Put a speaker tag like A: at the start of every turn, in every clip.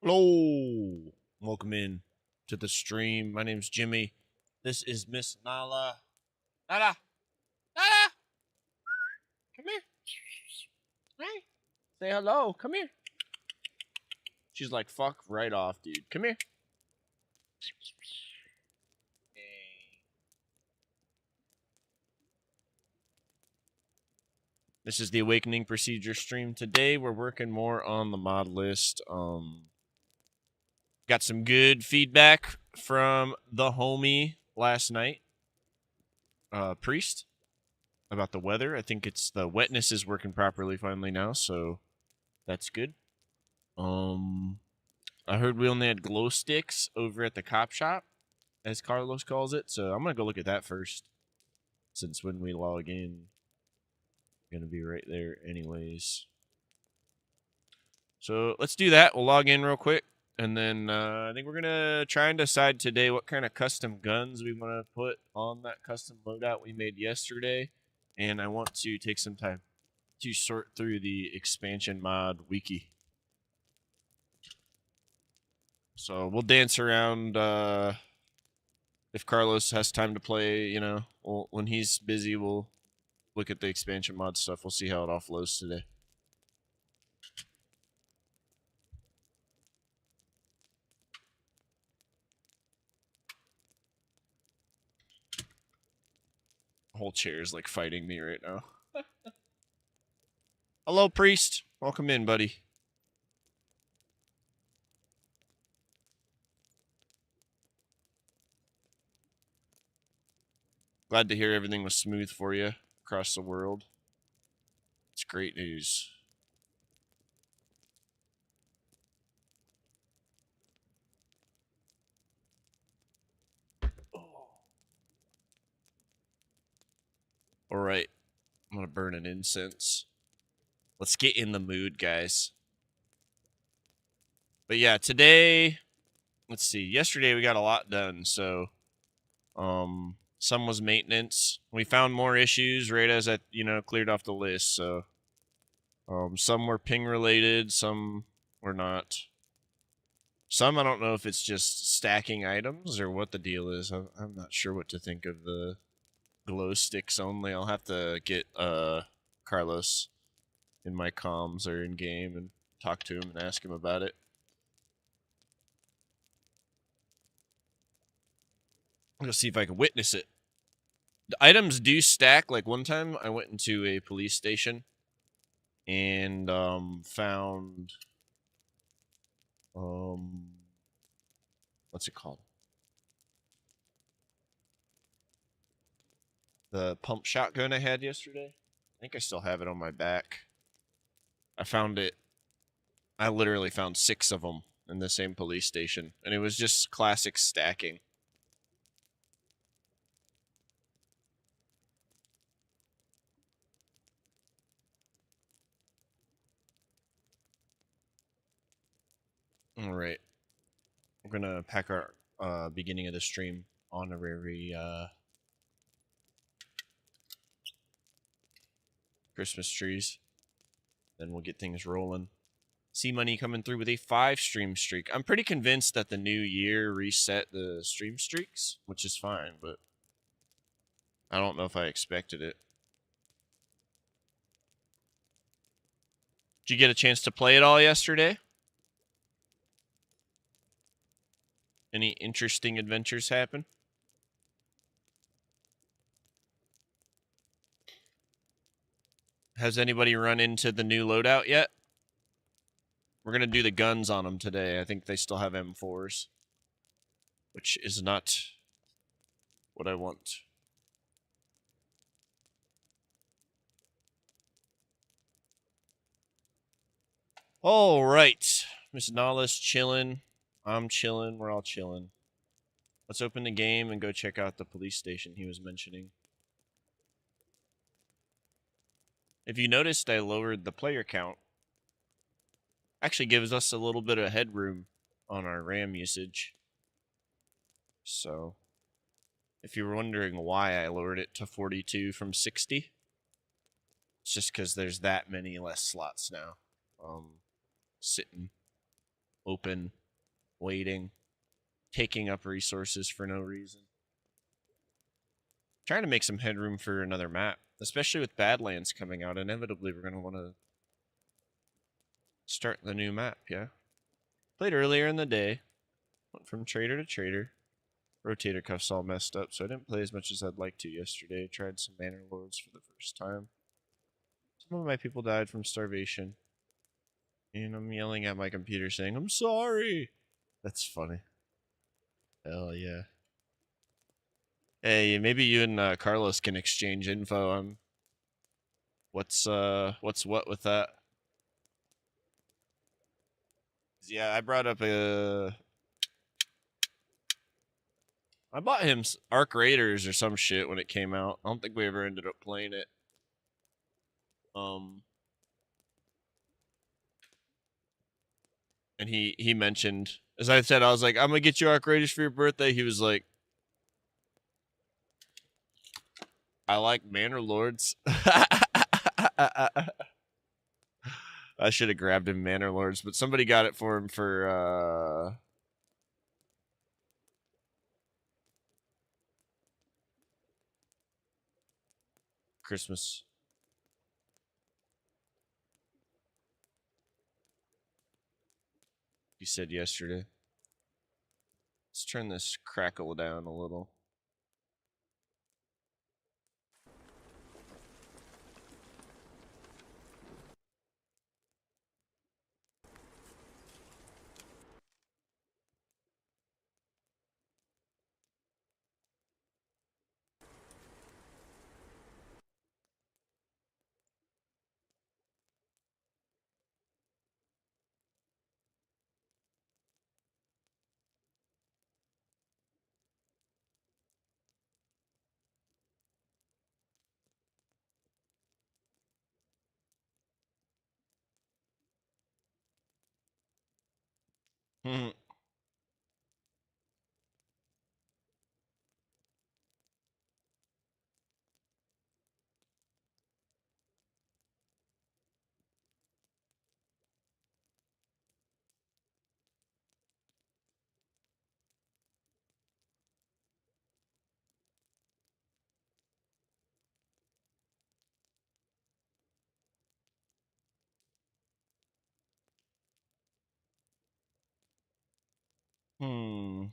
A: Hello, welcome in to the stream. My name's Jimmy. This is Miss Nala. Nala, Nala, come here. Hey, say hello. Come here. She's like, fuck right off, dude. Come here. This is the Awakening Procedure stream. Today we're working more on the mod list. Got some good feedback from the homie last night, Priest, about the weather. I think it's the wetness is working properly finally now, so that's good. I heard we only had glow sticks over at the cop shop, as Carlos calls it, so I'm gonna go look at that first, since when we log in, gonna be right there anyways. So let's do that. We'll log in real quick, and then I think we're gonna try and decide today what kind of custom guns we want to put on that custom loadout we made yesterday, and I want to take some time to sort through the expansion mod wiki. So we'll dance around. If Carlos has time to play, you know, when he's busy, we'll look at the expansion mod stuff. We'll see how it offloads today. The whole chair is like fighting me right now. Hello, Priest. Welcome in, buddy. Glad to hear everything was smooth for you across the world. It's great news. All right. I'm going to burn an incense. Let's get in the mood, guys. But yeah, today, let's see. Yesterday we got a lot done, so some was maintenance. We found more issues right as I, cleared off the list, so some were ping related, some were not. Some I don't know if it's just stacking items or what the deal is. I'm not sure what to think of the glow sticks only. I'll have to get Carlos in my comms or in game and talk to him and ask him about it. I'm gonna see if I can witness it. The items do stack. Like one time I went into a police station and found what's it called? The pump shotgun I had yesterday. I think I still have it on my back. I found it. I literally found 6 of them in the same police station, and it was just classic stacking. All right. We're going to pack our beginning of the stream honorary Christmas trees. Then we'll get things rolling. See Money coming through with a 5 stream streak. I'm pretty convinced that the new year reset the stream streaks, which is fine, but I don't know if I expected it. Did you get a chance to play it all yesterday? Any interesting adventures happen? Has anybody run into the new loadout yet? We're going to do the guns on them today. I think they still have M4s, which is not what I want. All right. Miss Nala's chilling. I'm chilling. We're all chilling. Let's open the game and go check out the police station he was mentioning. If you noticed, I lowered the player count. Actually gives us a little bit of headroom on our RAM usage. So, if you're wondering why I lowered it to 42 from 60, it's just because there's that many less slots now sitting. open, waiting, taking up resources for no reason. Trying to make some headroom for another map, especially with Badlands coming out. Inevitably, we're going to want to start the new map, yeah? Played earlier in the day, went from trader to trader. Rotator cuff's all messed up, so I didn't play as much as I'd like to yesterday. Tried some Manor Lords for the first time. Some of my people died from starvation. And I'm yelling at my computer saying, I'm sorry. That's funny. Hell yeah. Hey, maybe you and Carlos can exchange info on what's what with that. Yeah, I brought up I bought him Arc Raiders or some shit when it came out. I don't think we ever ended up playing it. And he mentioned, as I said, I was like, I'm gonna get you Arc Raiders for your birthday. He was like, I like Manor Lords. I should have grabbed him Manor Lords, but somebody got it for him for Christmas. He said yesterday. Let's turn this crackle down a little. Hmm.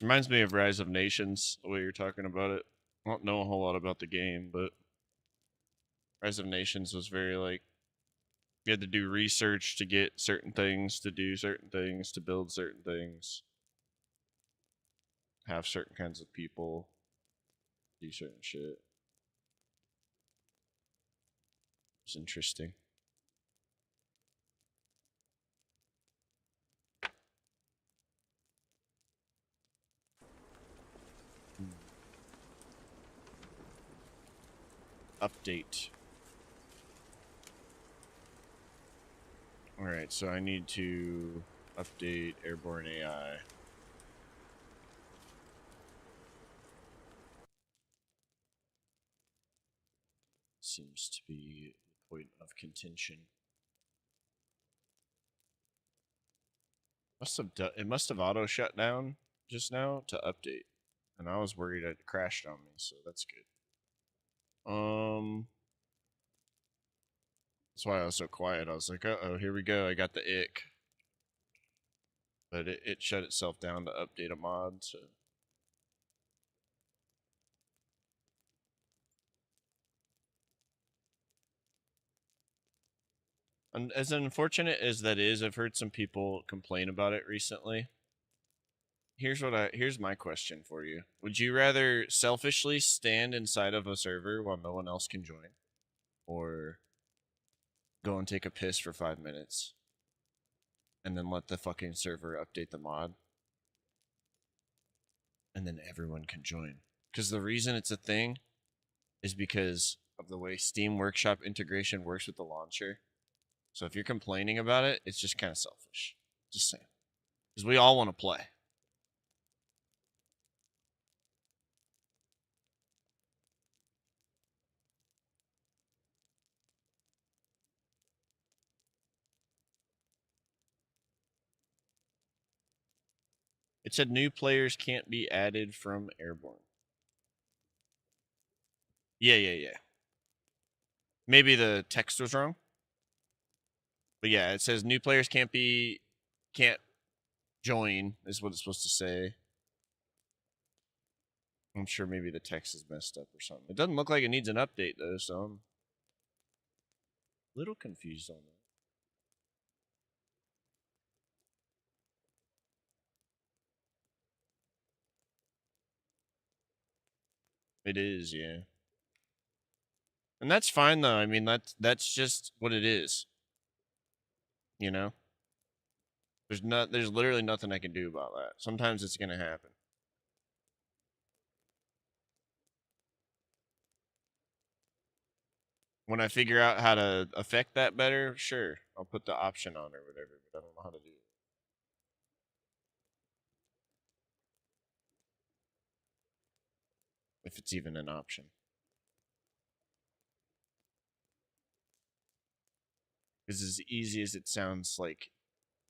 A: Reminds me of Rise of Nations, the way you're talking about it. I don't know a whole lot about the game, but Rise of Nations was very like you had to do research to get certain things, to do certain things, to build certain things, have certain kinds of people, do certain shit. It's interesting. Update. Alright, so I need to update Airborne AI. Seems to be the point of contention. It must have auto shut down just now to update, and I was worried it crashed on me, so that's good. That's why I was so quiet. I was like, oh, here we go. I got the ick. But it shut itself down to update a mod, so. And as unfortunate as that is, I've heard some people complain about it recently. Here's my question for you. Would you rather selfishly stand inside of a server while no one else can join? Or go and take a piss for 5 minutes and then let the fucking server update the mod and then everyone can join? Because the reason it's a thing is because of the way Steam Workshop integration works with the launcher. So if you're complaining about it, it's just kind of selfish. Just saying. Because we all want to play. It said new players can't be added from Airborne. Yeah. Maybe the text was wrong. But yeah, it says new players can't join is what it's supposed to say. I'm sure maybe the text is messed up or something. It doesn't look like it needs an update though, so I'm a little confused on that. It is, yeah. And that's fine though. I mean, that's just what it is. You know? There's literally nothing I can do about that. Sometimes it's gonna happen. When I figure out how to affect that better, sure, I'll put the option on or whatever, but I don't know how to do it. If it's even an option. Because as easy as it sounds, like,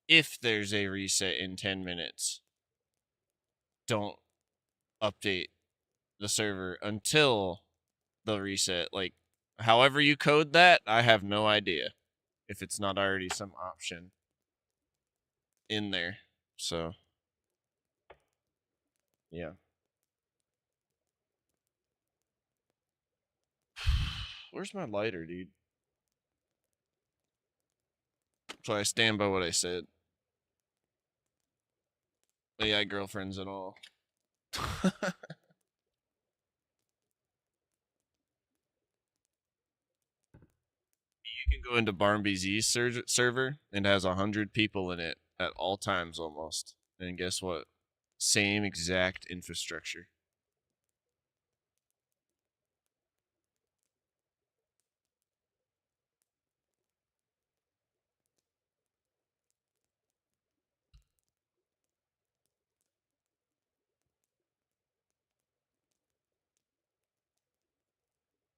A: if there's a reset in 10 minutes, don't update the server until the reset. Like, however you code that, I have no idea if it's not already some option in there. So, yeah. Where's my lighter, dude? So I stand by what I said. AI girlfriends and all. You can go into MondayZ server and it has 100 people in it at all times almost. And guess what? Same exact infrastructure.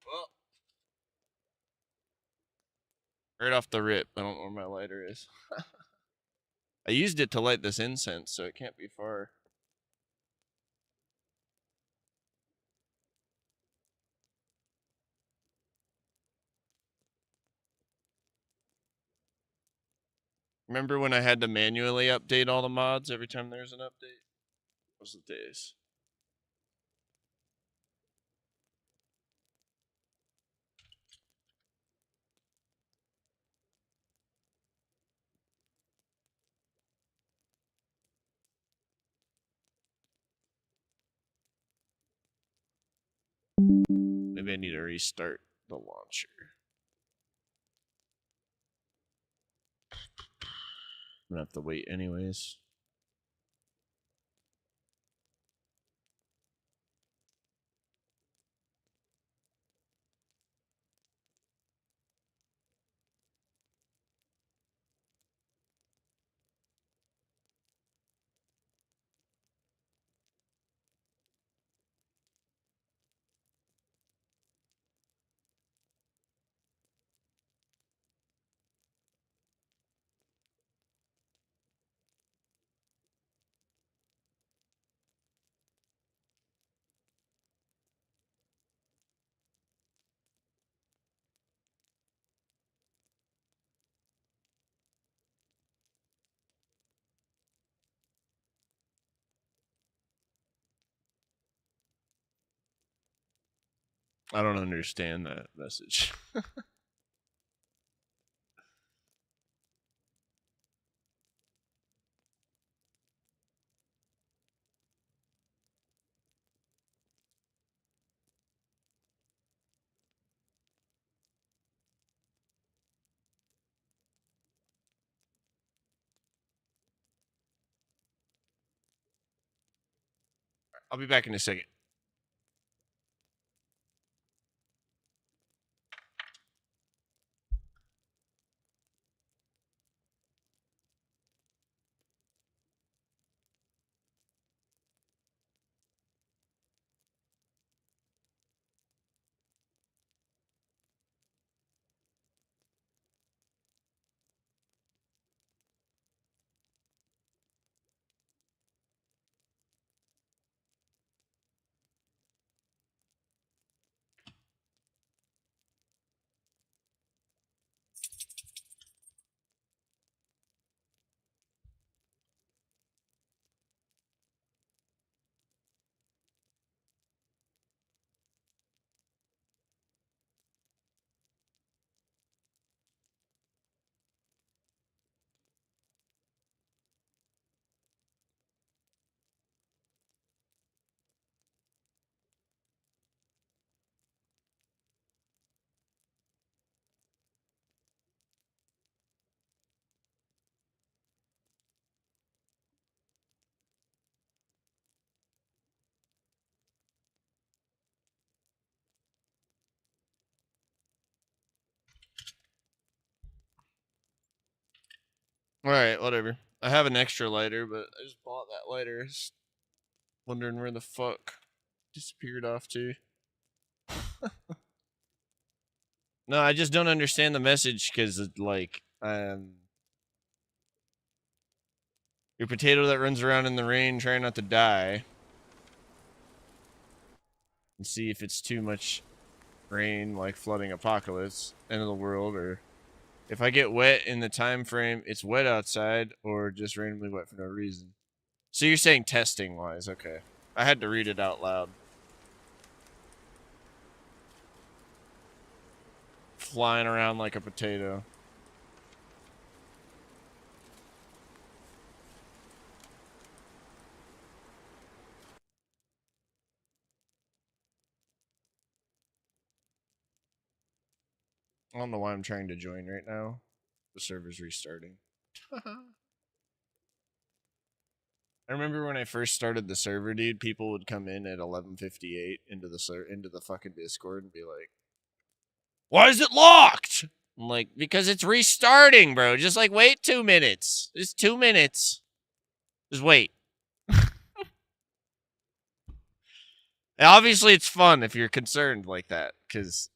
A: Well, right off the rip, I don't know where my lighter is. I used it to light this incense, so it can't be far. Remember when I had to manually update all the mods every time there's an update? Those are the days. Maybe I need to restart the launcher. I'm gonna have to wait anyways. I don't understand that message. I'll be back in a second. All right, whatever. I have an extra lighter, but I just bought that lighter. Just wondering where the fuck disappeared off to. No, I just don't understand the message because, like, your potato that runs around in the rain trying not to die. And see if it's too much rain, like flooding apocalypse, end of the world, or if I get wet in the time frame, it's wet outside, or just randomly wet for no reason. So you're saying testing wise, okay. I had to read it out loud. Flying around like a potato. I don't know why I'm trying to join right now. The server's restarting. I remember when I first started the server, dude, people would come in at 11:58 into the fucking Discord and be like, "Why is it locked?" I'm like, "Because it's restarting, bro. Just like wait 2 minutes. Just 2 minutes. Just wait." And obviously, it's fun if you're concerned like that, because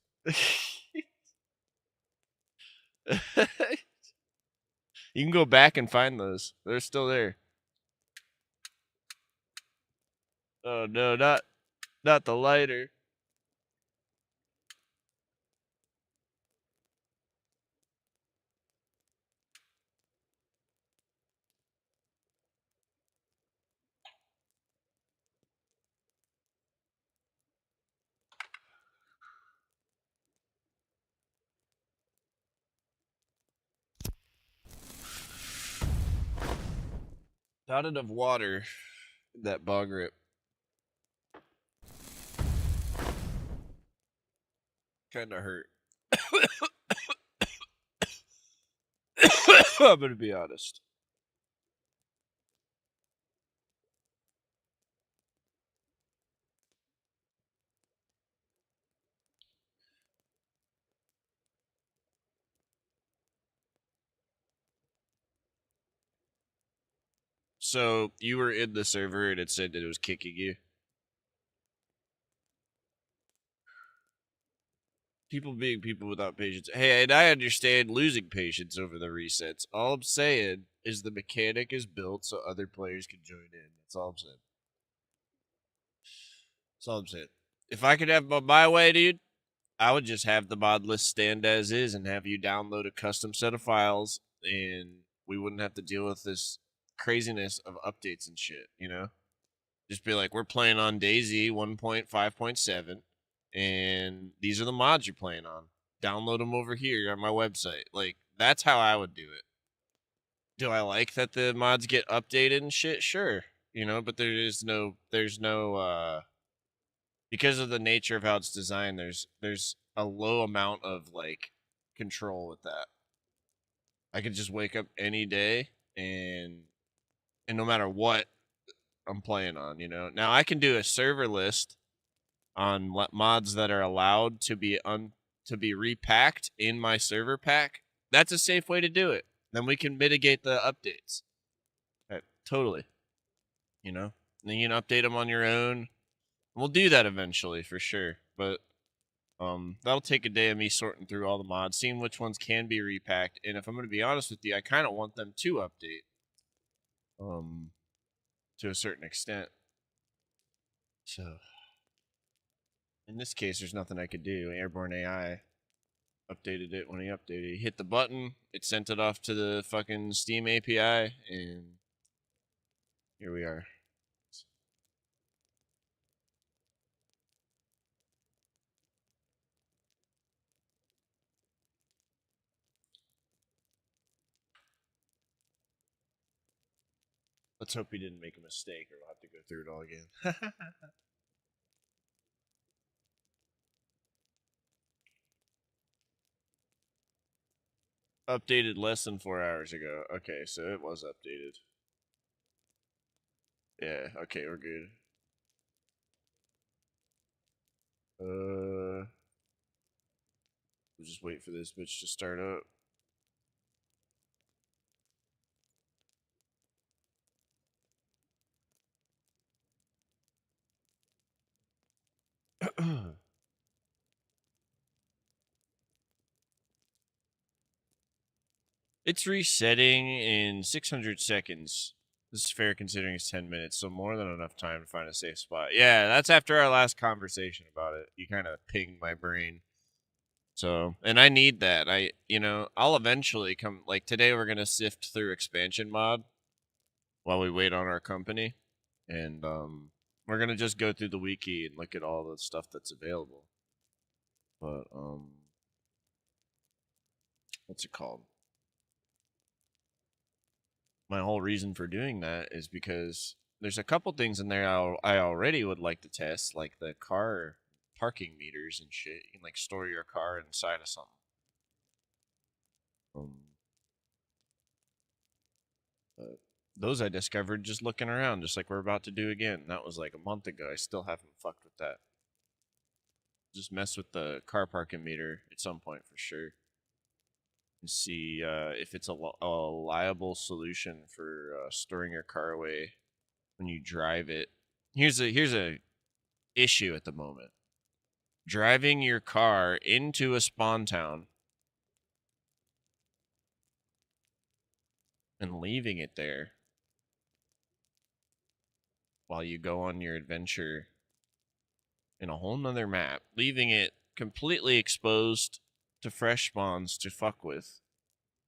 A: you can go back and find those. They're still there. Oh no, not the lighter. Dotted of water. That bog rip. Kind of hurt. I'm gonna be honest. So you were in the server and it said that it was kicking you. People being people without patience. Hey, and I understand losing patience over the resets. All I'm saying is the mechanic is built so other players can join in. That's all I'm saying. That's all I'm saying. If I could have my way, dude, I would just have the mod list stand as is and have you download a custom set of files, and we wouldn't have to deal with this craziness of updates and shit, you know? Just be like, we're playing on DayZ 1.5.7. and these are the mods you're playing on. Download them over here on my website. Like, that's how I would do it. Do I like that the mods get updated and shit? Sure. But there's no because of the nature of how it's designed, there's a low amount of like control with that. I could just wake up any day and no matter what I'm playing on. Now I can do a server list on mods that are allowed to be repacked in my server pack. That's a safe way to do it. Then we can mitigate the updates. Totally. You know, then you can update them on your own. We'll do that eventually for sure, but that'll take a day of me sorting through all the mods, seeing which ones can be repacked, and if I'm going to be honest with you, I kind of want them to update, um, to a certain extent. So in this case, there's nothing I could do. Airborne AI updated it when he updated. He hit the button, it sent it off to the fucking Steam API, and here we are. Let's hope he didn't make a mistake, or we'll have to go through it all again. Updated less than 4 hours ago. Okay, so it was updated. Yeah, okay, we're good. We'll just wait for this bitch to start up. It's resetting in 600 seconds. This is fair considering it's 10 minutes, so more than enough time to find a safe spot. Yeah, that's after our last conversation about it. You kind of pinged my brain. So, and I need that. I'll eventually come, like today we're going to sift through expansion mod while we wait on our company. And we're going to just go through the wiki and look at all the stuff that's available. But what's it called? My whole reason for doing that is because there's a couple things in there I already would like to test, like the car parking meters and shit. You can like store your car inside of something. Um, but those I discovered just looking around, just like we're about to do again. That was like a month ago. I still haven't fucked with that. Just mess with the car parking meter at some point for sure. And see if it's a liable solution for storing your car away when you drive it. Here's a issue at the moment. Driving your car into a spawn town and leaving it there while you go on your adventure in a whole nother map, leaving it completely exposed to fresh spawns to fuck with.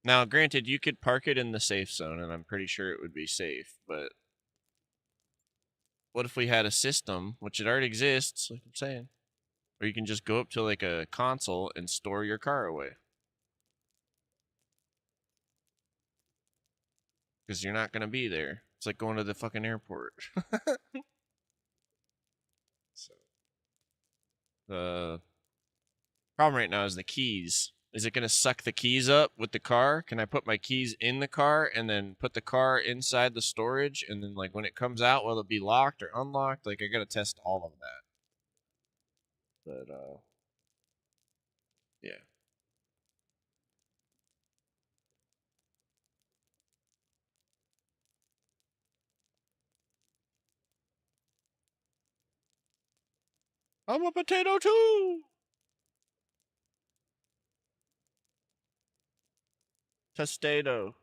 A: Now, granted, you could park it in the safe zone, and I'm pretty sure it would be safe, but what if we had a system, which it already exists, like I'm saying, where you can just go up to like a console and store your car away? Because you're not going to be there. It's like going to the fucking airport. So, the problem right now is the keys. Is it going to suck the keys up with the car? Can I put my keys in the car and then put the car inside the storage? And then, like, when it comes out, will it be locked or unlocked? Like, I got to test all of that. But, yeah. I'm a potato too! Tostado.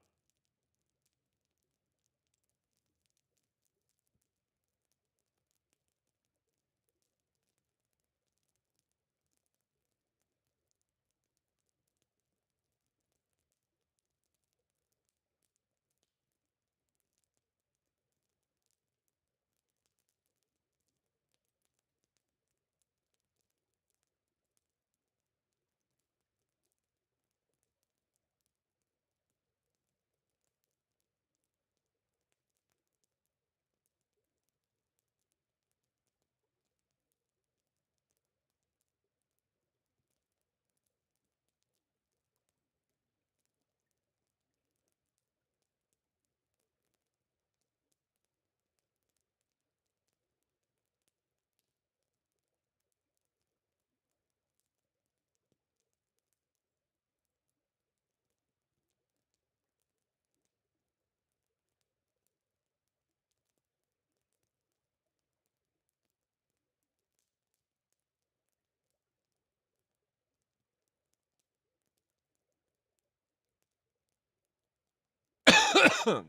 A: All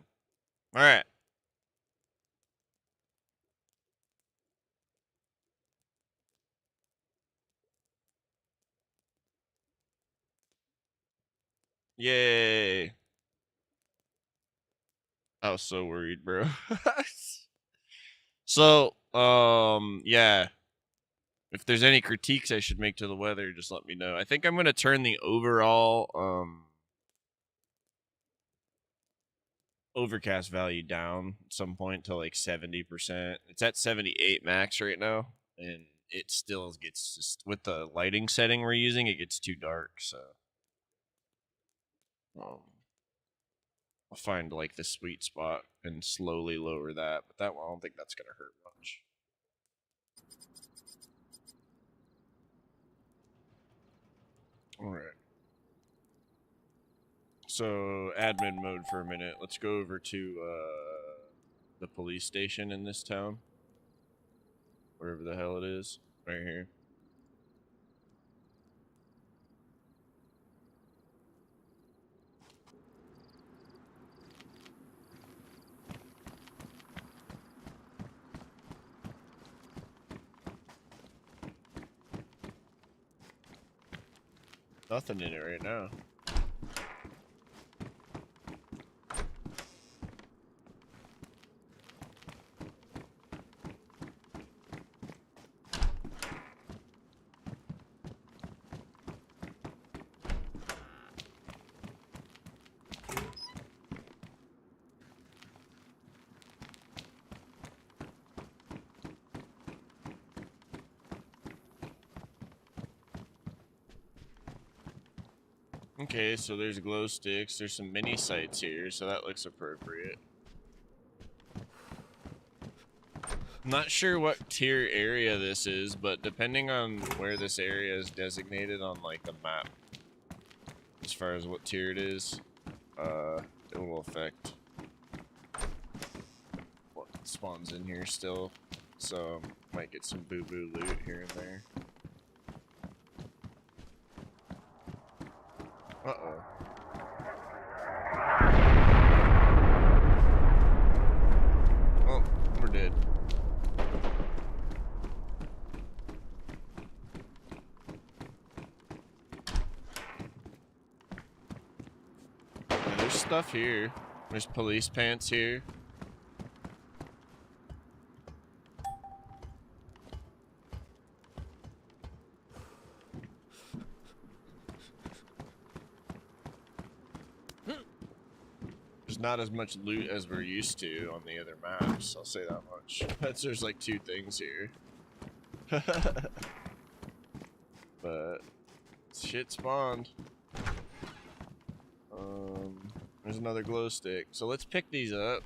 A: right. Yay. I was so worried, bro. So, yeah. If there's any critiques I should make to the weather, just let me know. I think I'm gonna turn the overall overcast value down at some point to like 70%. It's at 78 max right now, and it still gets just with the lighting setting we're using, it gets too dark. So I'll find like the sweet spot and slowly lower that. But that one, I don't think that's gonna hurt much. All right. So admin mode for a minute. Let's go over to the police station in this town, wherever the hell it is, right here. Nothing in it right now. Okay, so there's glow sticks. There's some mini sites here, so that looks appropriate. I'm not sure what tier area this is, but depending on where this area is designated on like the map, as far as what tier it is, it will affect what spawns in here still. So might get some boo-boo loot here and there. Uh-oh. Oh, we're dead. Yeah, there's stuff here. There's police pants here. There's not as much loot as we're used to on the other maps, I'll say that much. There's like 2 things here. But shit spawned. There's another glow stick. So let's pick these up.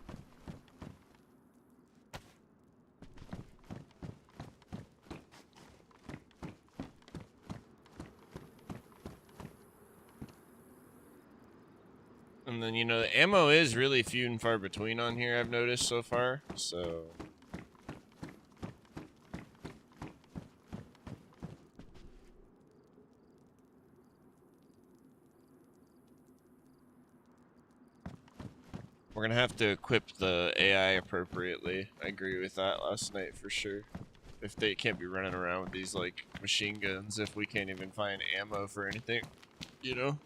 A: And then, you know, the ammo is really few and far between on here, I've noticed so far. So we're gonna have to equip the AI appropriately. I agree with that last night for sure. If they can't be running around with these like machine guns, if we can't even find ammo for anything, you know?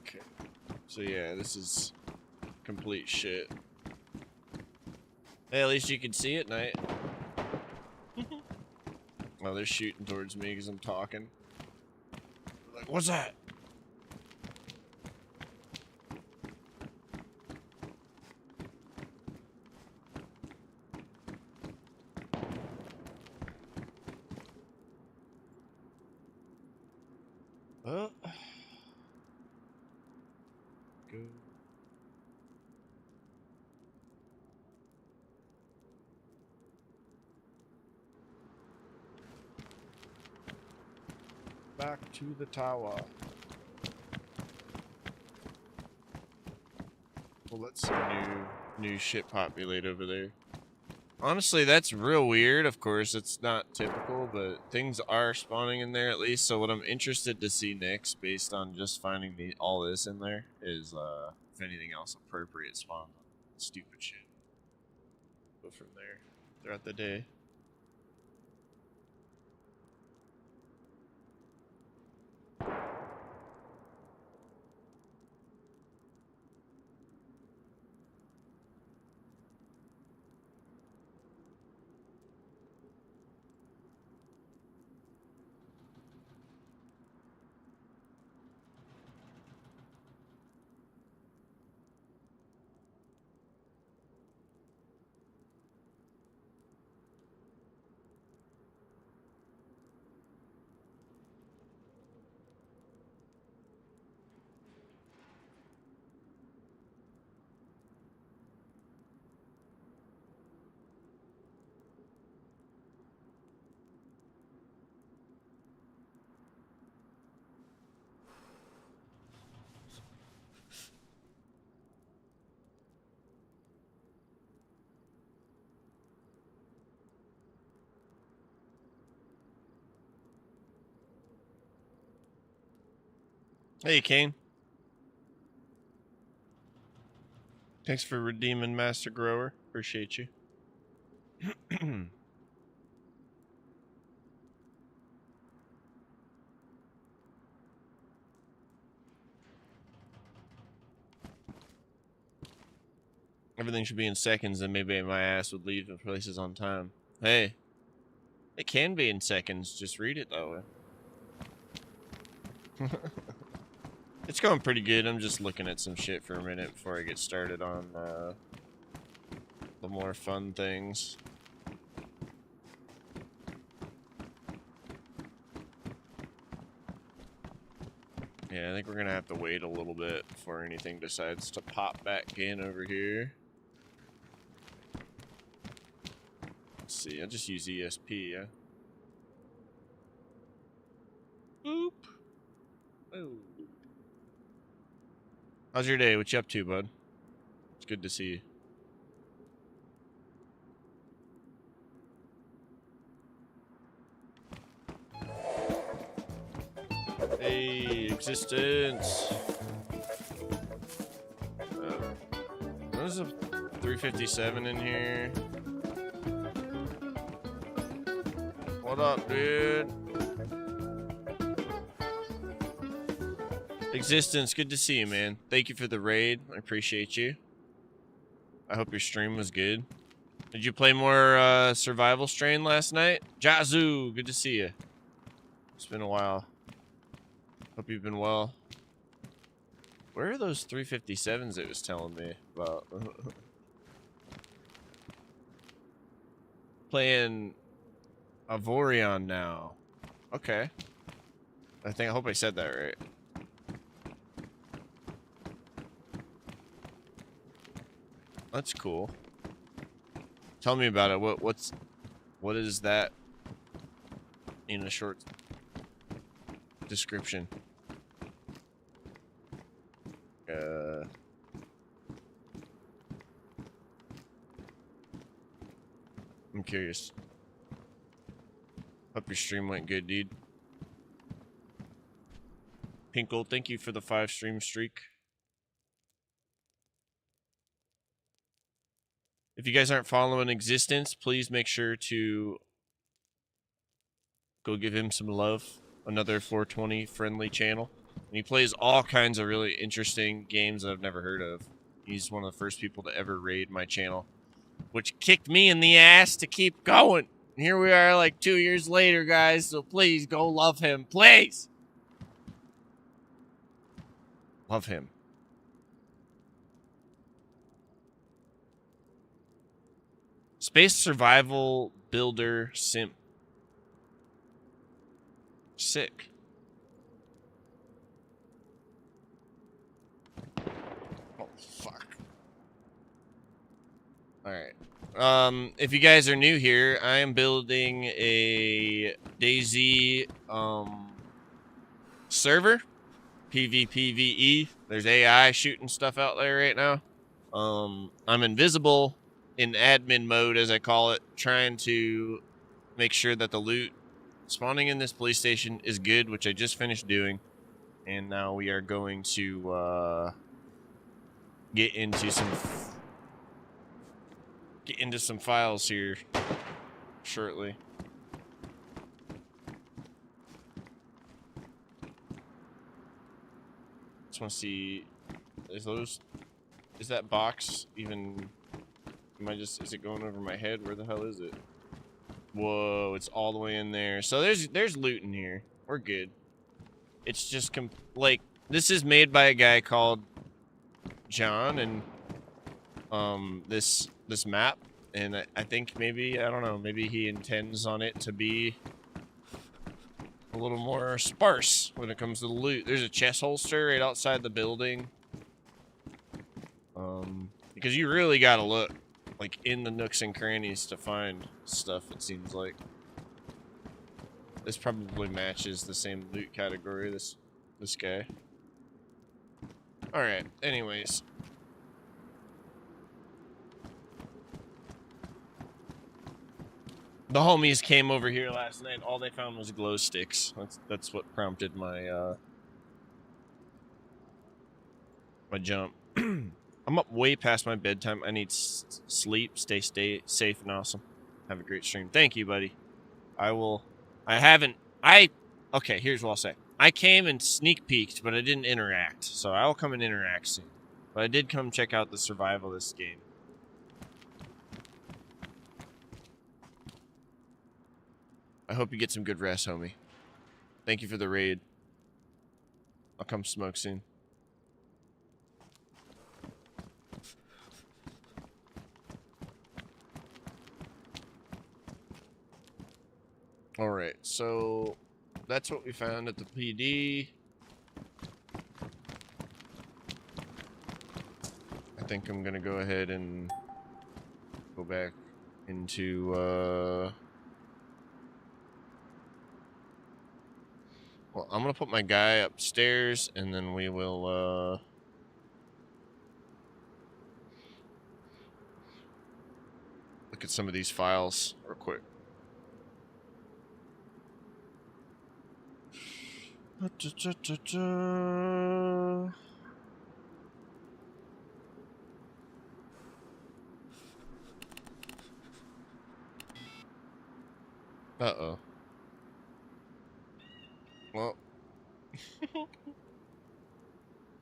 A: Okay. So yeah, this is complete shit. Hey, at least you can see at night. Oh, they're shooting towards me because I'm talking. Like, what's that? Oh. Go. Back to the tower. We'll let some new shit populate over there. Honestly, that's real weird. Of course, it's not typical, but things are spawning in there at least. So what I'm interested to see next, based on just finding all this in there, is if anything else appropriate spawns on stupid shit. Go from there throughout the day. Hey, Kane. Thanks for redeeming Master Grower. Appreciate you. Everything should be in seconds, and maybe my ass would leave the places on time. Hey, it can be in seconds. Just read it that way. It's going pretty good. I'm just looking at some shit for a minute before I get started on the more fun things. Yeah, I think we're gonna have to wait a little bit before anything decides to pop back in over here. Let's see, I'll just use ESP, yeah. Boop. Oh. How's your day? What you up to, bud? It's good to see you. Hey, existence. There's a 357 in here. What up, dude? Existence, good to see you, man. Thank you for the raid. I appreciate you. I hope your stream was good. Did you play more Survival Strain last night? Jazoo, good to see you. It's been a while. Hope you've been well. Where are those 357s it was telling me about? Playing Avorion now. Okay. I hope I said that right. That's cool. Tell me about it. What is that in a short description? I'm curious. Hope your stream went good, dude. Pinkle, thank you for the 5 stream streak. If you guys aren't following Existence, please make sure to go give him some love. Another 420 friendly channel. And he plays all kinds of really interesting games that I've never heard of. He's one of the first people to ever raid my channel, which kicked me in the ass to keep going. And here we are like 2 years later, guys, so please go love him. Please! Love him. Space Survival Builder Simp. Sick. Oh, fuck. Alright. If you guys are new here, I am building a DayZ server. PvPvE. There's AI shooting stuff out there right now. I'm invisible in admin mode, as I call it, trying to make sure that the loot spawning in this police station is good, which I just finished doing. And now we are going to get into some files here shortly. Just want to see, is that box even, is it going over my head? Where the hell is it? Whoa, it's all the way in there. So there's loot in here. We're good. It's just like, this is made by a guy called John, and this map, and I think maybe, I don't know, maybe he intends on it to be a little more sparse when it comes to the loot. There's a chest holster right outside the building. Because you really gotta look, like, in the nooks and crannies to find stuff, it seems like. This probably matches the same loot category, this guy. Alright, anyways. The homies came over here last night. All they found was glow sticks. That's what prompted my my jump. I'm up way past my bedtime. I need sleep. Stay safe and awesome. Have a great stream. Thank you, buddy. Okay, here's what I'll say. I came and sneak peeked, but I didn't interact. So I will come and interact soon. But I did come check out the survival of this game. I hope you get some good rest, homie. Thank you for the raid. I'll come smoke soon. Alright, so that's what we found at the PD. I think I'm gonna go ahead and go back into, well, I'm gonna put my guy upstairs, and then we will, look at some of these files real quick. Uh-oh. Well,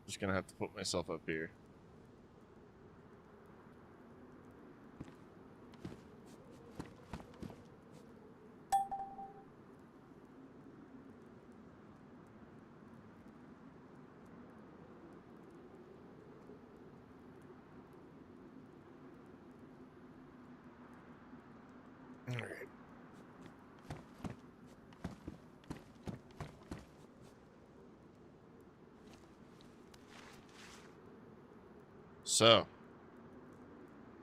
A: just gonna have to put myself up here. All right. So,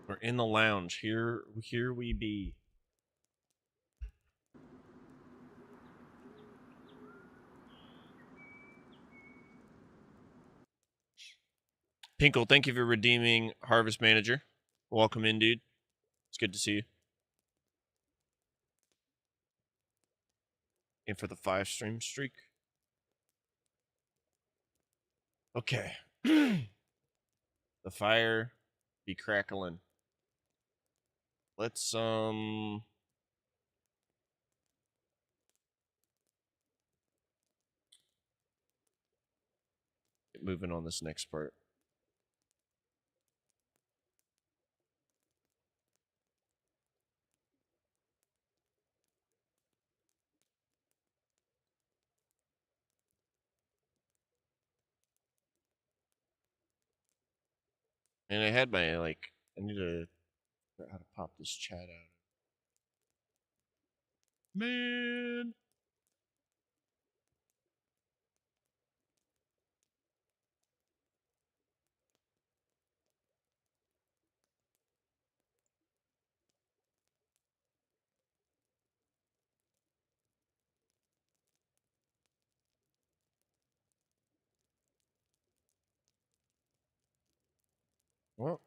A: we're in the lounge. Here we be. Pinkle, thank you for redeeming Harvest Manager. Welcome in, dude. It's good to see you. In for the 5 stream streak. Okay. The fire be crackling. Let's get moving on this next part. And I had my, I need to figure out how to pop this chat out. Man. Well,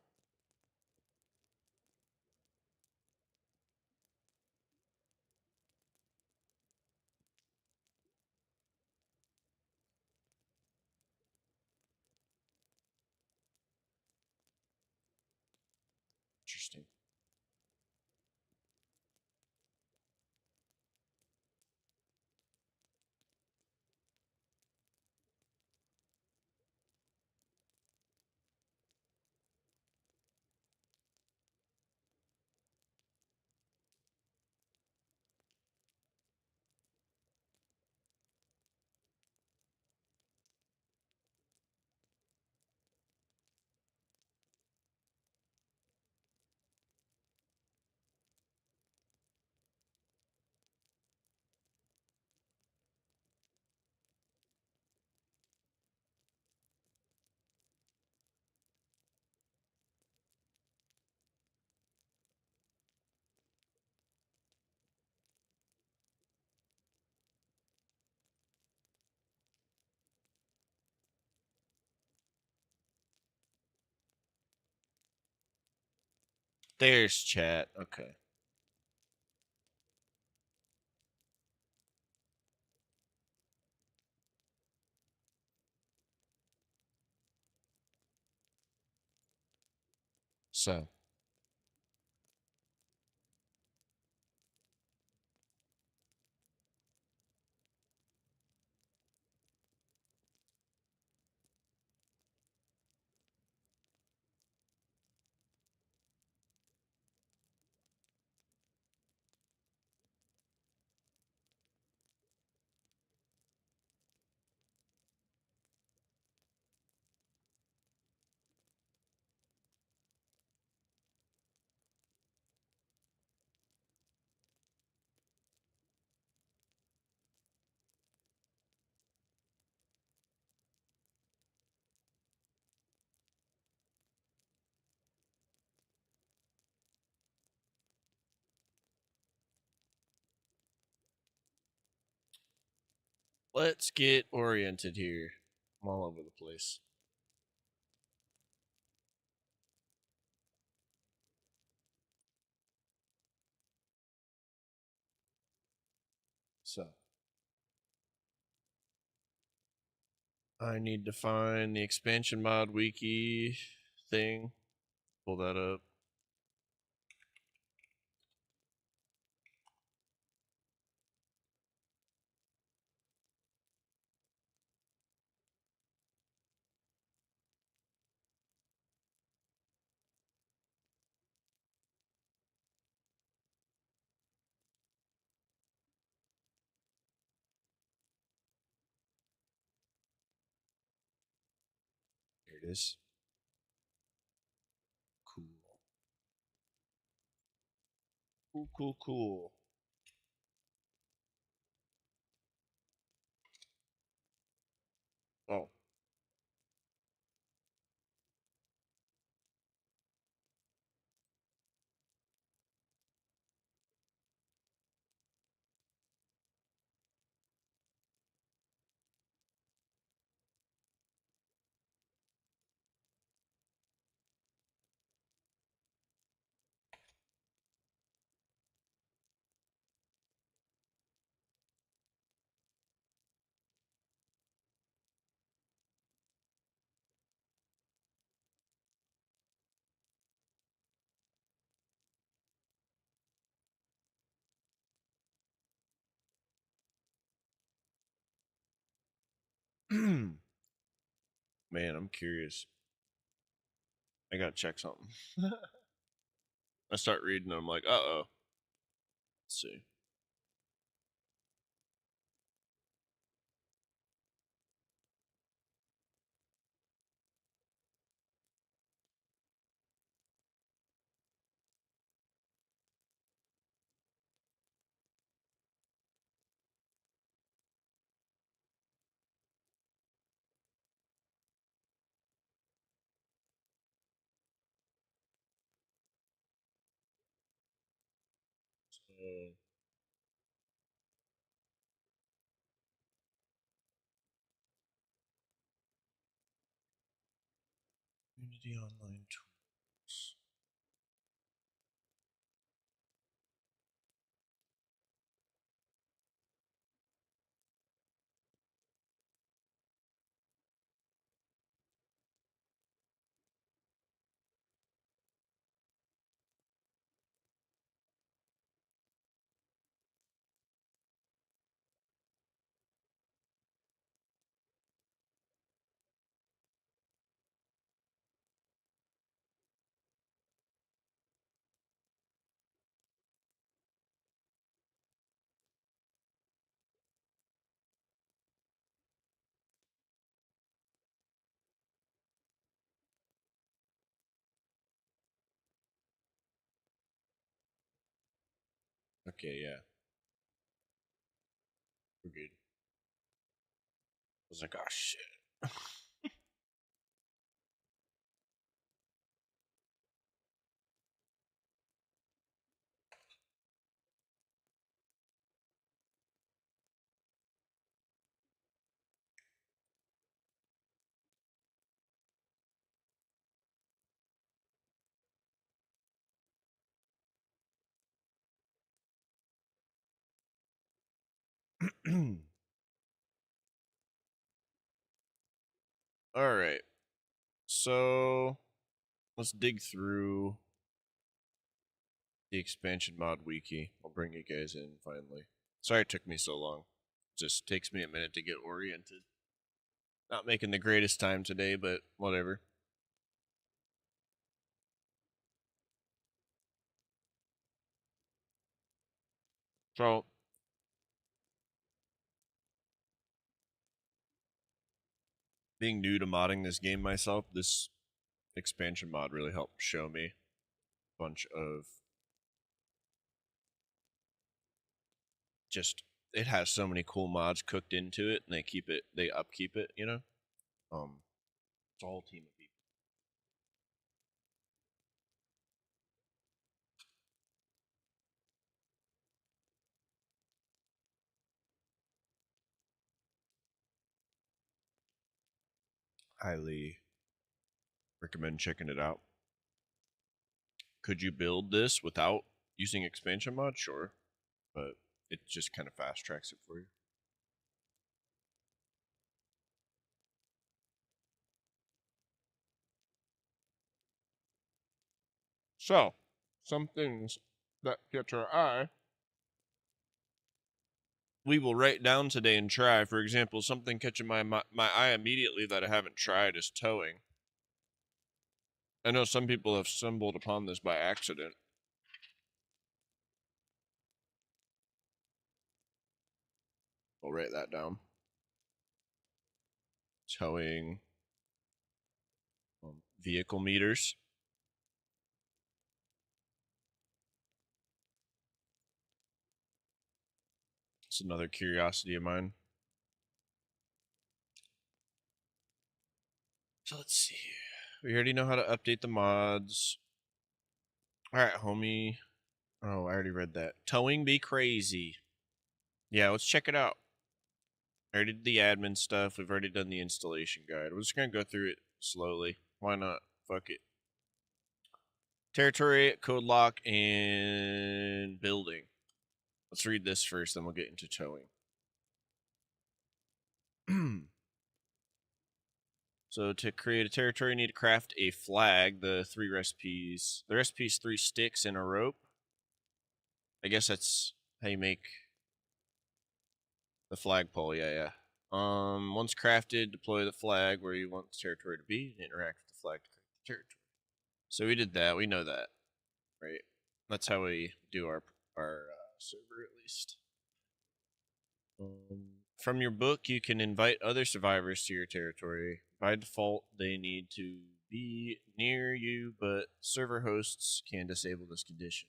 A: There's chat. Okay. So, let's get oriented here. I'm all over the place. So, I need to find the expansion mod wiki thing. Pull that up. Here it is. Cool. Cool, cool, cool. Oh, man, I'm curious. I gotta check something. I start reading, and I'm like, uh oh. Let's see. So, Unity Online Tools. Okay, yeah, we're good. I was like, oh shit. All right. So let's dig through the expansion mod wiki. I'll bring you guys in finally. Sorry it took me so long. Just takes me a minute to get oriented. Not making the greatest time today, but whatever. So, being new to modding this game myself, this expansion mod really helped show me a bunch of just it has so many cool mods cooked into it, and they upkeep it, you know. It's a whole team of people. Highly recommend checking it out. Could you build this without using expansion mod? Sure, but it just kind of fast tracks it for you. So, some things that catch our eye we will write down today and try. For example, something catching my eye immediately that I haven't tried is towing. I know some people have stumbled upon this by accident. I'll write that down. Towing vehicle meters. It's another curiosity of mine. So let's see. We already know how to update the mods. All right, homie. Oh, I already read that. Towing be crazy. Yeah, let's check it out. I already did the admin stuff. We've already done the installation guide. We're just going to go through it slowly. Why not? Fuck it. Territory, code lock, and building. Let's read this first, then we'll get into towing. So to create a territory, you need to craft a flag. The recipe's 3 sticks and a rope. I guess that's how you make the flagpole. Yeah. Once crafted, deploy the flag where you want the territory to be and interact with the flag to create the territory. So we did that. We know that, right? That's how we do our server, at least. From your book, you can invite other survivors to your territory. By default, they need to be near you, but server hosts can disable this condition.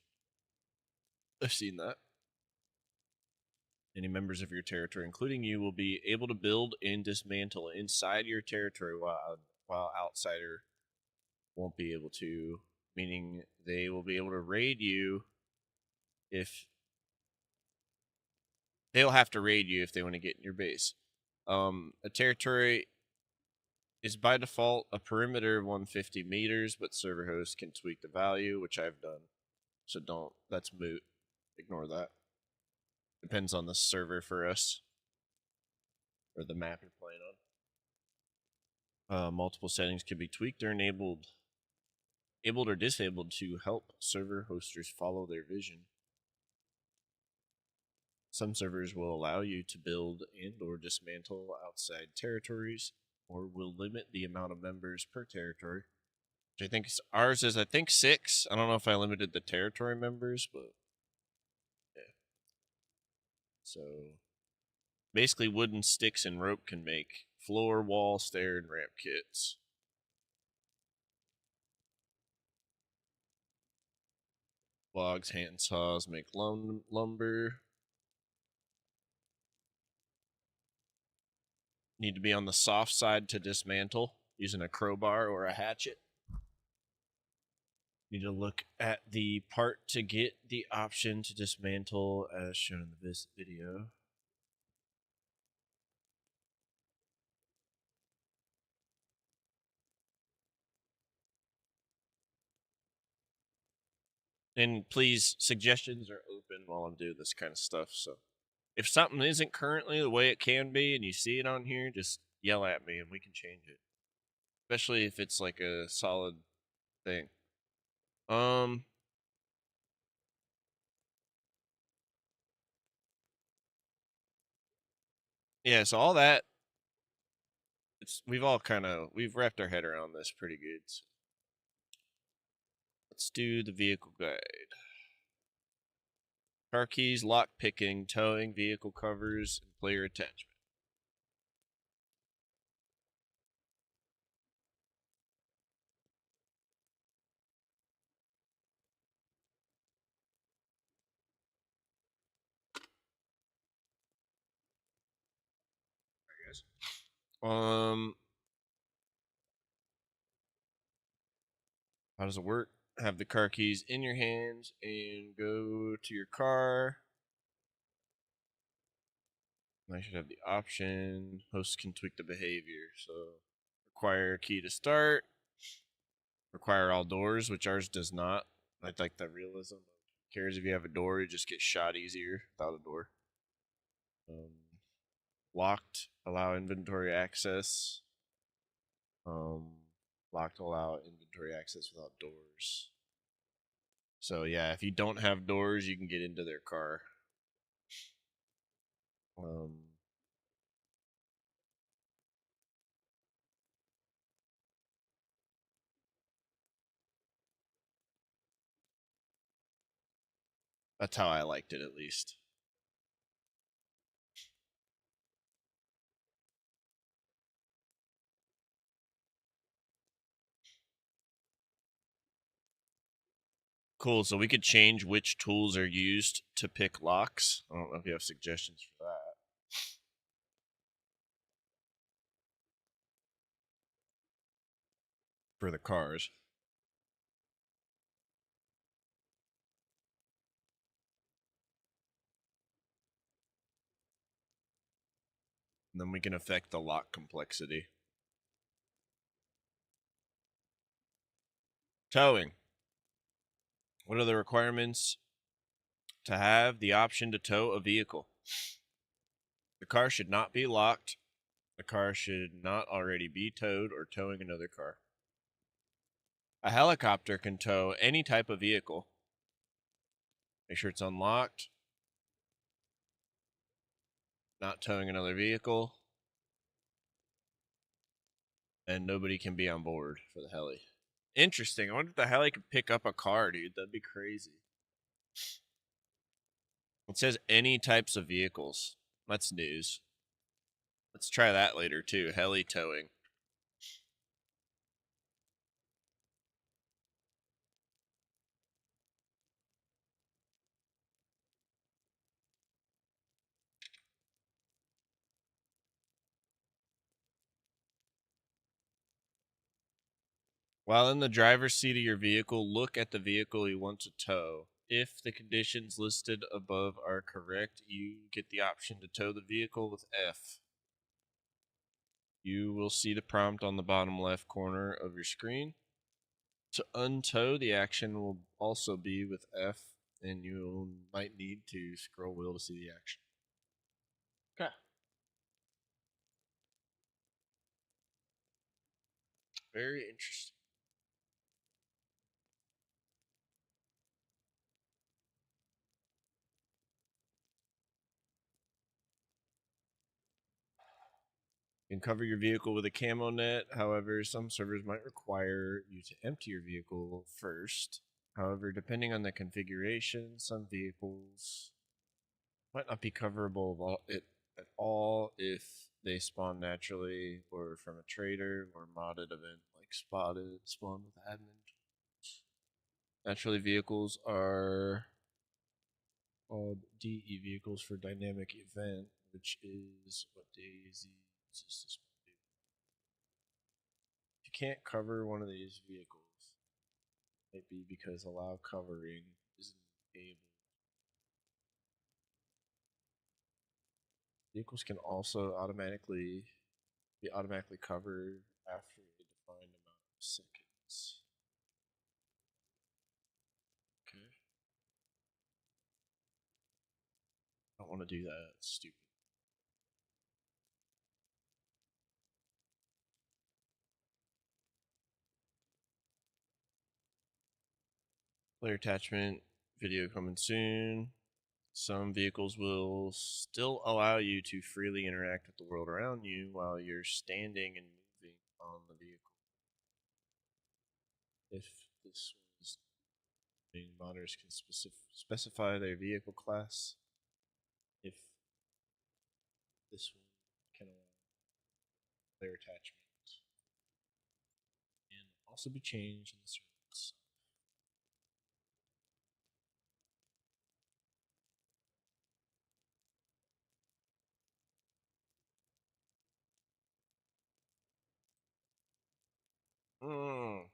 A: I've seen that. Any members of your territory, including you, will be able to build and dismantle inside your territory while outsider won't be able to, meaning they will be able to raid you if they'll have to raid you if they want to get in your base. A territory is by default a perimeter of 150 meters, but server hosts can tweak the value, which I've done. So that's moot. Ignore that. Depends on the server for us or the map you're playing on. Multiple settings can be tweaked or enabled or disabled to help server hosters follow their vision. Some servers will allow you to build and or dismantle outside territories, or will limit the amount of members per territory. Which I think ours is 6. I don't know if I limited the territory members, but yeah. So basically, wooden sticks and rope can make floor, wall, stair, and ramp kits. Logs, hand saws make lumber. Need to be on the soft side to dismantle using a crowbar or a hatchet. Need to look at the part to get the option to dismantle as shown in this video. And please, suggestions are open while I'm doing this kind of stuff, so If something isn't currently the way it can be and you see it on here, just yell at me and we can change it. Especially if it's like a solid thing. Um yeah, so all that we've wrapped our head around this pretty good. So let's do the vehicle guide. Car keys, lock picking, towing, vehicle covers, and player attachment. I guess. How does it work? Have the car keys in your hands and go to your car. I should have the option. Hosts can tweak the behavior. So require a key to start. Require all doors, which ours does not. I like that realism. Who cares if you have a door, you just get shot easier without a door. Locked, allow inventory access. Um, Locked, allow inventory access without doors. So yeah, if you don't have doors, you can get into their car. Um, that's how I liked it, at least. Cool. So we could change which tools are used to pick locks. I don't know if you have suggestions for that. For the cars. And then we can affect the lock complexity. Towing. What are the requirements to have the option to tow a vehicle? The car should not be locked. The car should not already be towed or towing another car. A helicopter can tow any type of vehicle. Make sure it's unlocked. Not towing another vehicle. And nobody can be on board for the heli. Interesting. I wonder if the heli could pick up a car, dude. That'd be crazy. It says any types of vehicles. That's news. Let's try that later too. Heli towing. While in the driver's seat of your vehicle, look at the vehicle you want to tow. If the conditions listed above are correct, you get the option to tow the vehicle with F. You will see the prompt on the bottom left corner of your screen. To untow, the action will also be with F, and you might need to scroll wheel to see the action. Okay. Very interesting. You can cover your vehicle with a camo net. However, some servers might require you to empty your vehicle first. However, depending on the configuration, some vehicles might not be coverable at all if they spawn naturally or from a trader or modded event like spotted spawn with admin. Naturally, vehicles are called DE vehicles for dynamic event, which is what DayZ uses. If you can't cover one of these vehicles, it might be because allow covering isn't able. Vehicles can also be automatically covered after a defined amount of seconds. Okay. I don't want to do that. It's stupid. Player attachment, video coming soon. Some vehicles will still allow you to freely interact with the world around you while you're standing and moving on the vehicle. If this was being modders can specify their vehicle class. If this one can allow player attachment and also be changed in the servants. Mm,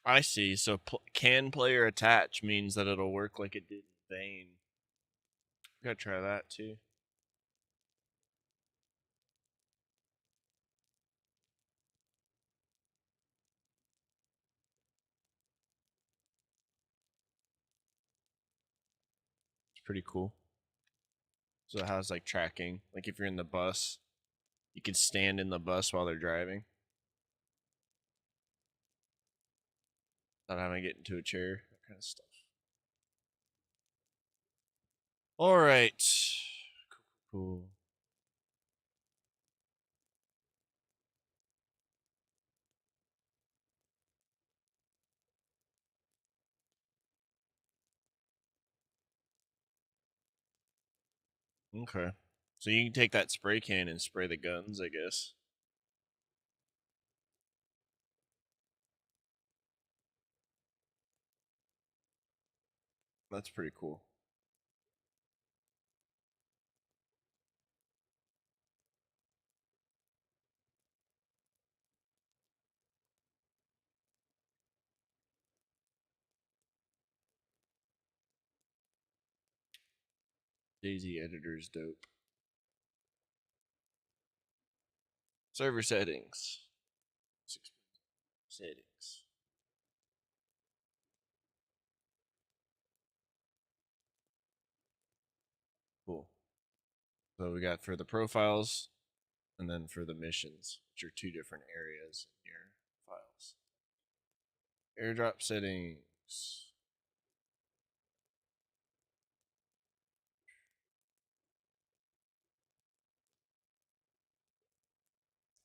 A: I see. So can player attach means that it'll work like it did in Vane. Gotta try that too. It's pretty cool. So it has like tracking. Like if you're in the bus, you can stand in the bus while they're driving, not having to get into a chair, that kind of stuff. All right. Cool. Okay. So you can take that spray can and spray the guns, I guess. That's pretty cool. DayZ editor's dope. Server settings. Settings. Cool. So we got for the profiles and then for the missions, which are two different areas in your files. Airdrop settings.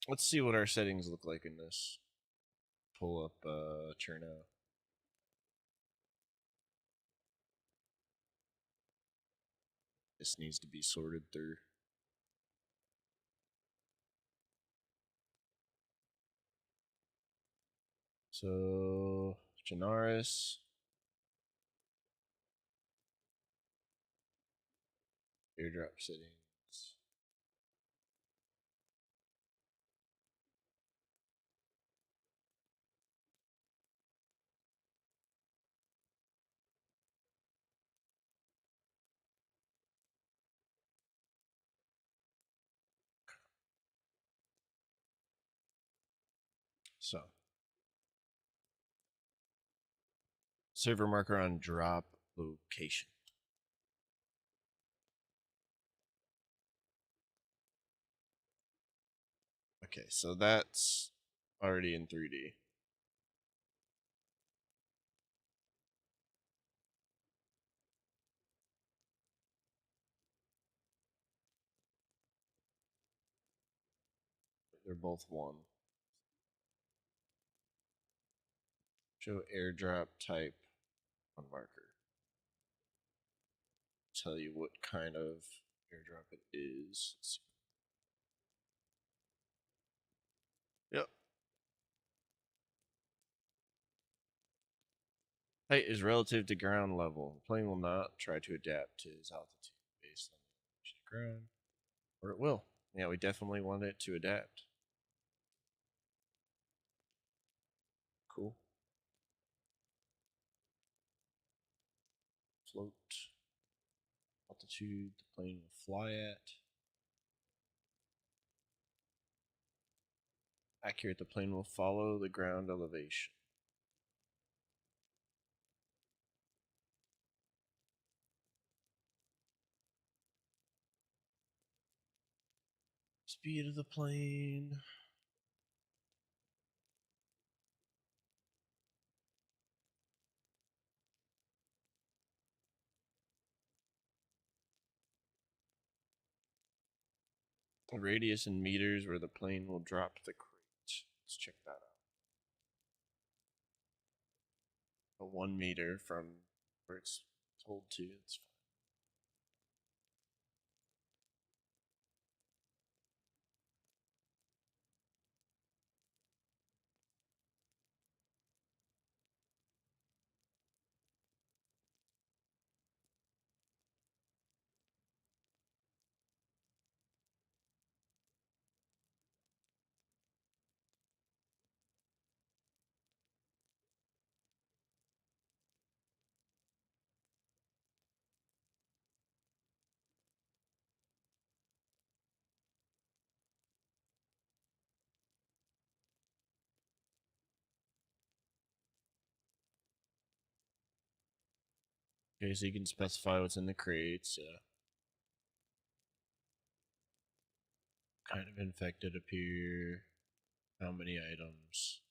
A: Let's see what our settings look like in this. Pull up Cherno. This needs to be sorted through. So Janaris, airdrop settings. So server marker on drop location. Okay, so that's already in 3D. They're both one. Show airdrop type on marker. Tell you what kind of airdrop it is. Yep. Height is relative to ground level. The plane will not try to adapt to its altitude based on the ground, or it will. Yeah, we definitely want it to adapt. Cool. Float. Altitude the plane will fly at. Accurate, the plane will follow the ground elevation. Speed of the plane. The radius in meters where the plane will drop the crate. Let's check that out. 1 meter from where it's told to. It's fine. Okay, so you can specify what's in the crates. Kind of infected appear. How many items?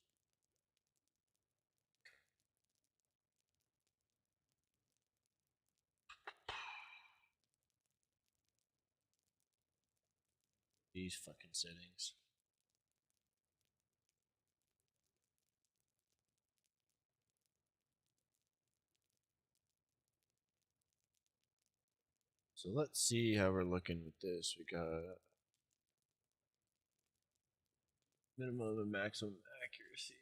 A: These fucking settings. So let's see how we're looking with this. We got minimum and maximum accuracy.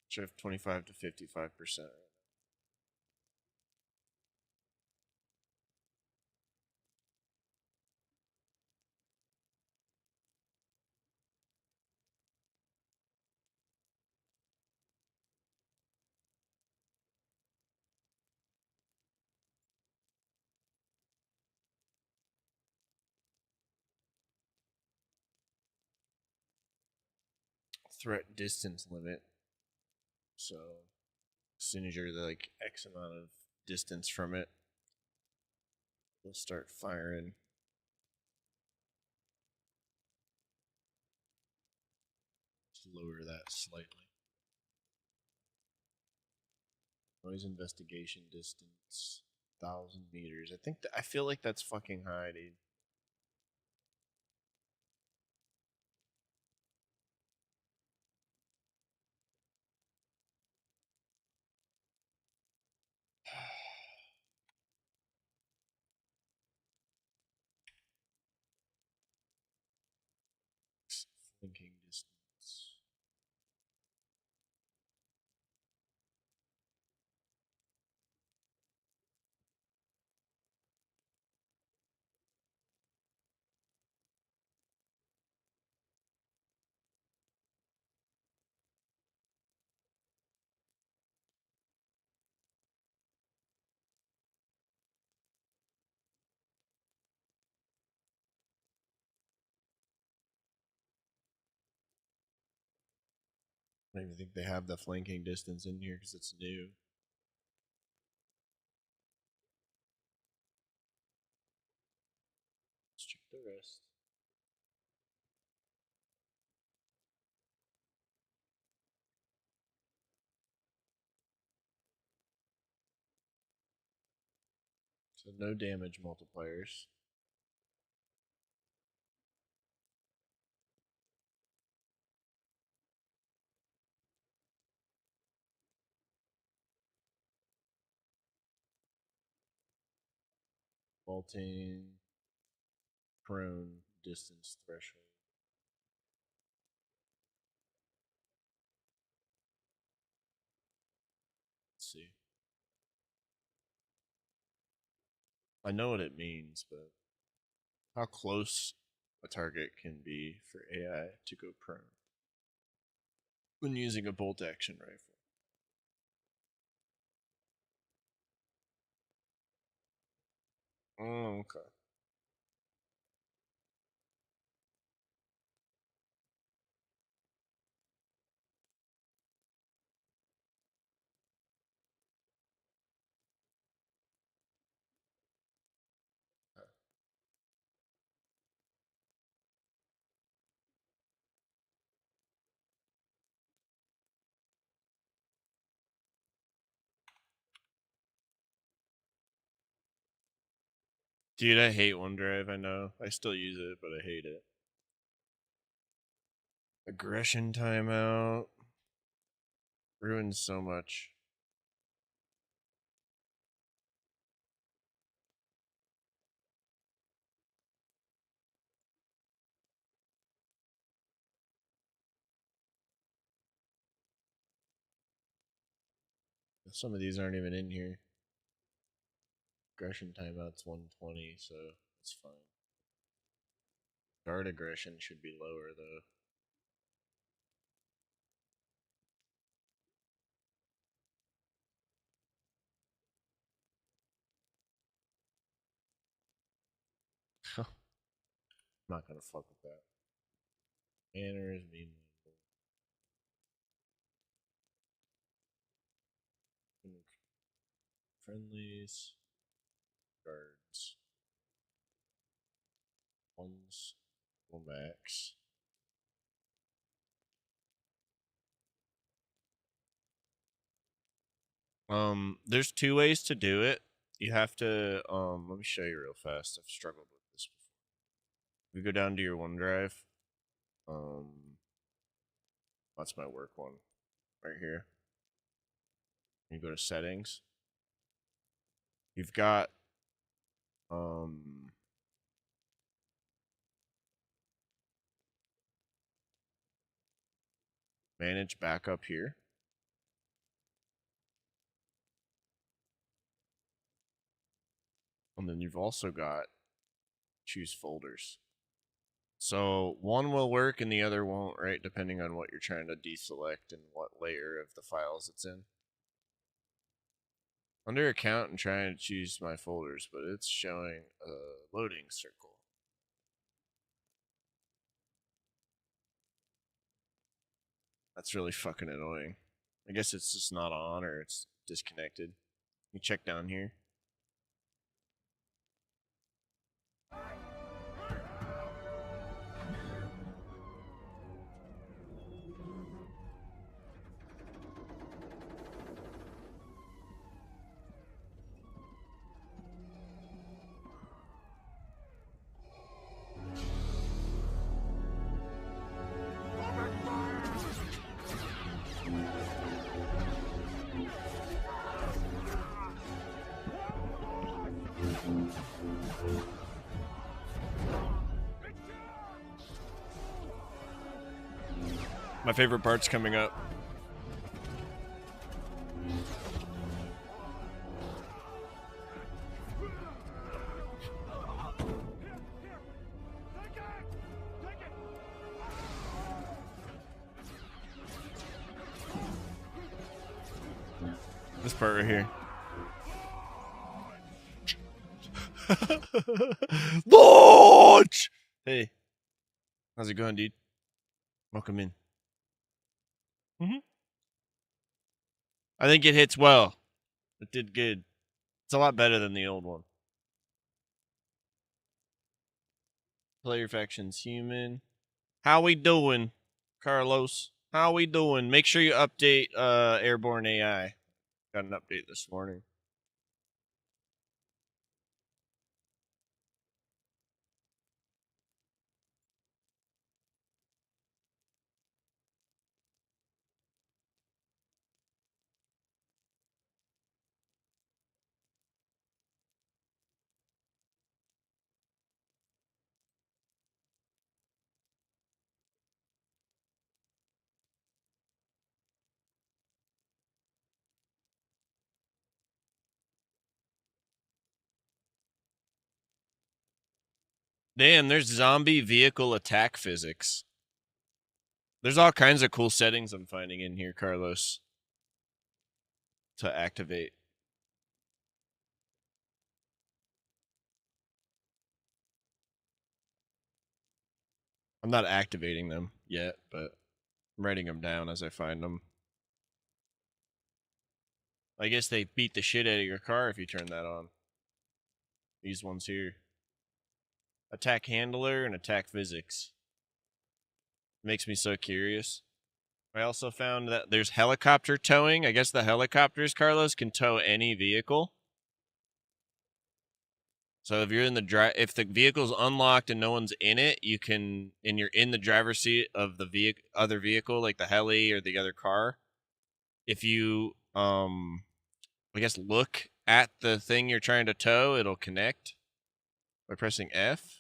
A: Shift 25 to 55%. Threat distance limit. So as soon as you're like X amount of distance from it, we'll start firing. Just lower that slightly. Noise investigation distance, 1,000 meters. I feel like that's fucking high, dude. Thinking distance. I don't even think they have the flanking distance in here because it's new. Let's check the rest. So no damage multipliers. Vaulting, prone, distance threshold. Let's see. I know what it means, but how close a target can be for AI to go prone when using a bolt action rifle. Oh, okay. Dude, I hate OneDrive. I know. I still use it, but I hate it. Aggression timeout ruins so much. Some of these aren't even in here. Aggression timeout's 120, so it's fine. Guard aggression should be lower though. I'm not gonna fuck with that. Manners, mean friendlies, guards, ones, will max. There's two ways to do it. You have to let me show you real fast. I've struggled with this before. You go down to your OneDrive. That's my work one right here. You go to settings. You've got manage backup here. And then you've also got choose folders. So one will work and the other won't, right? Depending on what you're trying to deselect and what layer of the files it's in. Under account, I'm trying to choose my folders, but it's showing a loading circle. That's really fucking annoying. I guess it's just not on or it's disconnected. You check down here. My favorite part's coming up. This part right here. Launch! Hey. How's it going, dude? Welcome in. I think it hits well. It did good. It's a lot better than the old one. Player factions human. How we doing, Carlos? How we doing? Make sure you update Airborne AI. Got an update this morning. Damn, there's zombie vehicle attack physics. There's all kinds of cool settings I'm finding in here, Carlos, to activate. I'm not activating them yet, but I'm writing them down as I find them. I guess they beat the shit out of your car if you turn that on. These ones here. Attack handler and attack physics. Makes me so curious. I also found that there's helicopter towing. I guess the helicopters, Carlos, can tow any vehicle. So if you're in the if the vehicle's unlocked and no one's in it, you can, and you're in the driver's seat of the other vehicle, like the heli or the other car. If you, I guess, look at the thing you're trying to tow, it'll connect by pressing F.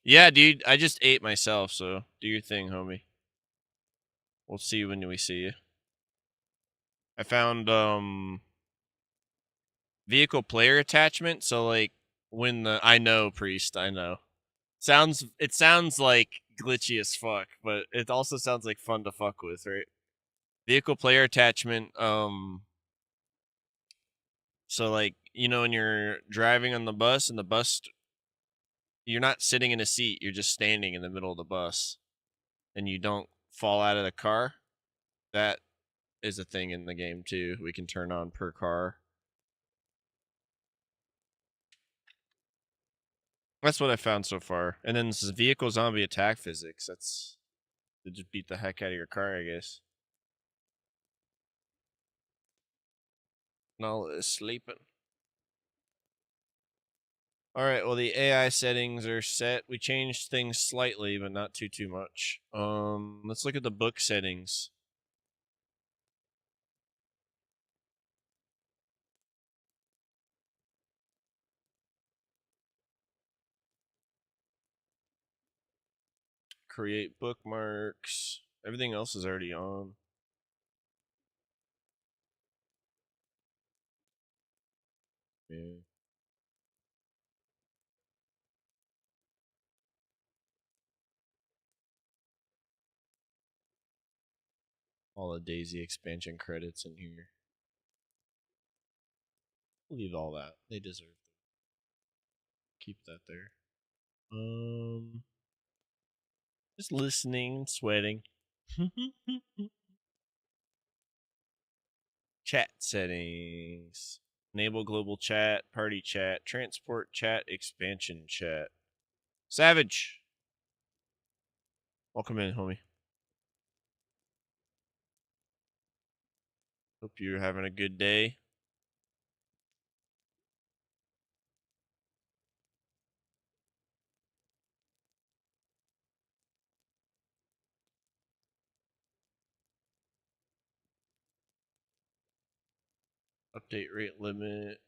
A: Yeah, dude, I just ate myself, so do your thing, homie. We'll see you when we see you. I found vehicle player attachment, so like when the I know priest, I know. It sounds like glitchy as fuck, but it also sounds like fun to fuck with, right? Vehicle player attachment, so like, when you're driving on the bus and the bus, you're not sitting in a seat, you're just standing in the middle of the bus and you don't fall out of the car. That is a thing in the game too. We can turn on per car. That's what I found so far. And then this is vehicle zombie attack physics. That's to just beat the heck out of your car, I guess. Nala is sleeping. All right, well, the AI settings are set. We changed things slightly, but not too much. Let's look at the book settings. Create bookmarks. Everything else is already on. Yeah. All the DayZ expansion credits in here. Leave all that. They deserve it. Keep that there. Just listening, sweating. Chat settings. Enable global chat, party chat, transport chat, expansion chat. Savage. Welcome in, homie. Hope you're having a good day. Update rate limit.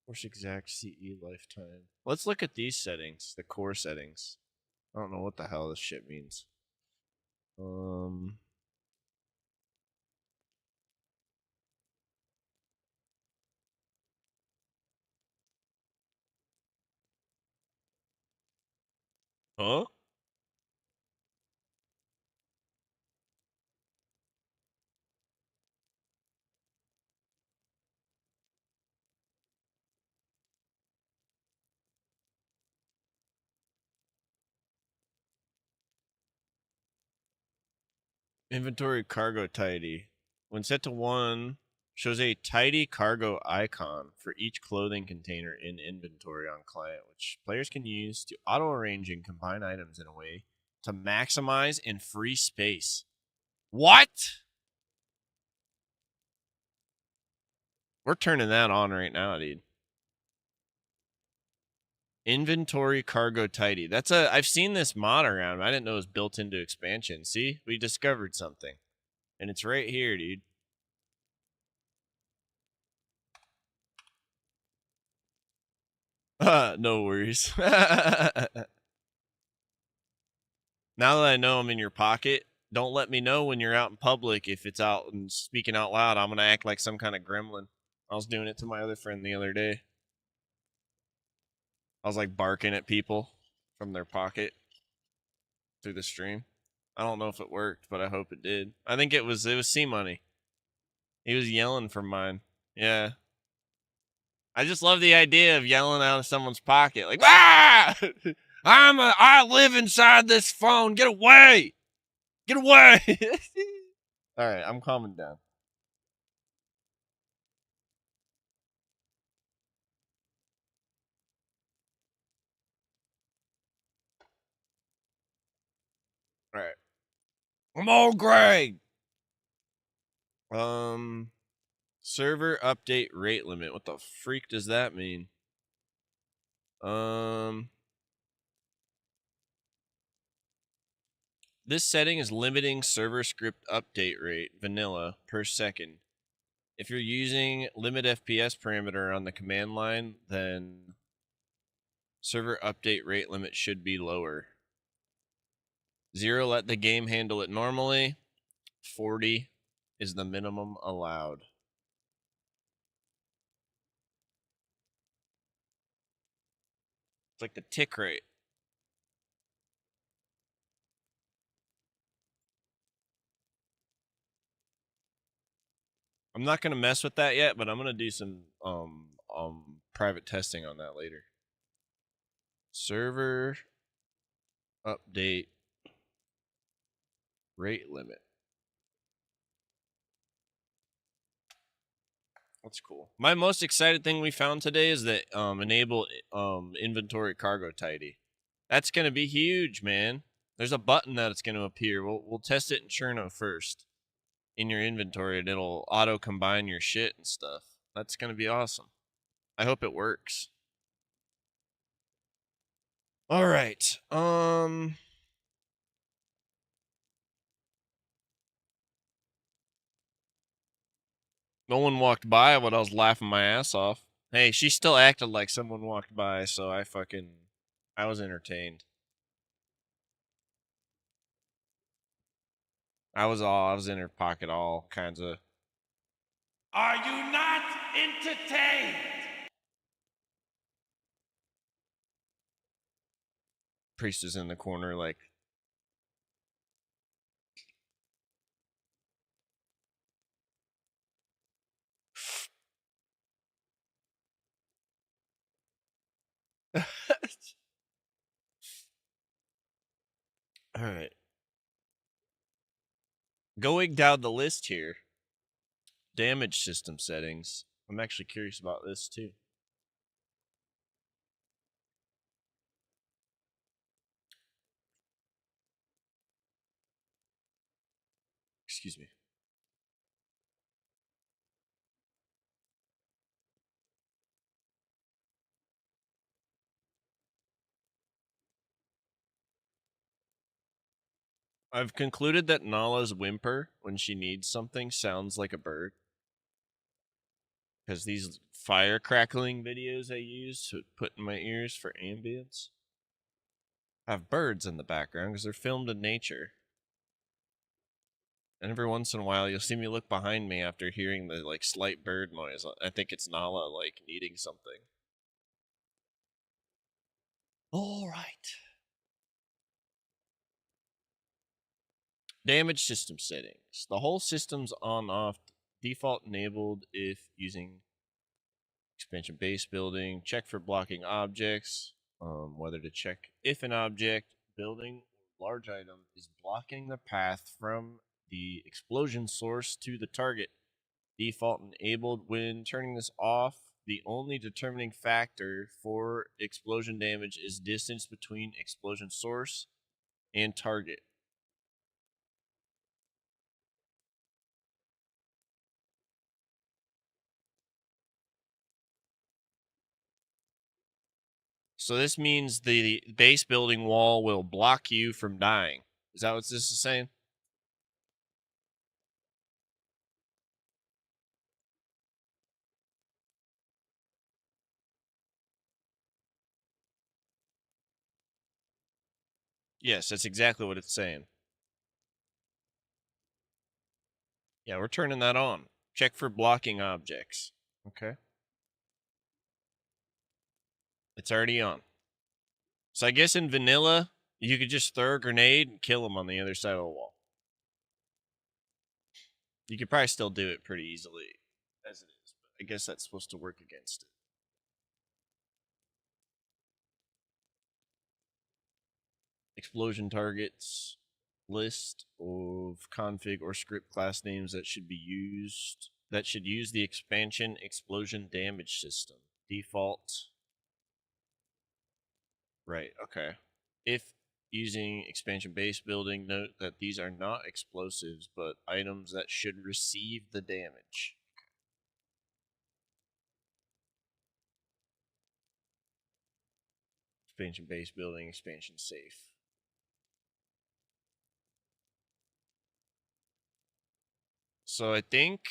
A: Course exact CE lifetime. Let's look at these settings, the core settings. I don't know what the hell this shit means. Huh? Inventory cargo tidy. When set to 1, shows a tidy cargo icon for each clothing container in inventory on client, which players can use to auto arrange and combine items in a way to maximize and free space. What? We're turning that on right now, dude. Inventory cargo tidy. I've seen this mod around. I didn't know it was built into expansion. See, we discovered something. And it's right here, dude. No worries. Now that I know I'm in your pocket, don't let me know when you're out in public if it's out and speaking out loud. I'm going to act like some kind of gremlin. I was doing it to my other friend the other day. I was like barking at people from their pocket through the stream. I don't know if it worked, but I hope it did. I think it was C Money. He was yelling for mine. Yeah. I just love the idea of yelling out of someone's pocket, like, ah! I live inside this phone. Get away! Get away! All right, I'm calming down. All right. I'm all Greg. Server update rate limit. What the freak does that mean? This setting is limiting server script update rate, vanilla, per second. If you're using limit FPS parameter on the command line, then server update rate limit should be lower. 0, let the game handle it normally. 40 is the minimum allowed. It's like the tick rate. I'm not going to mess with that yet, but I'm going to do some private testing on that later. Server update rate limit. That's cool. My most excited thing we found today is that enable inventory cargo tidy. That's going to be huge, man. There's a button that it's going to appear. We'll test it in Cherno first in your inventory, and it'll auto combine your shit and stuff. That's going to be awesome. I hope it works. All right. No one walked by when I was laughing my ass off. Hey, she still acted like someone walked by, so I was entertained. I was in her pocket, all kinds of. Are you not entertained? Priest is in the corner, like. All right. Going down the list here. Damage system settings. I'm actually curious about this too. Excuse me. I've concluded that Nala's whimper when she needs something sounds like a bird. Because these fire crackling videos I use to put in my ears for ambience have birds in the background because they're filmed in nature. And every once in a while, you'll see me look behind me after hearing the like slight bird noise. I think it's Nala like needing something. All right. Damage system settings. The whole system's on off, default enabled if using expansion base building. Check for blocking objects. Whether to check if an object, building, or large item is blocking the path from the explosion source to the target. Default enabled. When turning this off, the only determining factor for explosion damage is distance between explosion source and target. So this means the base building wall will block you from dying. Is that what this is saying? Yes, that's exactly what it's saying. Yeah, we're turning that on. Check for blocking objects. Okay. It's already on. So I guess in vanilla, you could just throw a grenade and kill them on the other side of the wall. You could probably still do it pretty easily as it is, but I guess that's supposed to work against it. explosion targets, list of config or script class names that should use the expansion explosion damage system. Default. Right, okay. If using expansion base building, note that these are not explosives, but items that should receive the damage. Expansion base building, expansion safe. So I think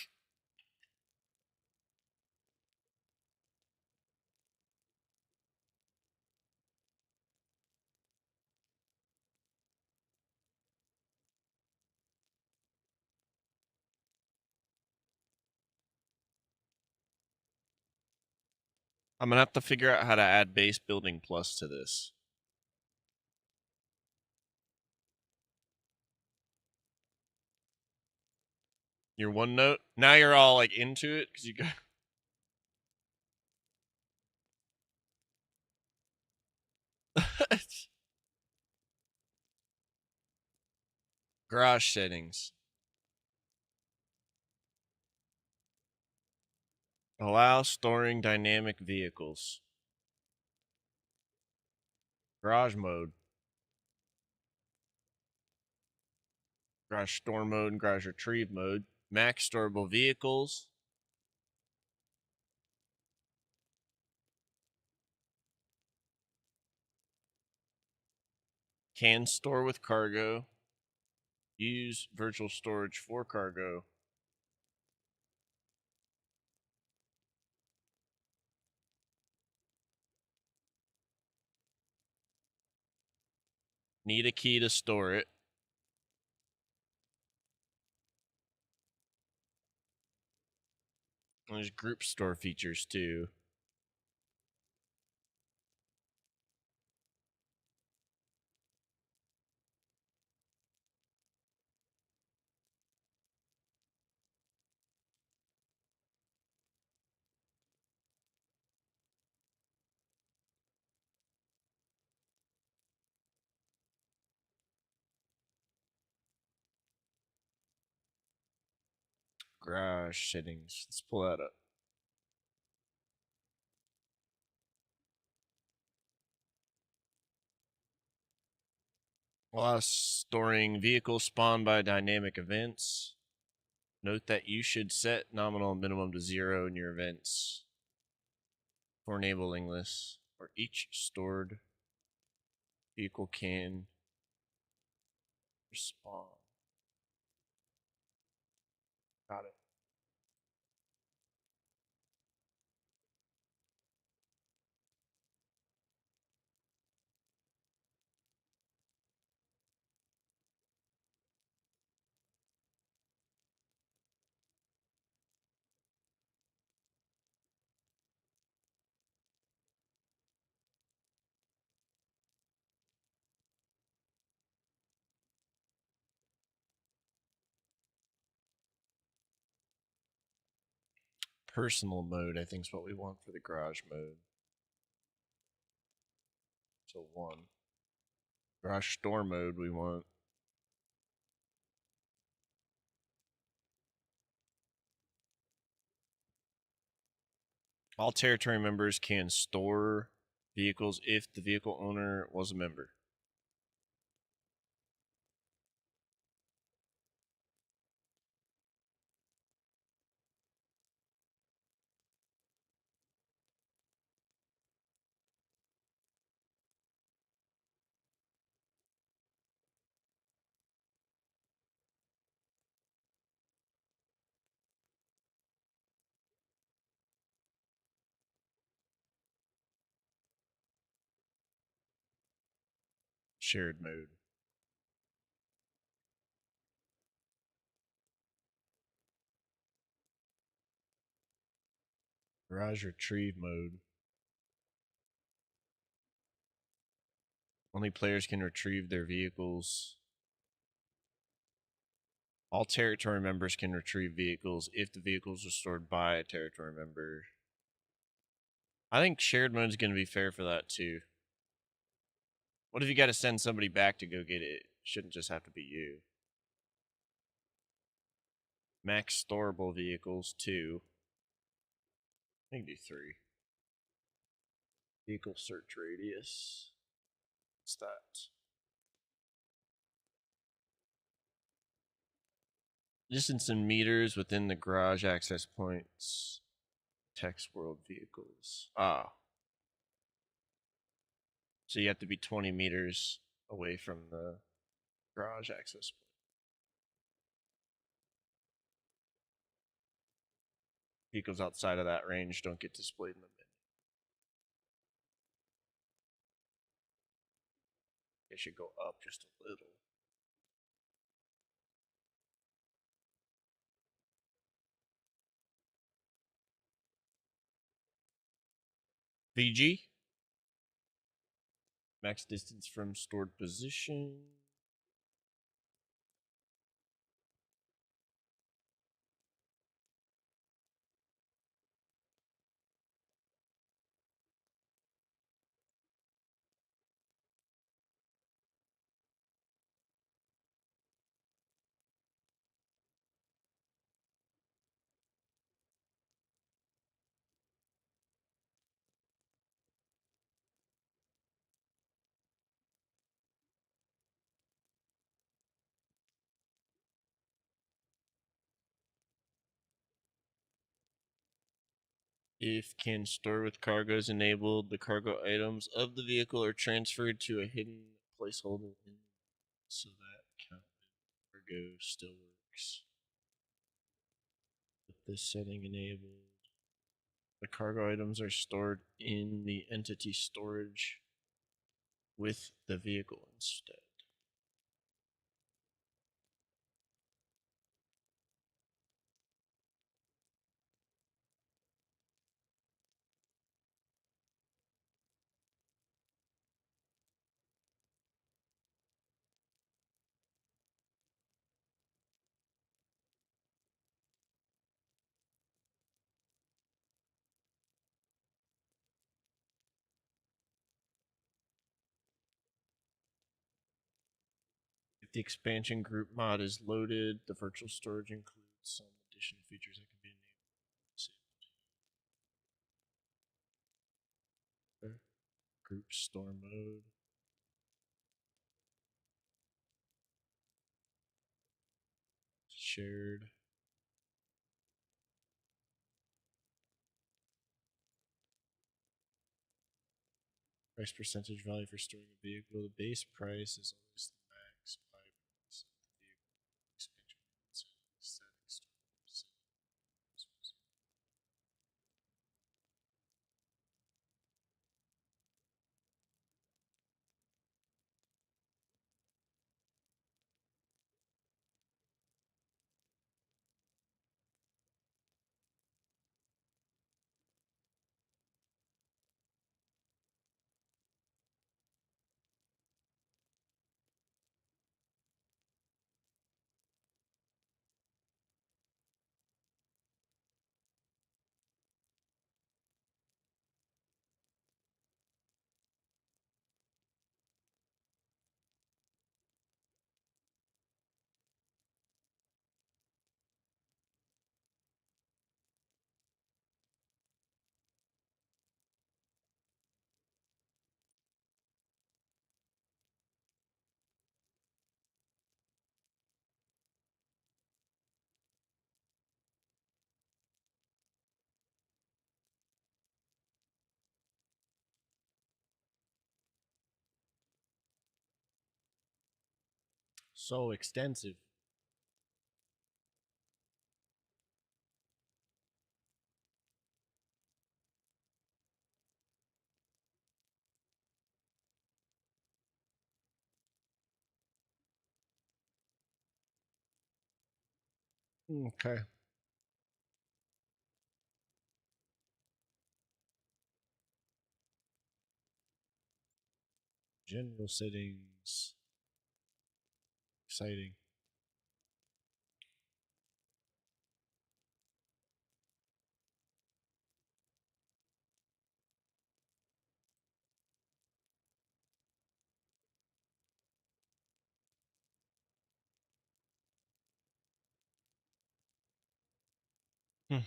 A: I'm gonna have to figure out how to add base building plus to this. Your OneNote. Now you're all like into it because you got garage settings. Allow storing dynamic vehicles. Garage mode. Garage store mode and garage retrieve mode. Max storable vehicles. Can store with cargo. Use virtual storage for cargo. Need a key to store it. There's group store features too. Garage settings. Let's pull that up. While storing vehicles spawned by dynamic events. Note that you should set nominal and minimum to 0 in your events for enabling this. For each stored vehicle can respawn. Got it. Personal mode, I think, is what we want for the garage mode. So 1. Garage store mode, we want. All territory members can store vehicles if the vehicle owner was a member. Shared mode. Garage retrieve mode. Only players can retrieve their vehicles. All territory members can retrieve vehicles if the vehicles are stored by a territory member. I think shared mode is going to be fair for that too. What if you got to send somebody back to go get it? It shouldn't just have to be you. Max storable vehicles, 2. I can do 3. Vehicle search radius. What's that? Distance in meters within the garage access points. Text world vehicles. Ah. So you have to be 20 meters away from the garage access point. Vehicles outside of that range don't get displayed in the menu. It should go up just a little. VG. Max distance from stored position. If can store with cargo is enabled, the cargo items of the vehicle are transferred to a hidden placeholder in, so that count cargo still works. With this setting enabled, the cargo items are stored in the entity storage with the vehicle instead. If the expansion group mod is loaded, the virtual storage includes some additional features that can be enabled. Group store mode. Shared. Price percentage value for storing a vehicle. The base price is always the max buy price of the vehicle. Expansion static storage. So extensive. Okay. General settings. Exciting. Hmm.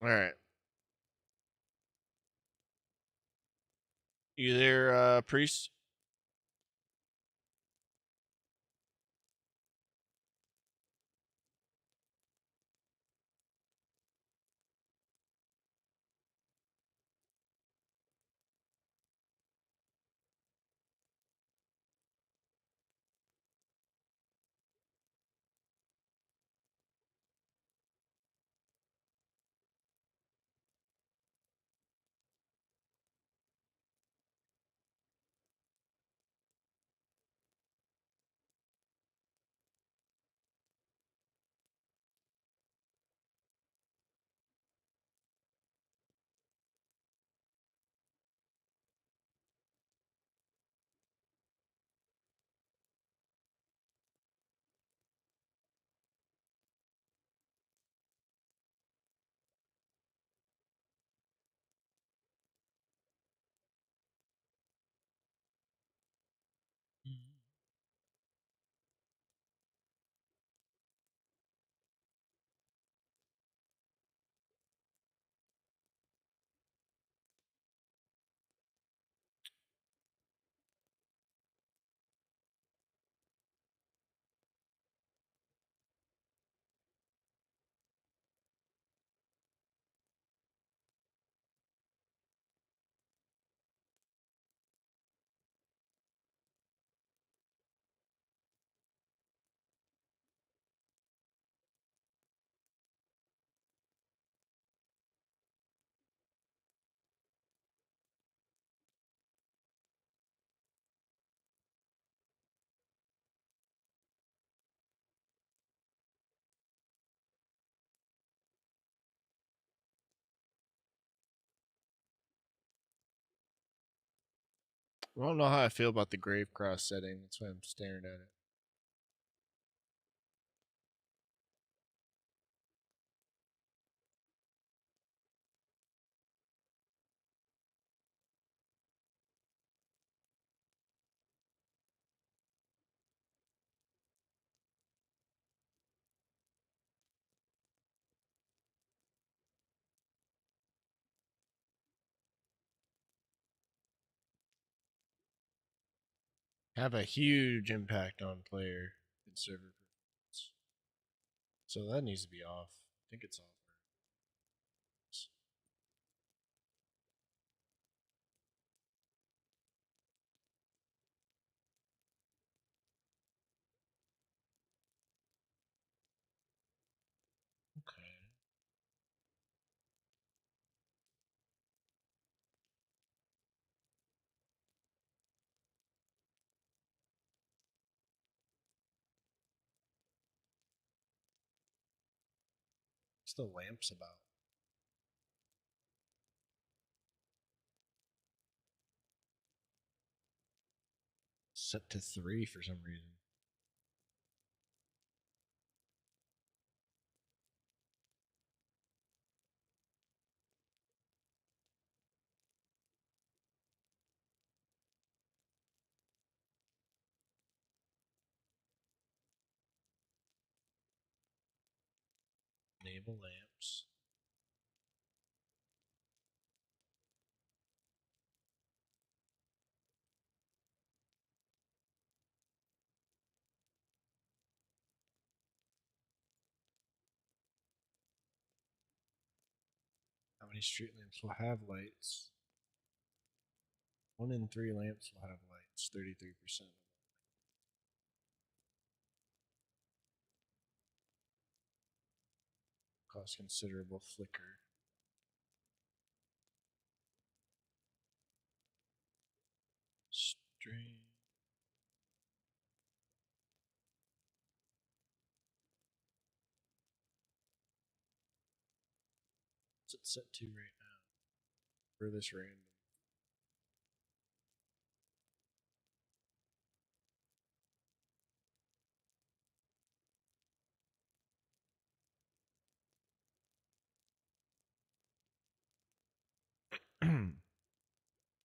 A: All right. You there, priest? I don't know how I feel about the grave cross setting. That's why I'm staring at it. Have a huge impact on player and server performance. So that needs to be off. I think it's off. Okay. What's the lamps about? Set to 3 for some reason. Enable lamps. How many street lamps will have lights? 1 in 3 lamps will have lights. 33%. Cause considerable flicker. Drain. What's it set to right now? For this random.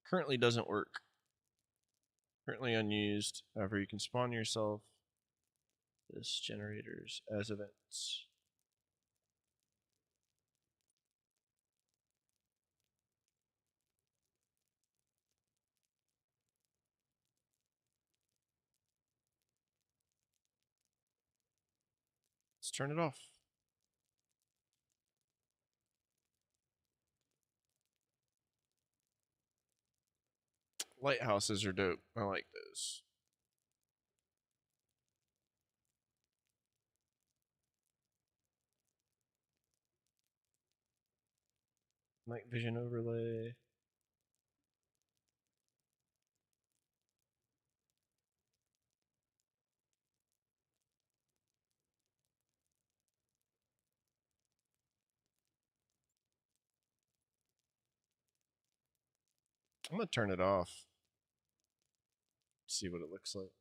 A: Currently doesn't work. Currently unused. However, you can spawn yourself this generators as events. Let's turn it off. Lighthouses are dope. I like those. Night vision overlay. I'm gonna turn it off. See what it looks like.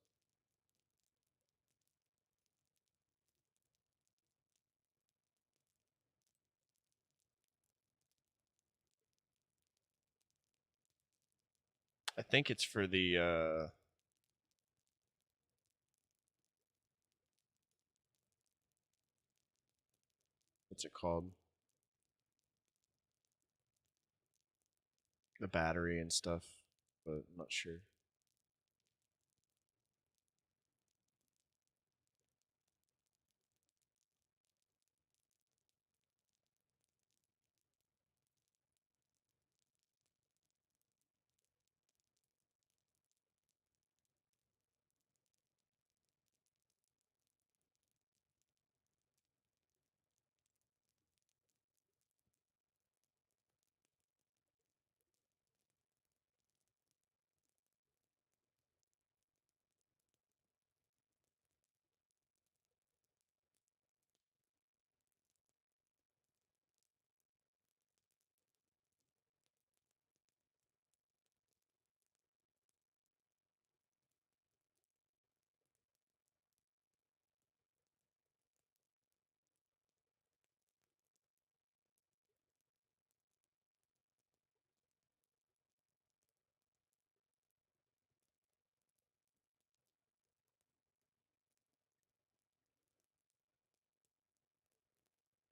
A: I think it's for the what's it called? The battery and stuff, but I'm not sure.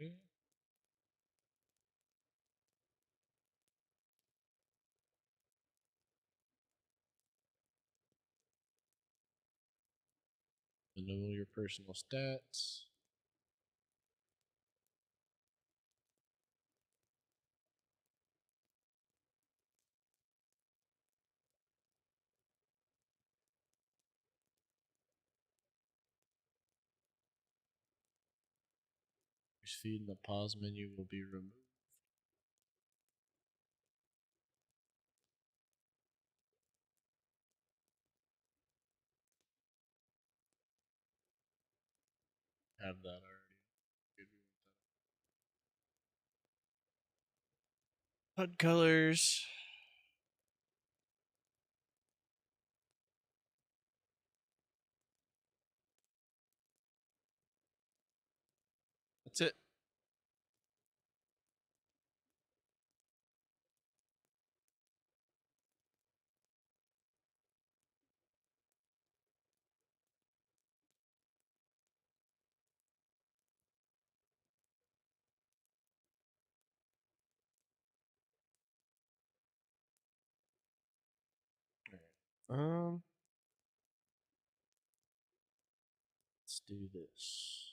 A: Okay. Enable your personal stats. Your feed in the pause menu will be removed. Have that already. HUD colors. That's it. All right. Let's do this.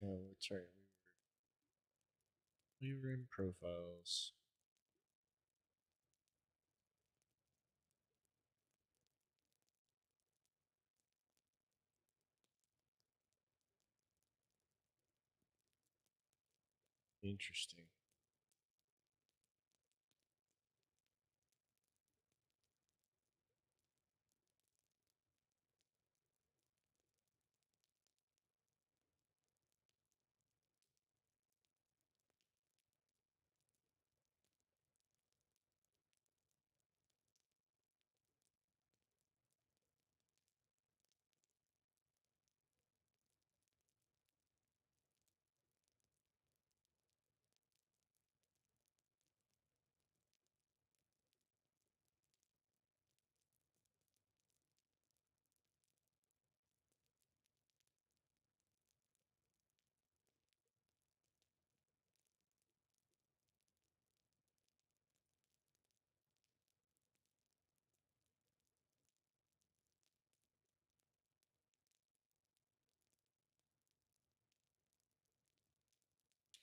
A: Oh, that's right. We were in profiles. Interesting.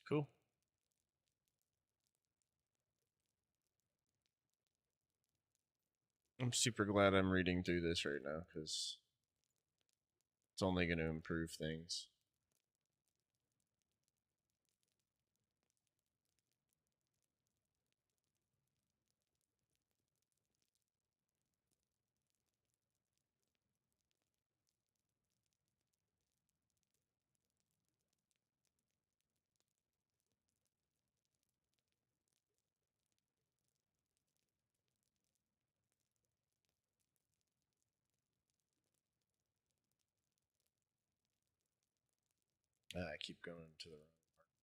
A: Cool. I'm super glad I'm reading through this right now because it's only going to improve things. I keep going to the wrong part.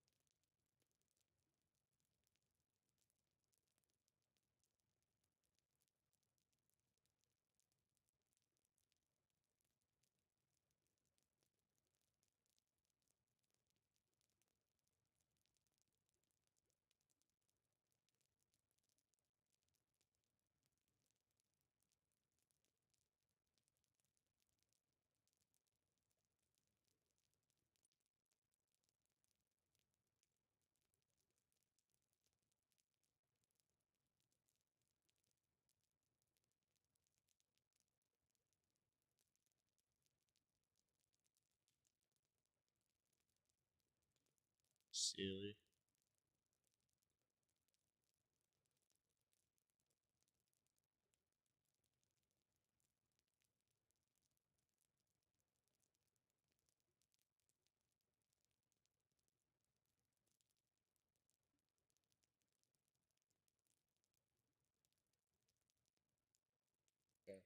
A: Silly. Okay.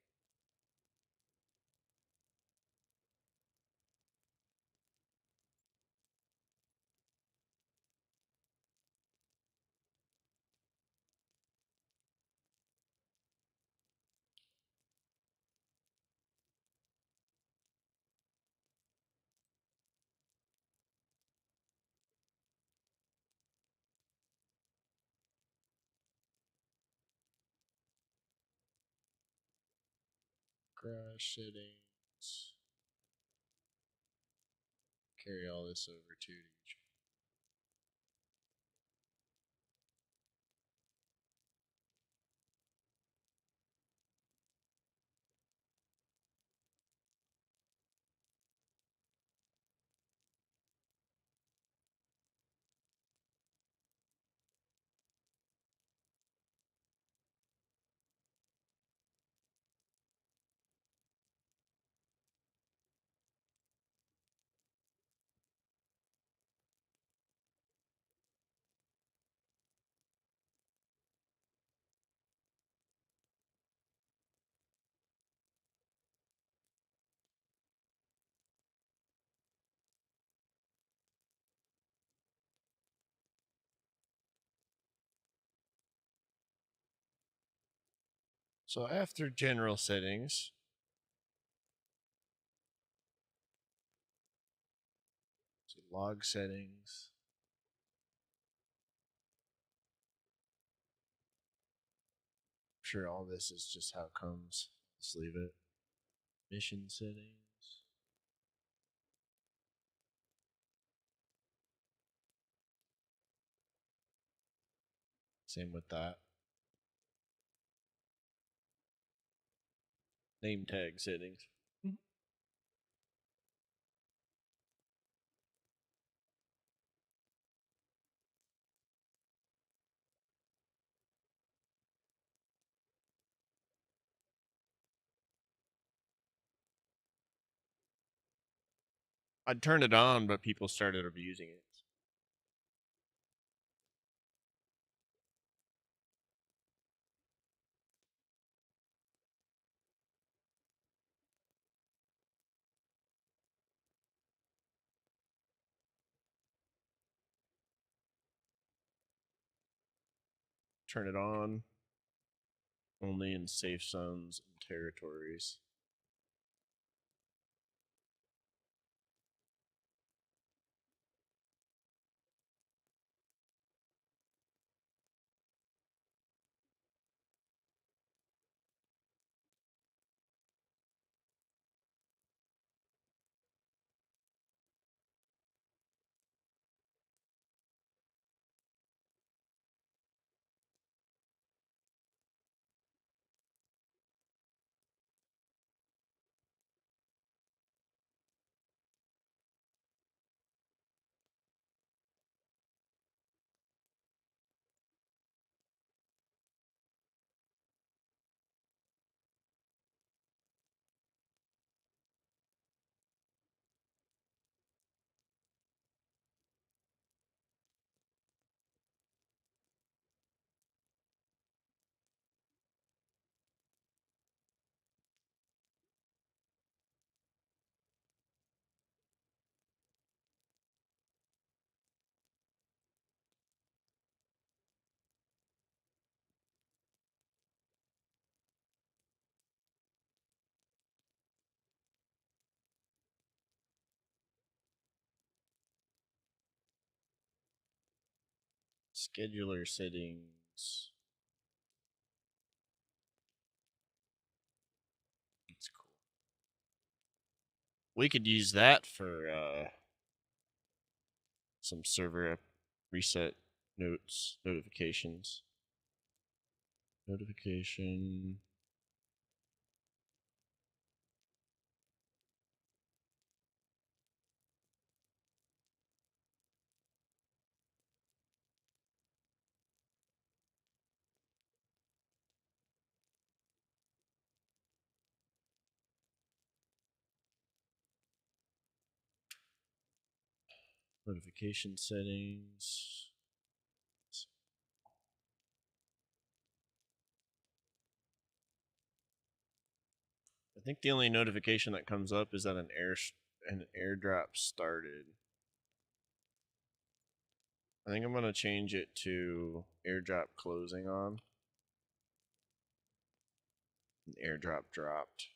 A: Crash settings. Carry all this over to each. So after general settings, so log settings. I'm sure all this is just how it comes. Let's leave it. Mission settings. Same with that. Name tag settings. I'd turn it on, but people started abusing it. Turn it on only in safe zones and territories. Scheduler settings. That's cool. We could use that for some server reset notes, notifications. Notification. Notification settings. I think the only notification that comes up is that an airdrop started. I think I'm gonna change it to airdrop closing on. An airdrop dropped.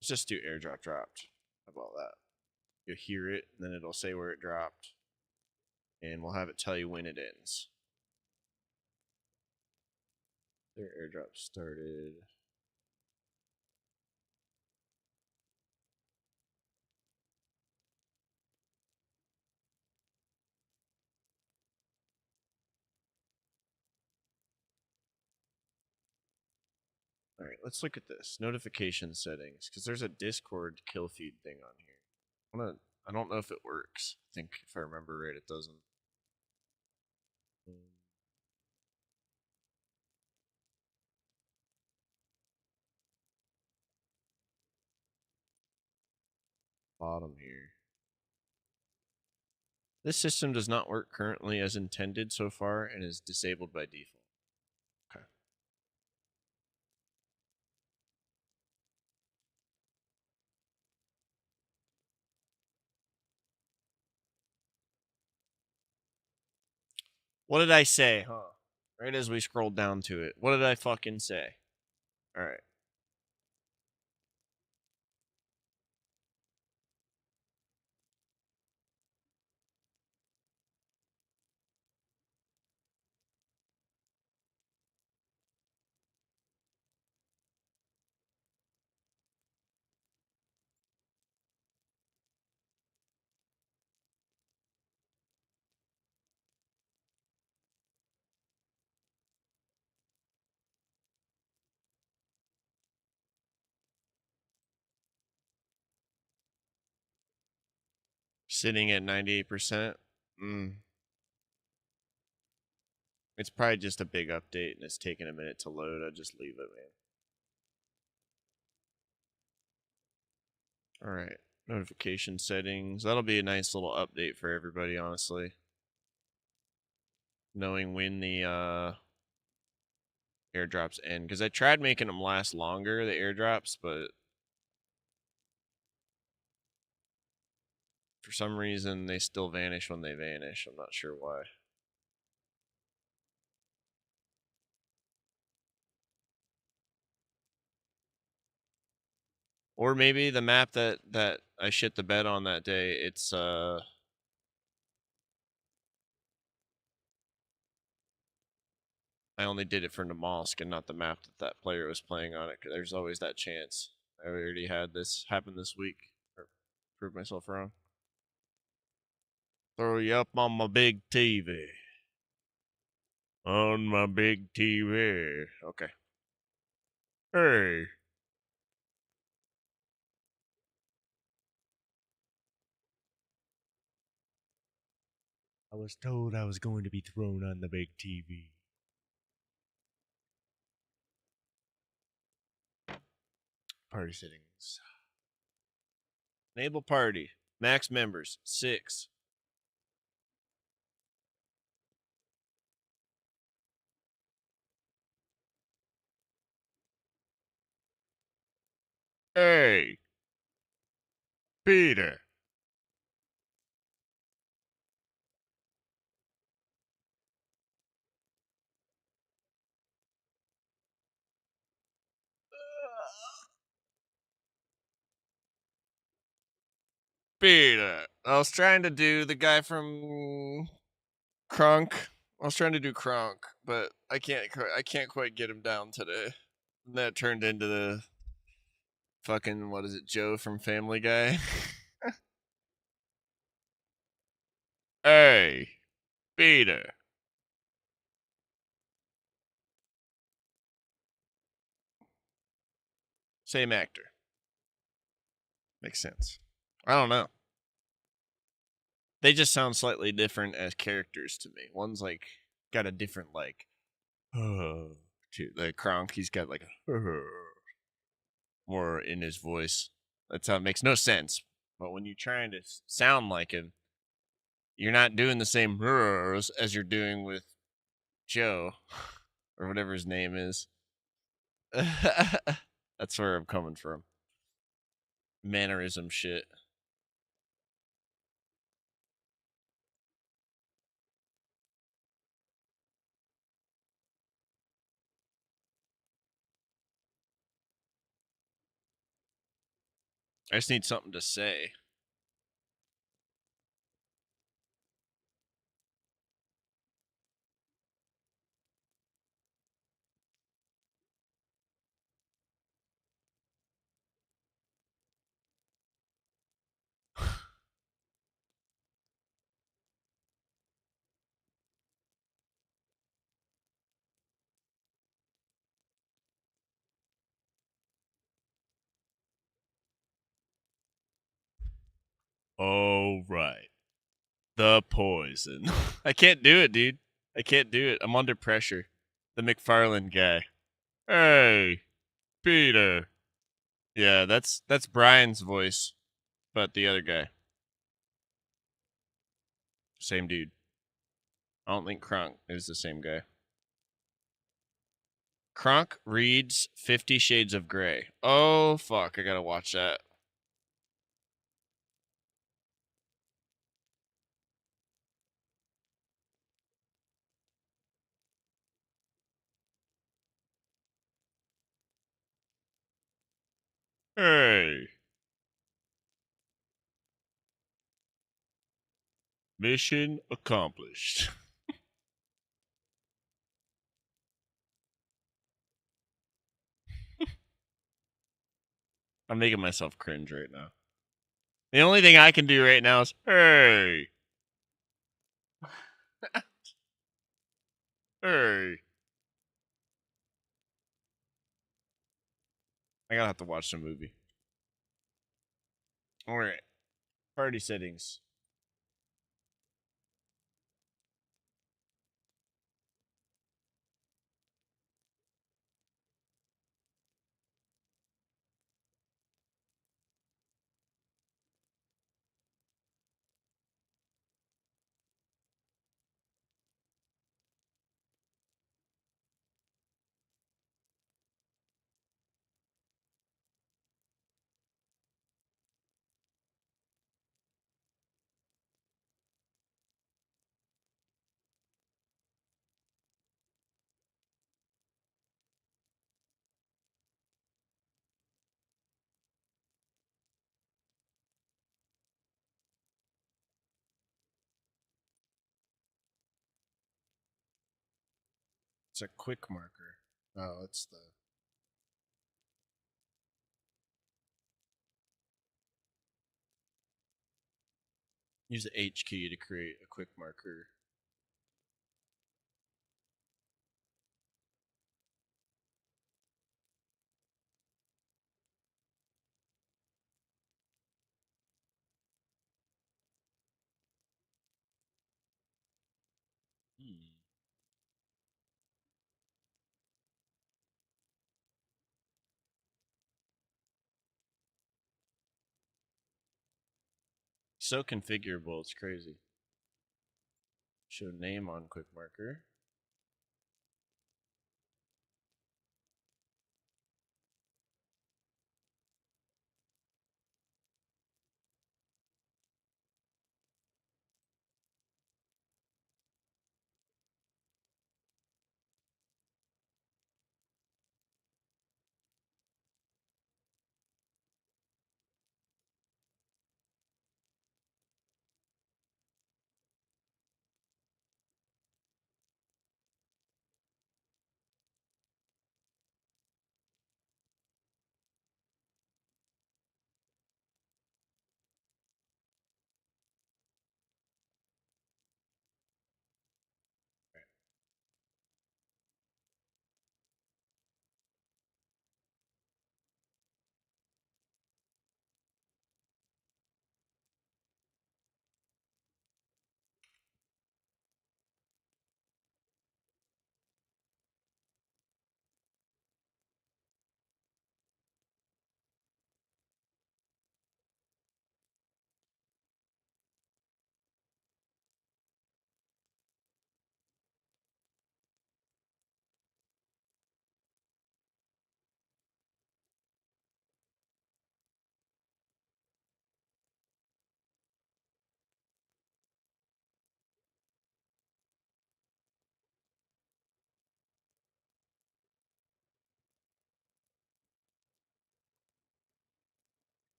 A: Let's just do airdrop dropped. How about that? You'll hear it, and then it'll say where it dropped, and we'll have it tell you when it ends. Their airdrop started. All right, let's look at this notification settings because there's a Discord kill feed thing on here. I don't know if it works. I think if I remember right, it doesn't. Bottom here. This system does not work currently as intended so far and is disabled by default. Okay. What did I say? Huh. Right as we scrolled down to it. What did I fucking say? All right. Sitting at 98%. It's probably just a big update and it's taking a minute to load. I'll just leave it, man. All right. Notification settings. That'll be a nice little update for everybody, honestly. Knowing when the airdrops end. Because I tried making them last longer, the airdrops, but for some reason they still vanish when they vanish. I'm not sure why. Or maybe the map that I shit the bed on that day, it's I only did it for Namalsk and not the map that player was playing on it. Cause there's always that chance. I already had this happen this week. Or prove myself wrong. Throw you up on my big TV. On my big TV. Okay. Hey. I was told I was going to be thrown on the big TV. Party settings. Enable party. Max members 6. Hey, Peter. Peter. I was trying to do the guy from Kronk. I was trying to do Kronk, but I can't quite get him down today. And that turned into the fucking what is it, Joe from Family Guy? Hey, Peter. Same actor. Makes sense. I don't know. They just sound slightly different as characters to me. One's like got a different like to the Kronk, he's got like a more in his voice. That's how it makes no sense. But when you're trying to sound like him, you're not doing the same as you're doing with Joe or whatever his name is. That's where I'm coming from. Mannerism shit. I just need something to say. Oh, right. The poison. I can't do it, dude. I can't do it. I'm under pressure. The McFarlane guy. Hey, Peter. Yeah, that's Brian's voice, but the other guy. Same dude. I don't think Kronk is the same guy. Kronk reads 50 Shades of Grey. Oh, fuck. I gotta watch that. Hey. Mission accomplished. I'm making myself cringe right now. The only thing I can do right now is, hey. Hey. I gotta have to watch the movie. All right. Party settings. It's a quick marker. Oh, it's the. Use the H key to create a quick marker. Hmm. So configurable, it's crazy. Show name on quick marker.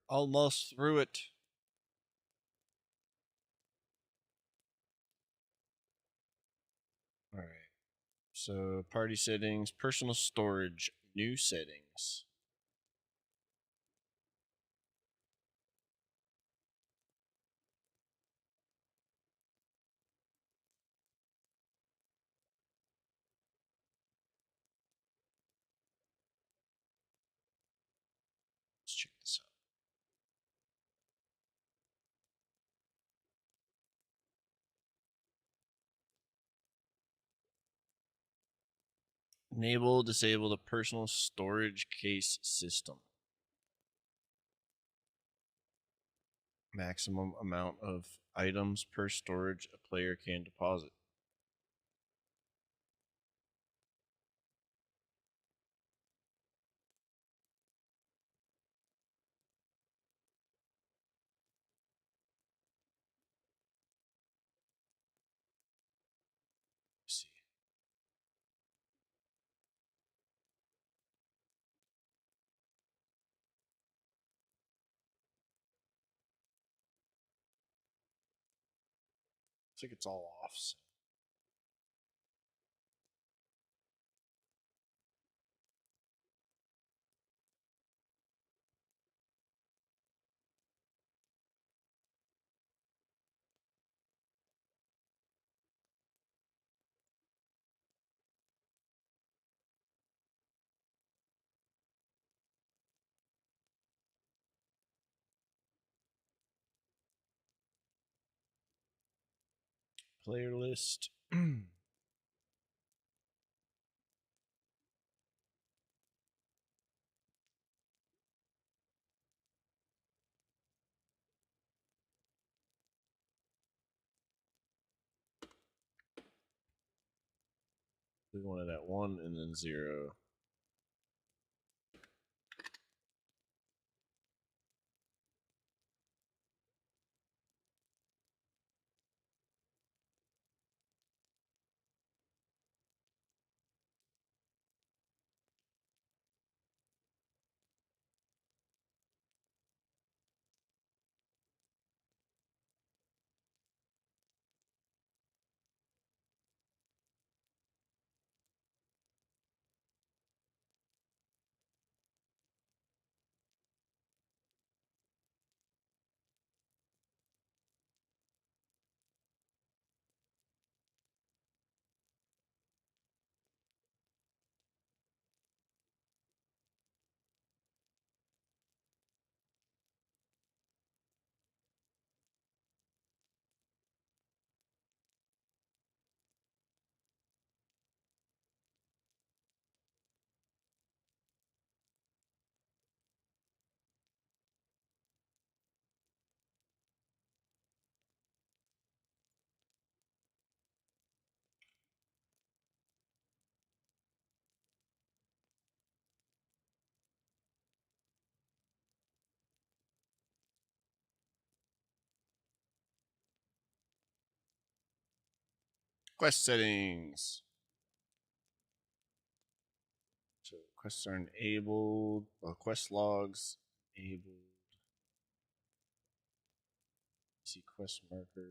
A: Almost through it. All right. So party settings, personal storage, new settings. Let's check this out. Enable, disable the personal storage case system. Maximum amount of items per storage a player can deposit. Let's see. Looks like it's all off. So. Player list. We wanted at 1 and then 0. Quest settings. So quests are enabled. Quest logs enabled. See quest marker.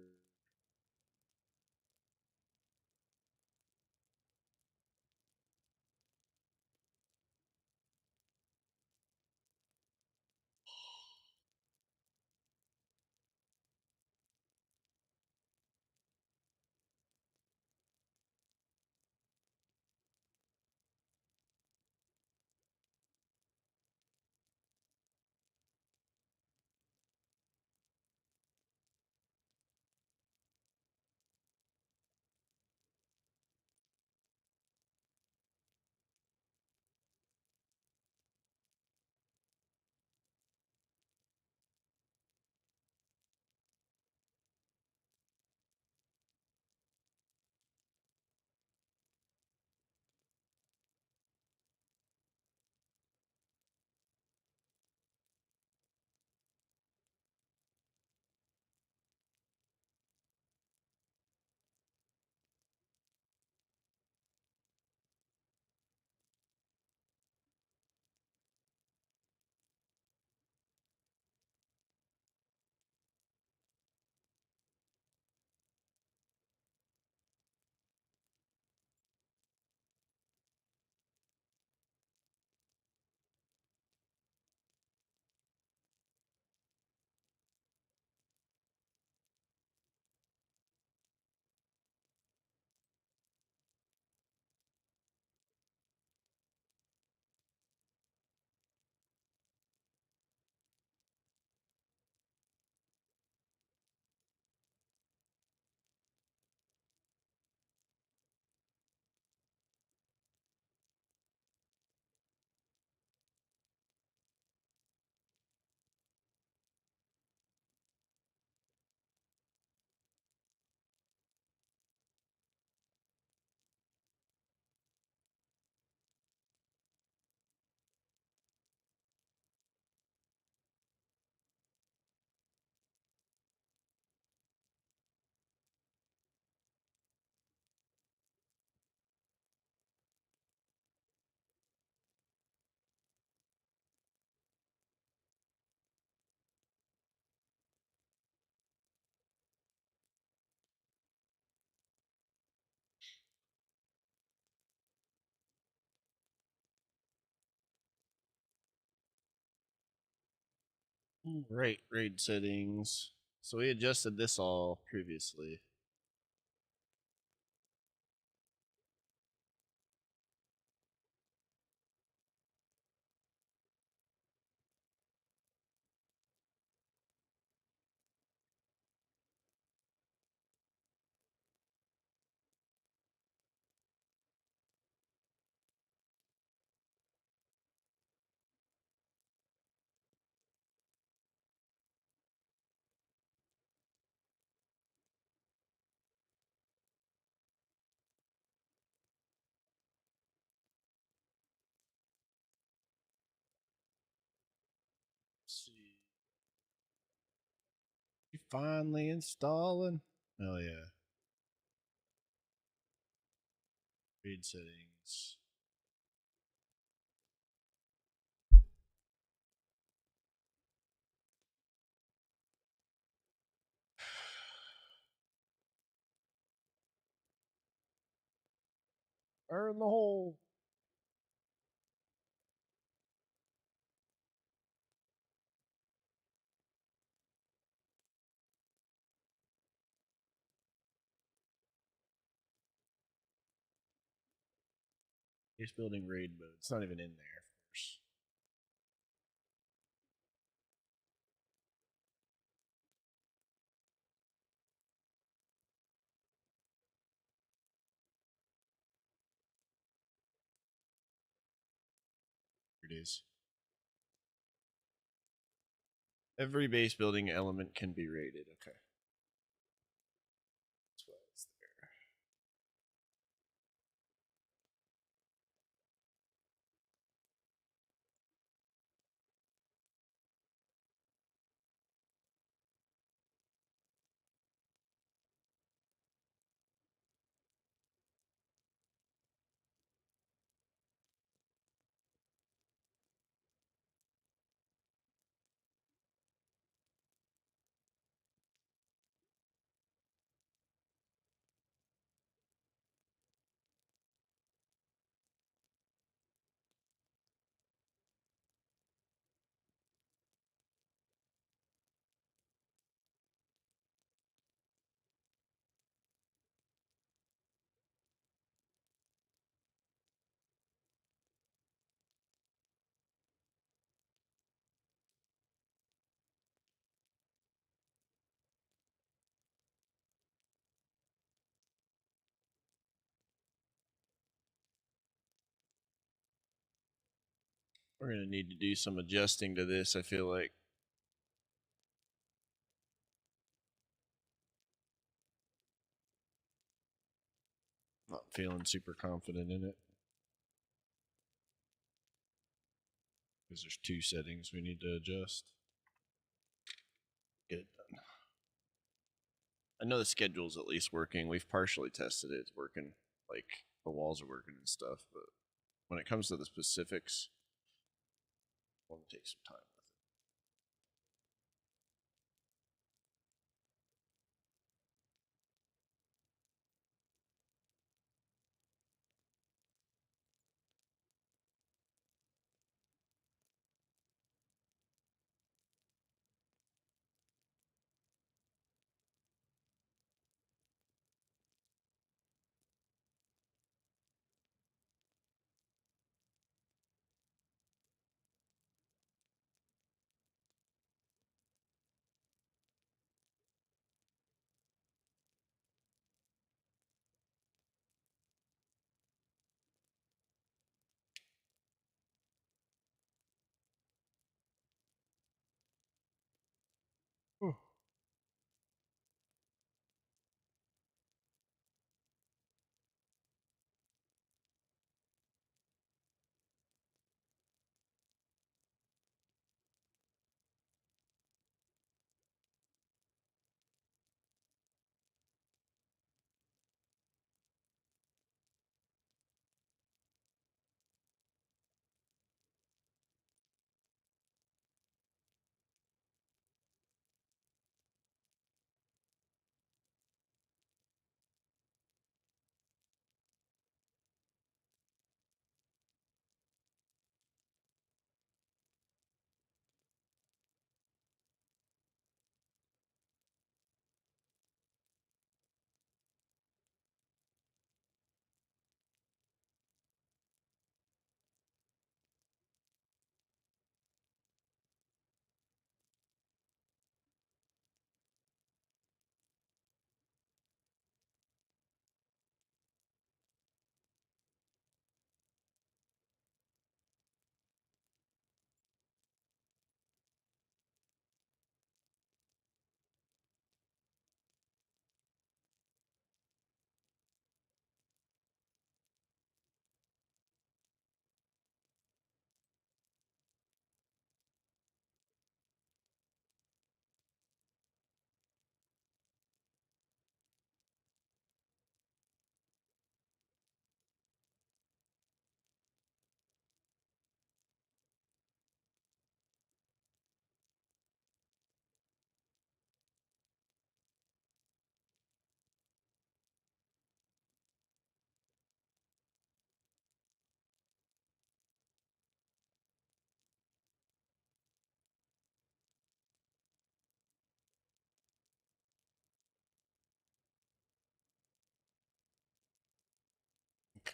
A: Right, raid settings. So we adjusted this all previously. Let's see. You finally installing? Oh yeah. Raid settings. Burn the hole. Base building raid mode. It's not even in there, of course. Here it is. Every base building element can be raided. Okay. That's why it's there. We're gonna need to do some adjusting to this, I feel like. Not feeling super confident in it. Because there's two settings we need to adjust. Get it done. I know the schedule's at least working. We've partially tested it. It's working. Like, the walls are working and stuff. But when it comes to the specifics, I want to take some time with it.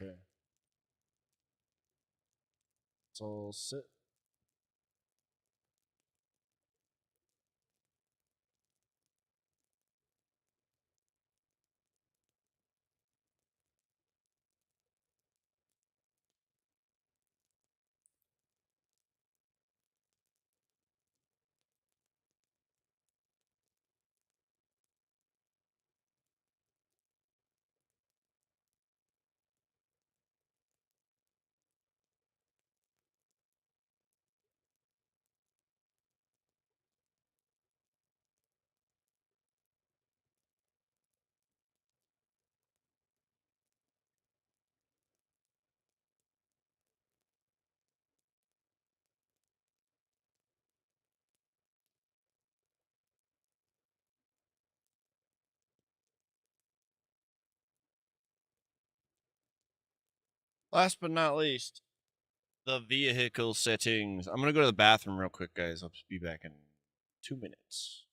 A: Okay. It's all set. Last but not least, the vehicle settings. I'm gonna go to the bathroom real quick, guys. I'll be back in 2 minutes.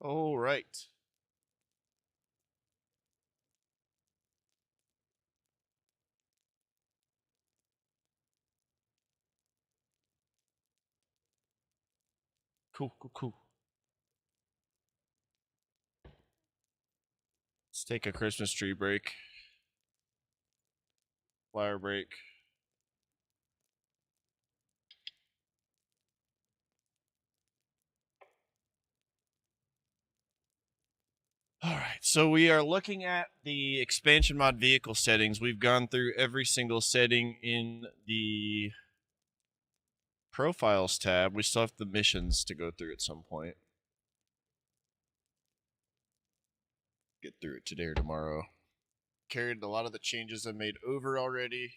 A: All right. Cool, cool, cool. Let's take a Christmas tree break. Flower break. All right, so we are looking at the expansion mod vehicle settings. We've gone through every single setting in the profiles tab. We still have the missions to go through at some point. Get through it today or tomorrow. Carried a lot of the changes I made over already.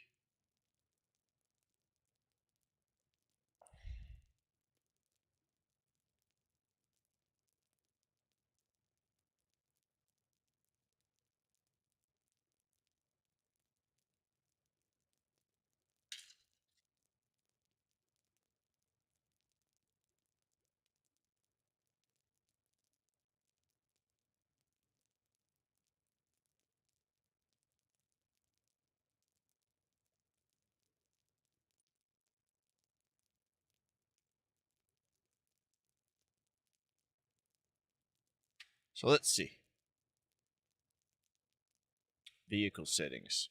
A: So let's see. Vehicle settings.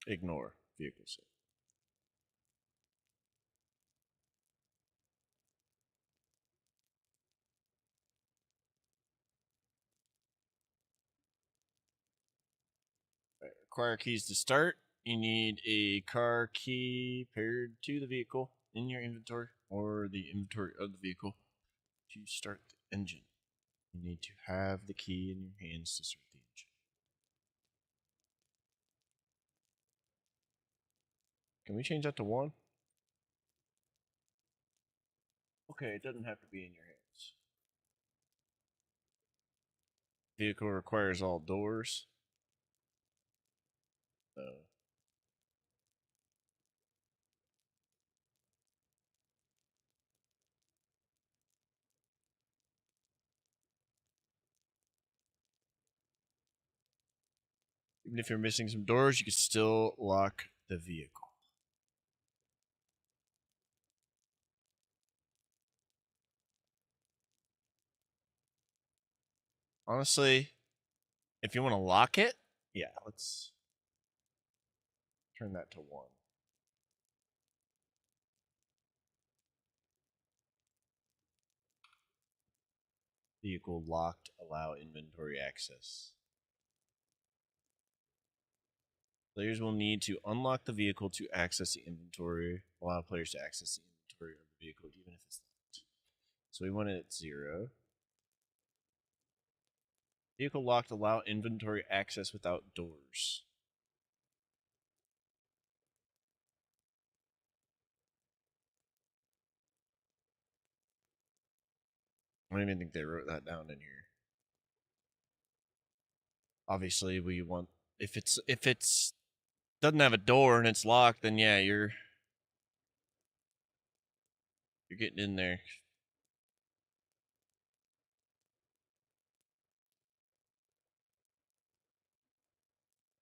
A: Ignore vehicle settings. Right, require keys to start. You need a car key paired to the vehicle in your inventory or the inventory of the vehicle to start the engine. You need to have the key in your hands to start the engine. Can we change that to 1? Okay, it doesn't have to be in your hands. Vehicle requires all doors. No. Even if you're missing some doors, you can still lock the vehicle. Honestly, if you want to lock it, yeah, let's turn that to 1. Vehicle locked, allow inventory access. Players will need to unlock the vehicle to access the inventory, allow players to access the inventory of the vehicle even if it's locked. So we want it at 0. Vehicle locked, allow inventory access without doors. I don't even think they wrote that down in here. Obviously, we want if it's doesn't have a door and it's locked, then yeah, you're getting in there.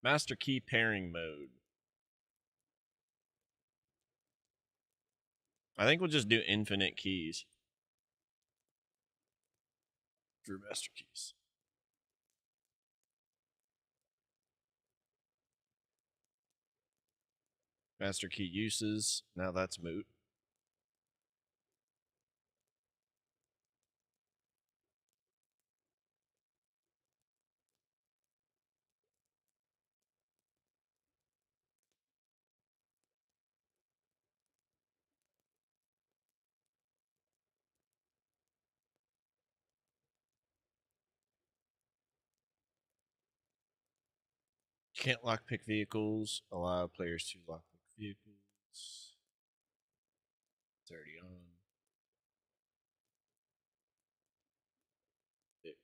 A: Master key pairing mode. I think we'll just do infinite keys for master keys. Master key uses. Now that's moot. Can't lockpick vehicles. Allow players to lockpick vehicles. It's already on. Pick.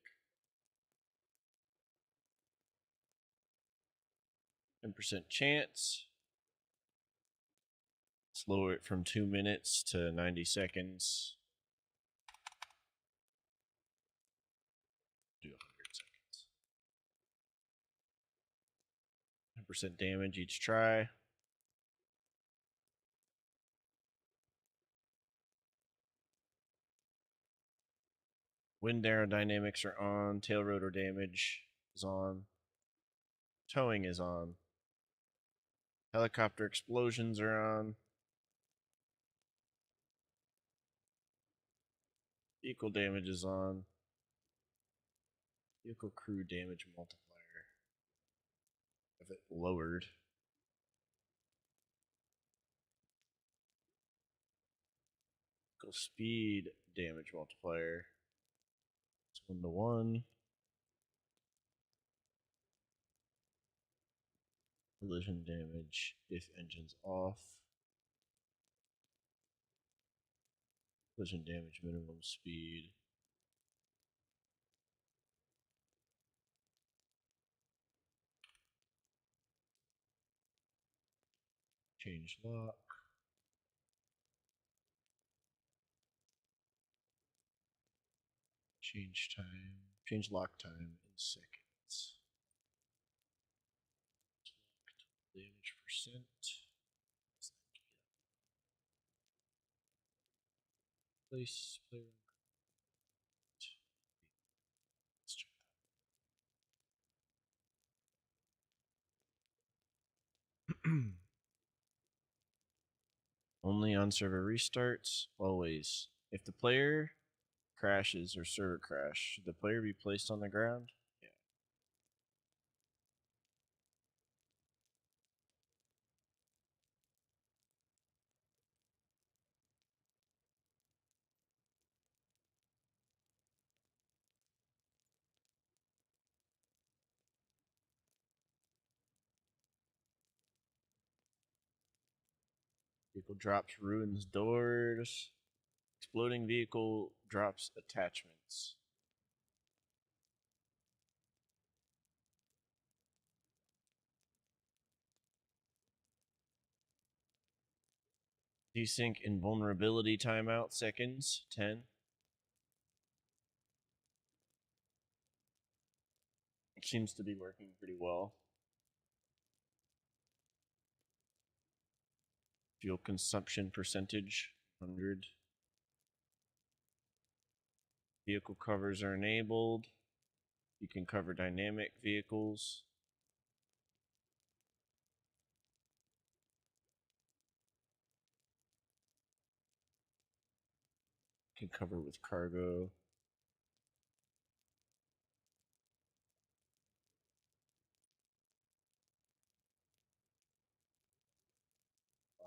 A: 10% chance. Let's lower it from 2 minutes to 90 seconds. Do 100 seconds. 10% damage each try. Wind aerodynamics are on. Tail rotor damage is on. Towing is on. Helicopter explosions are on. Vehicle damage is on. Vehicle crew damage multiplier. Have it lowered. Vehicle speed damage multiplier. It's 1 to 1. Collision damage if engine's off. Collision damage minimum speed. Change lock. Change time. Change lock time in seconds. Damage percent. Place player. Let's check that. Only on server restarts. Always. If the player crashes or server crash, should the player be placed on the ground? Yeah. Vehicle drops ruins doors. Exploding vehicle drops attachments. Desync invulnerability timeout seconds 10. It seems to be working pretty well. Fuel consumption percentage 100. Vehicle covers are enabled. You can cover dynamic vehicles. You can cover with cargo.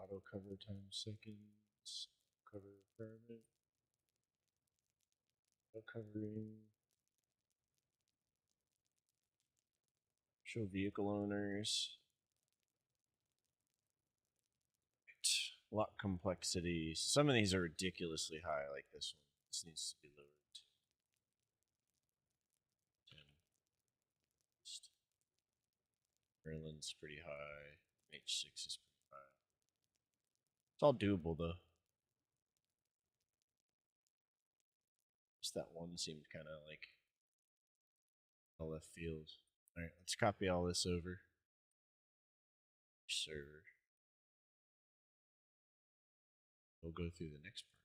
A: Auto cover times seconds. Cover requirement. Auto covering. Show vehicle owners. Lock complexity. Some of these are ridiculously high, like this one. This needs to be lowered. 10. Maryland's pretty high. H6 is pretty high. It's all doable though. Just that one seemed kind of like a left field. All right, let's copy all this over. Server. We'll go through the next part.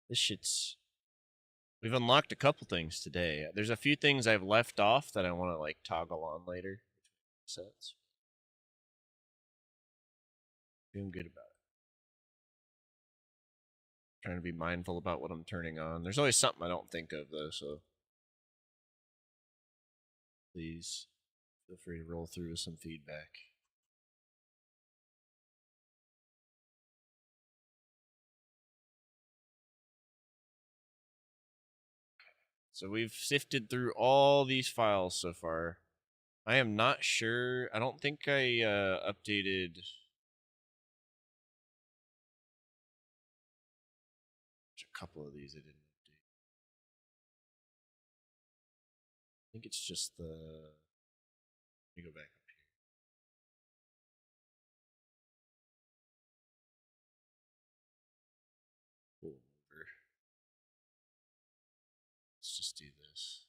A: This shit's. We've unlocked a couple things today. There's a few things I've left off that I want to like toggle on later. Sets. Feeling good about it. Trying to be mindful about what I'm turning on. There's always something I don't think of though, so please feel free to roll through with some feedback. So we've sifted through all these files so far. I am not sure. I don't think I updated. A couple of these I didn't update. think it's just the. Let me go back up here. Pull over. Let's just do this.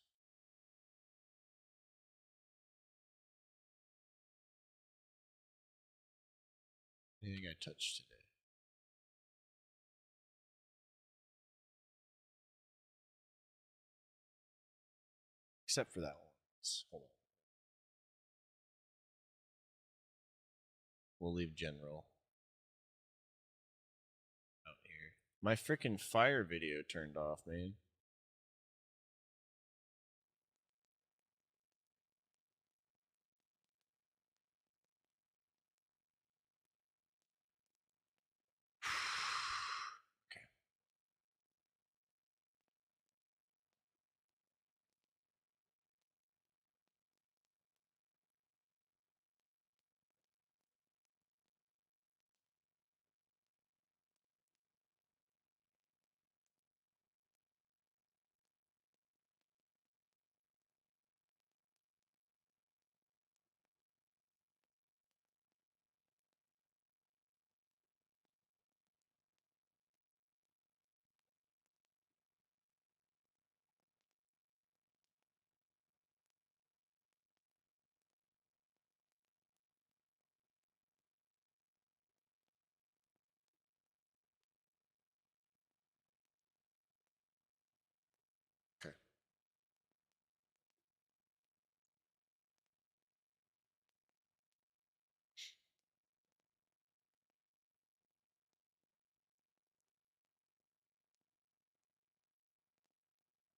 A: Anything I touched today? Except for that one. Hold on. We'll leave general out here. My freaking fire video turned off, man. Okay. Okay.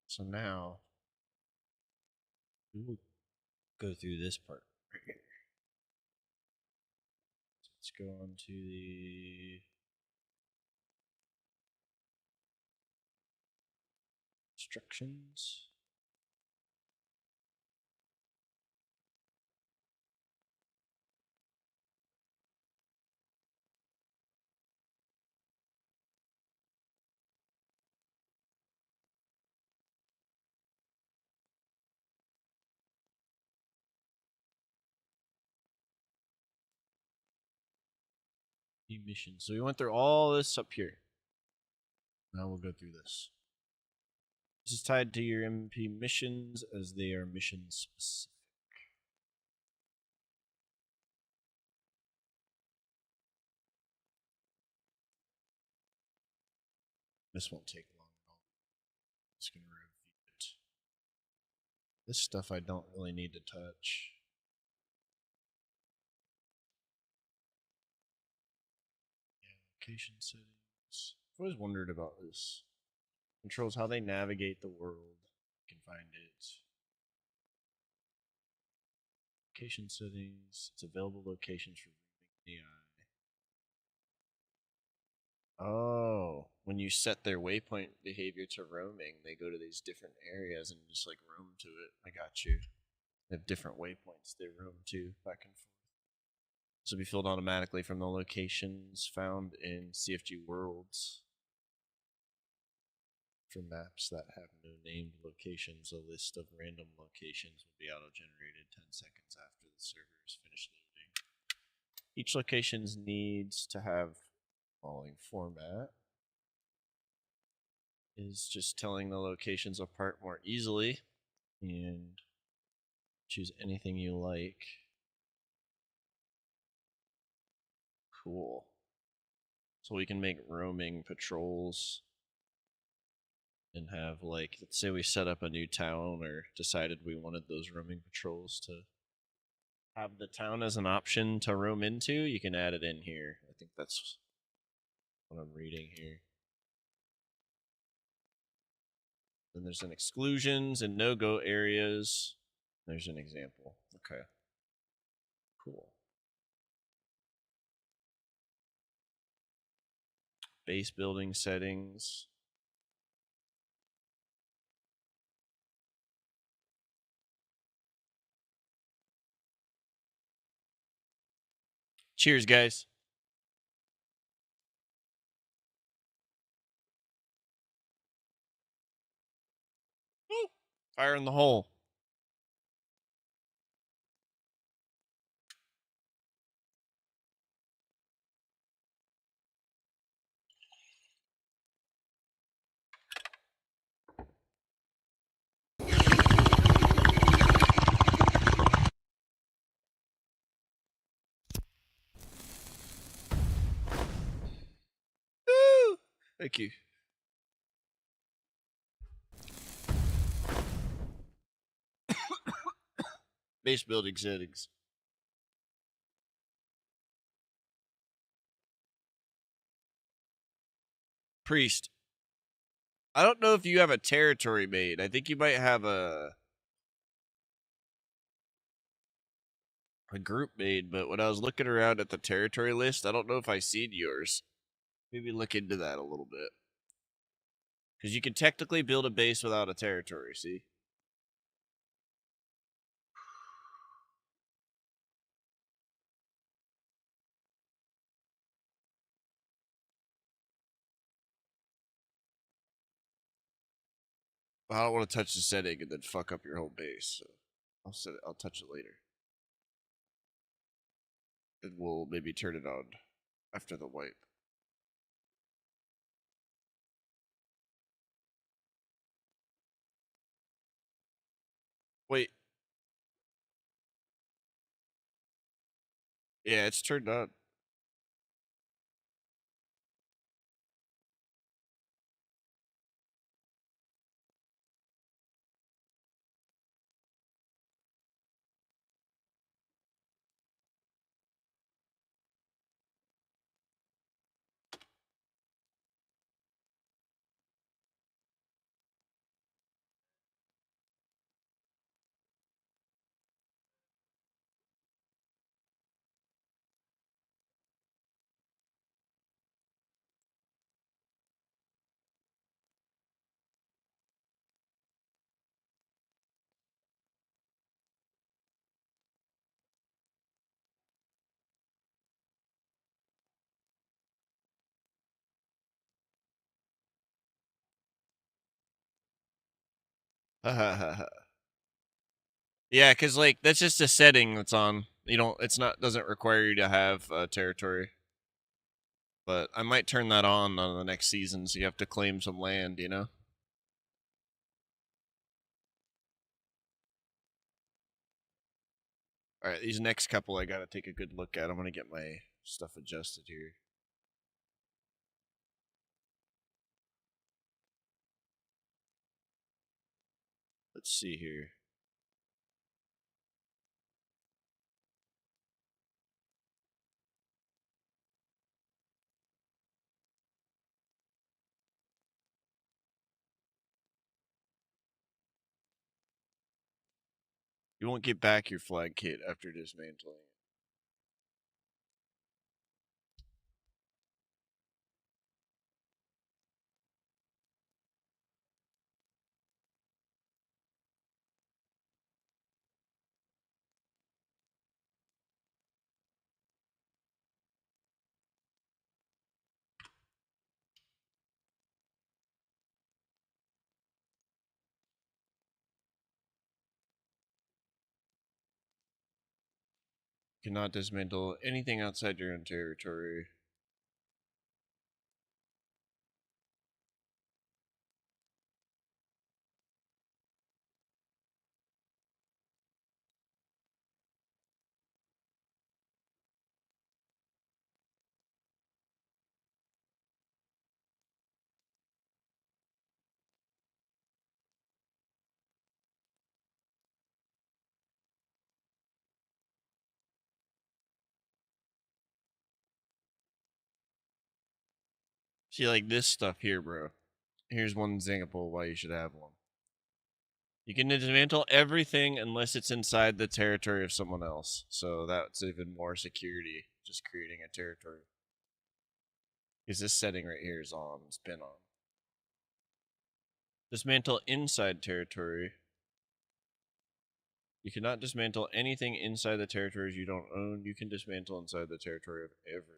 A: So now we will go through this part right here. So let's go on to the instructions. Missions. So we went through all this up here. Now we'll go through this. This is tied to your MP missions as they are mission specific. This won't take long at all. Just gonna review it. This stuff I don't really need to touch. Yeah, location settings. I've always wondered about this. Controls how they navigate the world. You can find it. Location settings. It's available locations for roaming AI. Oh, when you set their waypoint behavior to roaming, they go to these different areas and just like roam to it. I got you. They have different waypoints they roam to back and forth. This will be filled automatically from the locations found in CFG Worlds. For maps that have no named locations, a list of random locations will be auto-generated 10 seconds after the server is finished loading. Each location needs to have following format. Is just telling the locations apart more easily, and choose anything you like. Cool. So we can make roaming patrols and have, like, let's say we set up a new town or decided we wanted those roaming patrols to have the town as an option to roam into, you can add it in here. I think that's what I'm reading here. Then there's an exclusions and no-go areas. There's an example. Okay. Cool. Base building settings. Cheers, guys. Woo! Fire in the hole. Thank you. Base building settings. Priest. I don't know if you have a territory made. I think you might have a group made, but when I was looking around at the territory list, I don't know if I seen yours. Maybe look into that a little bit. Because you can technically build a base without a territory, see? I don't want to touch the setting and then fuck up your whole base. So I'll set it. I'll touch it later. And we'll maybe turn it on after the wipe. Wait. Yeah, it's turned on. Yeah, because like that's just a setting that's on. You don't. It's not. Doesn't require you to have a territory. But I might turn that on the next season, so you have to claim some land. You know. All right, these next couple I gotta take a good look at. I'm gonna get my stuff adjusted here. Let's see here. You won't get back your flag kit after dismantling it. Cannot dismantle anything outside your own territory. See, like this stuff here, bro. Here's one example of why you should have one. You can dismantle everything unless it's inside the territory of someone else. So that's even more security, just creating a territory. Because this setting right here is on, it's been on. Dismantle inside territory. You cannot dismantle anything inside the territories you don't own. You can dismantle inside the territory of everyone.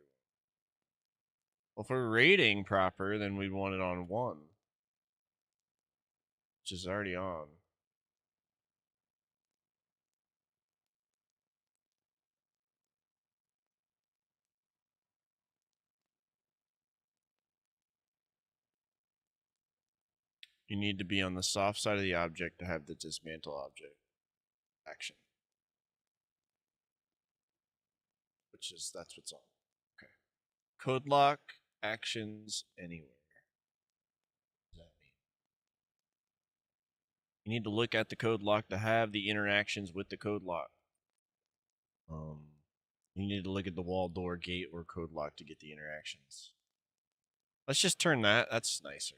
A: Well, if we're rating proper, then we'd want it on 1, which is already on. You need to be on the soft side of the object to have the dismantle object action. Which is, that's what's on. Okay. Code lock, actions, anywhere. You need to look at the code lock to have the interactions with the code lock. You need to look at the wall, door, gate, or code lock to get the interactions. Let's just turn that. That's nicer.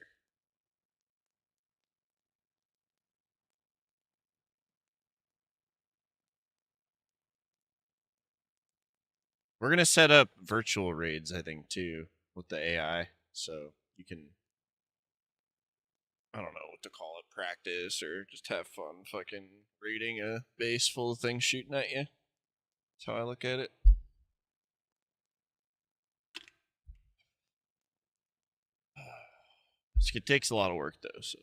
A: We're going to set up virtual raids, I think, too, with the AI. So you can, I don't know what to call it, practice or just have fun fucking raiding a base full of things shooting at you. That's how I look at it. It takes a lot of work, though, so.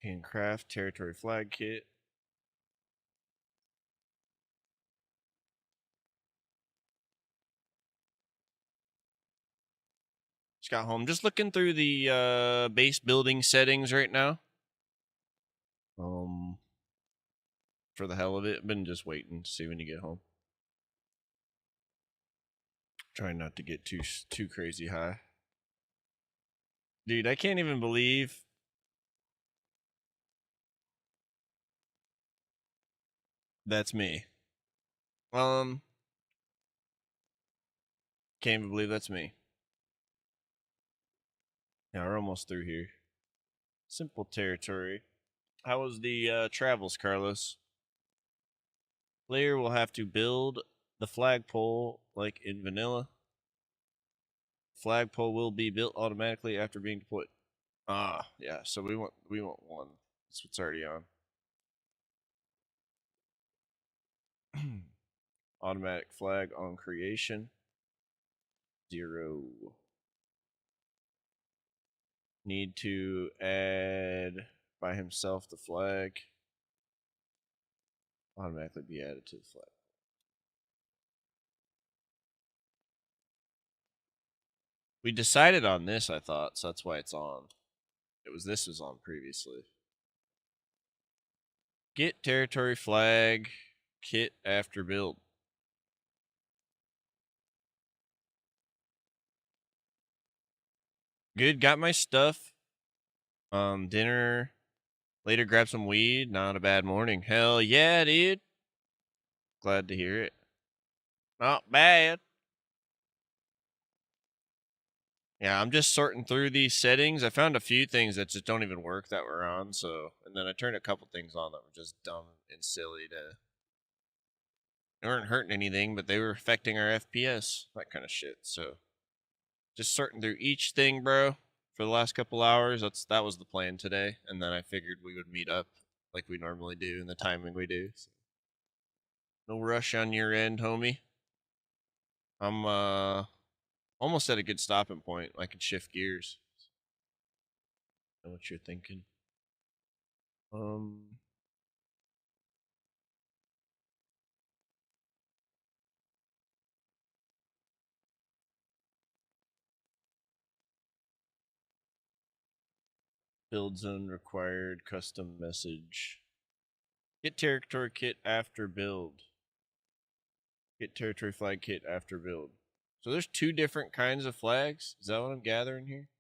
A: Handcraft, territory flag kit. Just got home. Just looking through the base building settings right now. For the hell of it, I've been just waiting to see when you get home. Trying not to get too crazy high. Dude, I can't even believe that's me. Can't even believe that's me. Yeah, we're almost through here. Simple territory. How was the travels, Carlos? Player will have to build the flagpole like in vanilla. Flagpole will be built automatically after being deployed. Ah, yeah. So we want one. That's what's already on. Automatic flag on creation. 0. Need to add by himself the flag. Automatically be added to the flag. We decided on this, I thought, so that's why it's on. This was on previously. Get territory flag kit after build. Good, got my stuff. Dinner. Later grab some weed. Not a bad morning. Hell yeah, dude. Glad to hear it. Not bad. Yeah, I'm just sorting through these settings. I found a few things that just don't even work that were on, so and then I turned a couple things on that were just dumb and silly they weren't hurting anything, but they were affecting our FPS, that kind of shit. So just sorting through each thing, bro, for the last couple hours. That was the plan today, and then I figured we would meet up like we normally do in the timing we do. So. No rush on your end, homie. I'm almost at a good stopping point. I can shift gears. Know what you're thinking. Build zone required custom message. Get territory kit after build. Get territory flag kit after build. So there's 2 different kinds of flags. Is that what I'm gathering here?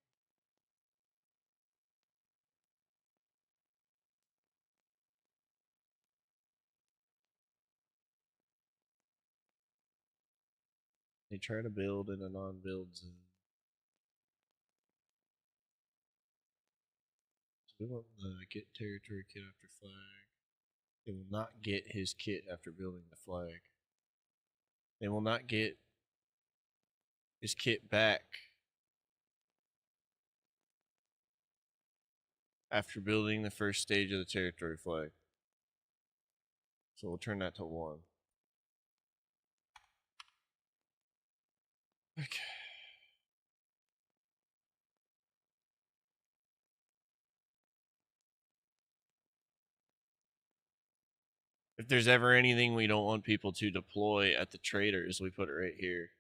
A: They try to build in a non-build zone. So we want the get territory kit after flag. They will not get his kit after building the flag. They will not get his kit back after building the first stage of the territory flag. So we'll turn that to 1. Okay. If there's ever anything we don't want people to deploy at the traders, we put it right here.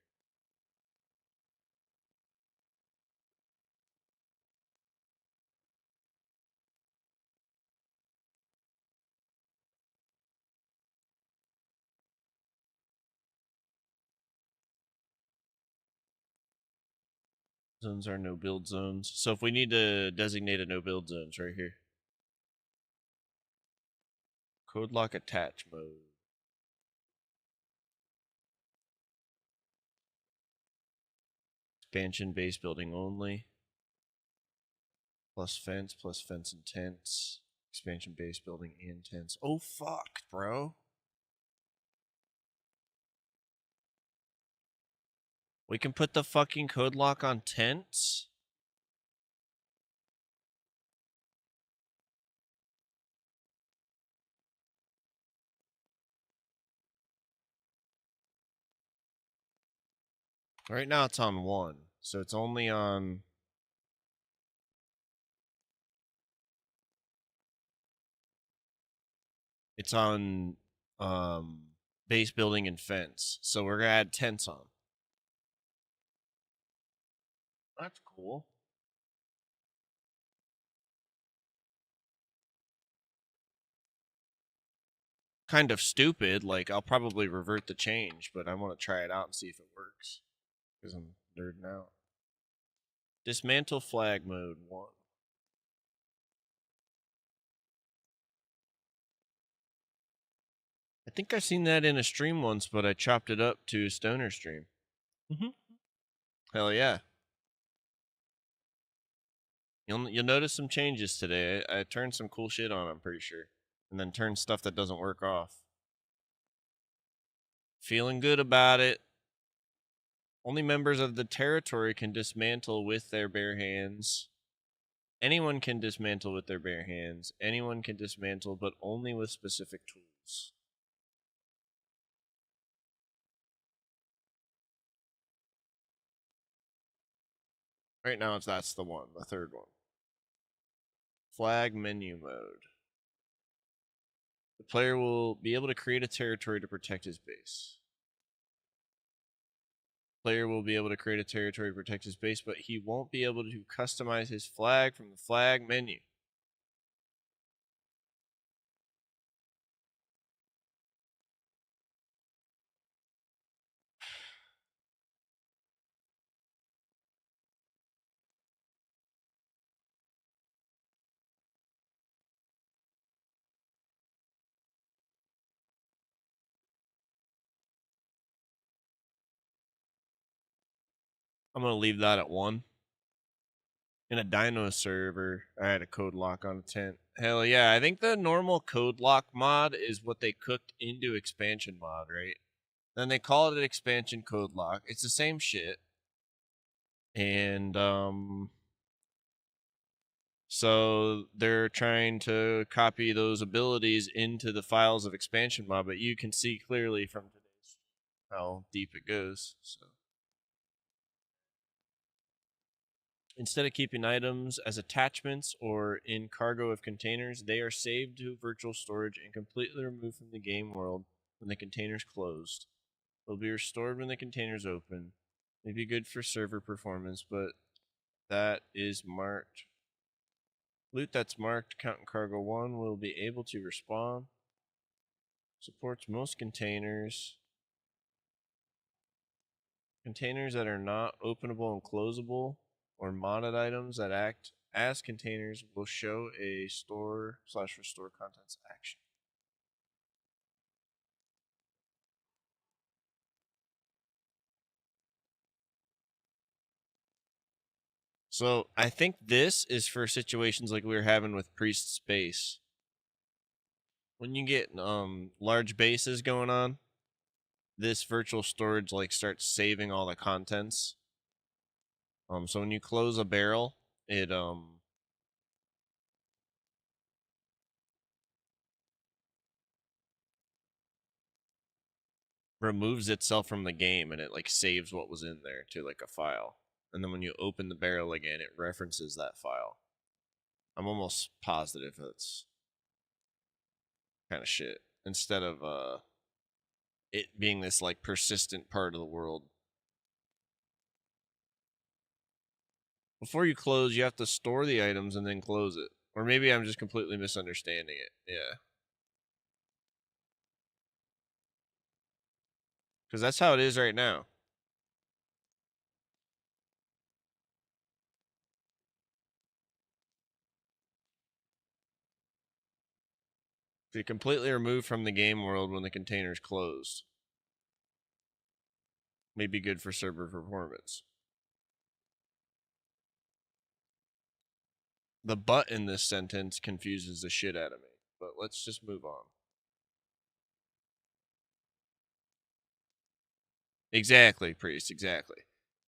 A: Zones are no build zones. So if we need to designate a no build zones right here. Code lock attach mode. Expansion base building only. Plus fence and tents. Expansion base building and tents. Oh fuck, bro. We can put the fucking code lock on tents? Right now it's on 1. So it's only on... It's on base building and fence. So we're gonna add tents on. That's cool. Kind of stupid. Like, I'll probably revert the change, but I want to try it out and see if it works. Because I'm nerding out. Dismantle flag mode 1. I think I've seen that in a stream once, but I chopped it up to a stoner stream. Hell yeah. You'll notice some changes today. I turned some cool shit on, I'm pretty sure. And then turned stuff that doesn't work off. Feeling good about it. Only members of the territory can dismantle with their bare hands. Anyone can dismantle with their bare hands. Anyone can dismantle, but only with specific tools. Right now, that's the one, the third one. Flag menu mode. The player will be able to create a territory to protect his base. Player will be able to create a territory to protect his base, but he won't be able to customize his flag from the flag menu. I'm going to leave that at 1. In a Dino server, I had a code lock on a tent. Hell yeah, I think the normal code lock mod is what they cooked into expansion mod, right? Then they call it an expansion code lock. It's the same shit. And so they're trying to copy those abilities into the files of expansion mod, but you can see clearly from today's how deep it goes. So instead of keeping items as attachments or in cargo of containers, they are saved to virtual storage and completely removed from the game world when the container's closed. They'll be restored when the container's open. May be good for server performance, but that is marked. Loot that's marked Count and Cargo 1 will be able to respawn. Supports most containers. Containers that are not openable and closable or modded items that act as containers will show a store/restore contents action. So I think this is for situations like we were having with Priest's base. When you get large bases going on, this virtual storage like starts saving all the contents. So when you close a barrel, it removes itself from the game and it like saves what was in there to like a file. And then when you open the barrel again, it references that file. I'm almost positive that's kind of shit. Instead of it being this like persistent part of the world. Before you close, you have to store the items and then close it. Or maybe I'm just completely misunderstanding it. Yeah. Because that's how it is right now. They're completely removed from the game world when the container's closed. May be good for server performance. The but in this sentence confuses the shit out of me, but let's just move on. Exactly, Priest, exactly.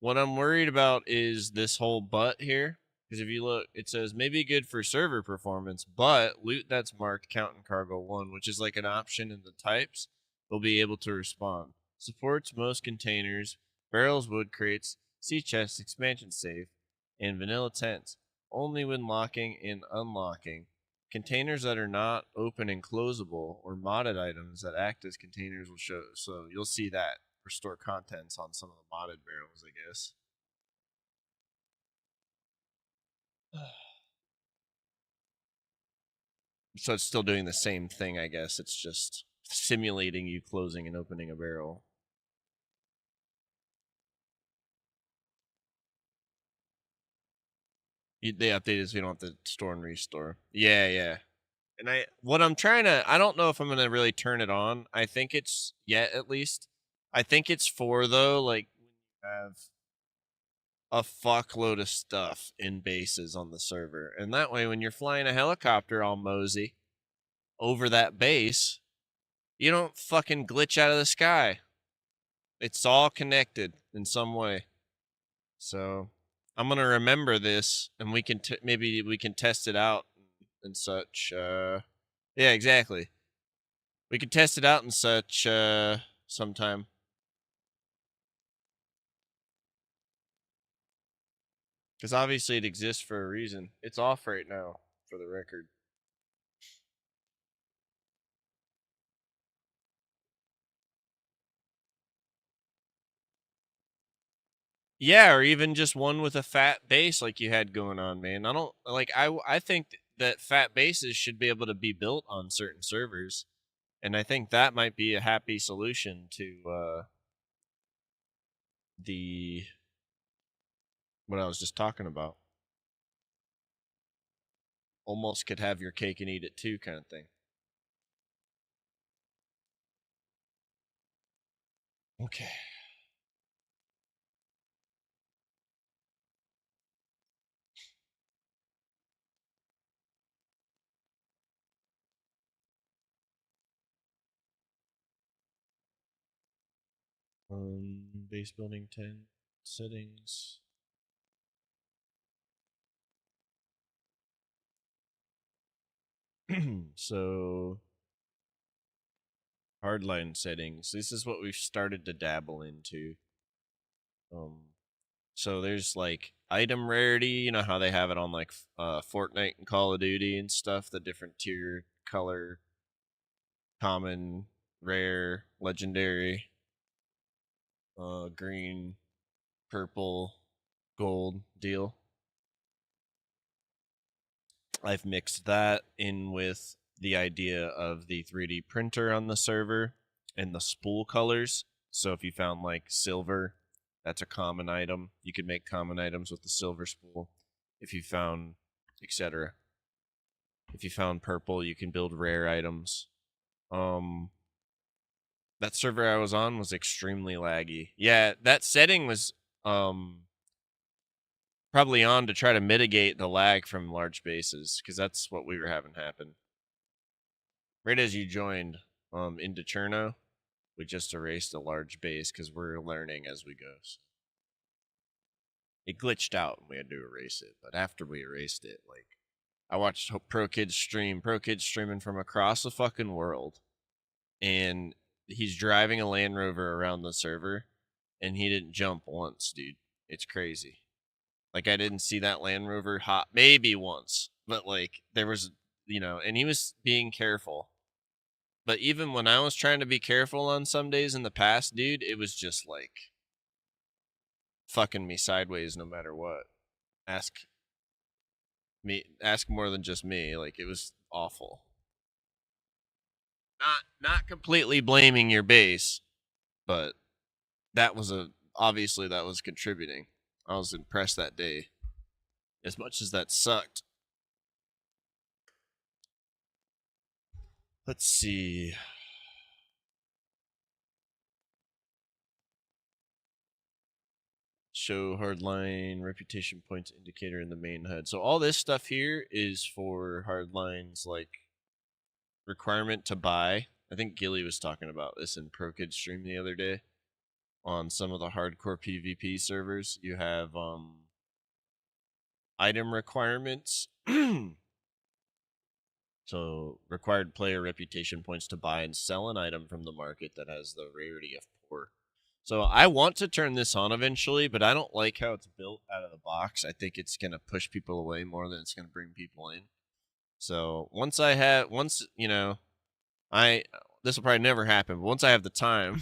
A: What I'm worried about is this whole but here. Because if you look, it says maybe good for server performance, but loot that's marked count in cargo 1, which is like an option in the types, will be able to respond. Supports most containers, barrels, wood crates, sea chests, expansion safe, and vanilla tents. Only when locking and unlocking. Containers that are not open and closable or modded items that act as containers will show. So you'll see that restore contents on some of the modded barrels, I guess. So it's still doing the same thing, I guess. It's just simulating you closing and opening a barrel. They updated so you don't have to store and restore. Yeah, yeah. And I don't know if I'm gonna really turn it on. I think it's yet at least. I think it's for though, like when you have a fuckload of stuff in bases on the server. And that way when you're flying a helicopter all mosey over that base, you don't fucking glitch out of the sky. It's all connected in some way. So I'm gonna remember this, and we can maybe we can test it out and such. Yeah, exactly. We can test it out and such sometime. Because obviously it exists for a reason. It's off right now, for the record. Yeah, or even just one with a fat base like you had going on, man. I don't like. I think that fat bases should be able to be built on certain servers, and I think that might be a happy solution to the what I was just talking about. Almost could have your cake and eat it too, kind of thing. Okay. Base building 10 settings. So hardline settings. This is what we've started to dabble into. So there's like item rarity. You know how they have it on like Fortnite and Call of Duty and stuff. The different tier, color, common, rare, legendary, green, purple, gold deal. I've mixed that in with the idea of the 3D printer on the server and the spool colors. So if you found like silver, that's a common item. You could make common items with the silver spool. If you found, etc. If you found purple, you can build rare items. That server I was on was extremely laggy. Yeah, that setting was probably on to try to mitigate the lag from large bases, because that's what we were having happen. Right as you joined into Cherno, we just erased a large base because we're learning as we go. So it glitched out and we had to erase it. But after we erased it, like I watched Pro Kids streaming from across the fucking world, and he's driving a Land Rover around the server, and he didn't jump once, dude. It's crazy. Like I didn't see that Land Rover hop maybe once, but like there was, and he was being careful. But even when I was trying to be careful on some days in the past, dude, it was just like fucking me sideways no matter what. Ask ask more than just me. Like it was awful. Not completely blaming your base, but that was obviously that was contributing. I was impressed that day. As much as that sucked. Let's see. Show hardline reputation points indicator in the main HUD. So all this stuff here is for hardlines like requirement to buy. I think Gilly was talking about this in ProKid stream the other day. On some of the hardcore PvP servers, you have item requirements. So required player reputation points to buy and sell an item from the market that has the rarity of poor. So I want to turn this on eventually, but I don't like how it's built out of the box. I think it's going to push people away more than it's going to bring people in. So once you know, this will probably never happen, but once I have the time,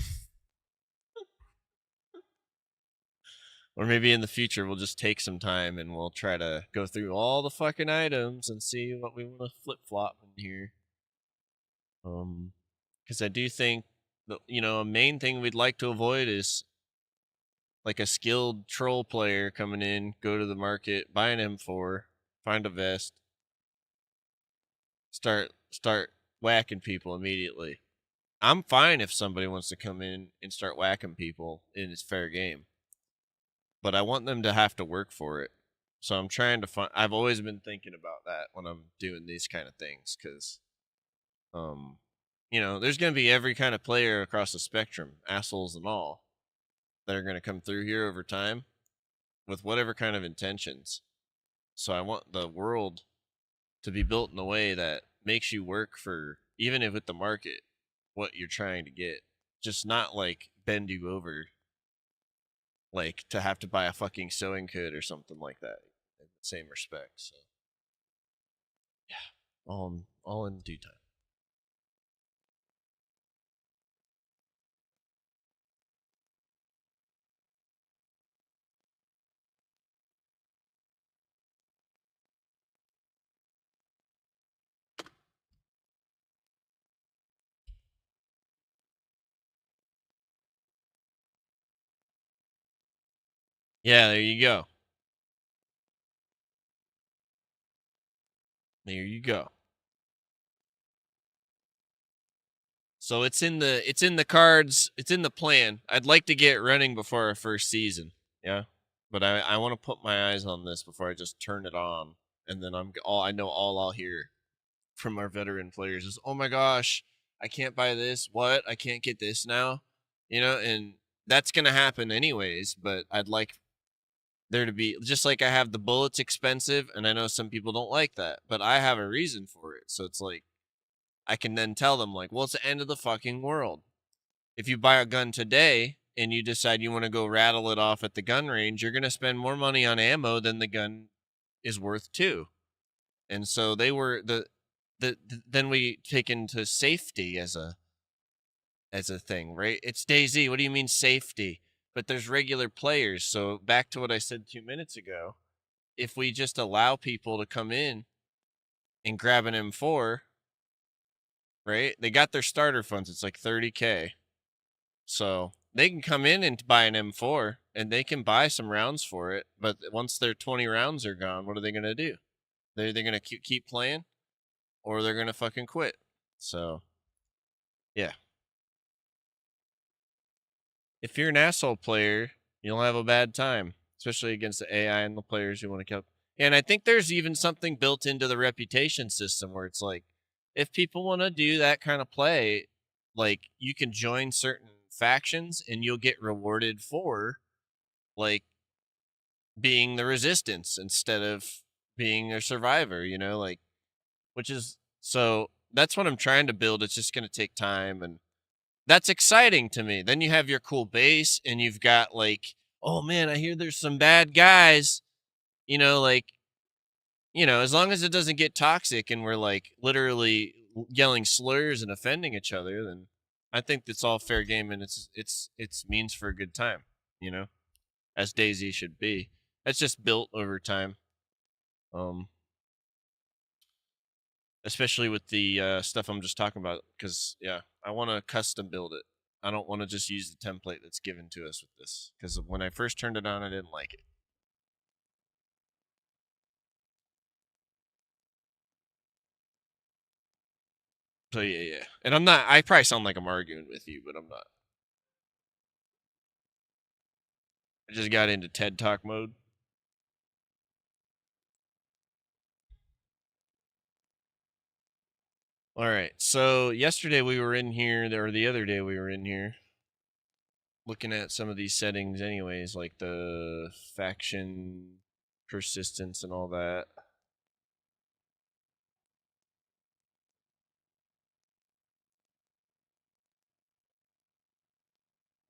A: or maybe in the future, we'll just take some time and we'll try to go through all the fucking items and see what we want to flip flop in here. Because I do think that, a main thing we'd like to avoid is like a skilled troll player coming in, go to the market, buy an M4, find a vest, start whacking people immediately. I'm fine if somebody wants to come in and start whacking people and it's fair game, but I want them to have to work for it. So I'm trying to find. I've always been thinking about that when I'm doing these kind of things, because, there's going to be every kind of player across the spectrum, assholes and all, that are going to come through here over time with whatever kind of intentions. So I want the world to be built in a way that makes you work for, even if with the market, what you're trying to get. Just not like bend you over, like to have to buy a fucking sewing kit or something like that in the same respect. So yeah, all in due time. Yeah, there you go. There you go. So it's in the cards, it's in the plan. I'd like to get running before our first season. Yeah. But I want to put my eyes on this before I just turn it on, and then all I'll hear from our veteran players is, "Oh my gosh, I can't buy this. What? I can't get this now." And that's going to happen anyways, but I'd like there to be, just like I have the bullets expensive, and I know some people don't like that, but I have a reason for it. So it's like I can then tell them, like, well, it's the end of the fucking world. If you buy a gun today and you decide you want to go rattle it off at the gun range, you're going to spend more money on ammo than the gun is worth too. And so they were then we take into safety as a thing, right? It's DayZ. What do you mean safety? But there's regular players. So back to what I said 2 minutes ago, if we just allow people to come in and grab an M4, right? They got their starter funds. It's like 30K. So they can come in and buy an M4 and they can buy some rounds for it. But once their 20 rounds are gone, what are they going to do? They're either going to keep playing or they're going to fucking quit. So, yeah. If you're an asshole player, you'll have a bad time, especially against the AI and the players you want to kill. And I think there's even something built into the reputation system where it's like, if people want to do that kind of play, like you can join certain factions and you'll get rewarded for like being the resistance instead of being a survivor, like, which is, so that's what I'm trying to build. It's just going to take time, and that's exciting to me. Then you have your cool base and you've got like, oh man, I hear there's some bad guys, like, as long as it doesn't get toxic and we're like literally yelling slurs and offending each other, then I think it's all fair game, and it's means for a good time, as DayZ should be. That's just built over time. Um, Especially with the stuff I'm just talking about, because yeah, I want to custom build it. I don't want to just use the template that's given to us with this, because when I first turned it on, I didn't like it. So yeah. And I'm not. I probably sound like I'm arguing with you, but I'm not. I just got into TED Talk mode. All right. So yesterday we were in here, or the other day we were in here, looking at some of these settings, anyways, like the faction persistence and all that.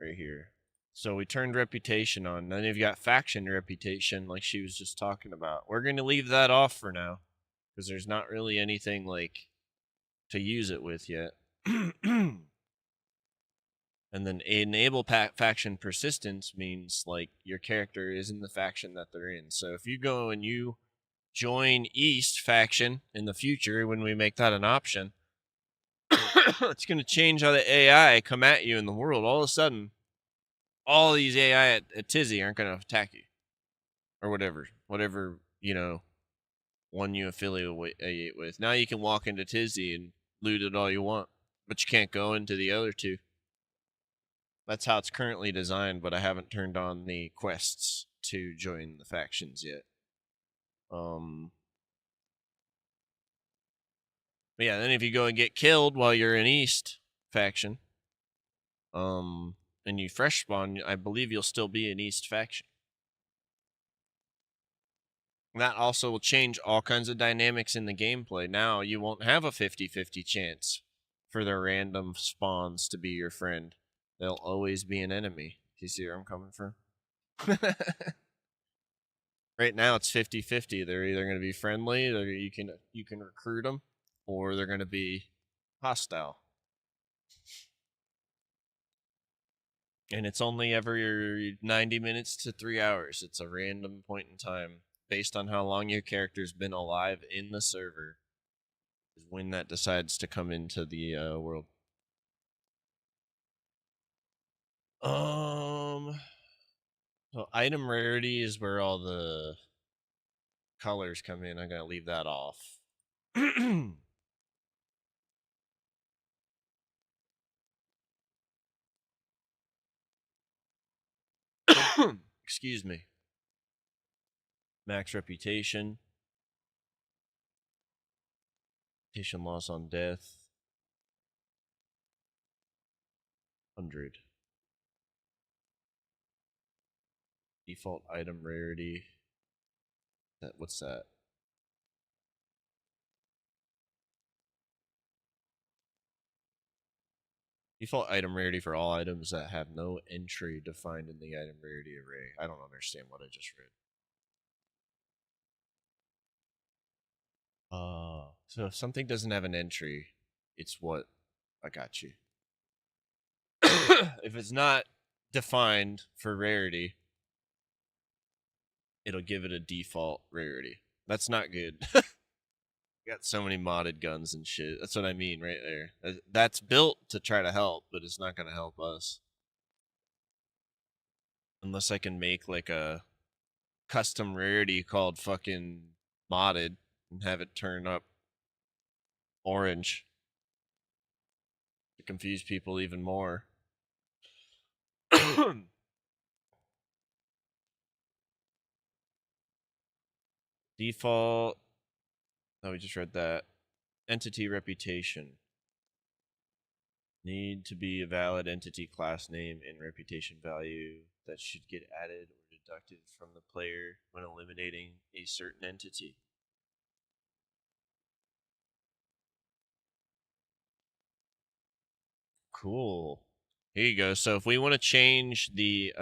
A: Right here. So we turned reputation on. Then you've got faction reputation, like she was just talking about. We're going to leave that off for now because there's not really anything like to use it with yet. And then enable faction persistence means like your character is in the faction that they're in. So if you go and you join East faction in the future when we make that an option, it's going to change how the AI come at you in the world. All of a sudden, all these AI at Tizzy aren't going to attack you or whatever one you affiliate with. Now you can walk into Tizzy and loot it all you want, but you can't go into the other two. That's how it's currently designed, but I haven't turned on the quests to join the factions yet. But yeah, then if you go and get killed while you're in East faction, and you fresh spawn, I believe you'll still be in East faction. That also will change all kinds of dynamics in the gameplay. Now you won't have a 50-50 chance for the random spawns to be your friend. They'll always be an enemy. Do you see where I'm coming from? Right now it's 50-50. They're either going to be friendly, or you can recruit them, or they're going to be hostile. And it's only every 90 minutes to 3 hours. It's a random point in time based on how long your character's been alive in the server is when that decides to come into the world. So item rarity is where all the colors come in. I gotta leave that off. Excuse me. Max reputation. Reputation loss on death. 100. Default item rarity. What's that? Default item rarity for all items that have no entry defined in the item rarity array. I don't understand what I just read. So if something doesn't have an entry, it's what I got you. If it's not defined for rarity, it'll give it a default rarity. That's not good. Got so many modded guns and shit. That's what I mean right there. That's built to try to help, but it's not going to help us. Unless I can make like a custom rarity called fucking modded and have it turn up orange to confuse people even more. Default. Oh, we just read that. Entity reputation. Need to be a valid entity class name and reputation value that should get added or deducted from the player when eliminating a certain entity. Cool. Here you go. So if we want to change the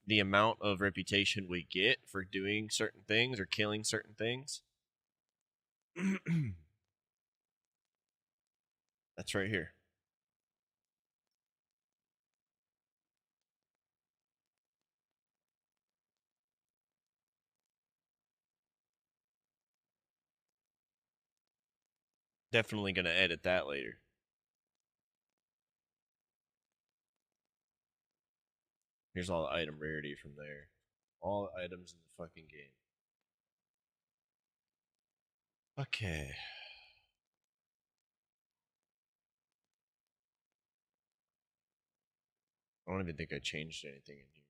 A: amount of reputation we get for doing certain things or killing certain things, that's right here. Definitely going to edit that later. Here's all the item rarity from there. All the items in the fucking game. Okay. don't even think I changed anything in here.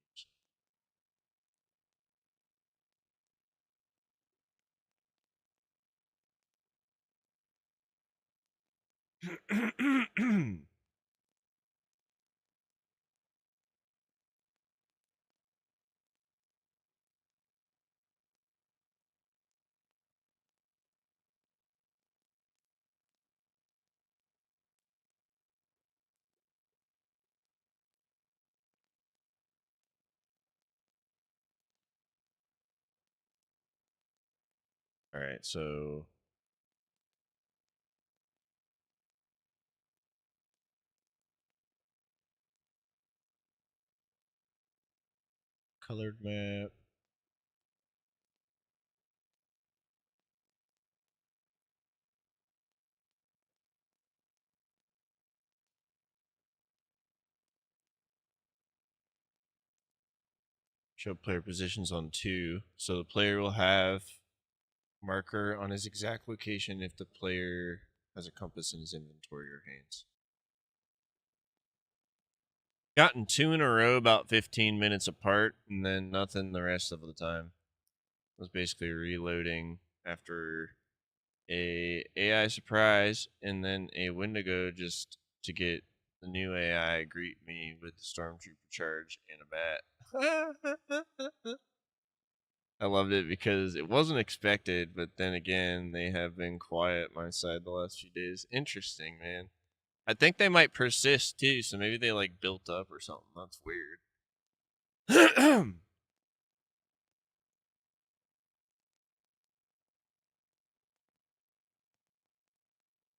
A: All right, so colored map. Show player positions on 2. So the player will have marker on his exact location if the player has a compass in his inventory or hands. Gotten 2 in a row about 15 minutes apart, and then nothing the rest of the time. I was basically reloading after a AI surprise and then a Wendigo just to get the new AI greet me with the Stormtrooper charge and a bat. I loved it because it wasn't expected, but then again, they have been quiet my side the last few days. Interesting, man. I think they might persist too, so maybe they like built up or something. That's weird.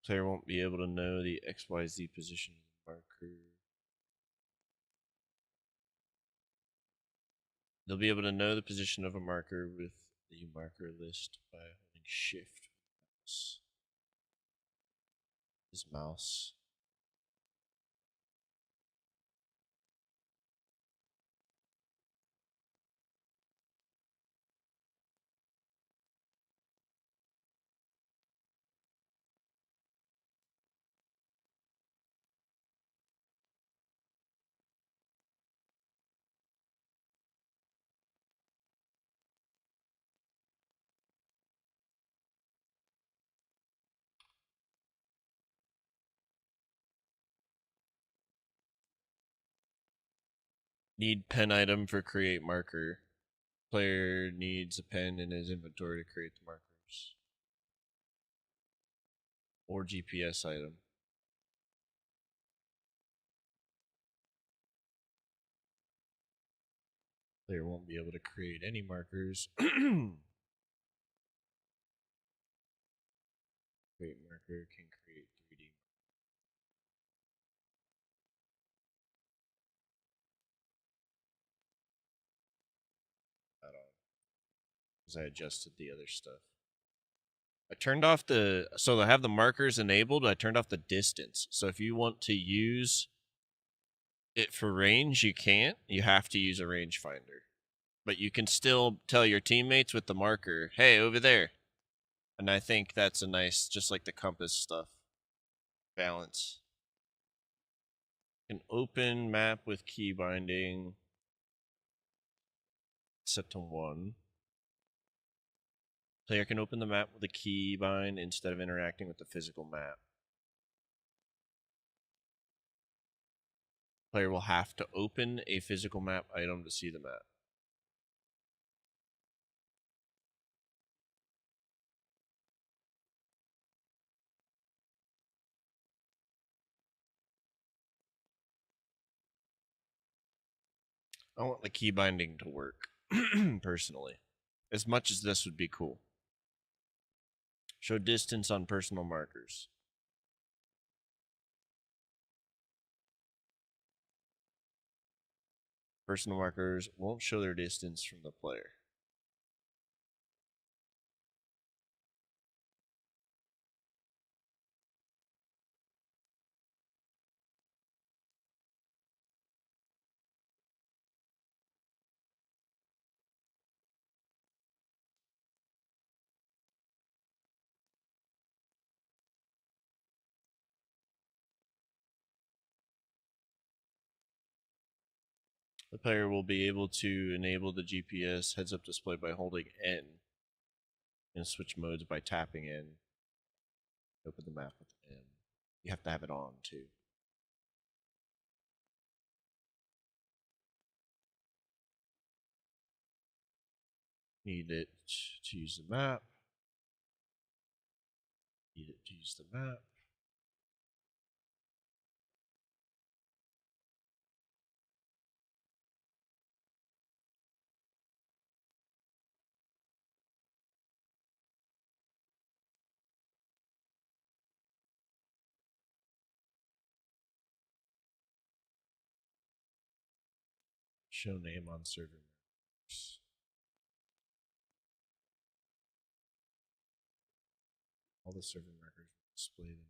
A: Player won't be able to know the XYZ position of the marker. They'll be able to know the position of a marker with the marker list by holding shift with his mouse. Need pen item for create marker. Player needs a pen in his inventory to create the markers. Or GPS item. Player won't be able to create any markers. Create marker can create 3D. Not on. Because I adjusted the other stuff. I turned off the, so I have the markers enabled. I turned off the distance. So if you want to use it for range, you can't. You have to use a rangefinder. But you can still tell your teammates with the marker, hey, over there. And I think that's a nice, just like the compass stuff, balance. An open map with key binding, set to 1. Player can open the map with a key bind instead of interacting with the physical map. Player will have to open a physical map item to see the map. I want the key binding to work, personally. As much as this would be cool. Show distance on personal markers. Personal markers won't show their distance from the player. The player will be able to enable the GPS heads-up display by holding N and switch modes by tapping N. Open the map with M. You have to have it on too. Need it to use the map. Need it to use the map. Show name on server markers. All the server markers will display the name.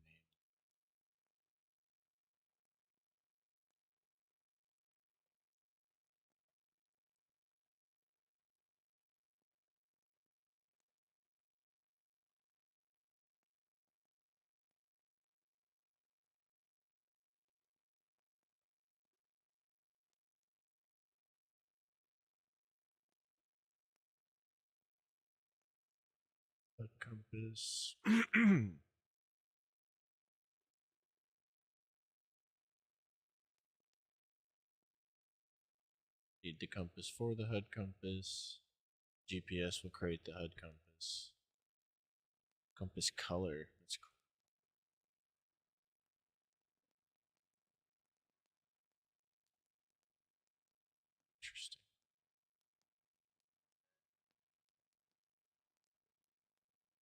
A: A compass. Need the compass for the HUD compass. GPS will create the HUD compass. Compass color. That's cool. Interesting.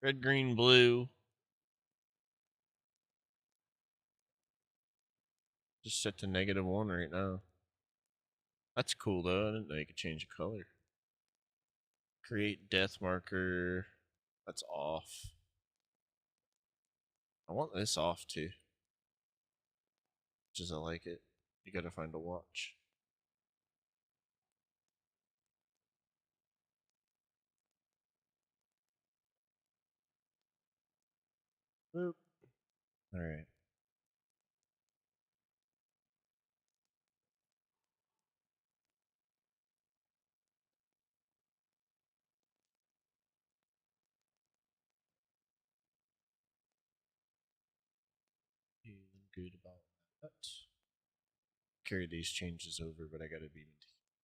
A: Red, green, blue. Just set to -1 right now. That's cool though. I didn't know you could change the color. Create death marker. That's off. I want this off too. Just I like it. You gotta find a watch. Boop. Alright. Feeling good about that. Carry these changes over, but I gotta be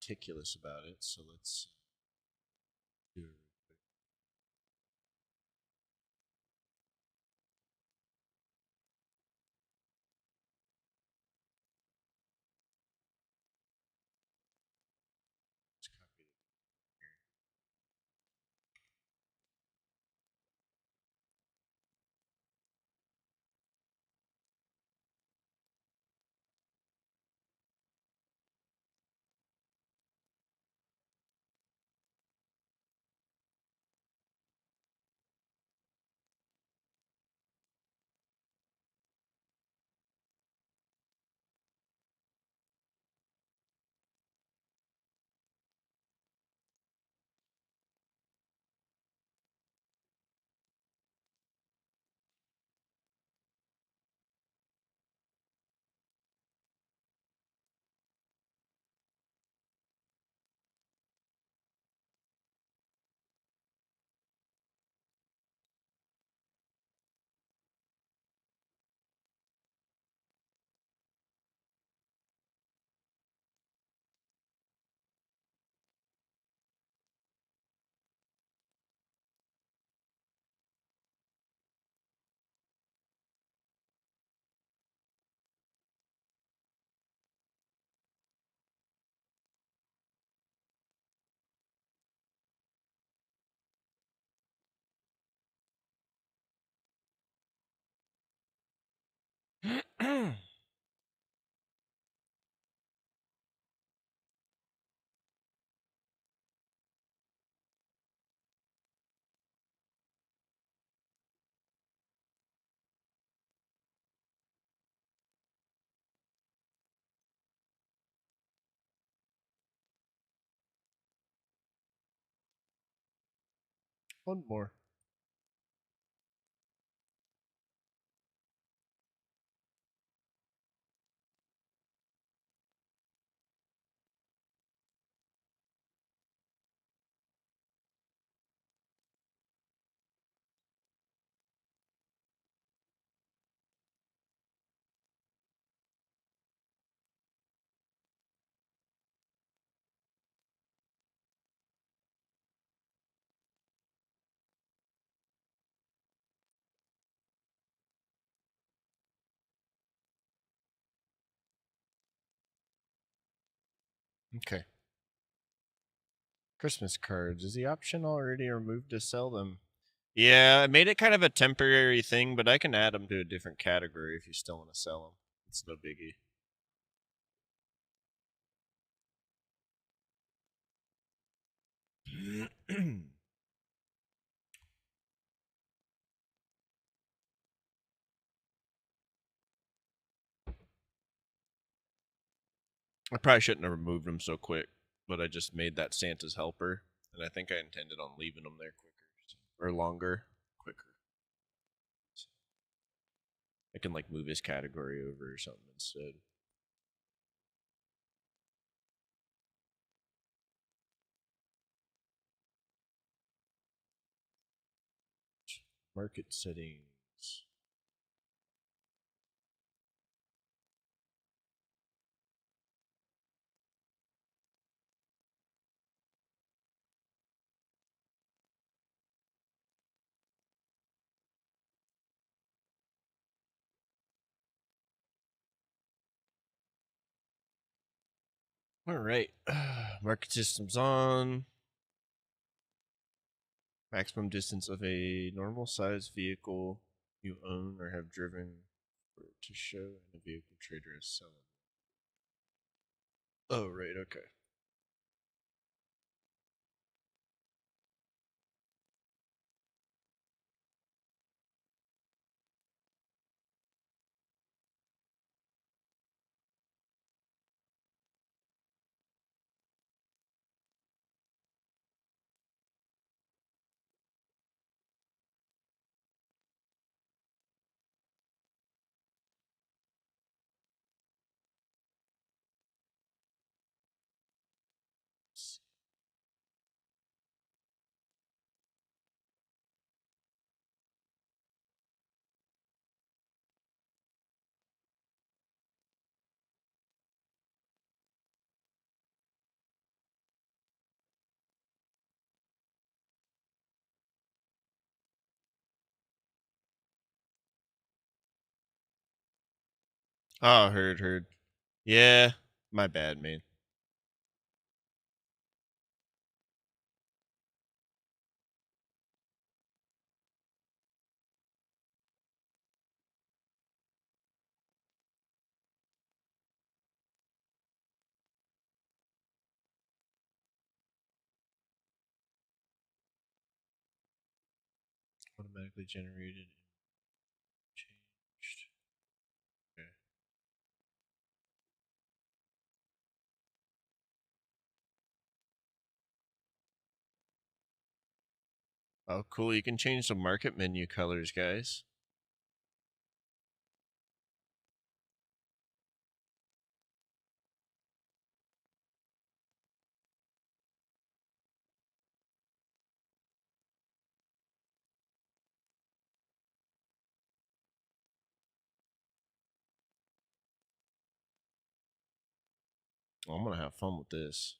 A: meticulous about it, so let's do it real quick. Let's copy it here. One more. Okay. Christmas cards. Is the option already removed to sell them? Yeah, I made it kind of a temporary thing, but I can add them to a different category if you still want to sell them. It's no biggie. I probably shouldn't have removed them so quick, but I just made that Santa's helper, and I think I intended on leaving them there quicker or longer, quicker. So I can like move his category over or something instead. Market settings. All right, market systems on. Maximum distance of a normal size vehicle you own or have driven for it to show in a vehicle trader as selling. Oh, right, okay. Oh, heard. Yeah, my bad, man. Automatically generated and changed. Okay. Oh, cool. You can change the market menu colors, guys. Oh, I'm going to have fun with this.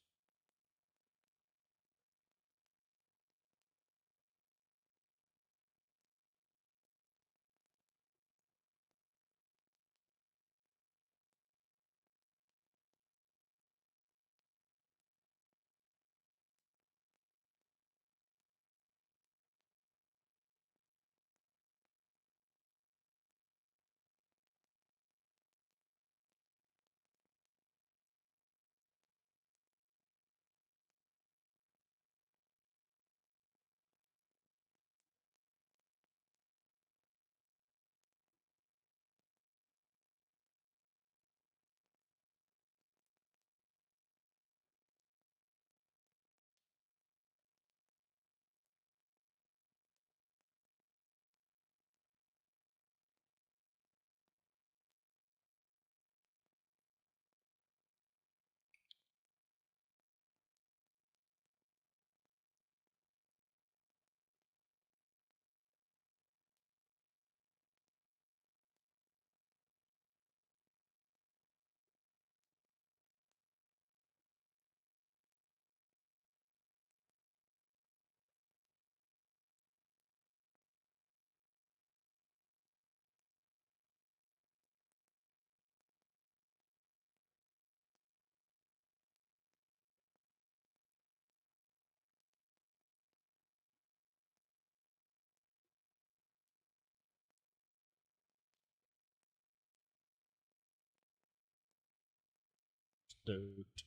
A: Stoked.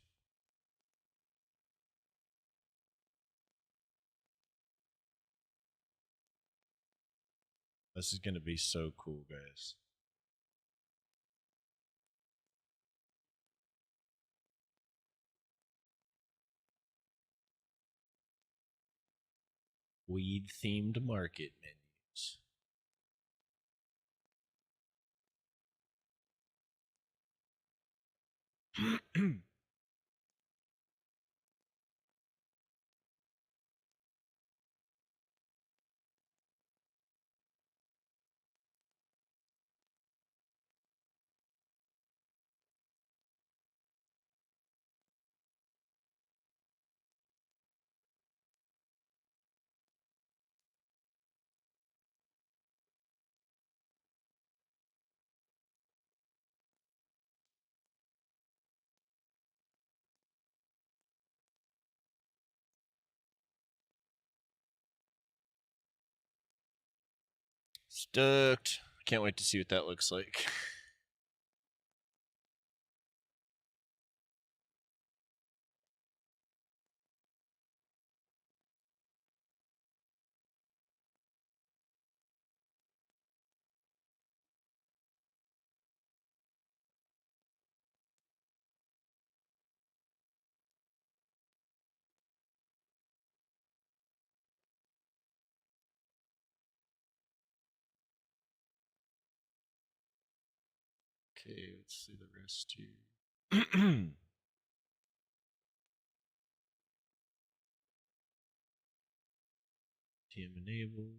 A: This is going to be so cool, guys. Weed themed market menus. Stoked. Can't wait to see what that looks like. Okay, let's see the rest here. TM enabled.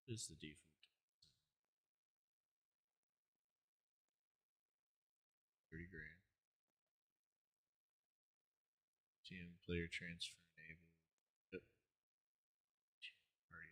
A: This is the default. 30 grand. TM player transfer enabled. Yep. Party.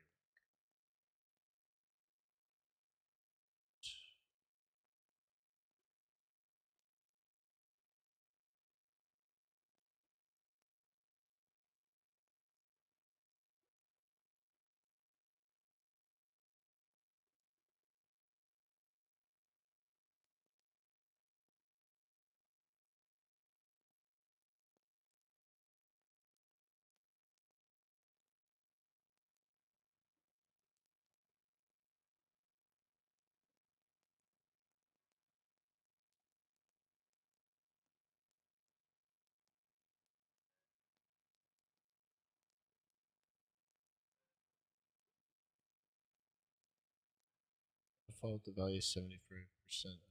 A: Default the value 75%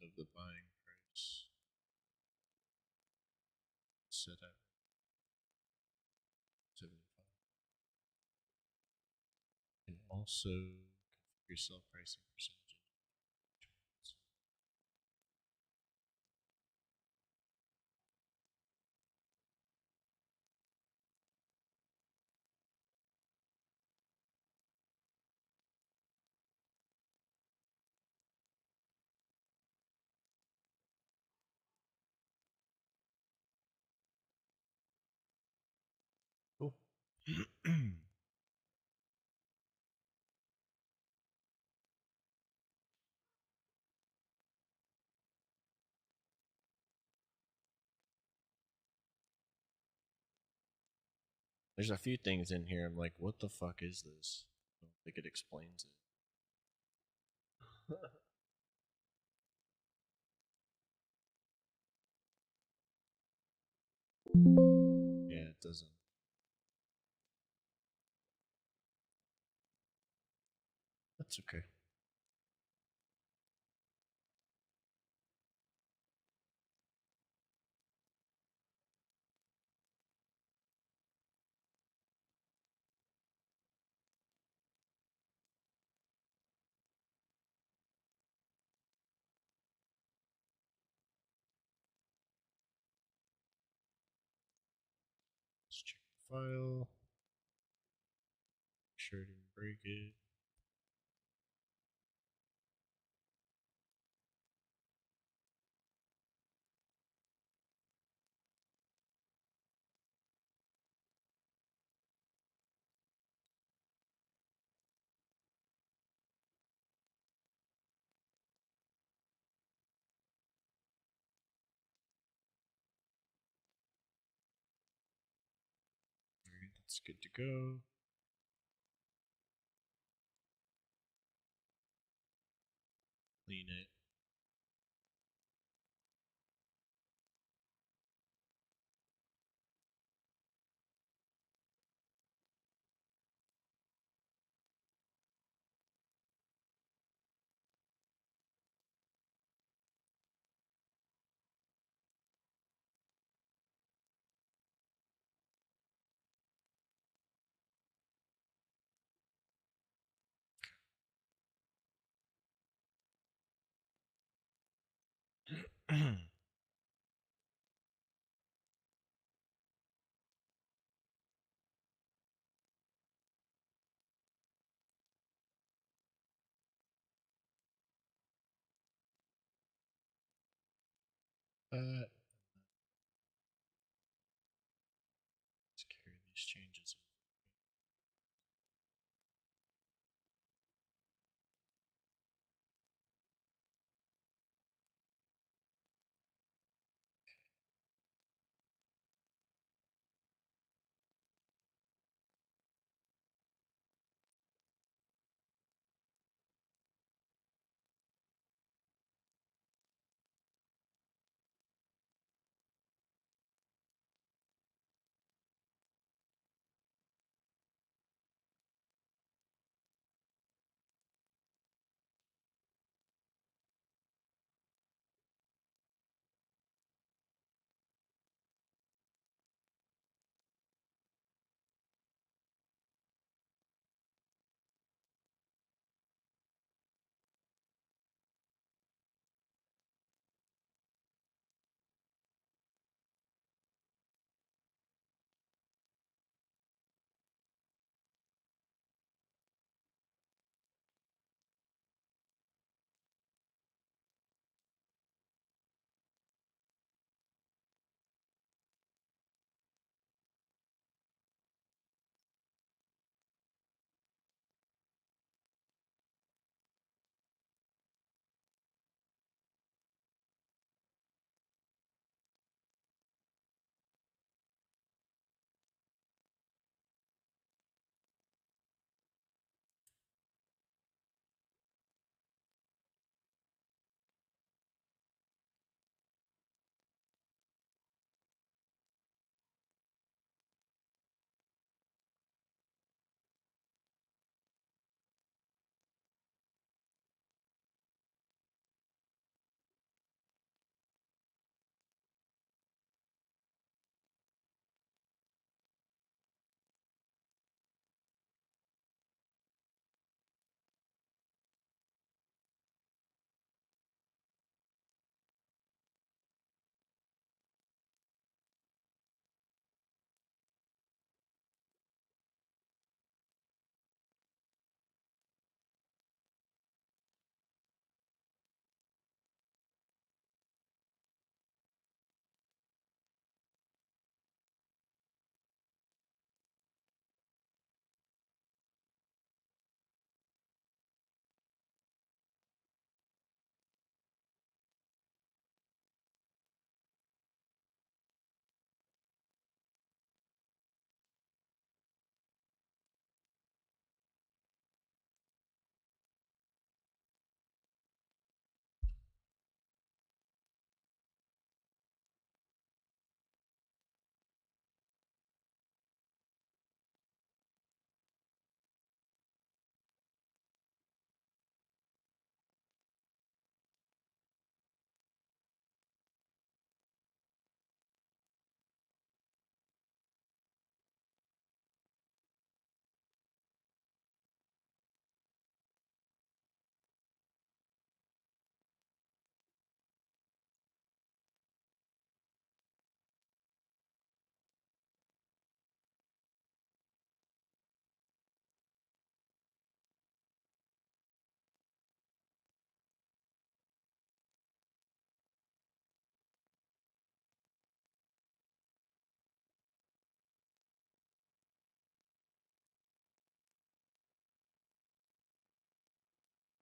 A: of the buying price. Set at 75. And also configure sell pricing percentage. Cool. There's a few things in here. I'm like, what the fuck is this? I don't think it explains it. Yeah, it doesn't. That's okay. Let's check the file. Make sure it didn't break it. It's good to go. Clean it. Let's carry these changes.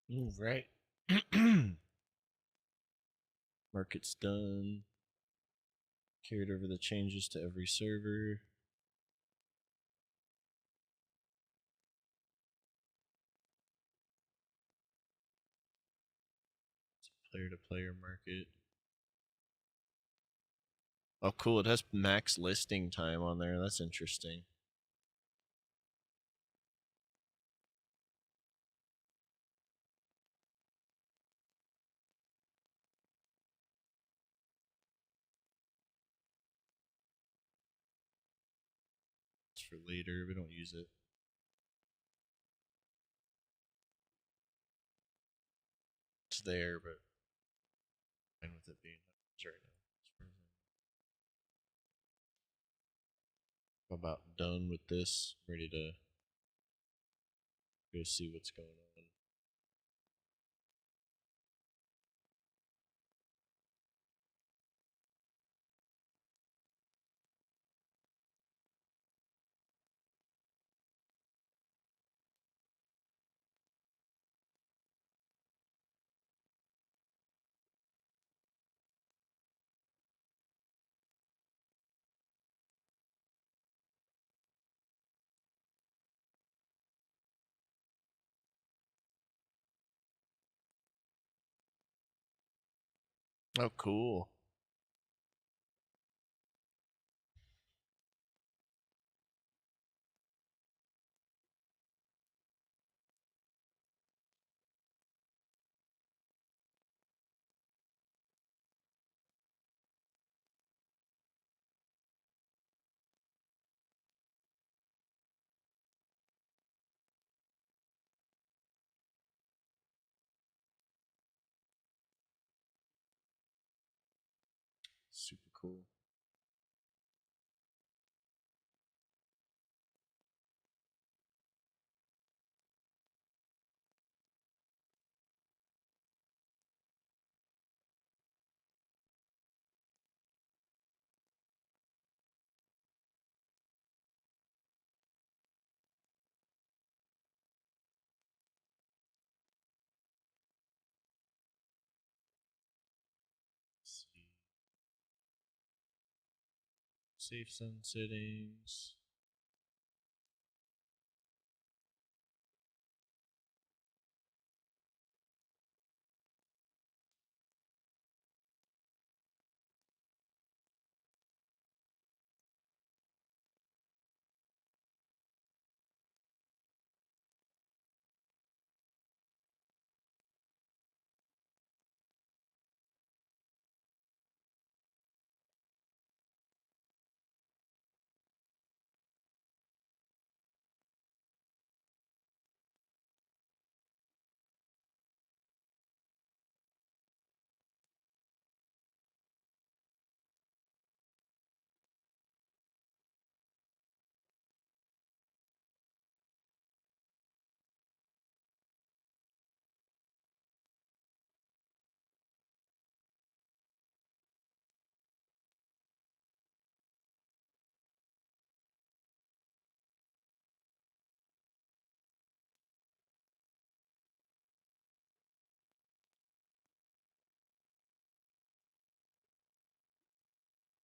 A: All right. Market's done. Carried over the changes to every server. Player to player market. Oh, cool. It has max listing time on there. That's interesting. It's for later. We don't use it. It's there, but fine with it being right now. I'm about done with this. Ready to go see what's going on. Oh, cool. Super cool. Let's see. Safe sun settings.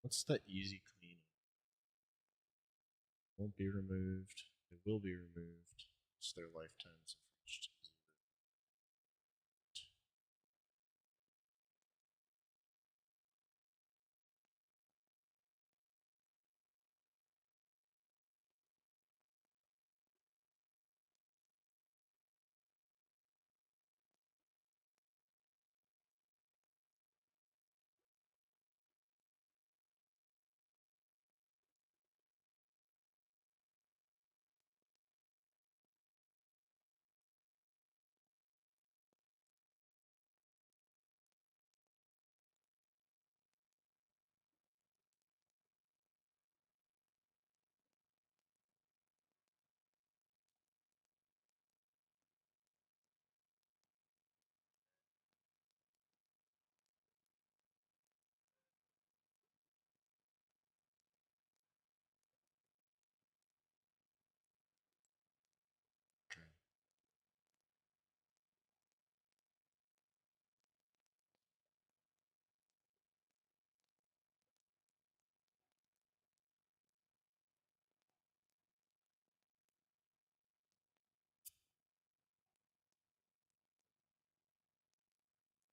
A: What's the easy clean? Won't be removed. It will be removed. It's their lifetimes have reached.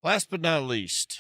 A: Last but not least,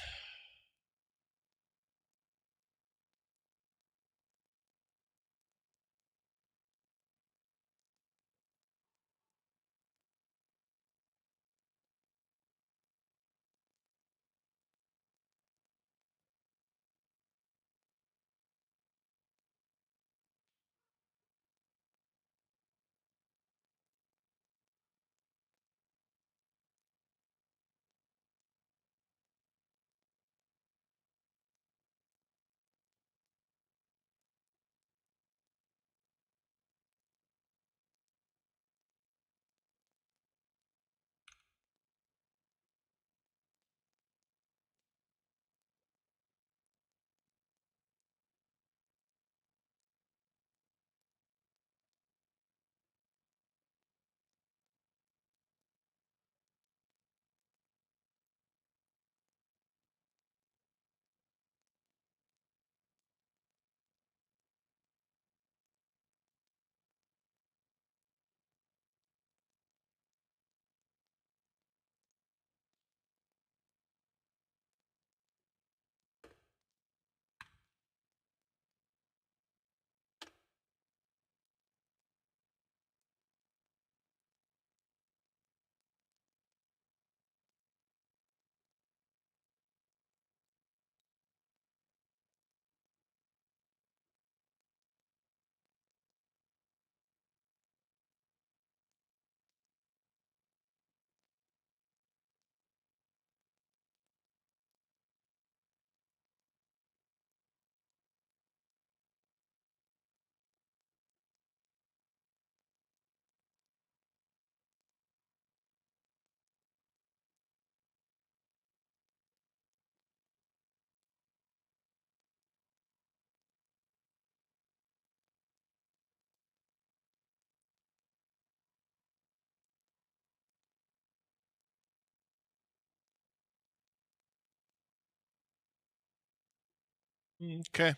A: okay,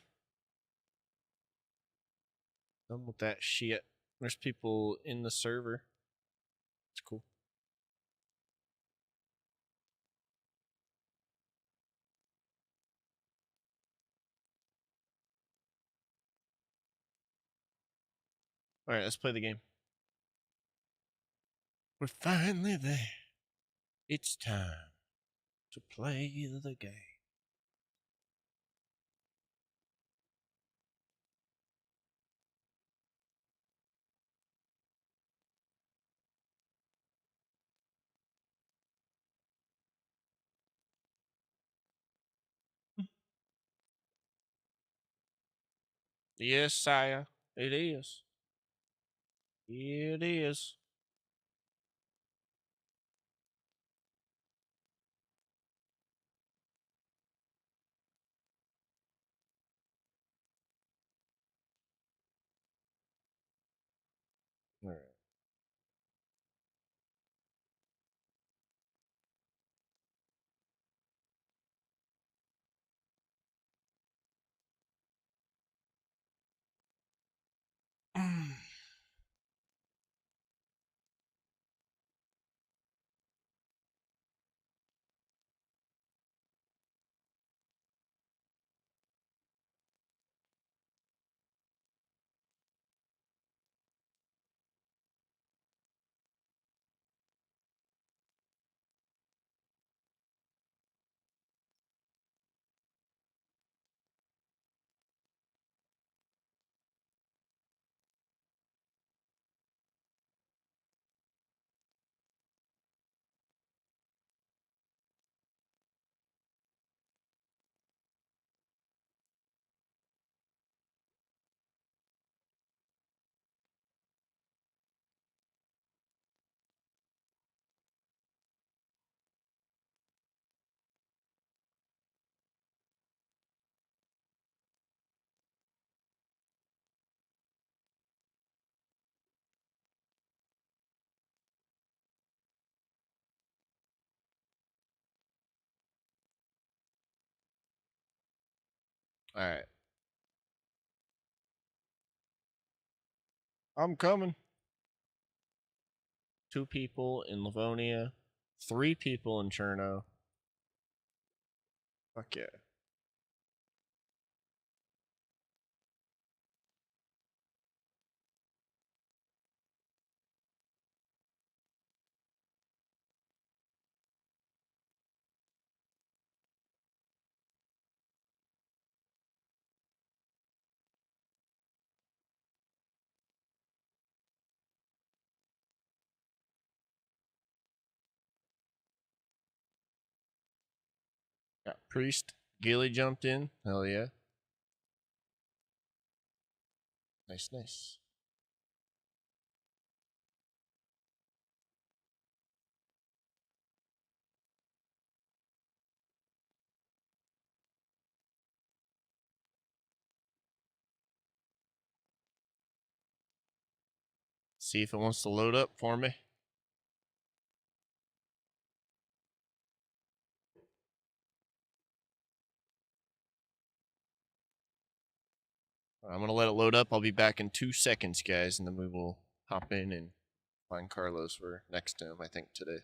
A: done with that shit. There's people in the server. It's cool. All right, let's play the game. We're finally there. It's time to play the game. Yes, sire. It is. It is. All right. All right. I'm coming. 2 people in Livonia, 3 people in Cherno. Fuck yeah. Got Priest. Gilly jumped in. Hell yeah. Nice, nice. See if it wants to load up for me. I'm going to let it load up. I'll be back in 2 seconds, guys, and then we will hop in and find Carlos. We're next to him, I think, today.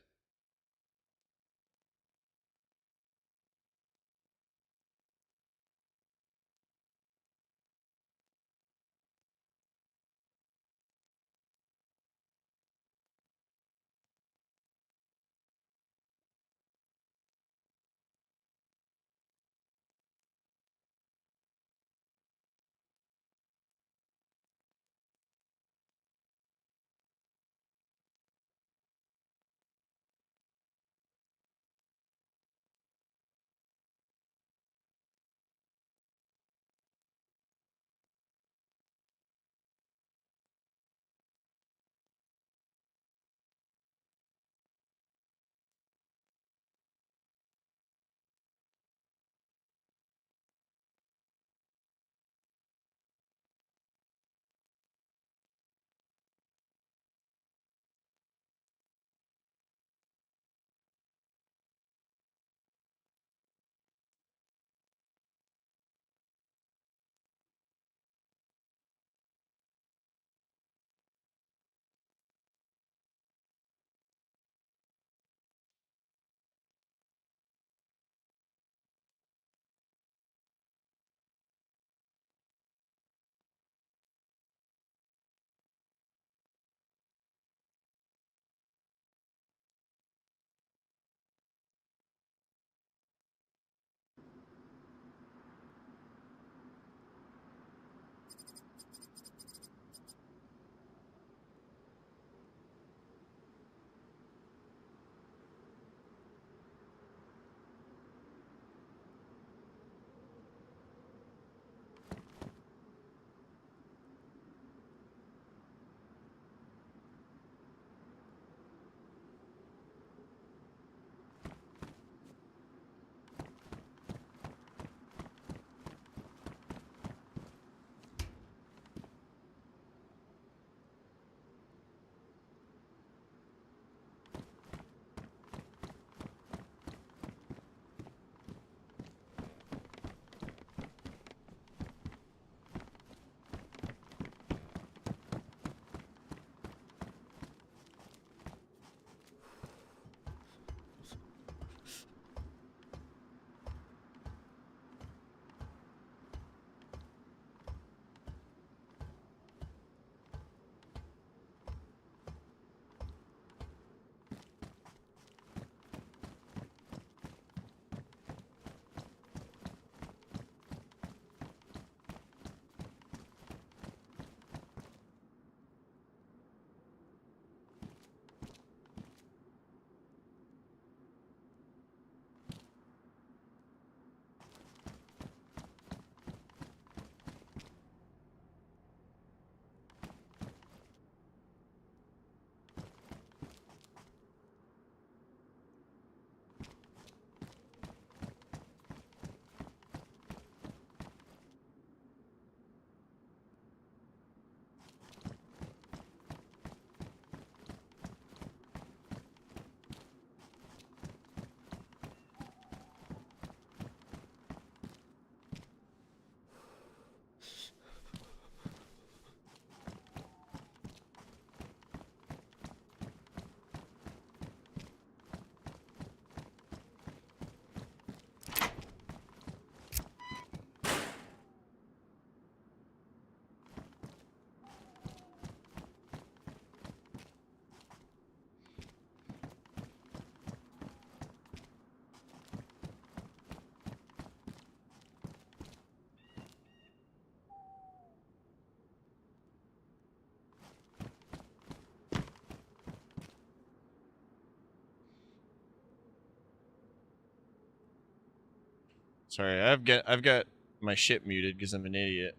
A: Sorry, I've got my shit muted because I'm an idiot.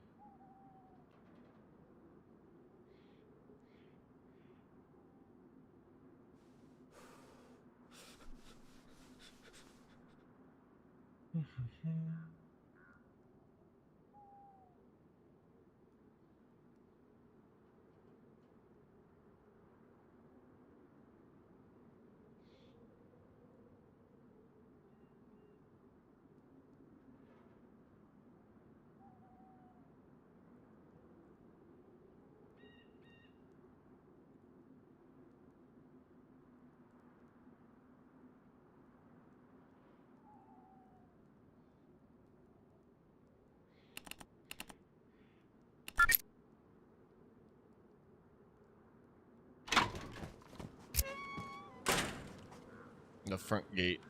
A: The front gate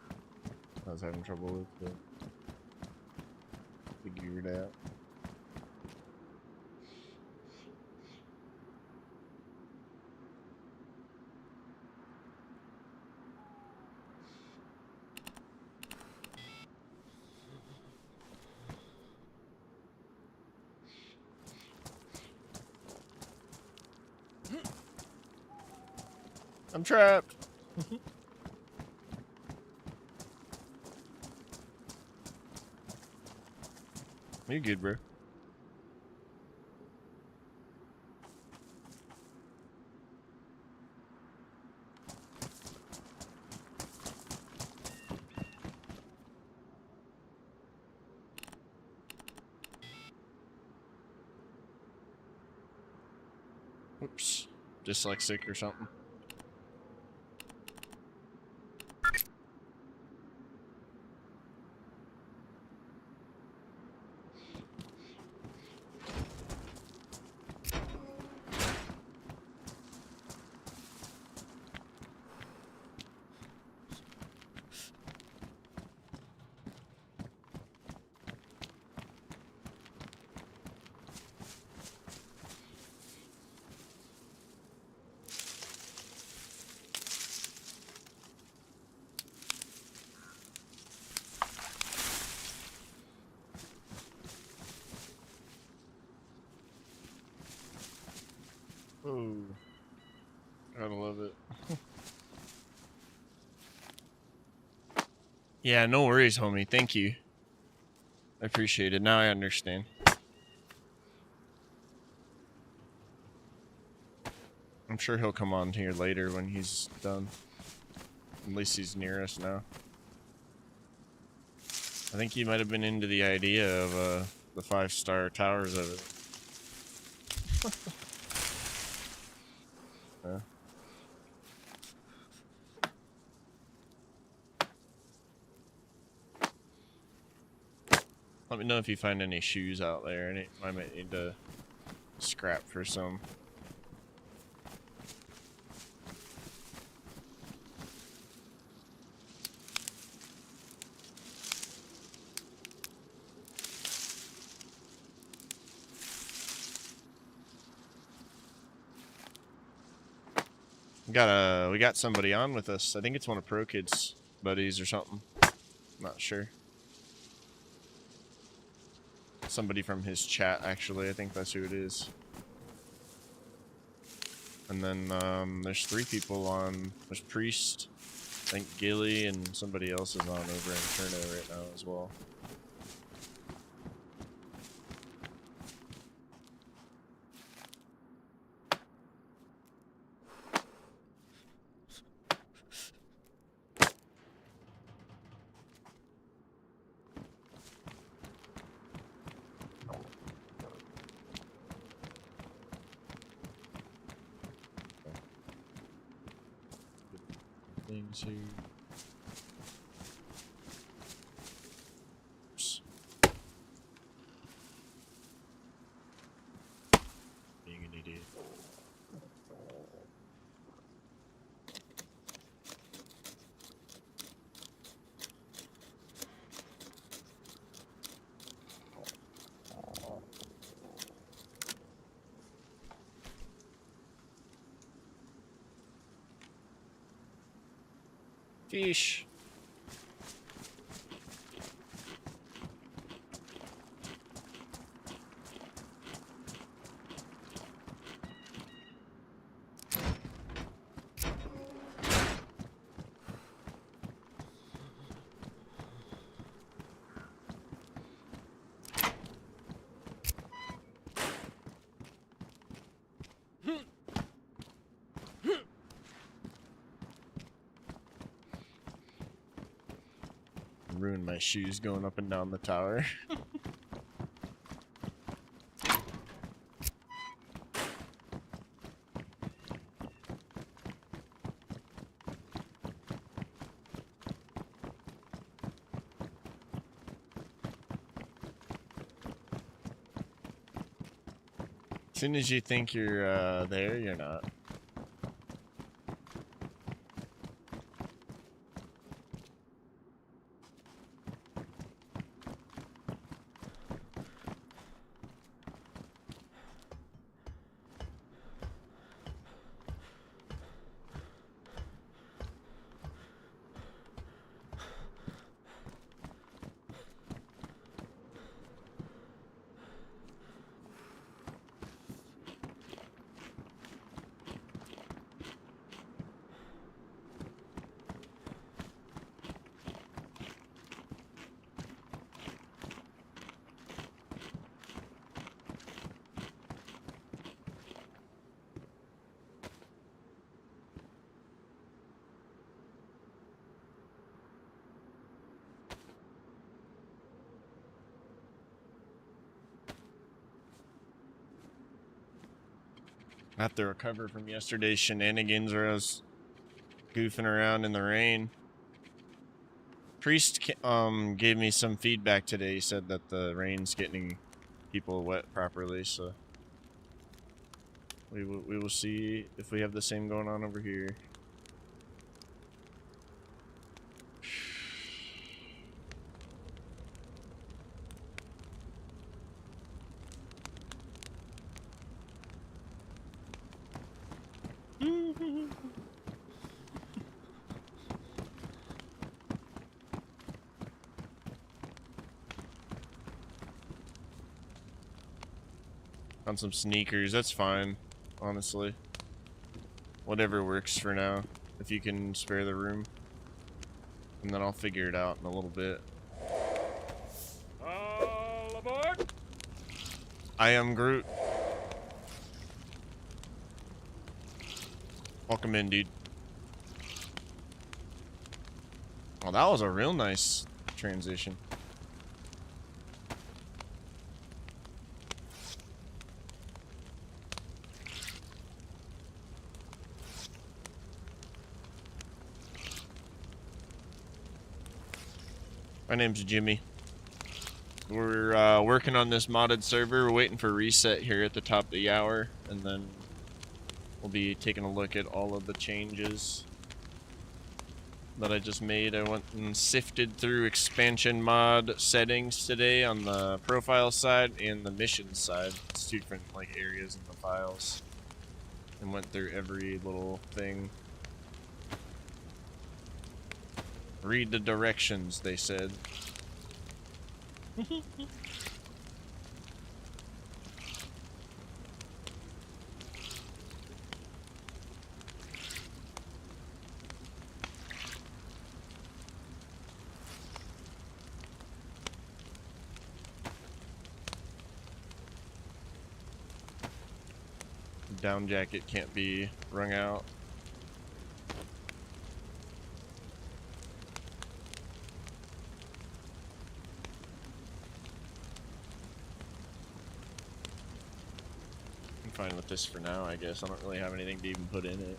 A: I was having trouble with, but figured it out. I'm trapped. You're good, bro. Oops. Dyslexic or something. Oh, gotta love it. Yeah, no worries, homie. Thank you. I appreciate it. Now I understand. I'm sure he'll come on here later when he's done. At least he's near us now. I think he might have been into the idea of the 5-star towers of it. Yeah. Let me know if you find any shoes out there, and I might need to scrap for some. We got somebody on with us. I think it's one of Pro Kid's buddies or something. Not sure. Somebody from his chat, actually. I think that's who it is. And then there's 3 people on. There's Priest, I think Gilly, and somebody else is on over in Turno right now as well. Things here. Oops. Being an idiot. Fish. ruined my shoes going up and down the tower. As soon as you think you're there, you're not. I have to recover from yesterday's shenanigans where I was goofing around in the rain. Priest gave me some feedback today. He said that the rain's getting people wet properly, so we will see if we have the same going on over here. On some sneakers, that's fine, honestly. Whatever works for now, if you can spare the room. And then I'll figure it out in a little bit.
B: All aboard!
A: I am Groot. Welcome in, dude. Oh, that was a real nice transition. My name's Jimmy. We're working on this modded server. We're waiting for reset here at the top of the hour, and then we'll be taking a look at all of the changes that I just made. I went and sifted through expansion mod settings today on the profile side and the mission side. It's two different like areas in the files, and went through every little thing. Read the directions, they said. Down jacket can't be wrung out. I'm fine with this for now, I guess. I don't really have anything to even put in it.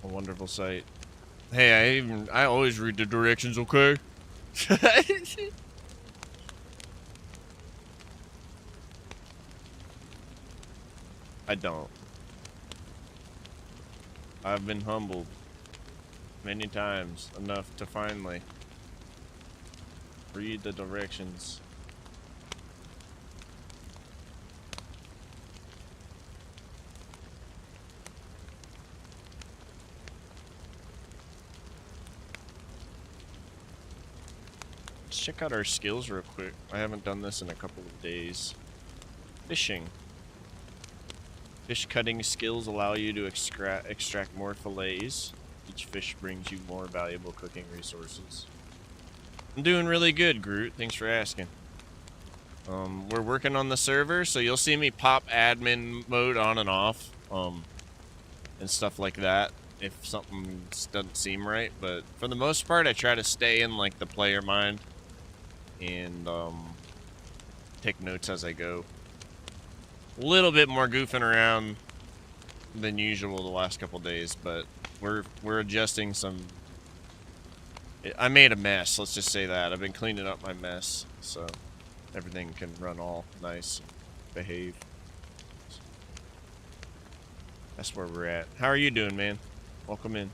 A: A wonderful sight. Hey, I always read the directions, okay? I don't. I've been humbled many times, enough to finally read the directions. Let's check out our skills real quick. I haven't done this in a couple of days. Fishing. Fish cutting skills allow you to extract more fillets. Each fish brings you more valuable cooking resources. I'm doing really good, Groot. Thanks for asking. We're working on the server, so you'll see me pop admin mode on and off, and stuff like that if something doesn't seem right. But for the most part, I try to stay in like the player mind and take notes as I go. A little bit more goofing around than usual the last couple days, but we're adjusting some. I made a mess. Let's just say that I've been cleaning up my mess, so everything can run all nice and behave. That's where we're at. How are you doing, man? Welcome in.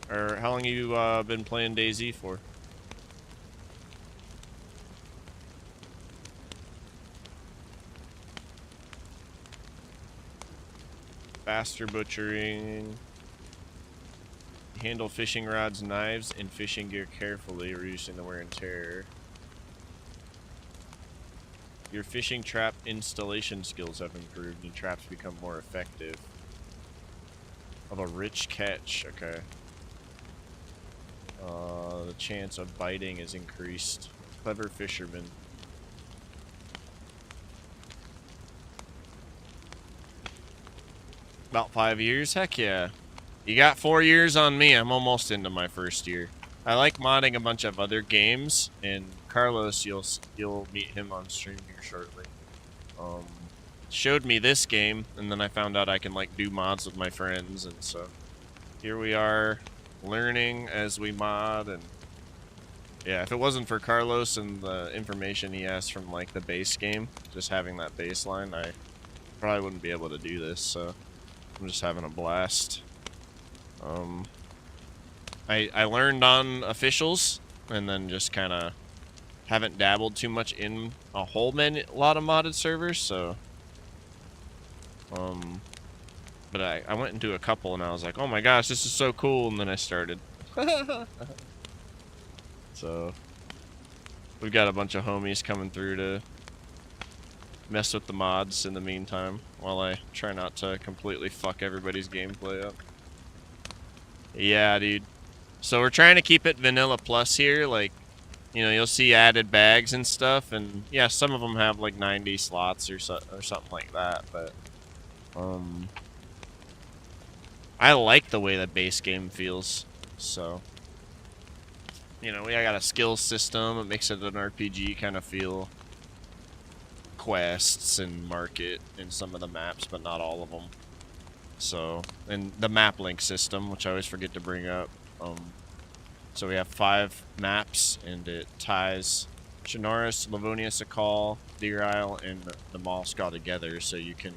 A: Or how long have you been playing DayZ for? Faster butchering. Handle fishing rods, knives, and fishing gear carefully, reducing the wear and tear. Your fishing trap installation skills have improved and traps become more effective. Of a rich catch, okay. The chance of biting is increased. Clever fisherman. About 5 years? Heck yeah. You got 4 years on me. I'm almost into my first year. I like modding a bunch of other games, and Carlos, you'll meet him on stream here shortly. Showed me this game, and then I found out I can like do mods with my friends, and so here we are, learning as we mod. And yeah, if it wasn't for Carlos and the information he asked from like the base game, just having that baseline, I probably wouldn't be able to do this. So I'm just having a blast. I learned on officials, and then just kind of haven't dabbled too much in a whole lot of modded servers, so but I went into a couple and I was like, oh my gosh, this is so cool, and then I started. So we've got a bunch of homies coming through to mess with the mods in the meantime, while I try not to completely fuck everybody's gameplay up. Yeah, dude. So we're trying to keep it vanilla plus here, like, you know, you'll see added bags and stuff, and yeah, some of them have like 90 slots or something like that, but I like the way the base game feels. So, you know, we got a skills system. It makes it an RPG kind of feel. Quests and market in some of the maps, but not all of them. So, and the map link system, which I always forget to bring up. So we have 5 maps, and it ties Chernarus, Livonia, Sakal, Deer Isle, and the Mosque all together, so you can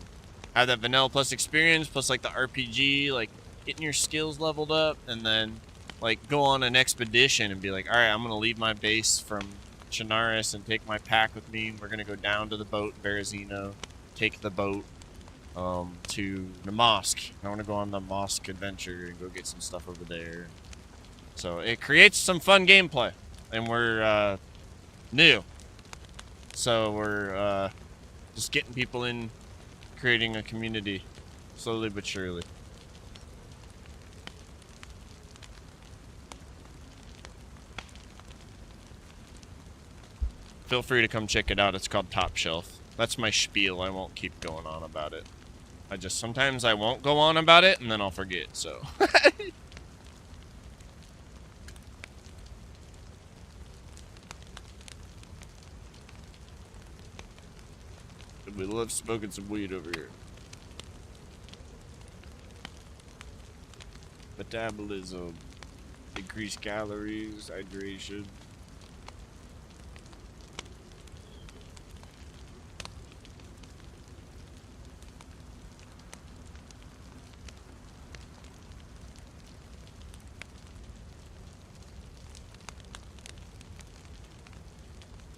A: have that vanilla plus experience, plus like the RPG, like getting your skills leveled up, and then like go on an expedition and be like, alright, I'm gonna leave my base from Chernarus and take my pack with me. We're gonna go down to the boat in Berezino, take the boat to the mosque. I want to go on the mosque adventure and go get some stuff over there. So it creates some fun gameplay, and we're new, so we're just getting people in, creating a community, slowly but surely. Feel free to come check it out. It's called Top Shelf. That's my spiel. I won't keep going on about it. Sometimes I won't go on about it, and then I'll forget, so. We love smoking some weed over here. Metabolism. Decrease calories, hydration.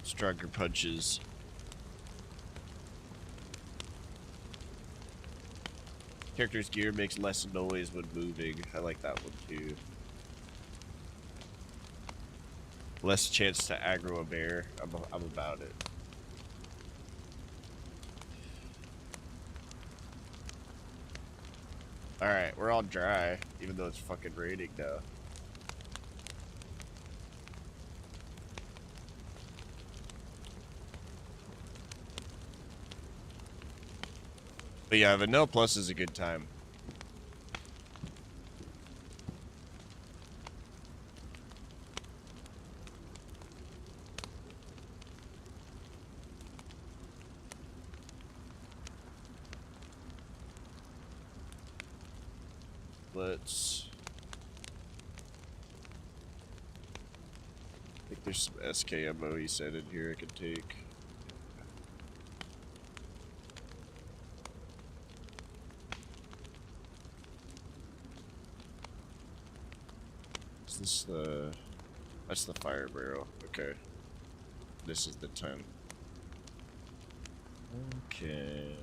A: Stronger punches. Character's gear makes less noise when moving. I like that one too. Less chance to aggro a bear. I'm about it. Alright, we're all dry, even though it's fucking raining now. But yeah, Vanilla Plus is a good time. Let's... I think there's some SKMO he said in here I could take. Is this the... That's the fire barrel. Okay. This is the 10. Okay.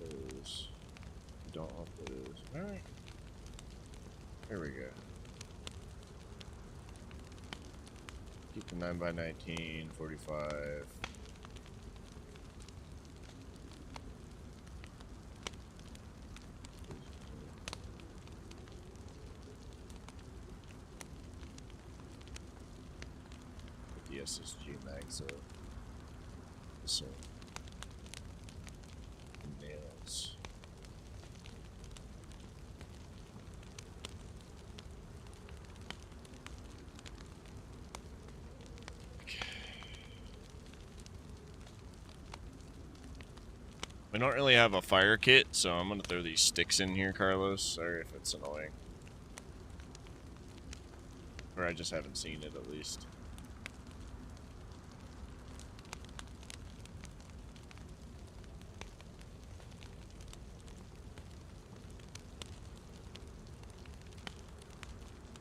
A: Those. Don't want those. Alright. There we go. Keep the 9x19, 45. Put the SSG mags up. This one. Nails. We don't really have a fire kit, so I'm gonna throw these sticks in here, Carlos. Sorry if it's annoying. Or I just haven't seen it, at least.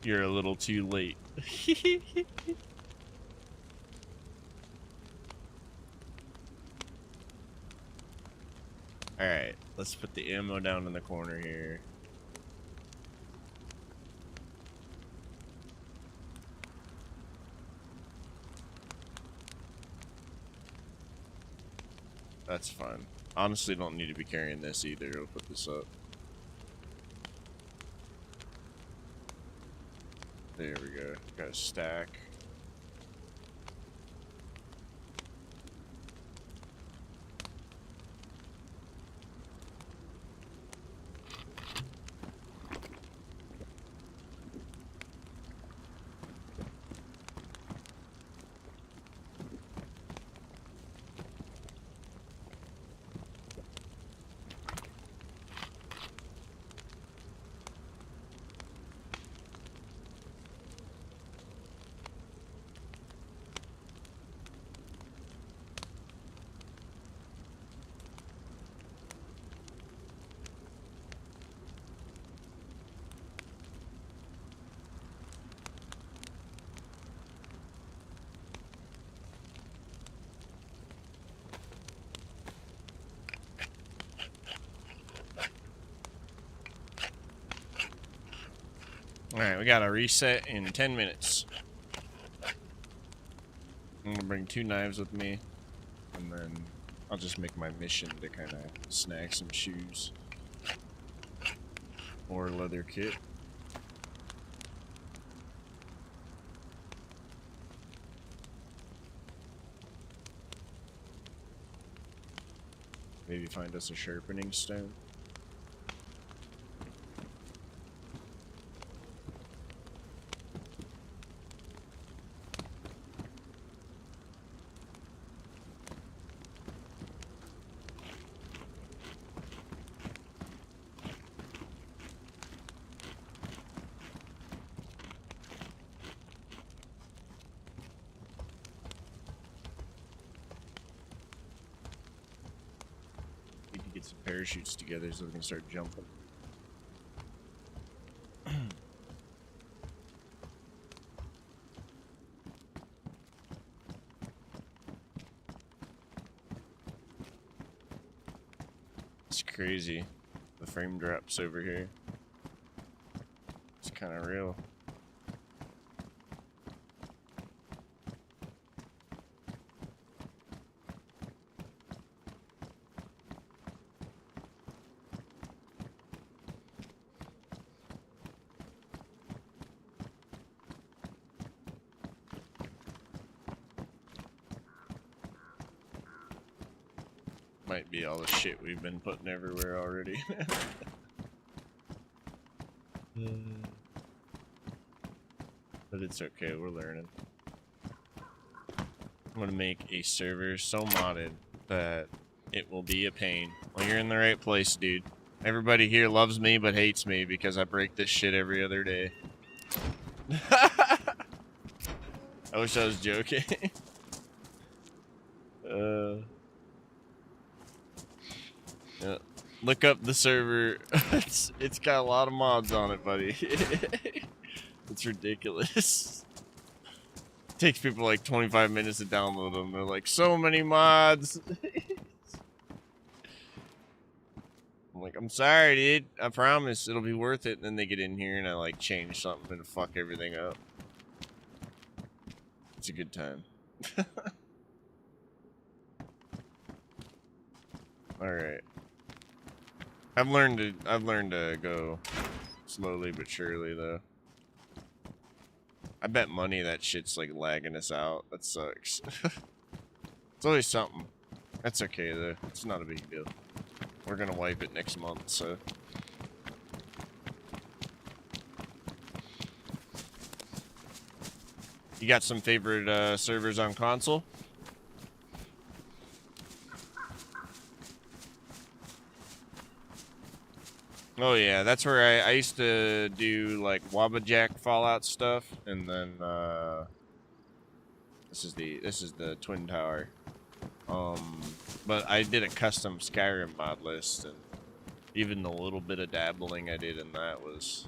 A: You're a little too late. Alright, let's put the ammo down in the corner here. That's fine. Honestly, don't need to be carrying this either. I'll put this up. There we go. Got a stack. Alright, we gotta reset in 10 minutes. I'm gonna bring 2 knives with me, and then I'll just make my mission to kind of snag some shoes. Or leather kit. Maybe find us a sharpening stone. Get some parachutes together so we can start jumping. It's crazy. The frame drops over here. It's kind of real. might be all the shit we've been putting everywhere already. But it's okay, we're learning. I'm gonna make a server so modded that it will be a pain. Well, you're in the right place, dude. Everybody here loves me but hates me because I break this shit every other day. I wish I was joking. Yeah. Look up the server. It's got a lot of mods on it, buddy. It's ridiculous. It takes people like 25 minutes to download them. They're like, so many mods. I'm like, I'm sorry, dude. I promise it'll be worth it. And then they get in here and I like change something and fuck everything up. It's a good time. Alright. I've learned to go slowly but surely though. I bet money that shit's like lagging us out. That sucks. It's always something. That's okay though. It's not a big deal. We're gonna wipe it next month, so. You got some favorite servers on console? Oh yeah, that's where I used to do like Wabbajack Fallout stuff, and then this is the Twin Tower. But I did a custom Skyrim mod list, and even the little bit of dabbling I did in that was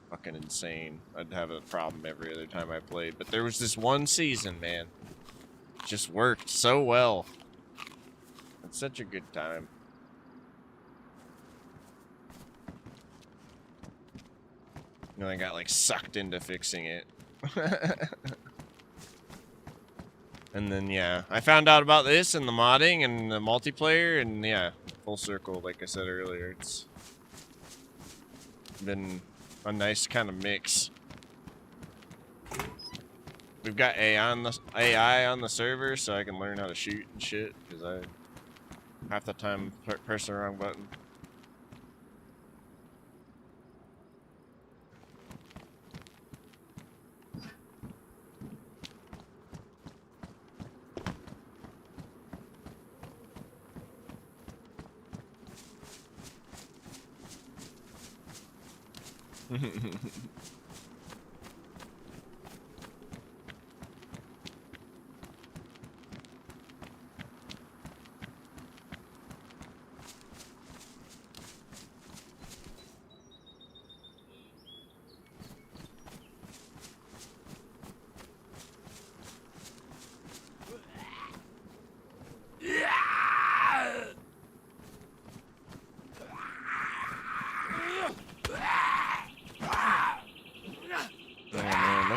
A: fucking insane. I'd have a problem every other time I played, but there was this one season, man, it just worked so well. It's such a good time. You know, I got like sucked into fixing it. And then yeah, I found out about this and the modding and the multiplayer, and yeah, full circle, like I said earlier. It's been a nice kind of mix. We've got AI on the server, so I can learn how to shoot and shit, because I half the time press the wrong button.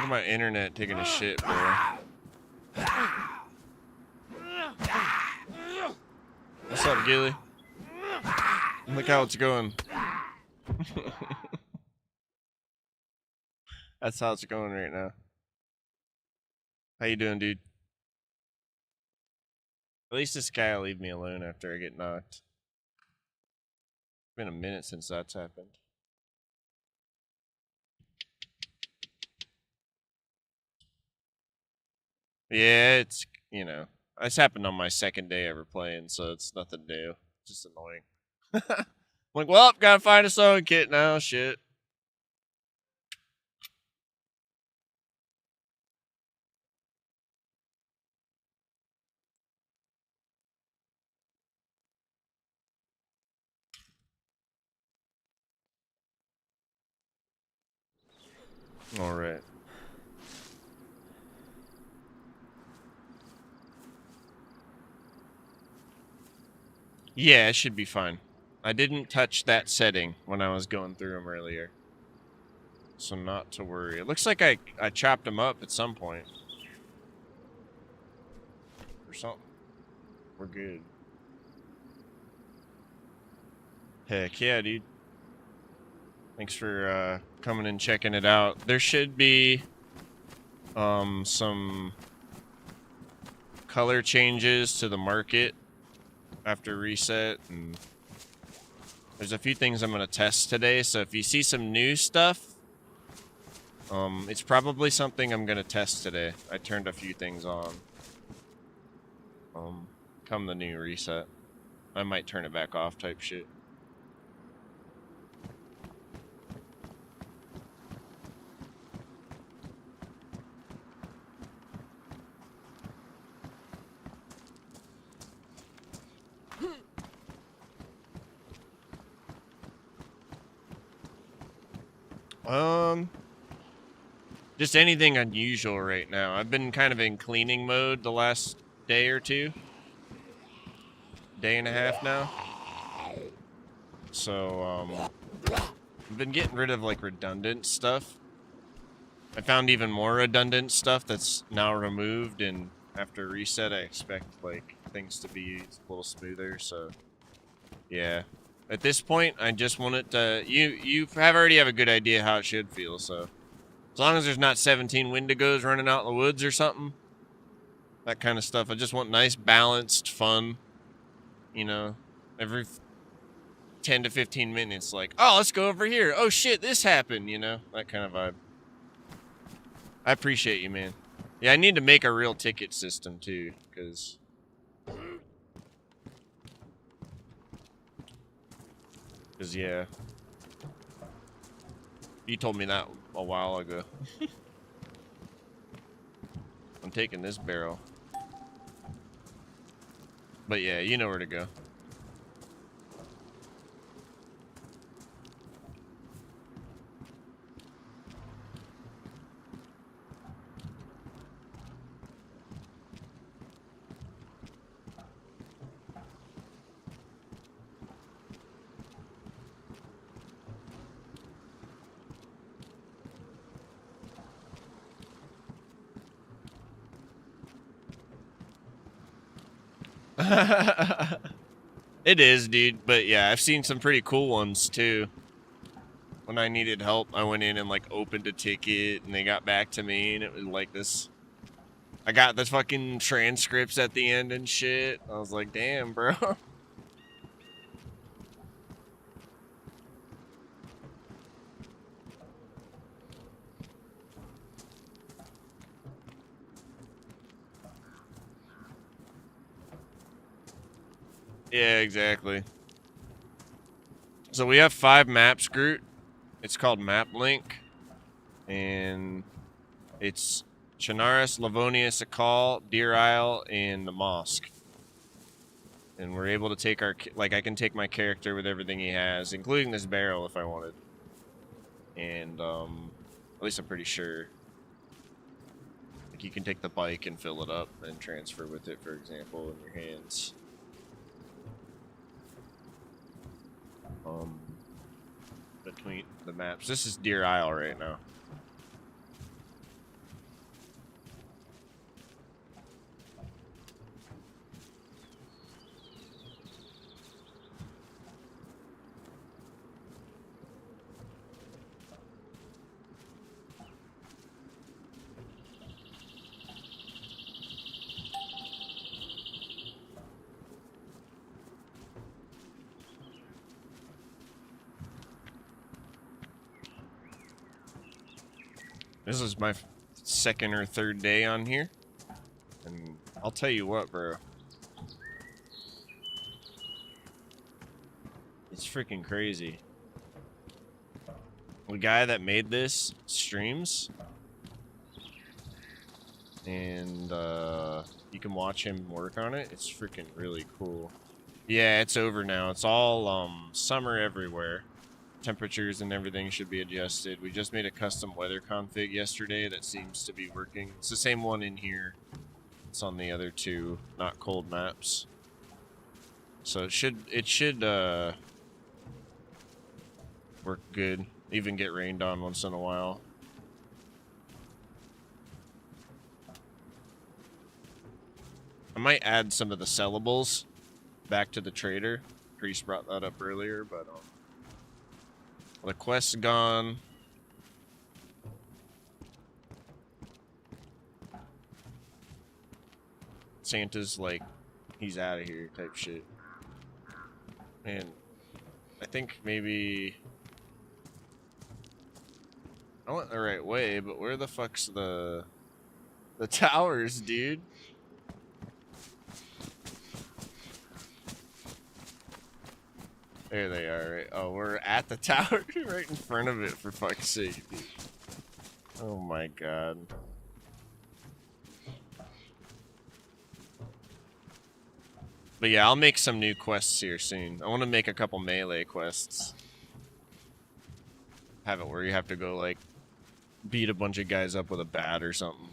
A: My internet taking a shit, bro. What's up, Gilly? Look how it's going. That's how it's going right now. How you doing, dude? At least this guy will leave me alone after I get knocked. It's been a minute since that's happened. Yeah, it's, you know, this happened on my second day ever playing, so it's nothing new. It's just annoying. I'm like, well, gotta find a sewing kit now, shit. Alright. Yeah, it should be fine. I didn't touch that setting when I was going through them earlier. So not to worry. It looks like I chopped them up at some point. Or something. We're good. Heck yeah, dude. Thanks for coming and checking it out. There should be some color changes to the market after reset, and there's a few things I'm gonna test today. So if you see some new stuff, it's probably something I'm gonna test today. I turned a few things on. Come the new reset, I might turn it back off type shit. Just anything unusual right now. I've been kind of in cleaning mode the last day or two. Day and a half now. So, I've been getting rid of, like, redundant stuff. I found even more redundant stuff that's now removed, and after reset, I expect, like, things to be a little smoother, so... Yeah. At this point, I just want it to... You already have a good idea how it should feel, so... As long as there's not 17 Wendigos running out in the woods or something. That kind of stuff. I just want nice, balanced, fun. You know, every 10 to 15 minutes, like, oh, let's go over here. Oh, shit, this happened, you know? That kind of vibe. I appreciate you, man. Yeah, I need to make a real ticket system, too, because... yeah. You told me that a while ago. I'm taking this barrel. But yeah, you know where to go. It is, dude. But yeah, I've seen some pretty cool ones too. When I needed help, I went in and like opened a ticket and they got back to me and it was like this. I got the fucking transcripts at the end and shit. I was like, damn, bro. Yeah, exactly. So we have 5 maps, Groot. It's called Map Link. And it's Chinaris, Livonia, Sakal, Deer Isle, and the Mosque. And we're able to take our... Like, I can take my character with everything he has, including this barrel if I wanted. And, at least I'm pretty sure. Like, you can take the bike and fill it up and transfer with it, for example, in your hands. Between the maps. This is Deer Isle right now. This is my 2nd or 3rd day on here. And I'll tell you what, bro. It's freaking crazy. The guy that made this streams. And you can watch him work on it. It's freaking really cool. Yeah, it's over now. It's all summer everywhere. Temperatures and everything should be adjusted. We just made a custom weather config yesterday that seems to be working. It's the same one in here. It's on the other 2 not cold maps. So it should work good. Even get rained on once in a while. I might add some of the sellables back to the trader. Priest brought that up earlier, but the quest's gone. Santa's like, he's out of here type shit. Man, I think maybe I went the right way, but where the fuck's the towers, dude? There they are, right? Oh, we're at the tower, right in front of it, for fuck's sake, dude. Oh my god. But yeah, I'll make some new quests here soon. I want to make a couple melee quests. Have it where you have to go, like, beat a bunch of guys up with a bat or something.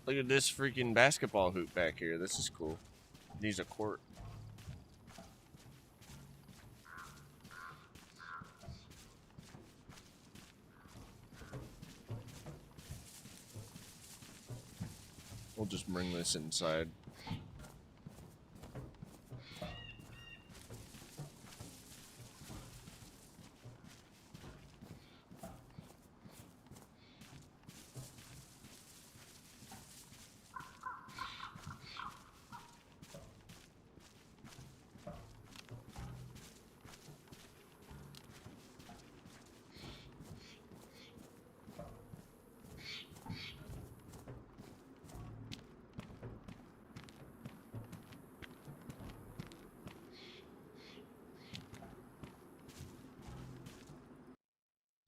A: Look at this freaking basketball hoop back here. This is cool. Needs a court. We'll just bring this inside.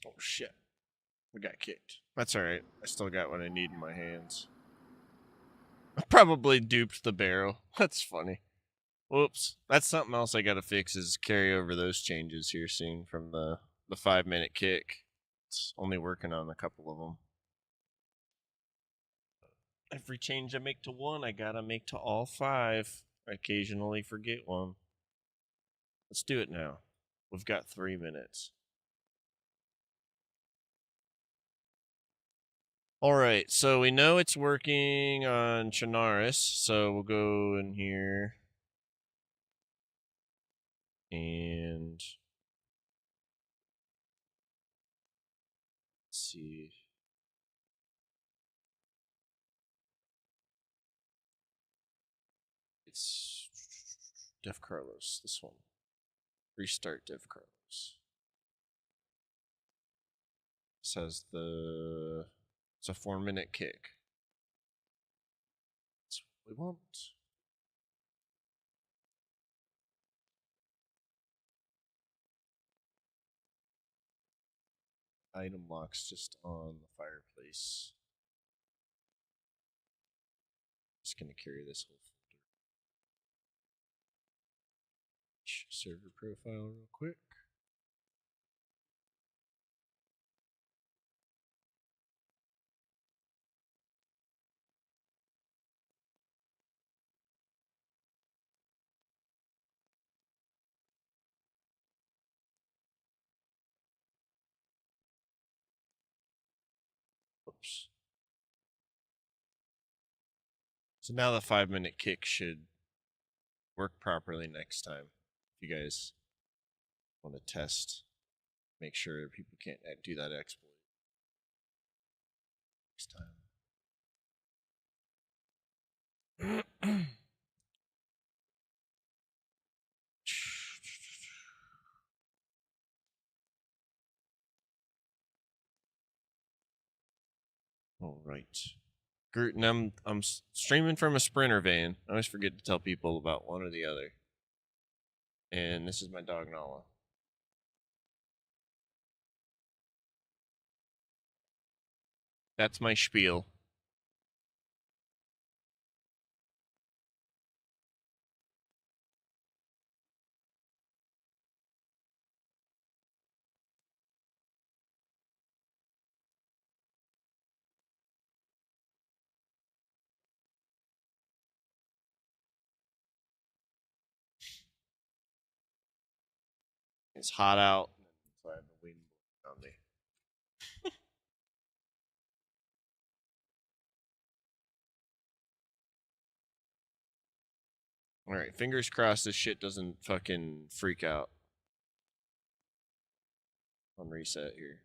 A: Oh shit. We got kicked. That's alright. I still got what I need in my hands. I probably duped the barrel. That's funny. Whoops. That's something else I gotta fix is carry over those changes here soon from the 5-minute kick. It's only working on a couple of them. Every change I make to one, I gotta make to all 5. I occasionally forget one. Let's do it now. We've got 3 minutes. Alright, so we know it's working on Chinaris, so we'll go in here. And let's see. It's Def Carlos, this one. Restart Def Carlos. Says it's a 4-minute kick. That's what we want. Item locks just on the fireplace. Just gonna carry this whole folder. Server profile real quick. Oops. So now the 5-minute kick should work properly next time. If you guys want to test, make sure people can't do that exploit next time. All right. And I'm streaming from a Sprinter van. I always forget to tell people about one or the other. And this is my dog Nala. That's my spiel. It's hot out, so I have the wind blowing on me. All right, fingers crossed this shit doesn't fucking freak out on reset here.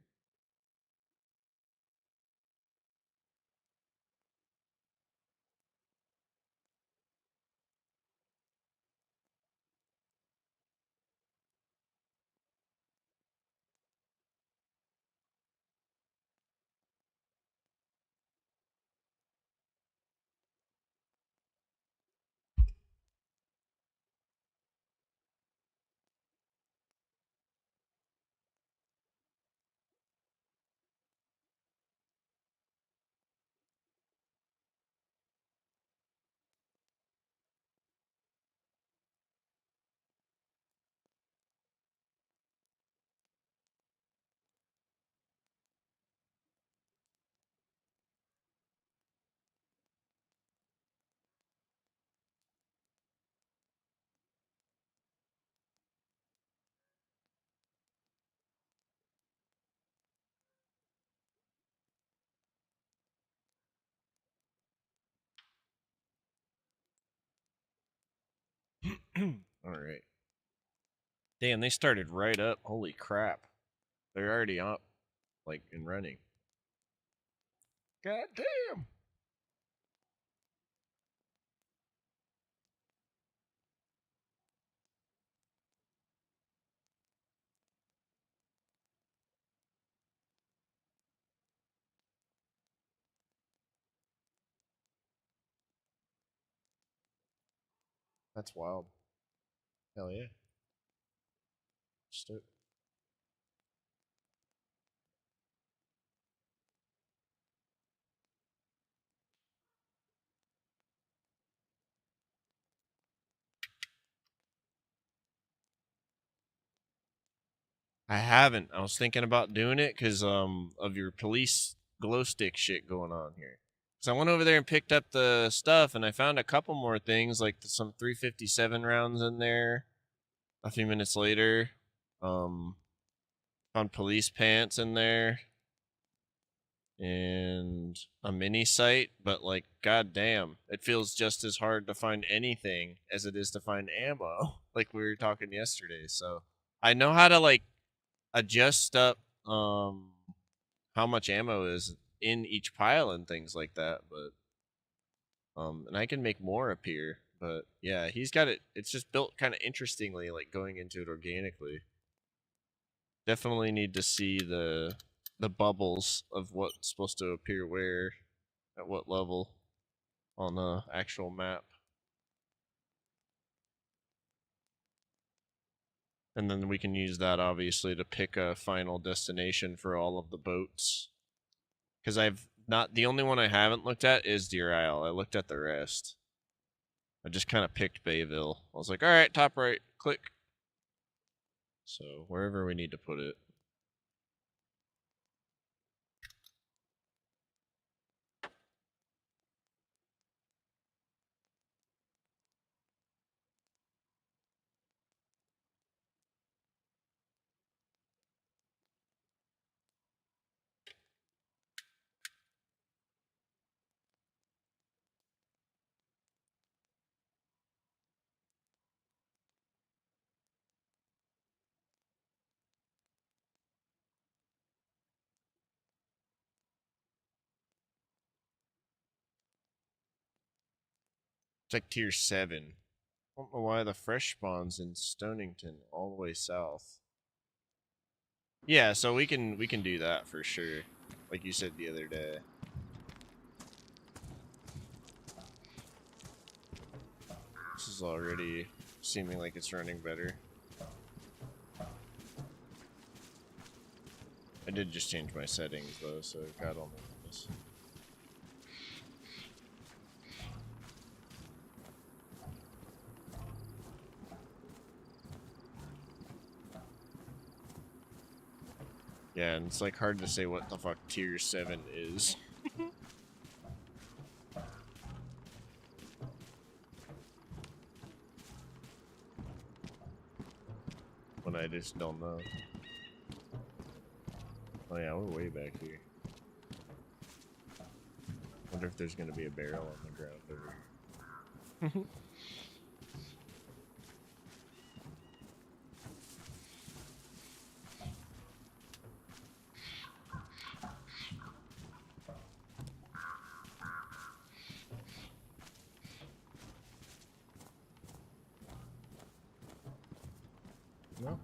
A: Alright. Damn, they started right up. Holy crap. They're already up, like, and running. God damn. That's wild. Hell yeah. Stoked. I haven't. I was thinking about doing it because of your police glow stick shit going on here. So I went over there and picked up the stuff, and I found a couple more things, like some 357 rounds in there. A few minutes later, um, found police pants in there and a mini sight. But like, goddamn, it feels just as hard to find anything as it is to find ammo. Like we were talking yesterday. So I know how to like adjust up how much ammo is in each pile and things like that, but and I can make more appear, but yeah, he's got it. It's just built kind of interestingly, like going into it organically. Definitely need to see the bubbles of what's supposed to appear where at what level on the actual map. And then we can use that obviously to pick a final destination for all of the boats. Because I've not, the only one I haven't looked at is Deer Isle. I looked at the rest. I just kind of picked Bayville. I was like, all right, top right, click. So wherever we need to put it. It's like tier 7. I don't know why the fresh spawns in Stonington all the way south. Yeah, so we can do that for sure. Like you said the other day. This is already seeming like it's running better. I did just change my settings though, so God only knows. Yeah, and it's like hard to say what the fuck tier 7 is. When I just don't know. Oh yeah, we're way back here. Wonder if there's gonna be a barrel on the ground over here. No,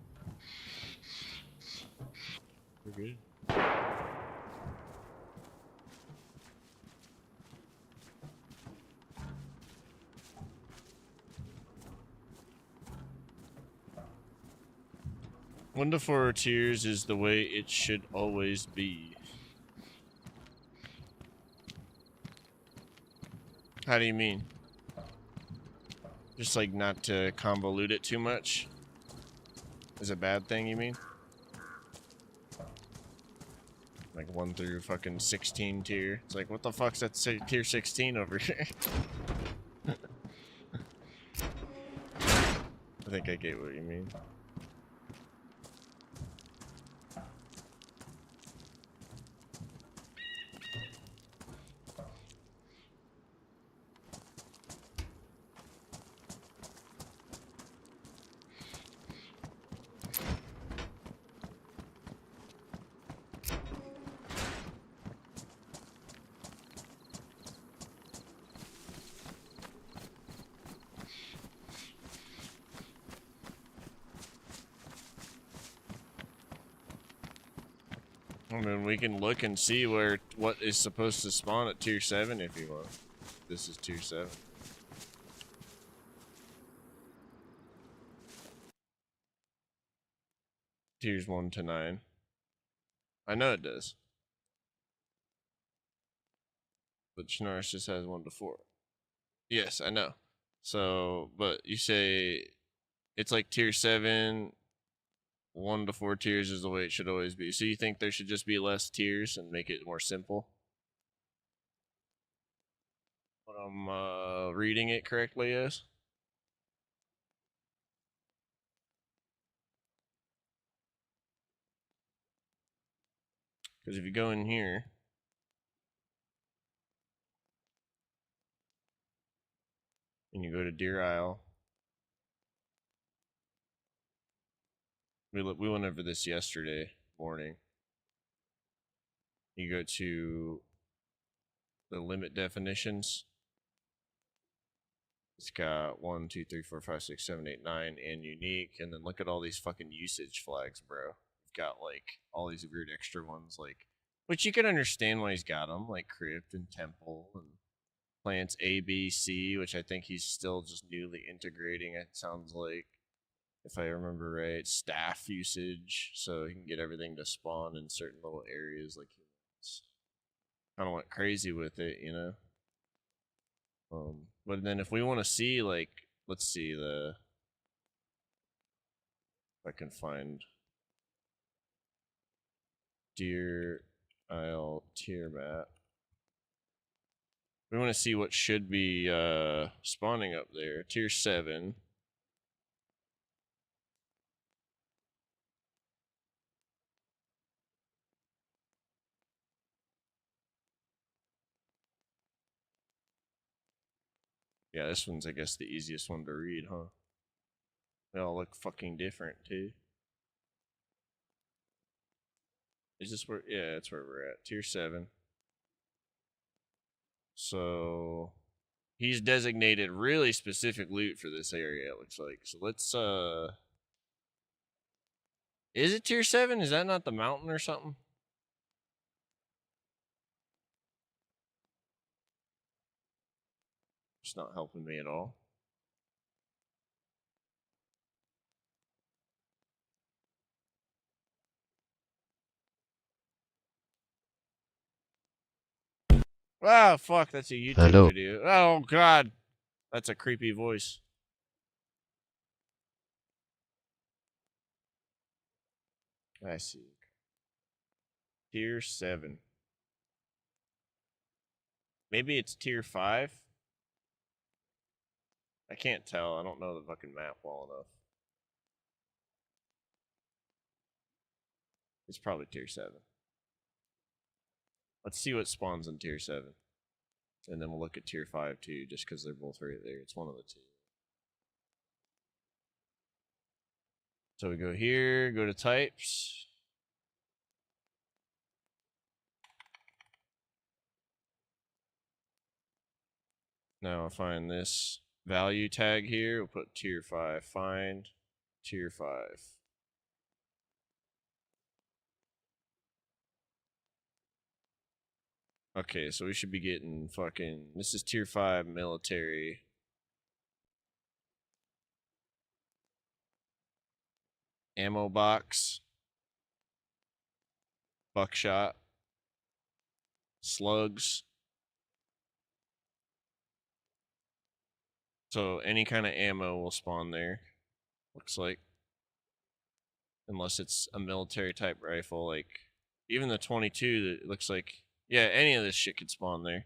A: we're good. One to four tiers is the way it should always be. How do you mean? Just like not to convolute it too much? Is a bad thing, you mean? Like 1 through fucking 16 tier. It's like, what the fuck's that tier 16 over here? I think I get what you mean. I mean, we can look and see what is supposed to spawn at tier 7 if you want. This is tier 7. Tiers 1 to 9. I know it does. But Schnorris just has 1 to 4. Yes, I know. So, but you say it's like tier 7, 1 to 4 tiers is the way it should always be. So you think there should just be less tiers and make it more simple? What I'm reading it correctly is? Because if you go in here, and you go to Deer Isle, we went over this yesterday morning. You go to the limit definitions. It's got 1, 2, 3, 4, 5, 6, 7, 8, 9, and unique. And then look at all these fucking usage flags, bro. You've got like all these weird extra ones, like, which you can understand why he's got them, like crypt and temple and plants A, B, C, which I think he's still just newly integrating. It sounds like, if I remember right, staff usage, so he can get everything to spawn in certain little areas. Like, kind of went crazy with it, you know. But then if we want to see, like, let's see if I can find Deer Isle tier map. We want to see what should be spawning up there. Tier 7. Yeah, this one's, I guess, the easiest one to read, huh? They all look fucking different, too. Is this where? Yeah, that's where we're at. Tier 7. So he's designated really specific loot for this area, it looks like. So let's is it tier 7? Is that not the mountain or something? It's not helping me at all. Oh, fuck, that's a YouTube
B: Hello.
A: video. Oh, God. That's a creepy voice. I see. Tier 7. Maybe it's tier 5? I can't tell. I don't know the fucking map well enough. It's probably tier 7. Let's see what spawns in tier 7. And then we'll look at tier 5 too, just because they're both right there. It's one of the two. So we go here, go to types. Now I'll find this value tag here. We'll put tier 5. Find tier 5. Okay, so we should be getting fucking. This is tier 5 military. Ammo box. Buckshot. Slugs. So any kind of ammo will spawn there. Looks like. Unless it's a military type rifle, like even the 22 that looks like, yeah, any of this shit could spawn there.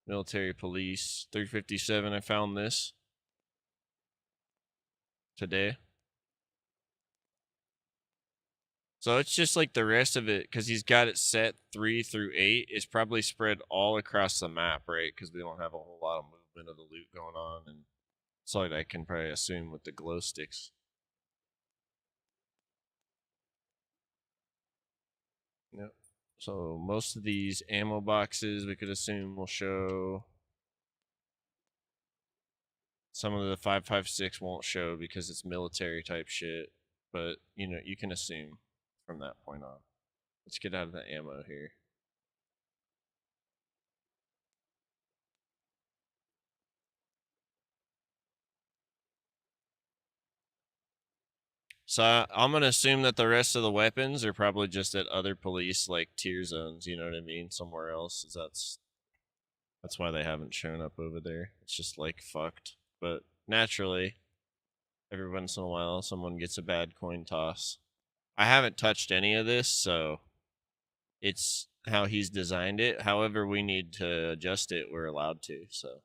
A: Military police 357. I found this today. So it's just like the rest of it, because he's got it set 3 through 8. It's probably spread all across the map, right? Because we don't have a whole lot of movement of the loot going on, and so I can probably assume with the glow sticks. Yep. So most of these ammo boxes we could assume will show Some of the 5.56 won't show because it's military type shit, but you know, you can assume from that point on. Let's get out of the ammo here. So I'm gonna assume that the rest of the weapons are probably just at other police like tier zones. You know what I mean? Somewhere else. That's why they haven't shown up over there. It's just like fucked. But naturally, every once in a while, someone gets a bad coin toss. I haven't touched any of this, so it's how he's designed it. However, we need to adjust it. We're allowed to. So,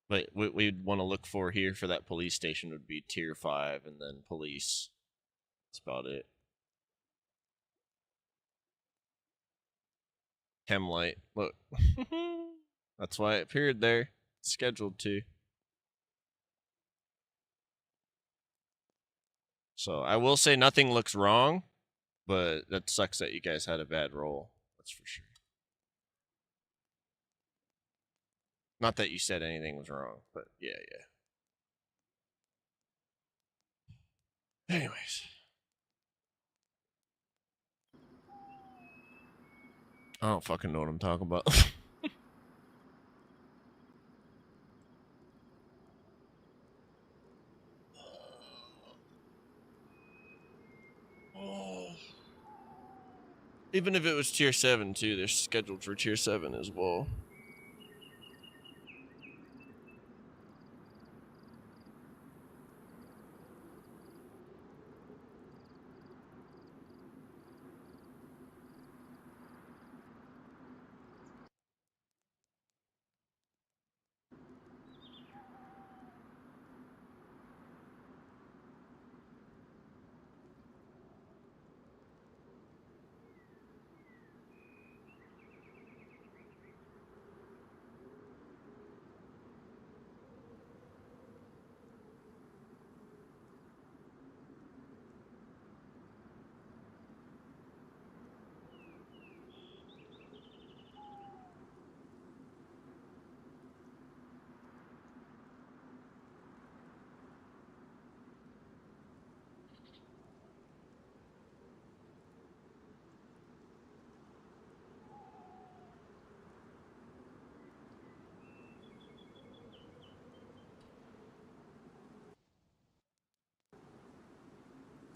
A: but what we'd want to look for here for that police station would be tier 5, and then police. That's about it. Chem light. Look. That's why it appeared there. It's scheduled to. So I will say nothing looks wrong, but that sucks that you guys had a bad roll. That's for sure. Not that you said anything was wrong, but yeah. Anyways. I don't fucking know what I'm talking about. Even if it was tier 7 too, they're scheduled for tier 7 as well.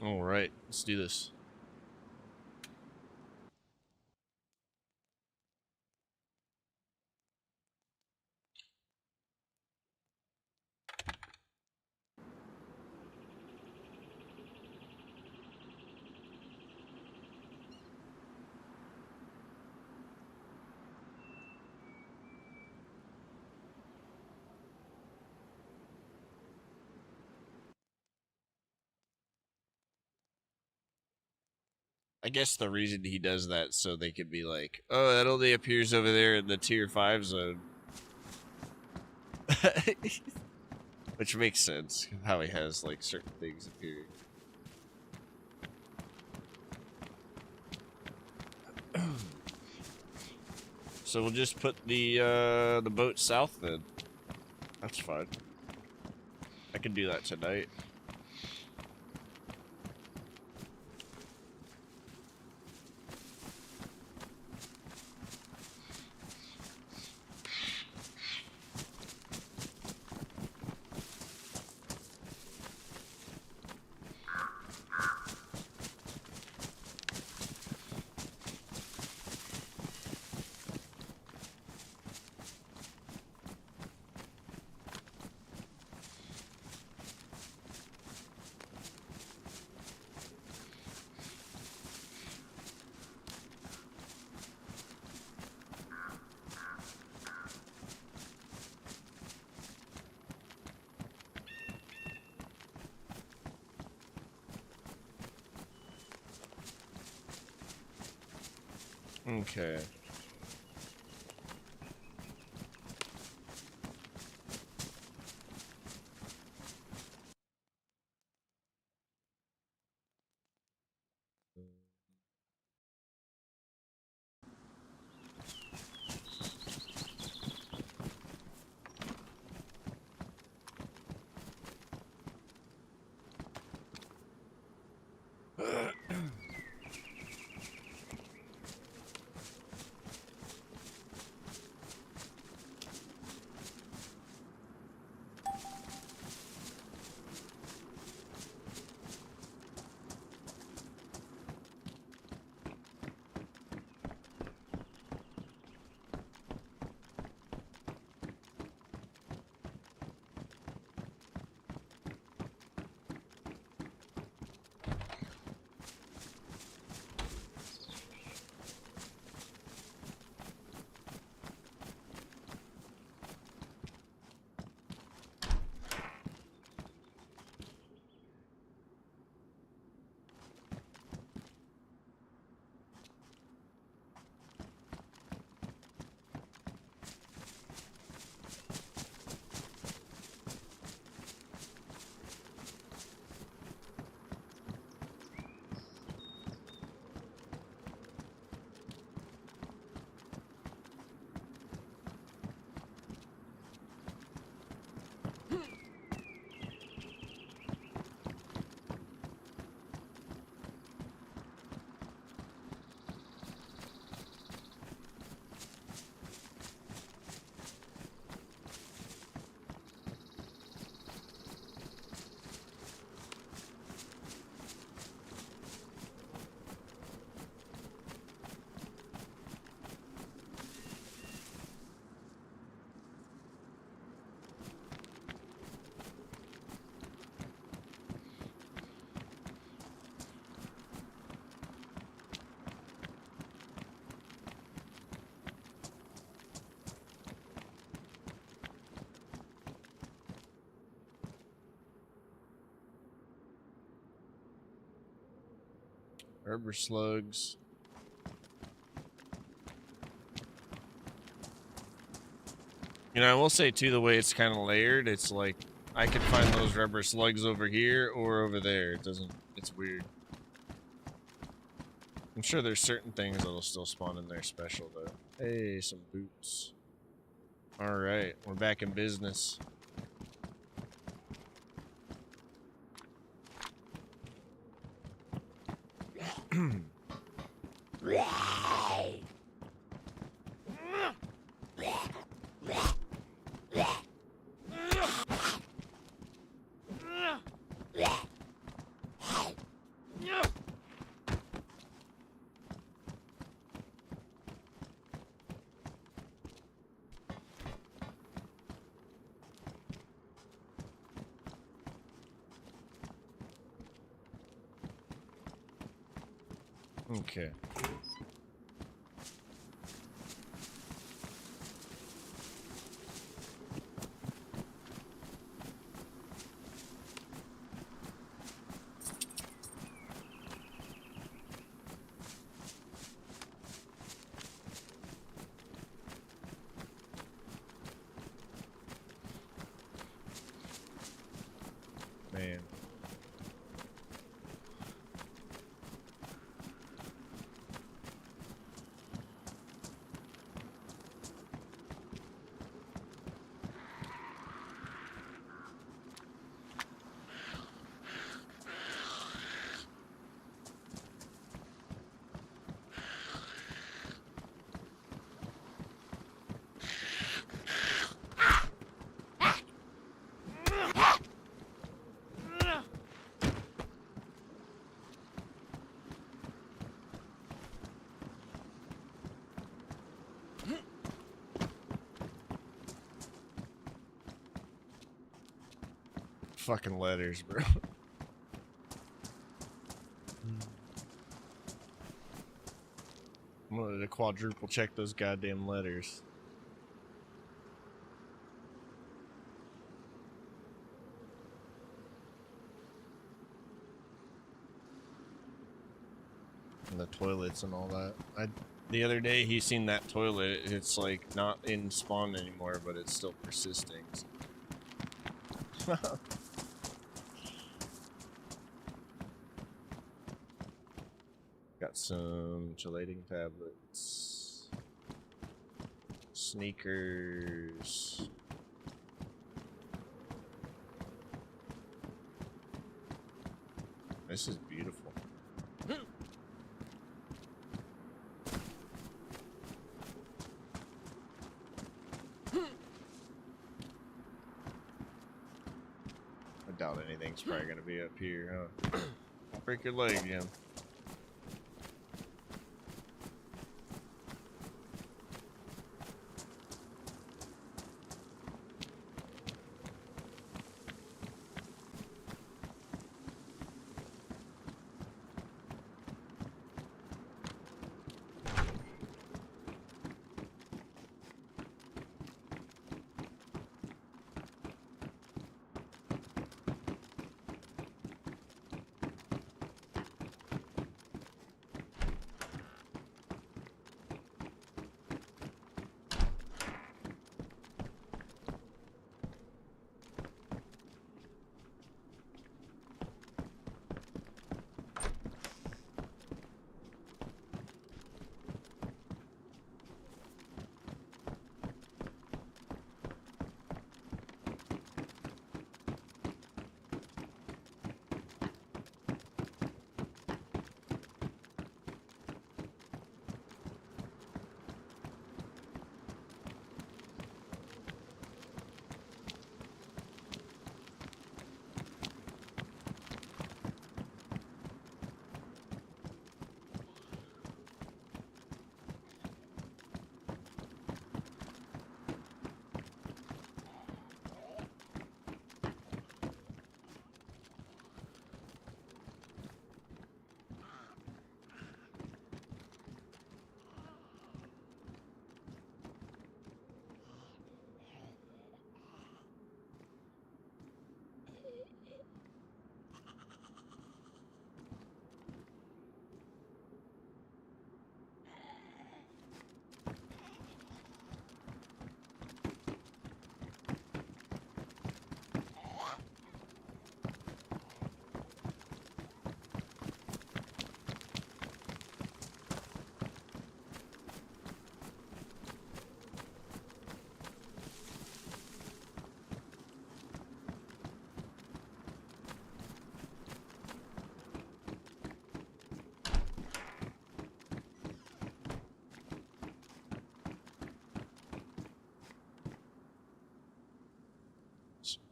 A: All right, let's do this. I guess the reason he does that so they could be like, oh, that only appears over there in the tier 5 zone. Which makes sense, how he has like certain things appearing. So we'll just put the boat south then. That's fine. I can do that tonight. Okay. Rubber slugs. You know, I will say too, the way it's kind of layered, it's like I could find those rubber slugs over here or over there. It doesn't. It's weird. I'm sure there's certain things that'll still spawn in there special though. Hey, some boots. All right, we're back in business. Okay. Man. Fucking letters, bro. I'm gonna quadruple check those goddamn letters. And the toilets and all that. The other day he seen that toilet. It's like not in spawn anymore, but it's still persisting. Got some chelating tablets. Sneakers. This is beautiful. I doubt anything's probably gonna be up here, huh? Break your leg, Jim.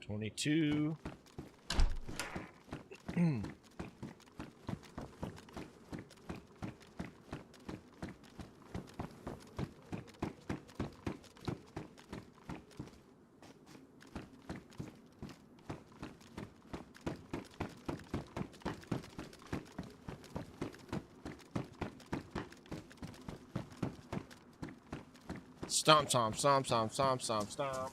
A: 22. Stomp, stomp, stomp, stomp, stomp, stomp, stomp.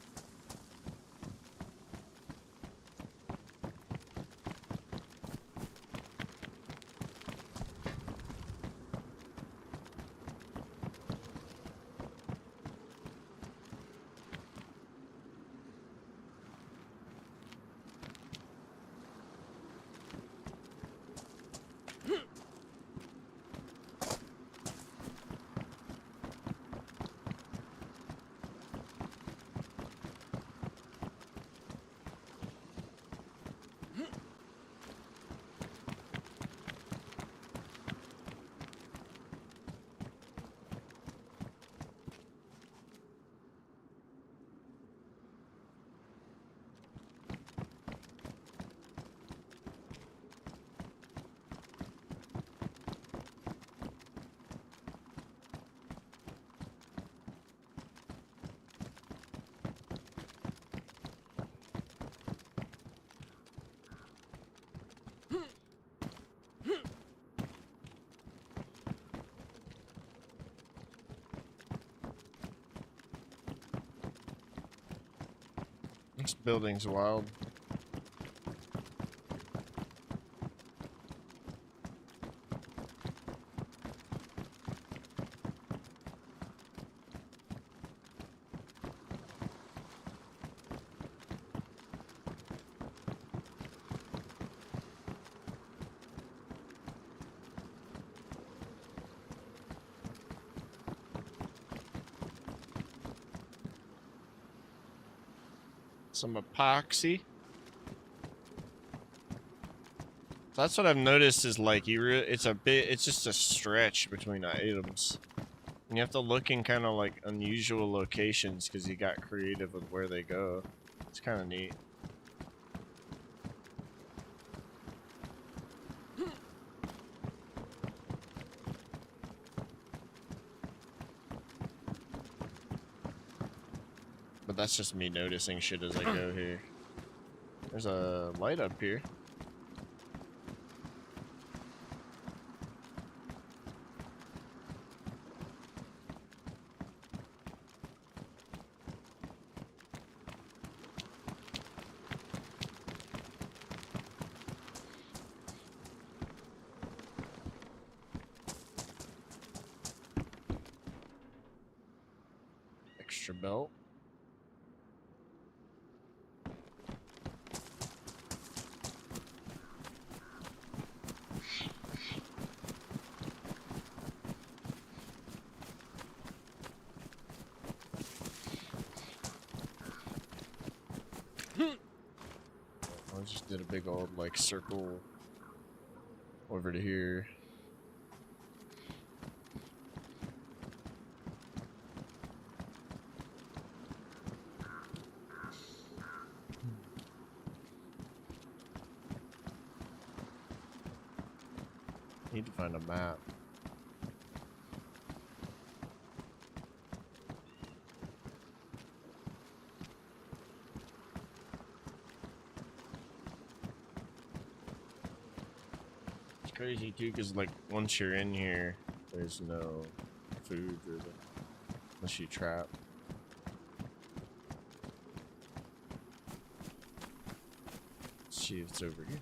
A: This building's wild. Some epoxy. That's what I've noticed is like it's just a stretch between items. And you have to look in kind of like unusual locations because you got creative with where they go. It's kind of neat. But that's just me noticing shit as I go here. There's a light up here. Extra belt. I just did a big old like circle over to here. Need to find a map. It's crazy too, because like once you're in here, there's no food really, unless you trap. Let's see if it's over here.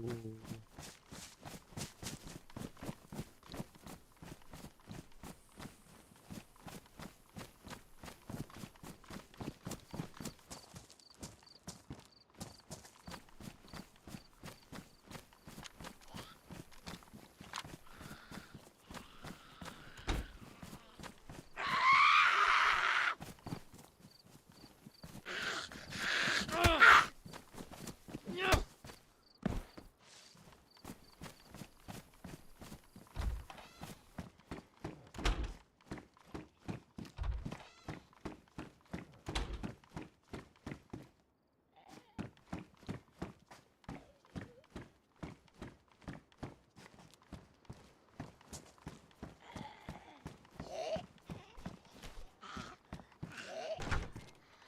A: cool.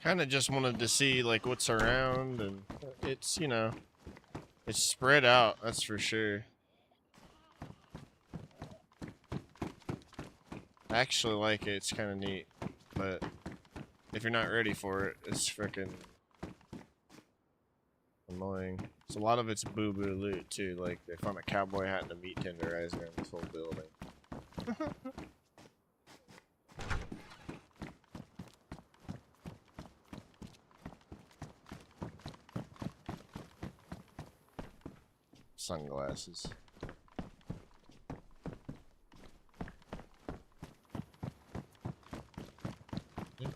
A: Kind of just wanted to see like what's around, and it's, you know, it's spread out, that's for sure. I actually like it, it's kind of neat, but if you're not ready for it, it's freaking annoying. So a lot of it's boo-boo loot too, like they found a cowboy hat and a meat tenderizer in this whole building. Sunglasses. Yeah.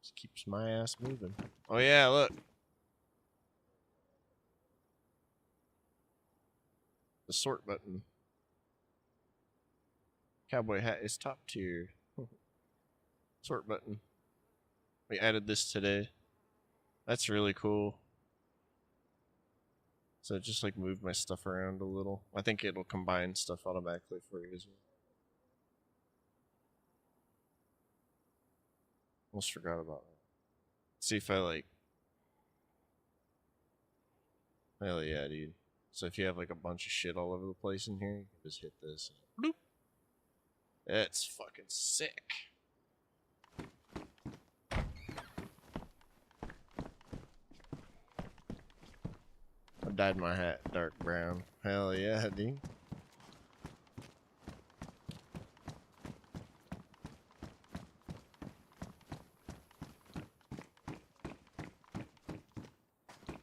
A: Just keeps my ass moving. Oh yeah, look. The sort button. Cowboy hat is top tier. Sort button. We added this today. That's really cool. So just like move my stuff around a little. I think it'll combine stuff automatically for you as well. Almost forgot about that. See if I like. Hell yeah, dude. So if you have like a bunch of shit all over the place in here, you can just hit this. Bloop. That's fucking sick. I dyed my hat dark brown. Hell yeah, dude.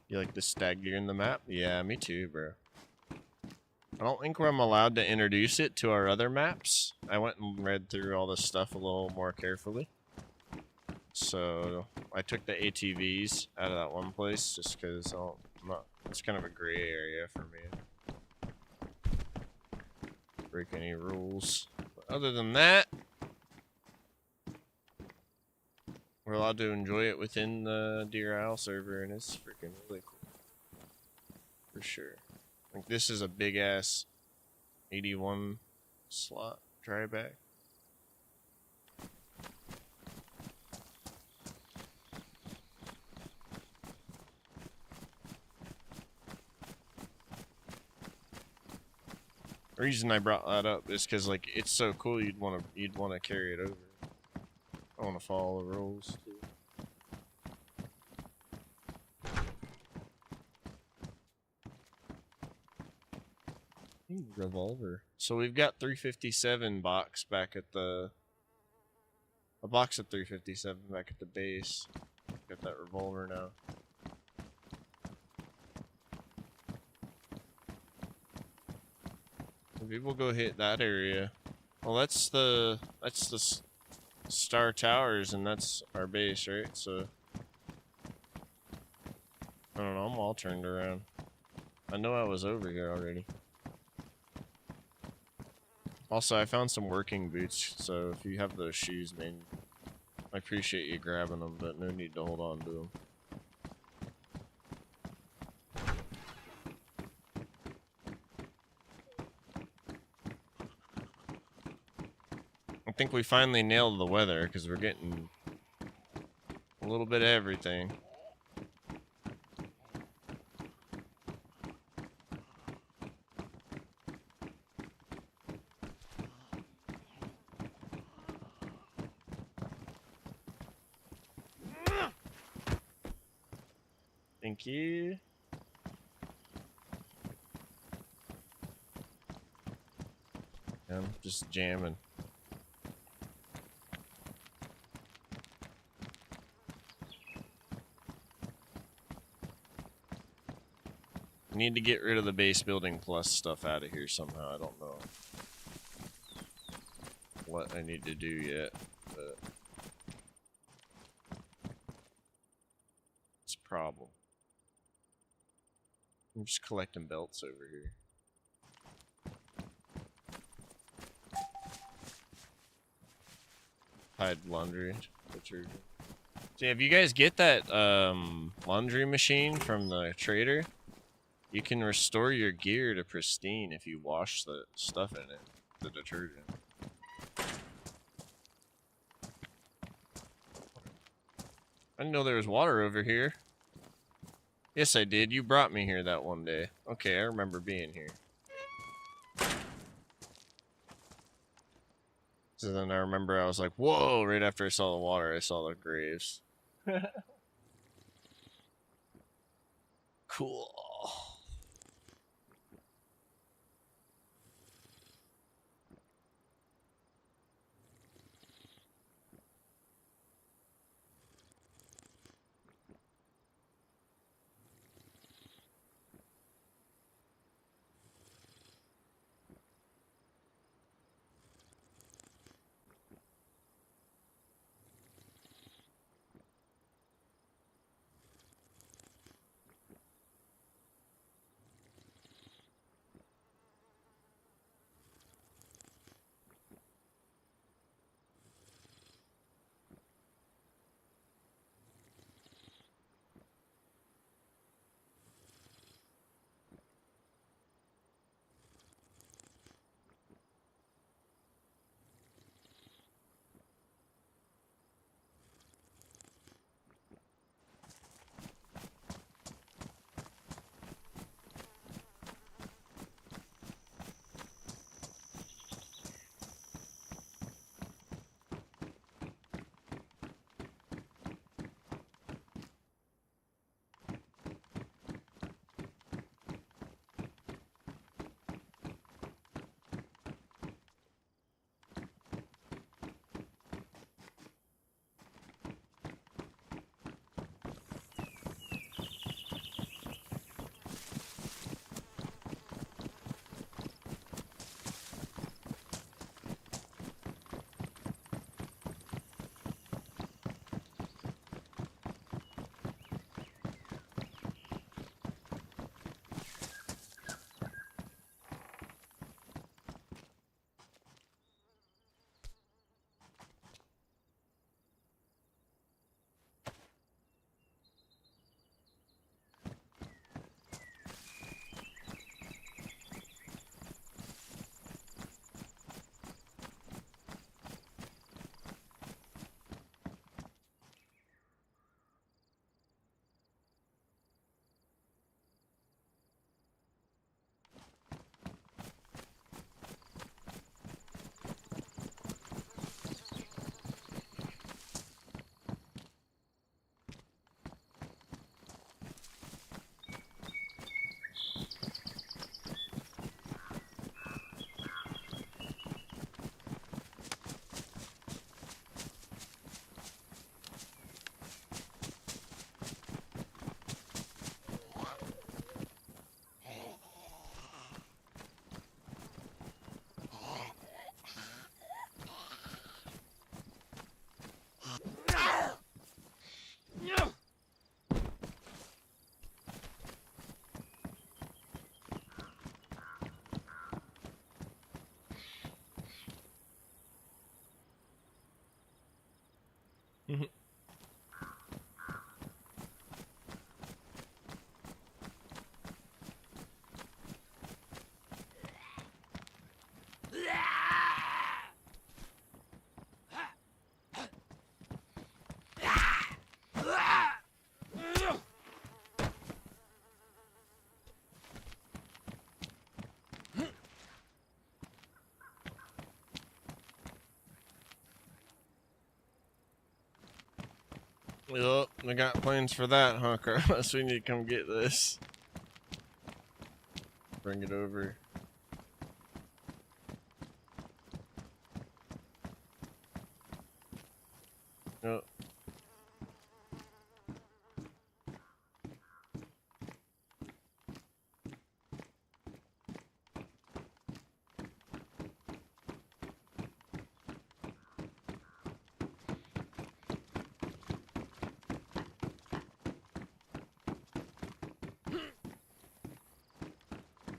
A: You like the stagger in the map? Yeah, me too, bro. I don't think I'm allowed to introduce it to our other maps. I went and read through all this stuff a little more carefully. So I took the ATVs out of that one place just because it's kind of a gray area for me. Break any rules. But other than that, we're allowed to enjoy it within the Deer Isle server, and it's freaking really cool. For sure. Like, this is a big ass 81 slot dryback. The reason I brought that up is because like it's so cool you'd want to carry it over. I want to follow the rules too. Revolver. So we've got 357 box back at a box of 357 back at the base. Got that revolver now. Maybe we'll go hit that area. Well, that's the Star Towers, and that's our base, right? So I don't know. I'm all turned around. I know I was over here already. Also, I found some working boots, so if you have those shoes, man, I appreciate you grabbing them, but no need to hold on to them. I think we finally nailed the weather, because we're getting a little bit of everything. Thank you. I'm just jamming. I need to get rid of the base building plus stuff out of here somehow. I don't know what I need to do yet, but it's a problem. I'm just collecting belts over here. Hide laundry detergent. So if you guys get that laundry machine from the trader, you can restore your gear to pristine if you wash the stuff in it, the detergent. I didn't know there was water over here. Yes, I did. You brought me here that one day. Okay, I remember being here. So then I remember I was like, whoa, right after I saw the water, I saw the graves. Cool. Well, we got plans for that, huh, Carlos? We need to come get this. Bring it over. Oh.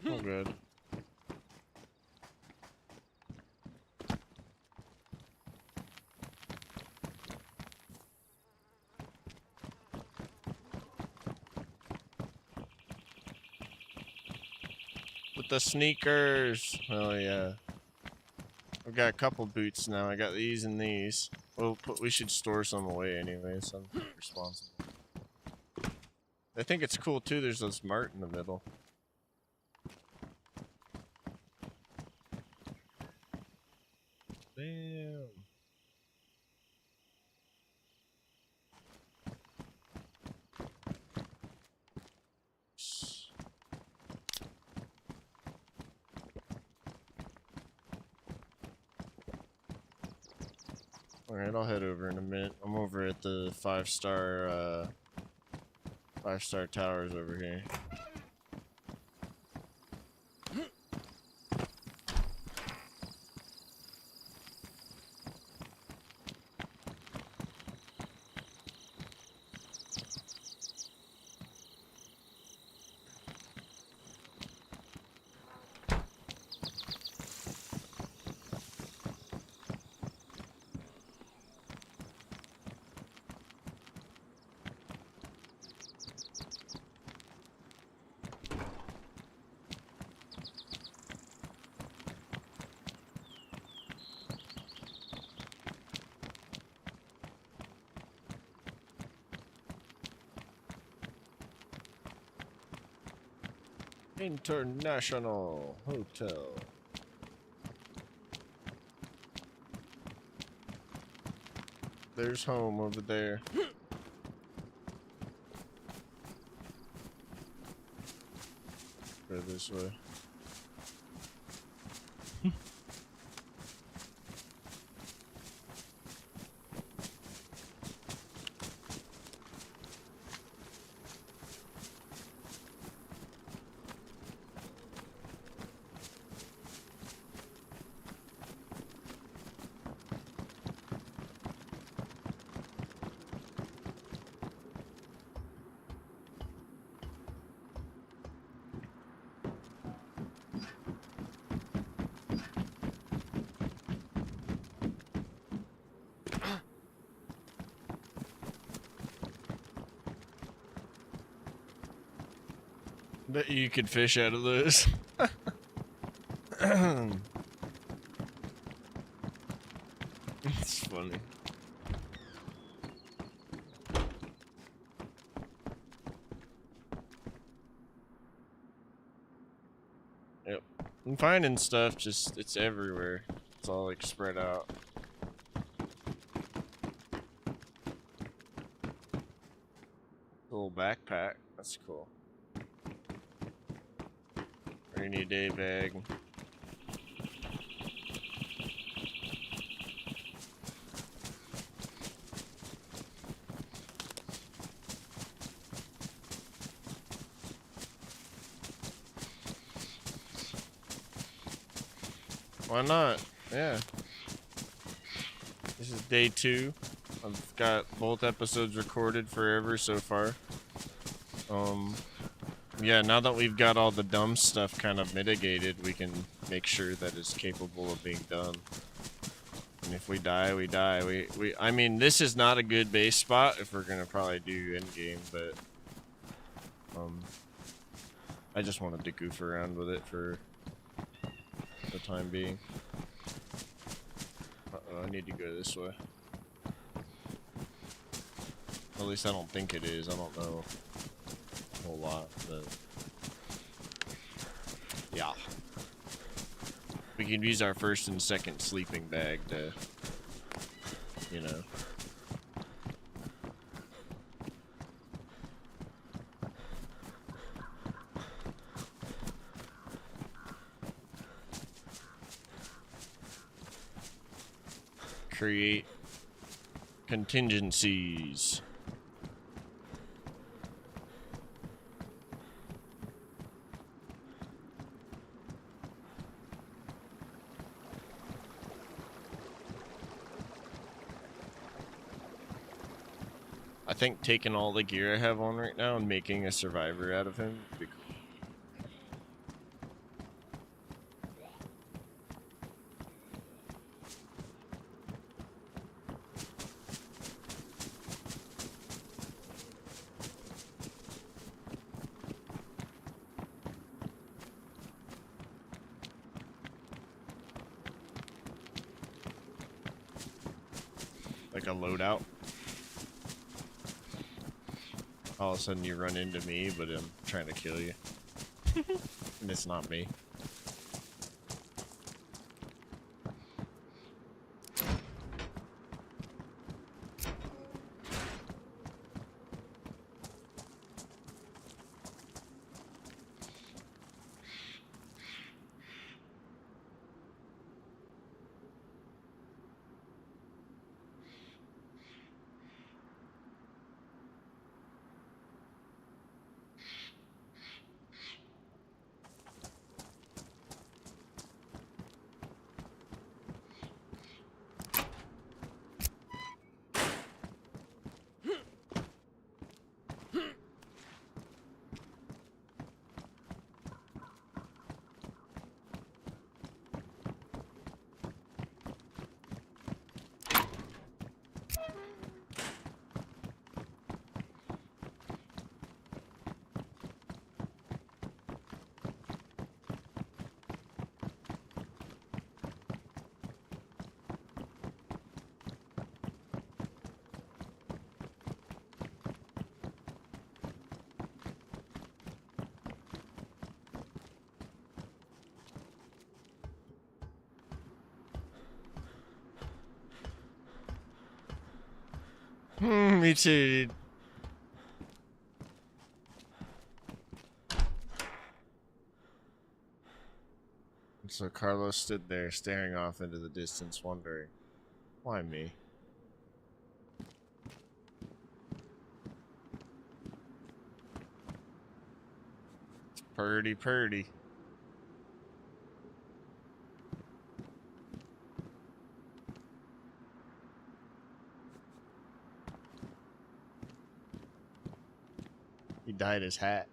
A: Oh, good. With the sneakers. Oh yeah. I've got a couple boots now. I got these and these. We should store some away anyway, so I'm responsible. I think it's cool too. There's a smart in the middle. Damn. Alright, I'll head over in a minute. I'm over at the five-star towers over here. International Hotel. There's home over there. Go this way. Bet you could fish out of those. It's funny. Yep. I'm finding stuff, just it's everywhere. It's all like spread out. Little backpack. That's cool. Rainy day bag. Why not? Yeah. This is day 2. I've got both episodes recorded forever so far. Yeah, now that we've got all the dumb stuff kind of mitigated, we can make sure that it's capable of being done. And if we die, we die. I mean, this is not a good base spot if we're gonna probably do endgame, but I just wanted to goof around with it for the time being. Uh-oh, I need to go this way. At least I don't think it is. I don't know a whole lot, but yeah. We can use our first and second sleeping bag to, you know. create contingencies. I think taking all the gear I have on right now and making a survivor out of him would be cool. Like a loadout. All of a sudden you run into me, but I'm trying to kill you. And it's not me. Me too, dude. So Carlos stood there, staring off into the distance, wondering, why me? It's purdy purdy. He dyed his hat.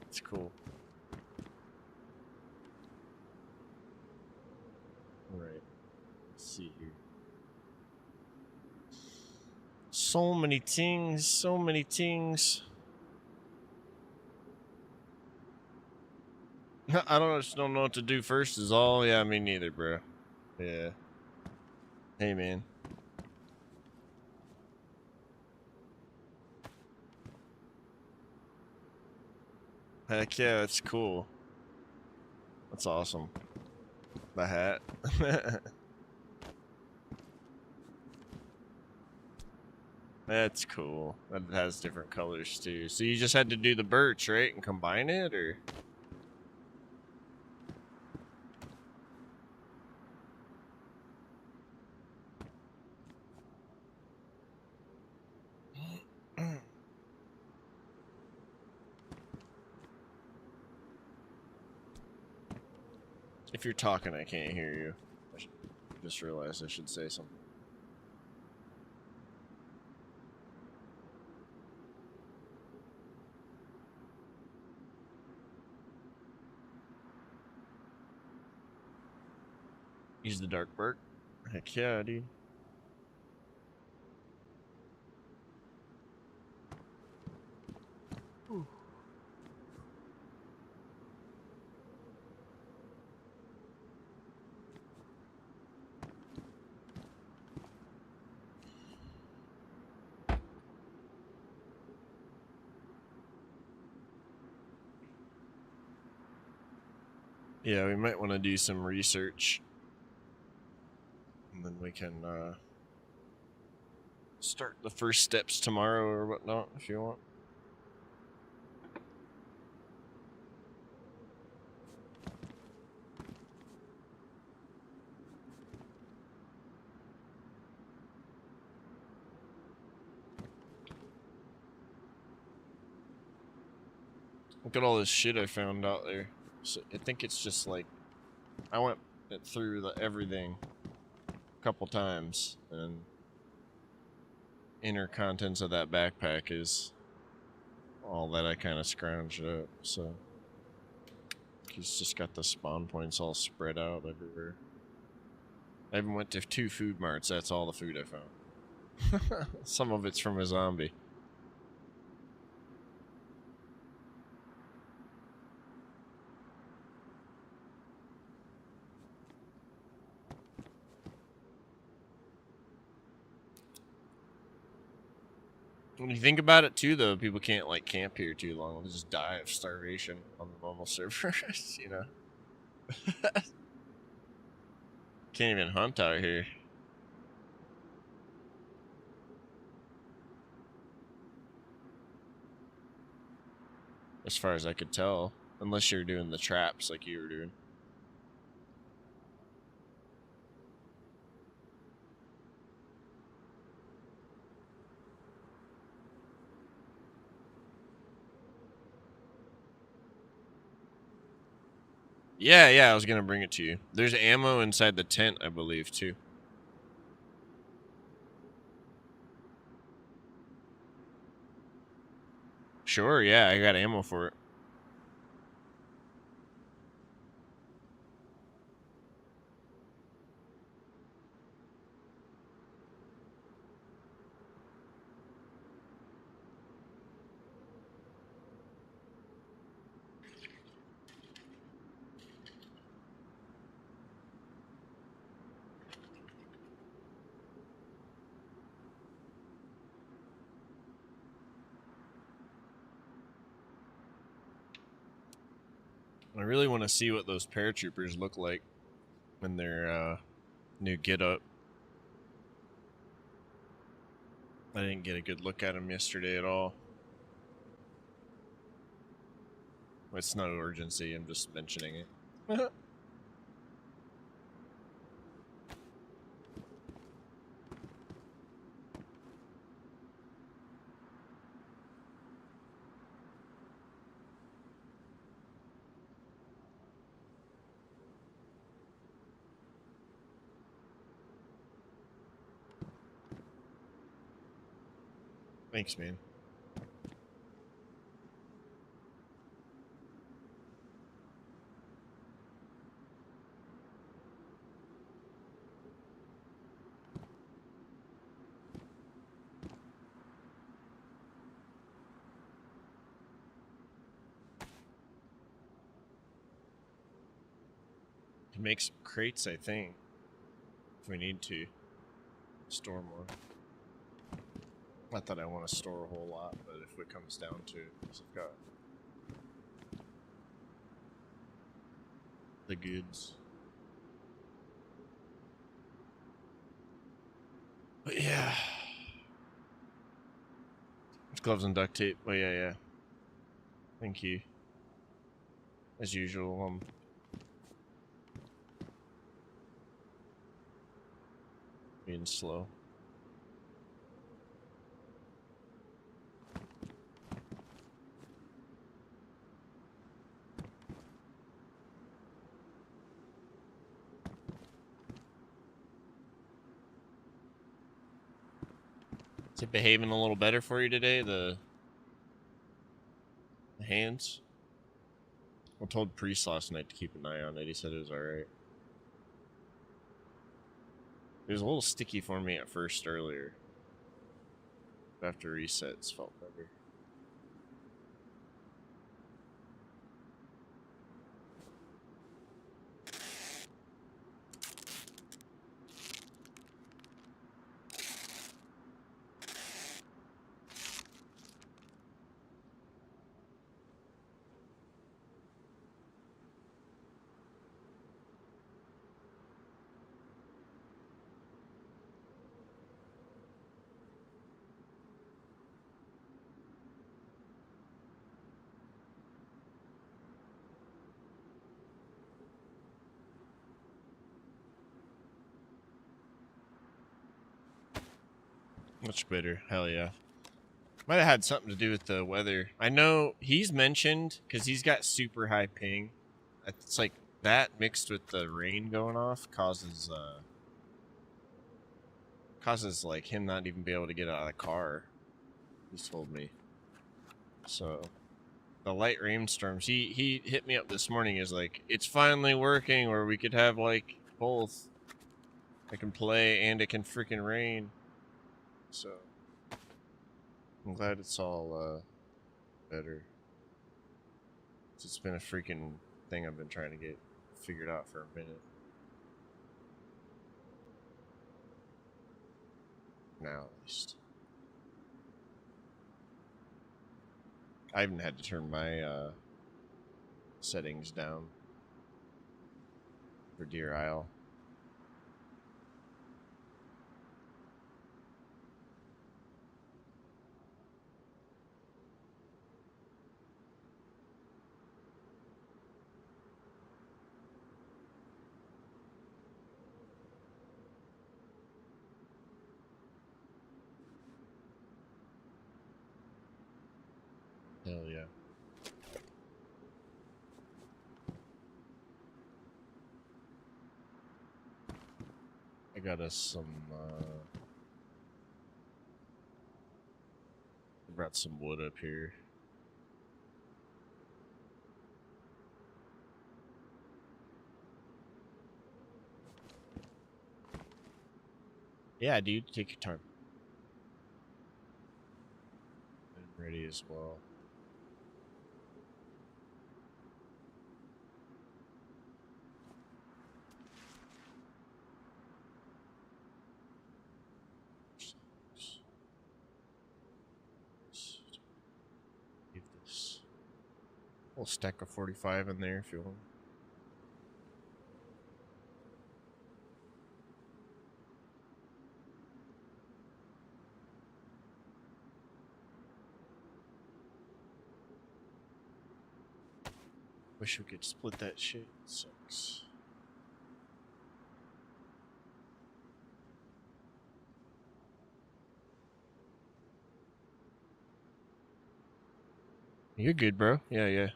A: It's cool. Alright. Let's see here. So many things, so many things. just don't know what to do first is all. Yeah, me neither, bro. Yeah. Hey, man. Heck yeah, that's cool. That's awesome. The hat. That's cool. That has different colors too. So you just had to do the birch, right? And combine it, or? If you're talking, I can't hear you. I just realized I should say something. Use the dark bark. Heck yeah, dude. Ooh. Yeah, we might want to do some research. And then we can start the first steps tomorrow or whatnot, if you want. Look at all this shit I found out there. So I think it's just like I went through everything a couple times, and inner contents of that backpack is all that I kind of scrounged up. So he's just got the spawn points all spread out everywhere. I even went to 2 food marts. That's all the food I found. Some of it's from a zombie. When you think about it, too, though, people can't like camp here too long. They'll just die of starvation on the normal servers, you know. Can't even hunt out here. As far as I could tell. Unless you're doing the traps like you were doing. Yeah, I was gonna bring it to you. There's ammo inside the tent, I believe, too. Sure, yeah, I got ammo for it. I really want to see what those paratroopers look like in their new get-up. I didn't get a good look at them yesterday at all. It's no urgency, I'm just mentioning it. Thanks, man. Can make some crates, I think, if we need to store more. Not that I want to store a whole lot, but if it comes down to it, because I've got the goods. But yeah. Gloves and duct tape. Oh, yeah. Thank you. As usual, being slow. Is it behaving a little better for you today, the hands? I told Priest last night to keep an eye on it. He said it was alright. It was a little sticky for me at first earlier. But after resets, felt better. Much better. Hell yeah. Might have had something to do with the weather. I know he's mentioned because he's got super high ping. It's like that mixed with the rain going off causes like him not even be able to get out of the car. He's told me. So the light rainstorms. He hit me up this morning. Is like it's finally working, where we could have like both. I can play and it can freaking rain. So I'm glad it's all better. It's been a freaking thing I've been trying to get figured out for a minute. Now at least. I even had to turn my settings down for Deer Isle. Hell yeah. I got us some, I brought some wood up here. Yeah, dude, take your time. I'm ready as well. Leave this little stack of 45 in there if you want. Wish we could split that shit. It sucks. You're good, bro. Yeah, yeah.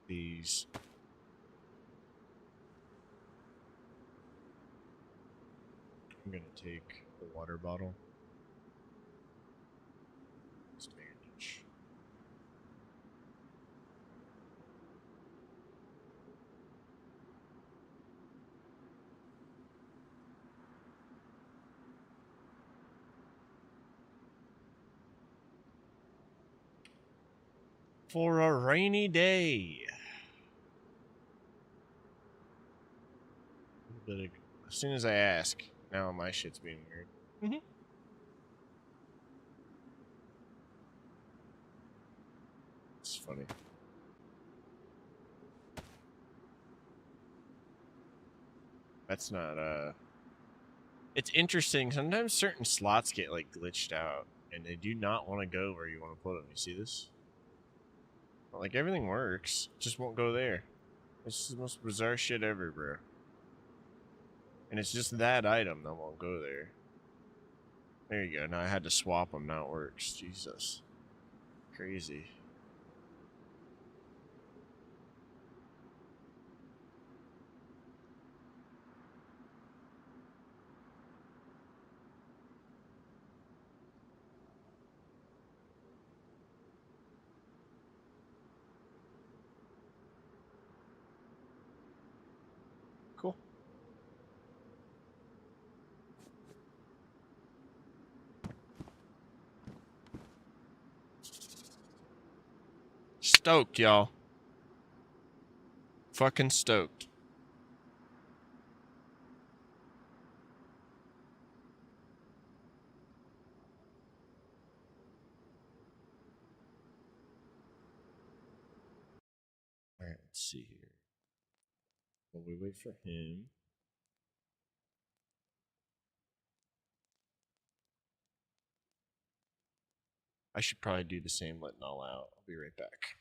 A: These. I'm gonna take the water bottle. This bandage. For a rainy day. As soon as I ask, now my shit's being weird. Mm-hmm. It's funny. That's not, It's interesting. Sometimes certain slots get, like, glitched out, and they do not want to go where you want to put them. You see this? Like, everything works. It just won't go there. It's the most bizarre shit ever, bro. And it's just that item that won't go there. There you go. Now I had to swap them. Now it works. Jesus. Crazy. Cool. Stoked, y'all. Fucking stoked. Alright, let's see here. While we wait for him. I should probably do the same letting all out. I'll be right back.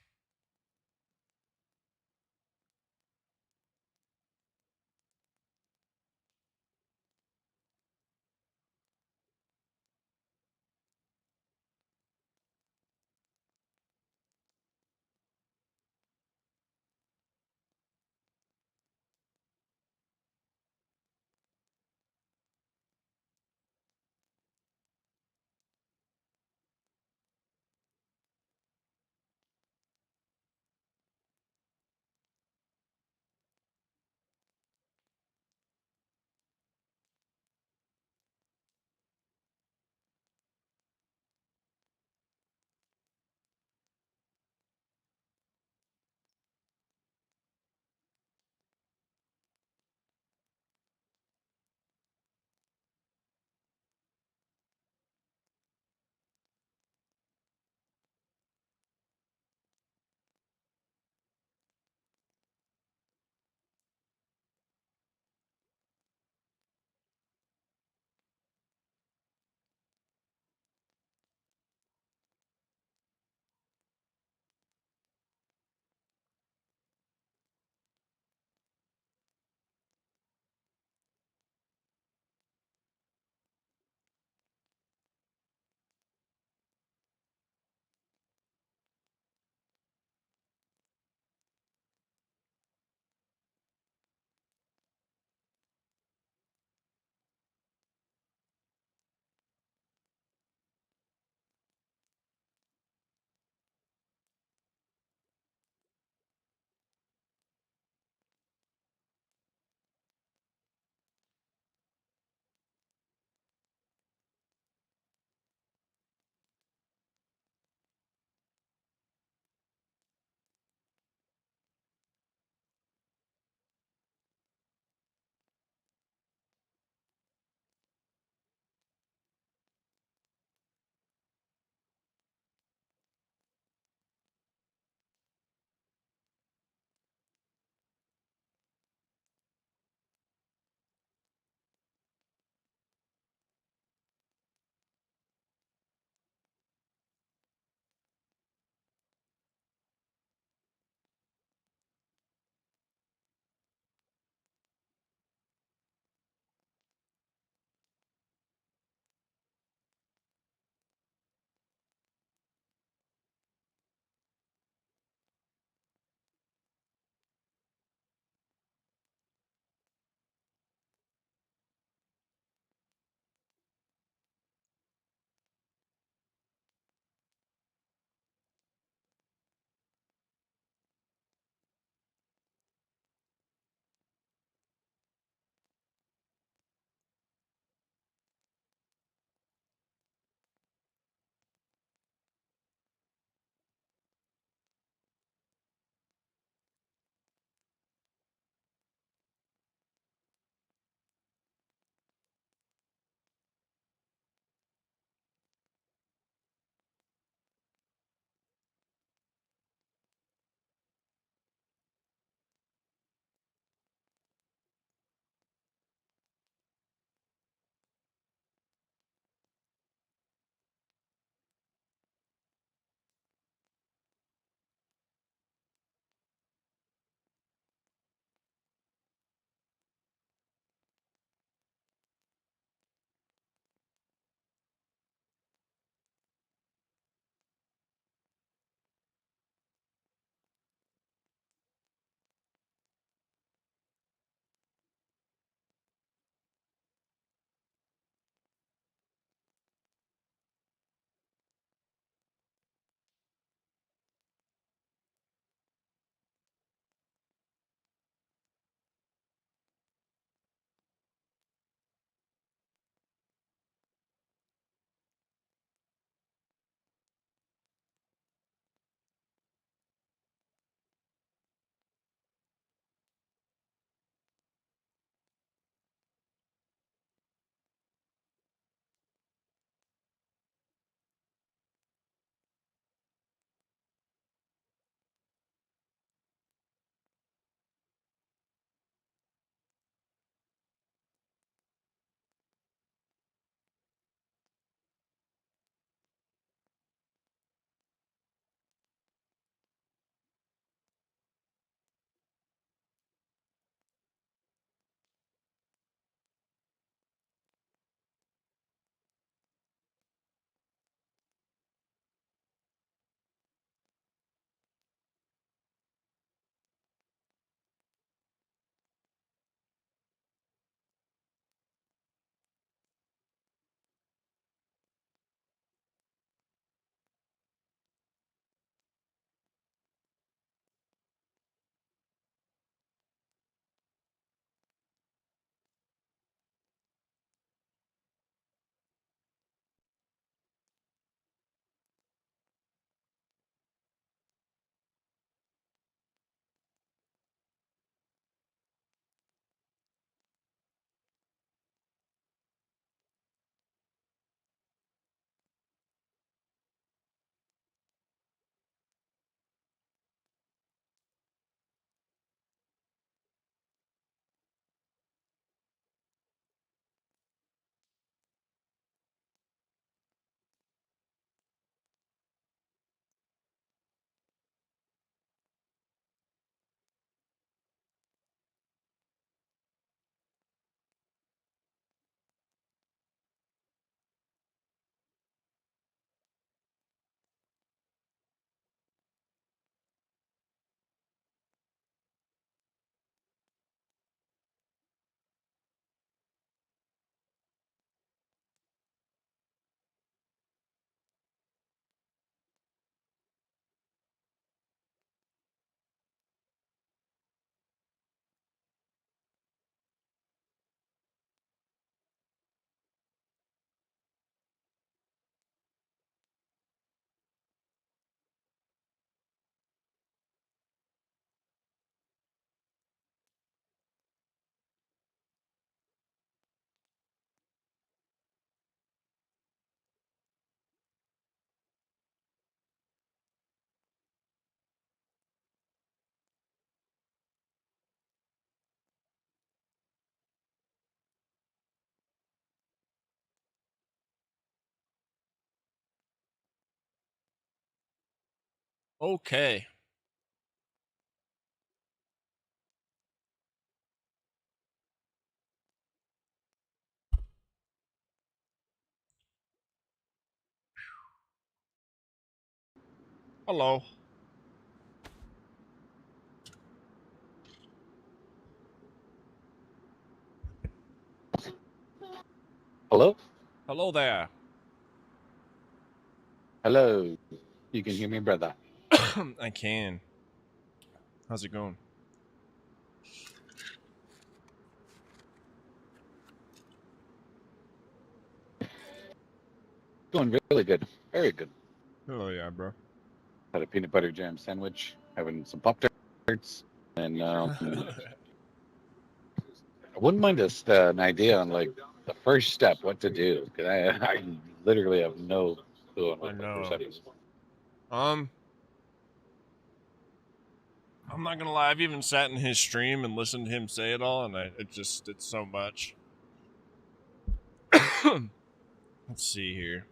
A: Okay. Hello.
B: Hello?
A: Hello there.
B: Hello. You can hear me, brother.
A: I can. How's it going?
B: Doing really good. Very good.
A: Oh yeah, bro.
B: Had a peanut butter jam sandwich, having some Pop Tarts, and I wouldn't mind just an idea on like the first step, what to do. 'Cause I literally have no clue on
A: I
B: what the first
A: know.
B: step is.
A: I'm not gonna lie. I've even sat in his stream and listened to him say it all, and it's so much. Let's see here.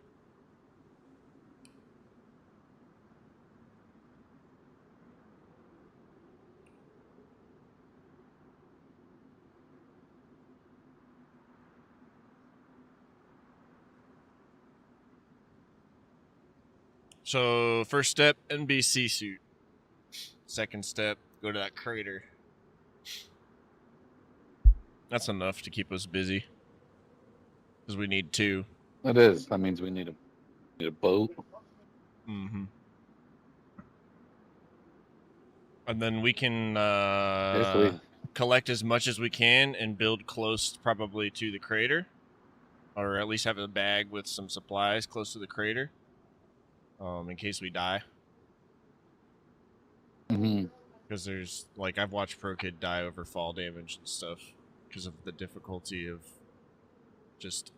A: So first step, NBC suit. Second step, go to that crater. That's enough to keep us busy. Because we need 2.
B: It is. That means we need a boat.
A: Mm-hmm. And then we can
B: Basically,
A: collect as much as we can and build close probably to the crater. Or at least have a bag with some supplies close to the crater. In case we die.
B: hmm
A: Because there's, like, I've watched Pro Kid die over fall damage and stuff. Because of the difficulty of just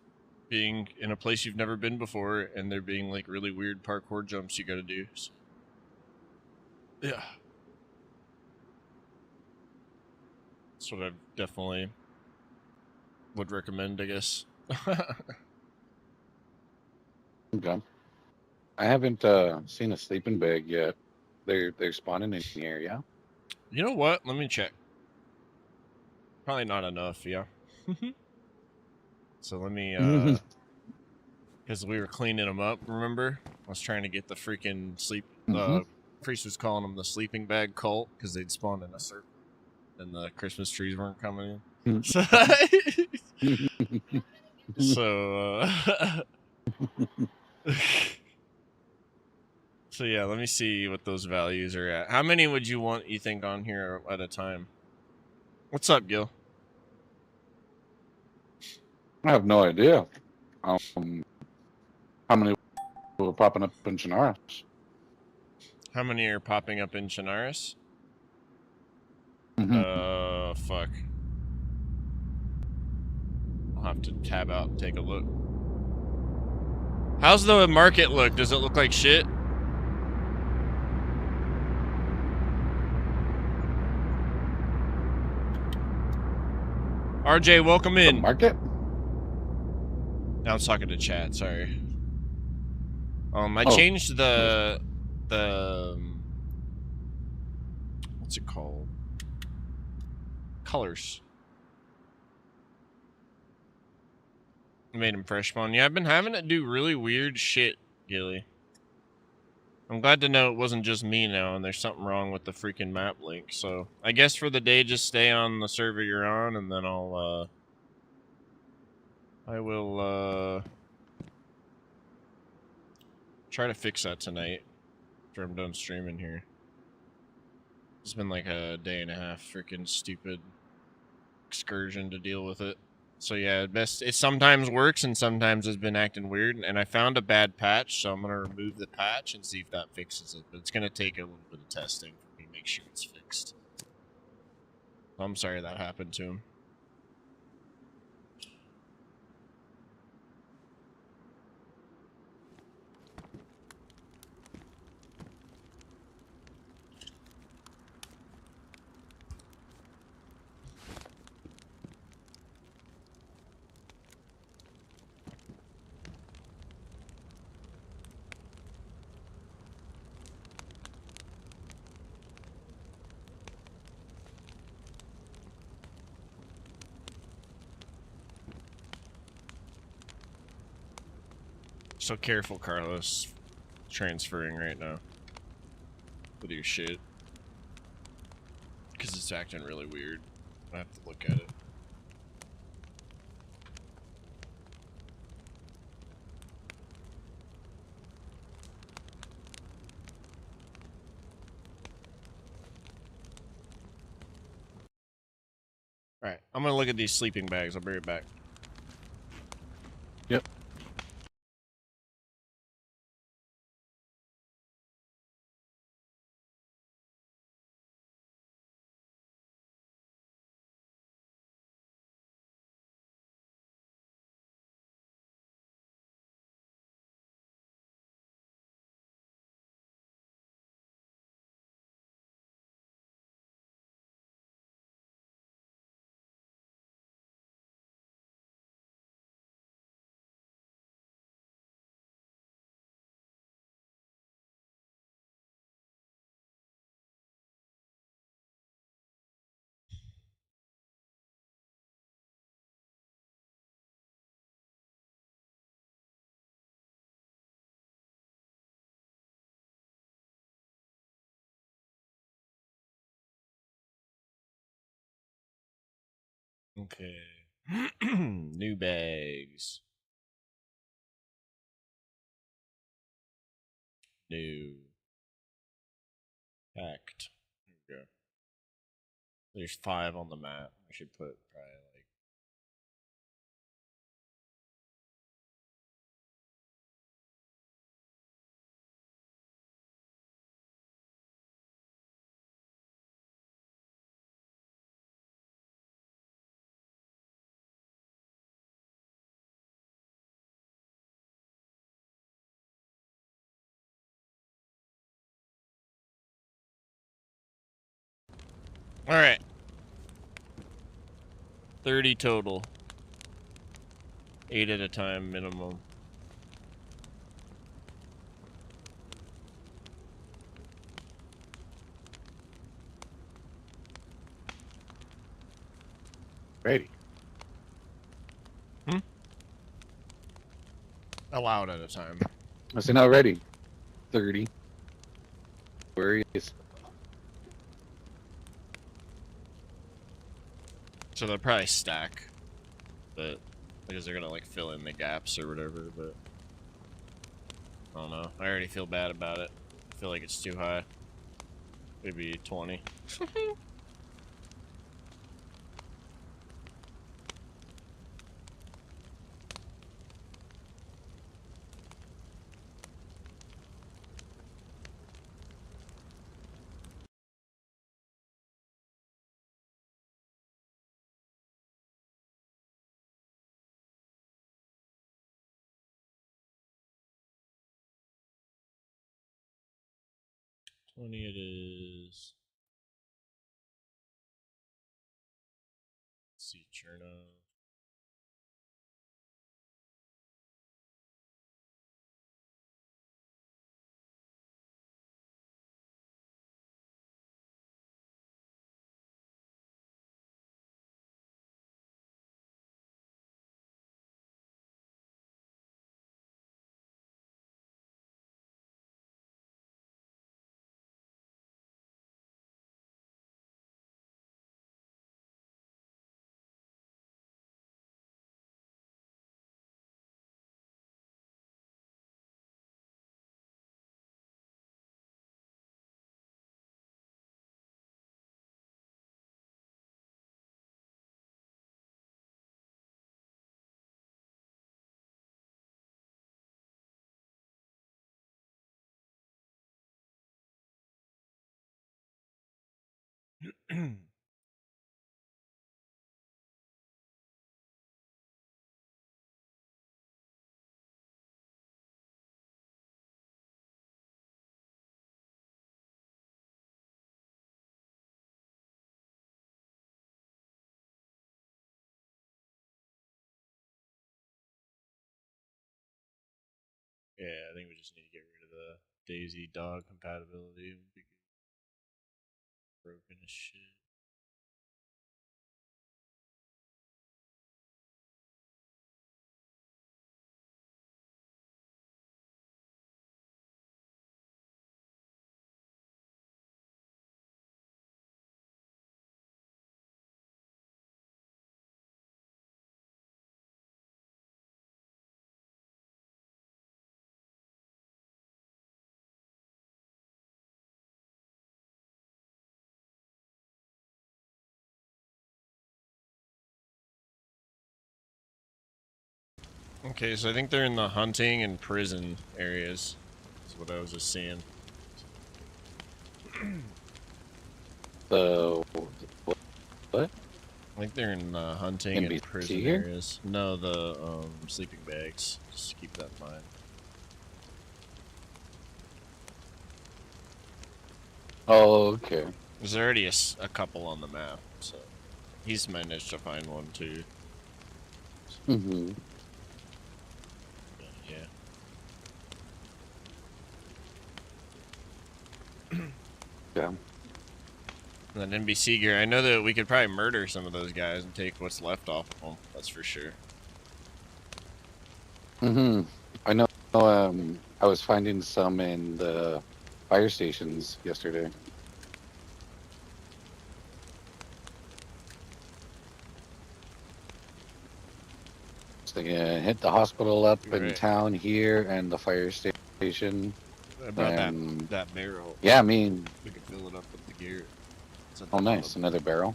A: being in a place you've never been before and there being, like, really weird parkour jumps you gotta do. So, yeah. That's what I definitely would recommend, I guess.
B: okay. I haven't seen a sleeping bag yet. They're spawning in here, yeah.
A: You know what? Let me check. Probably not enough, yeah. So let me, because we were cleaning them up, remember? I was trying to get the freaking
B: hmm
A: priest was calling them the sleeping bag cult because they'd spawned in a circle and the Christmas trees weren't coming in. So, so, so yeah, let me see what those values are at. How many would you want, you think, on here at a time? What's up, Gil?
B: I have no idea. How many were popping up in Chinaras?
A: How many are popping up in Chinaris?
B: Mm-hmm.
A: Fuck. I'll have to tab out and take a look. How's the market look? Does it look like shit? RJ, welcome
B: The
A: in.
B: market?
A: Now I was talking to chat. Sorry. I
B: Oh,
A: changed the what's it called? Colors. I made him fresh spawn. Yeah, I've been having it do really weird shit, Gilly. I'm glad to know it wasn't just me now, and there's something wrong with the freaking map link. So I guess for the day, just stay on the server you're on, and then I will try to fix that tonight after I'm done streaming here. It's been like a day and a half freaking stupid excursion to deal with it. So yeah, it sometimes works and sometimes has been acting weird. And I found a bad patch, so I'm gonna remove the patch and see if that fixes it. But it's gonna take a little bit of testing for me to make sure it's fixed. I'm sorry that happened to him. So careful, Carlos. Transferring right now. With your shit. Because it's acting really weird. I have to look at it. Alright, I'm gonna look at these sleeping bags. I'll bring it back.
B: Yep.
A: Okay. New bags. New. Packed. There we go. There's 5 on the map. I should put probably like. Alright. 30 total. 8 at a time minimum.
B: Ready.
A: Allowed at a time.
B: I said not ready. 30. Where is?
A: So they'll probably stack. But because they're gonna like fill in the gaps or whatever, but I don't know. I already feel bad about it. I feel like it's too high. Maybe 20. It is. Let's see, Cherno. Yeah, I think we just need to get rid of the DayZ dog compatibility. It would be broken as shit. Okay, so I think they're in the hunting and prison areas. That's what I was just seeing.
B: So what?
A: I think they're in the hunting and
B: NBC
A: prison
B: here?
A: areas. No, the sleeping bags. Just keep that in mind.
B: Oh, okay.
A: There's already a couple on the map, so he's managed to find one too.
B: Mm-hmm.
A: But yeah.
B: Yeah.
A: And then NBC gear. I know that we could probably murder some of those guys and take what's left off of them. That's for sure.
B: Mm-hmm. I know. I was finding some in the fire stations yesterday. So hit the hospital up in
A: Right.
B: town here and the fire station.
A: I brought
B: And
A: that barrel.
B: yeah, I mean,
A: We could fill it up with the gear. It's at the
B: oh,
A: bottom.
B: nice, another barrel.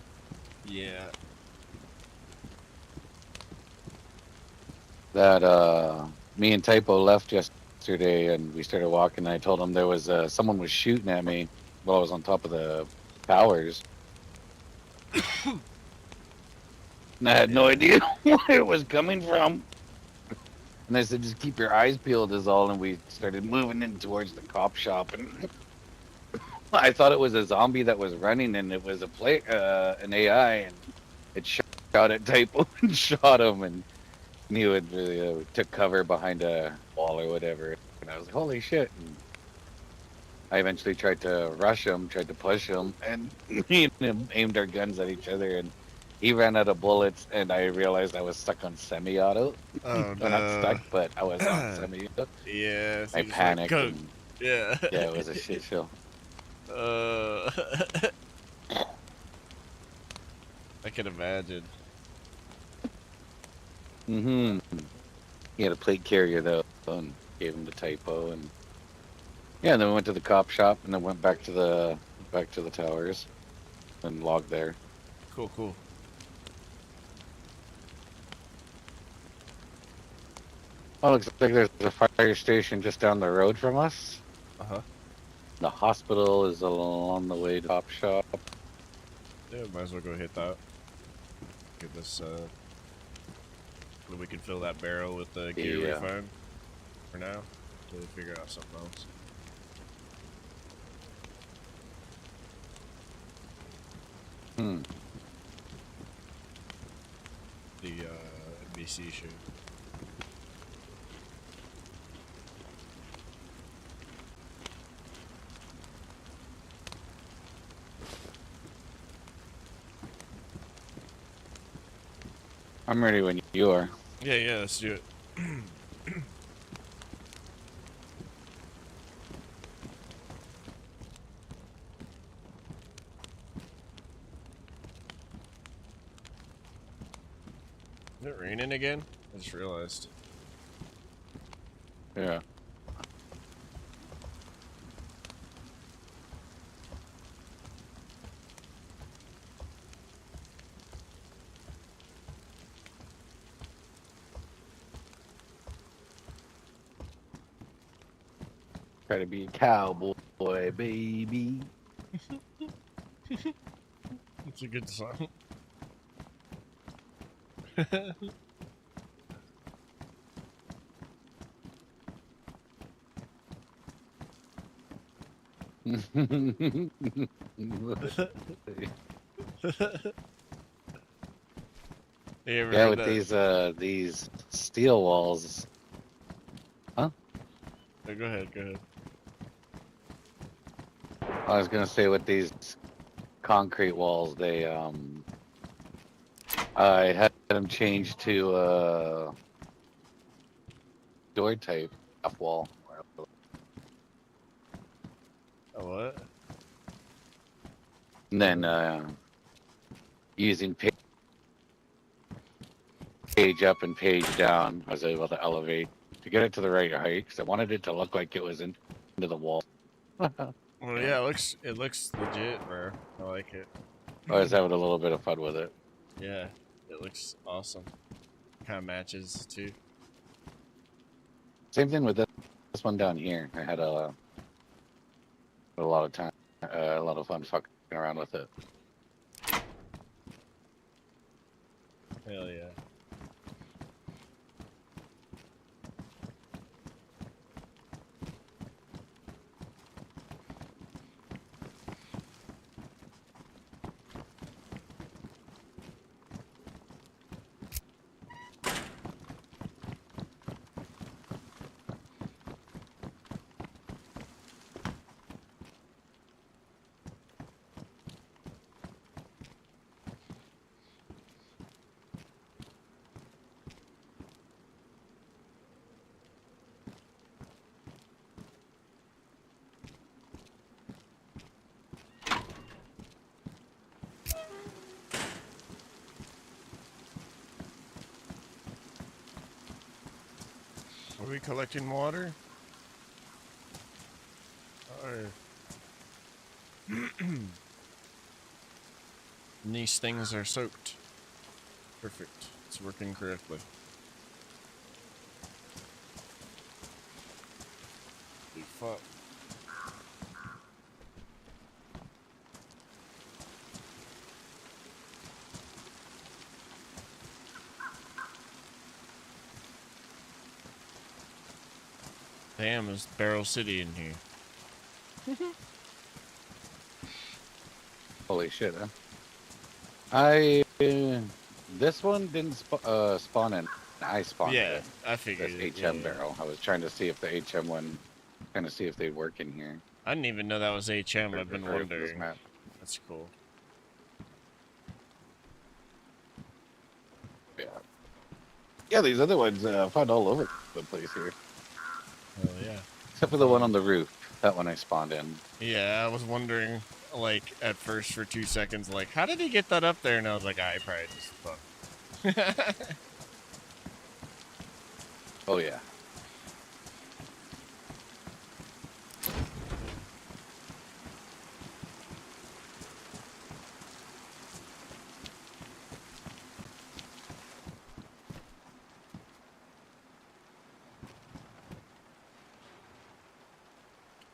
A: Yeah.
B: That me and Typo left yesterday, and we started walking. And I told him there was someone was shooting at me while I was on top of the towers, and I had no idea where it was coming from. And I said, "Just keep your eyes peeled," is all. And we started moving in towards the cop shop, and I thought it was a zombie that was running, and it was an AI, and it shot at Typo and shot him, and he would took cover behind a wall or whatever. And I was like, "Holy shit!" And I eventually tried to rush him, tried to push him, and me and him aimed our guns at each other, and he ran out of bullets, and I realized I was stuck on semi-auto.
A: Oh
B: Well, not stuck,
A: no.
B: but I was on semi-auto.
A: Yeah, so
B: I
A: you just like
B: panicked,
A: go.
B: and
A: Yeah.
B: yeah, it was a shit show.
A: uh, I can imagine.
B: Mm-hmm. He had a plate carrier though, and gave him the Typo, and yeah, and then we went to the cop shop, and then went back to the towers, and logged there.
A: Cool, cool.
B: Oh, looks like there's a fire station just down the road from us.
A: Uh-huh.
B: The hospital is along the way to Top Shop.
A: Yeah, might as well go hit that. Get this, we can fill that barrel with the gear we
B: Yeah.
A: find for now. Till we figure out something else.
B: Hmm.
A: The, NBC shoot.
B: I'm ready when you are.
A: Yeah, yeah, let's do it. Is it raining again? I just realized.
B: Yeah. Try to be a cowboy, baby.
A: It's a good song. You ever
B: Yeah,
A: heard
B: with
A: that?
B: these steel walls. Huh?
A: Oh, go ahead, go ahead.
B: I was gonna say with these concrete walls, I had them changed to door type off wall.
A: Oh, what?
B: And then using page up and page down, I was able to elevate to get it to the right height because I wanted it to look like it was into the wall. I
A: Well, yeah, it looks legit, bro. I like it.
B: was having a little bit of fun with it.
A: Yeah, it looks awesome. Kind of matches too.
B: Same thing with this one down here. I had a lot of time, a lot of fun fucking around with it.
A: Hell yeah. Are we collecting water? Or these things are soaked. Perfect. It's working correctly. Holy fuck. Damn, there's Barrel City in here.
B: Holy shit, huh? This one didn't spawn in. I spawned
A: Yeah,
B: it.
A: I figured
B: This
A: it.
B: HM
A: Yeah.
B: barrel. I was trying to see if the HM one, kind of see if they'd work in here.
A: I didn't even know that was HM. I've been
B: Or this
A: wondering.
B: map.
A: That's cool.
B: Yeah. Yeah, these other ones I found all over the place here.
A: Hell yeah.
B: Except for the one on the roof. That one I spawned in.
A: Yeah, I was wondering, like, at first for 2 seconds, like, how did he get that up there? And I was like, I probably just fucked.
B: Oh, yeah.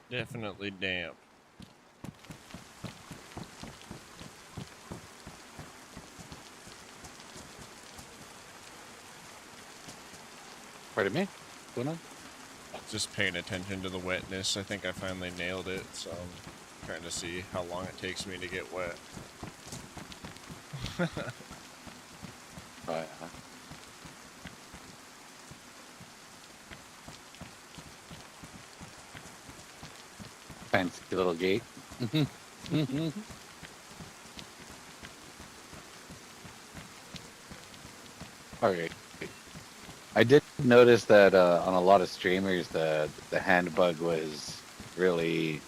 A: Definitely damp.
B: Pardon me? What's going on?
A: Just paying attention to the wetness. I think I finally nailed it, so I'm trying to see how long it takes me to get wet.
B: Oh, yeah. Fancy little gate. Alright. I did notice that on a lot of streamers the hand bug was really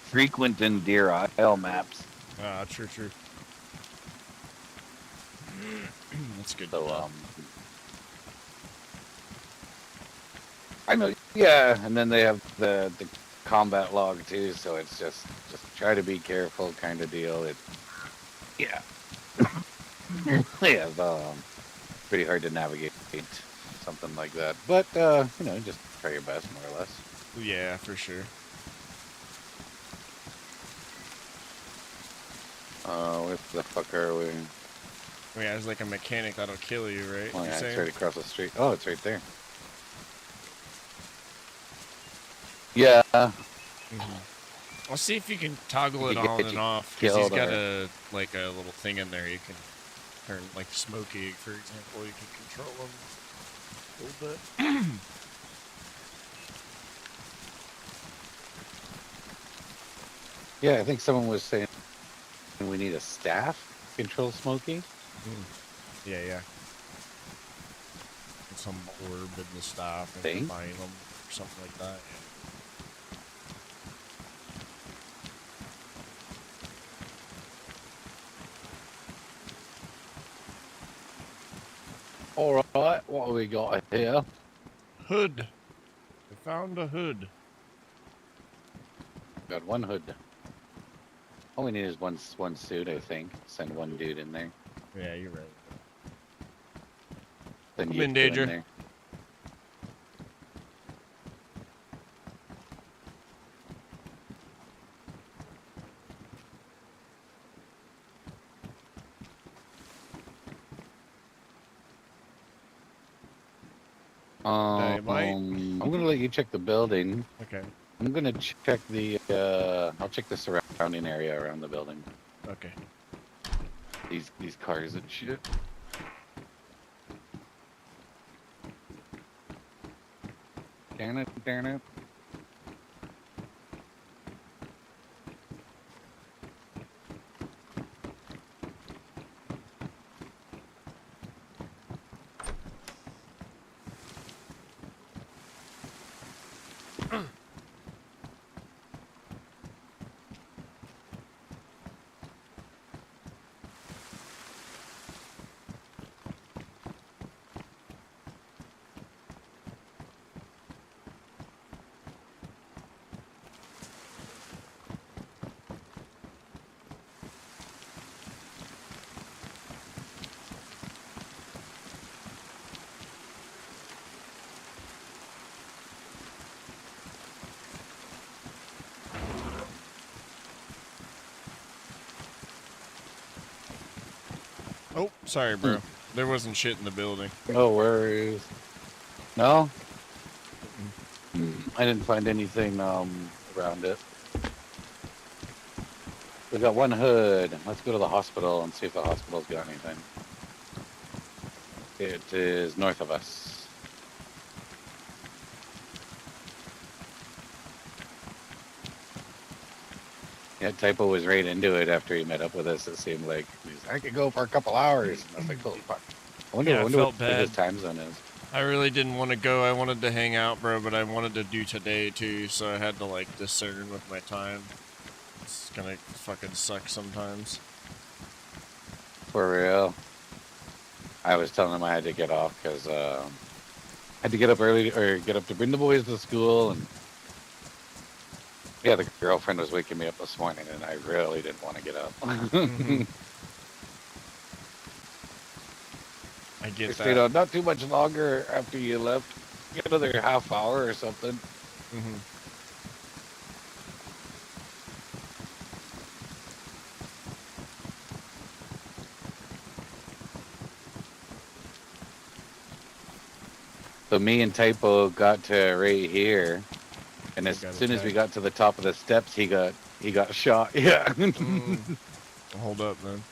B: frequent in Deer Isle maps.
A: Ah, true. That's good.
B: So I know, yeah, and then they have the combat log too, so it's just try to be careful kind of deal. It yeah. They have pretty hard to navigate something like that. But you know, just try your best more or less.
A: Yeah, for sure.
B: Where the fuck are we?
A: Yeah, there's like a mechanic that'll kill you, right?
B: Oh
A: You're
B: yeah,
A: saying?
B: it's right across the street. Oh, it's right there. Yeah.
A: I'll see if you can toggle it on and off. Because he's got a little thing in there you can turn, like Smokey, for example. You can control him a little bit.
B: Yeah, I think someone was saying we need a staff to control Smokey.
A: Yeah. And some orb in the staff and combine them or something like that.
B: All right, what have we got here?
A: Hood. I found a hood.
B: Got one hood. All we need is one suit, I think. Send one dude in there.
A: Yeah, you're right.
B: Then
A: I'm
B: you
A: in
B: go
A: danger.
B: there.
A: Dynamite.
B: I'm gonna let you check the building.
A: Okay.
B: I'm gonna check the. I'll check the surrounding area around the building.
A: Okay.
B: These cars and shit. Damn it! Damn it!
A: Oh, sorry, bro. There wasn't shit in the building.
B: No worries. No,
A: Mm.
B: I didn't find anything around it. We got one hood. Let's go to the hospital and see if the hospital's got anything. It is north of us. Yeah, Typo was right into it after he met up with us. It seemed like I could go for a couple hours. And I was like, holy fuck. I wonder,
A: Yeah, I felt
B: what his
A: bad.
B: time zone is.
A: I really didn't want to go. I wanted to hang out, bro, but I wanted to do today too, so I had to like discern with my time. It's gonna fucking suck sometimes.
B: For real. I was telling him I had to get off because I had to get up early or get up to bring the boys to school. And yeah, the girlfriend was waking me up this morning and I really didn't want to get up.
A: Mm-hmm. I
B: I
A: get
B: stayed
A: that.
B: on not too much longer after you left. Get another half hour or something.
A: Mm-hmm.
B: So me and Typo got to right here, and as
A: got
B: soon as we
A: attacked.
B: got to the top of the steps, he got shot. Yeah.
A: Mm. Hold up, man.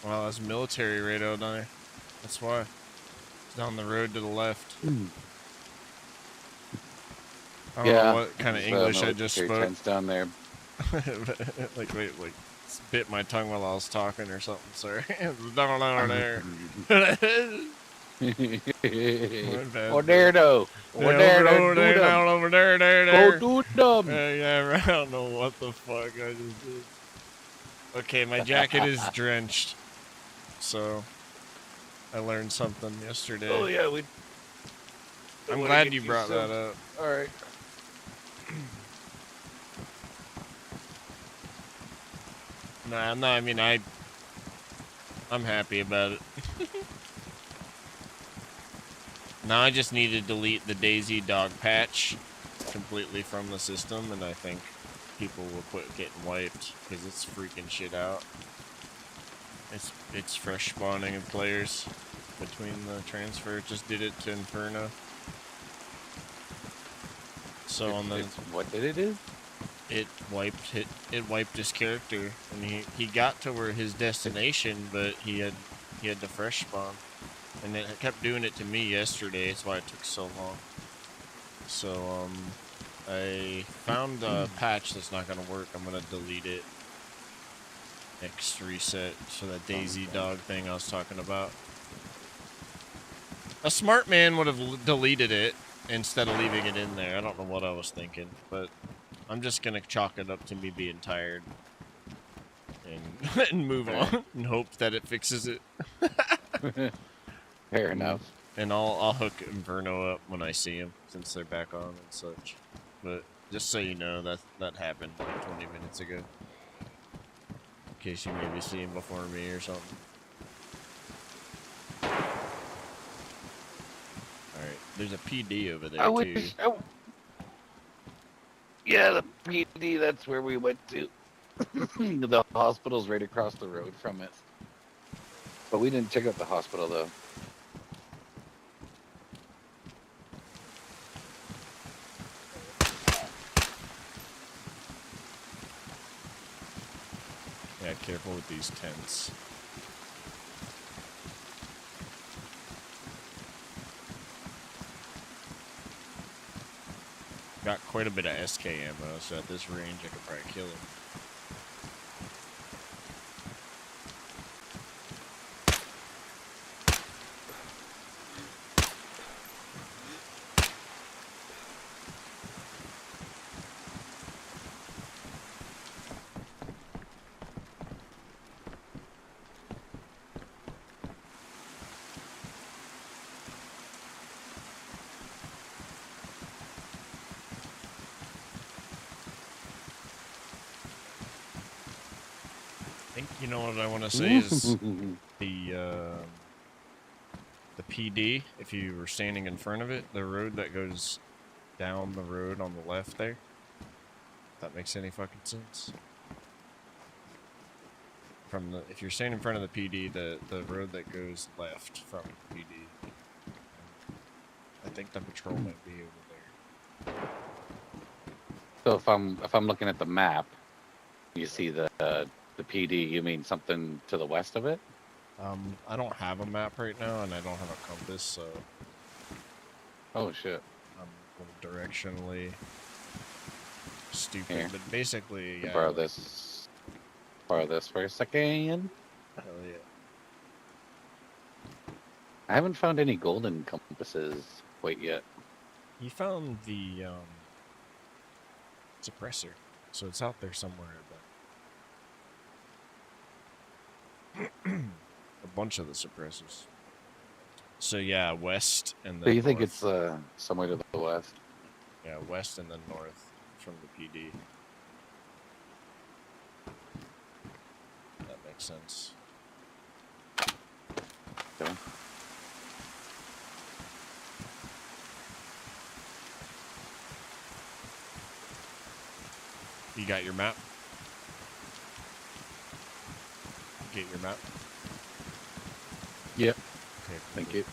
A: Wow, that's military radar down. That's why. It's down the road to the left. I don't know what kind of English I just spoke.
B: Tents down there.
A: like, wait, like, bit my tongue while I was talking or something. Sorry. Down over there.
B: Or there though. Or there,
A: over there,
B: do them.
A: down over there, there.
B: Go do them.
A: Yeah, I don't know what the fuck I just did. Okay, my jacket is drenched. So, I learned something yesterday.
B: Oh yeah, we.
A: I'm glad you brought that up.
B: All right.
A: Nah, no, I mean, I'm happy about it. Now I just need to delete the DayZ dog patch completely from the system, and I think people will quit getting wiped because it's freaking shit out. It's fresh spawning of players between the transfer. It just did it to Inferno. So on the
B: what did it do?
A: It wiped his character, and he got to where his destination, but he had to fresh spawn, and it kept doing it to me yesterday. That's why it took so long. So I found a patch that's not gonna work. I'm gonna delete it. Next reset, so that DayZ dog thing I was talking about. A smart man would have deleted it instead of leaving it in there. I don't know what I was thinking, but I'm just gonna chalk it up to me being tired and and move on and hope that it fixes it.
B: Fair enough.
A: And I'll hook Inferno up when I see him, since they're back on and such. But just so you know, that happened like 20 minutes ago. In case you maybe see him before me or something. Alright, there's a PD over there too.
B: Yeah, the PD, that's where we went to. The hospital's right across the road from it. But we didn't check out the hospital, though.
A: Yeah, careful with these tents. Got quite a bit of SK ammo, so at this range I could probably kill him. I think you know what I want to say is the PD. If you were standing in front of it, the road that goes down the road on the left there. If that makes any fucking sense. From the if you're standing in front of the PD, the road that goes left from the PD. I think the patrol might be over there.
B: So if I'm looking at the map, you see the PD. You mean something to the west of it?
A: I don't have a map right now, and I don't have a compass, so
B: Oh shit!
A: I'm a little directionally stupid.
B: Here.
A: But basically, yeah.
B: Borrow this. Borrow this for a second.
A: Hell yeah.
B: I haven't found any golden compasses quite yet.
A: You found the suppressor, so it's out there somewhere. But a bunch of the suppressors. So yeah, west and then.
B: So you think
A: north.
B: it's somewhere to the west?
A: Yeah, west and then north from the PD. That makes sense.
B: Okay.
A: You got your map? Get your map?
B: Yep.
A: Okay,
B: Thank you.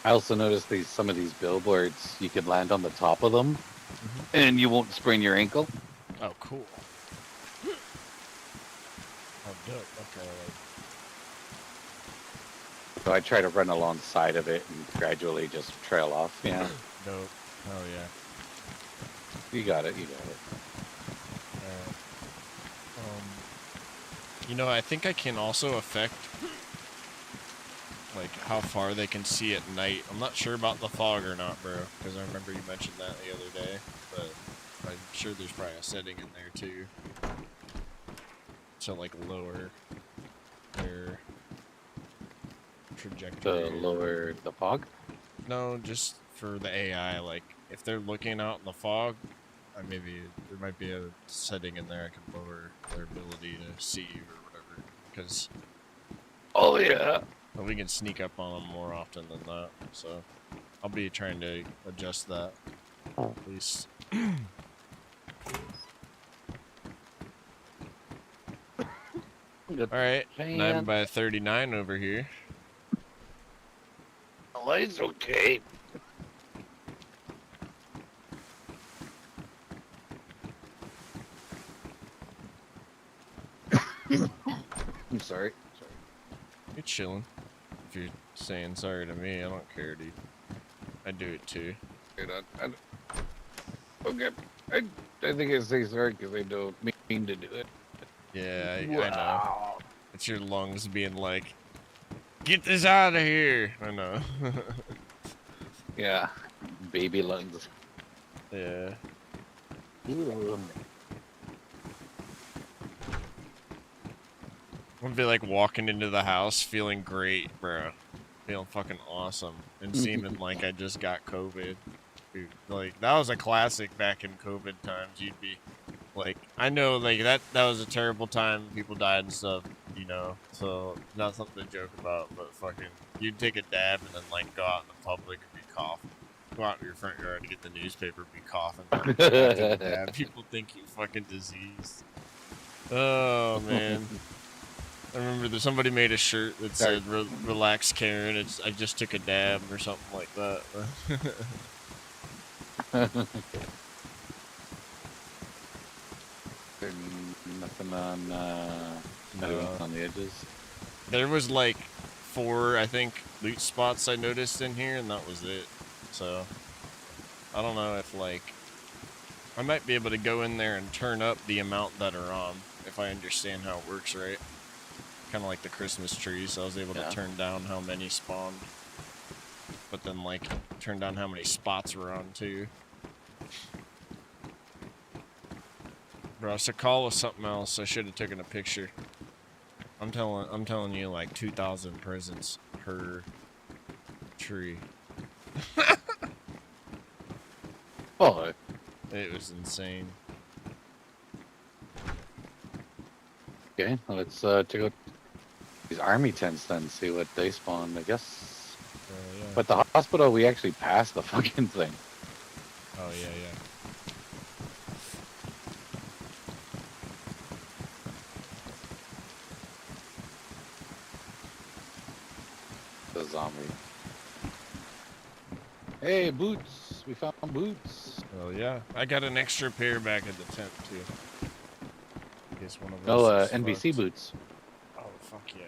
B: I also noticed some of these billboards, you could land on the top of them, and you won't sprain your ankle.
A: Oh, cool. Oh, dope. Okay.
B: So I try to run alongside of it and gradually just trail off. Yeah,
A: Dope. Oh, yeah.
B: you got it. You got it.
A: You know, I think I can also affect, like, how far they can see at night. I'm not sure about the fog or not, bro, because I remember you mentioned that the other day, but I'm sure there's probably a setting in there, too, to, like, lower their trajectory.
B: To lower the fog?
A: No, just for the AI, like, if they're looking out in the fog, maybe there might be a setting in there I can lower their ability to see or whatever, because
B: Oh yeah.
A: we can sneak up on them more often than that, so I'll be trying to adjust that, at least. Alright, 9 by 39 over here.
B: The light's okay. I'm sorry.
A: You're chilling. If you're saying sorry to me, I don't care, dude. I do it too.
B: Okay. I think I say sorry because I don't mean to do it.
A: Yeah, I know. It's your lungs being like, get this out of here. I know.
B: Yeah. Baby lungs.
A: Yeah.
B: Ooh.
A: I'm gonna be like walking into the house feeling great, bro. Feeling fucking awesome. And seeming like I just got COVID. Dude, like, that was a classic back in COVID times. You'd be Like, I know, like, that was a terrible time. People died and stuff, you know. So, not something to joke about, but fucking, you'd take a dab and then, like, go out in the public and be coughing. Go out in your front yard to get the newspaper, be coughing after the dab. People think you fucking diseased. Oh, man. I remember that somebody made a shirt that said, relax, Karen. I just took a dab or something like that.
B: Nothing on,
A: No.
B: on the edges.
A: There was like 4, I think, loot spots I noticed in here, and that was it. So, I don't know if, like, I might be able to go in there and turn up the amount that are on, if I understand how it works right. Kind of like the Christmas tree, so I was able to turn down how many spawned. But then, like, turn down how many spots were on, too. Bro, Sakal was something else. I should have taken a picture. I'm telling you, like 2,000 presents per tree.
B: Oh,
A: It was insane.
B: okay. Let's check out these army tents then. See what they spawn. I guess.
A: Yeah.
B: But the hospital, we actually passed the fucking thing.
A: Oh yeah.
B: The zombie. Hey, boots! We found boots.
A: Oh yeah. I got an extra pair back at the tent too. In case one of
B: No,
A: us is
B: NBC
A: fucked.
B: boots.
A: Oh fuck yeah.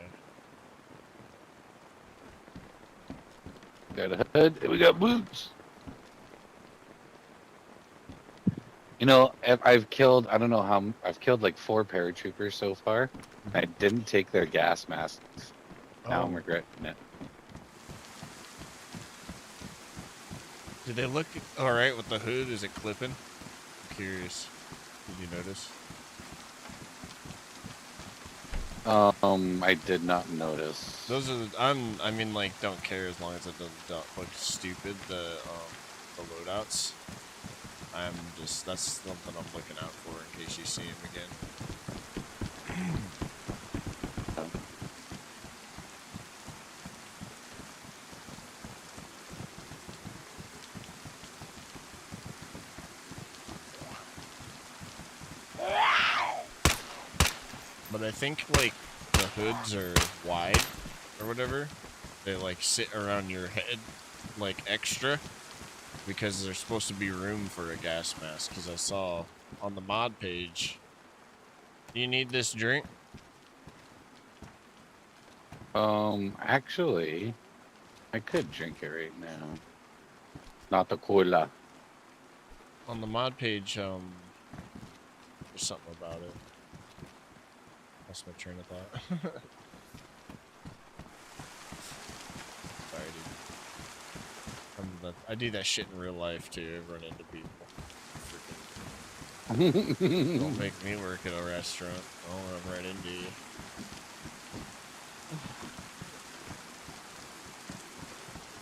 B: Got a hood. And we got boots. You know, I've killed. I don't know how. I've killed like 4 paratroopers so far. I didn't take their gas masks. Now I'm regretting it.
A: Did they look alright with the hood? Is it clipping? I'm curious. Did you notice?
B: I did not notice.
A: Those are I mean, like, don't care as long as it doesn't look stupid, the loadouts. That's something I'm looking out for in case you see him again. But I think, like, the hoods are wide, or whatever. They, like, sit around your head, like, extra. Because there's supposed to be room for a gas mask. Because I saw on the mod page. Do you need this drink?
B: Actually, I could drink it right now. Not the cola.
A: On the mod page, there's something about it. Lost my train of thought. Sorry, dude. I do that shit in real life too. I run into people. Freaking don't make me work at a restaurant. I'll run right into you.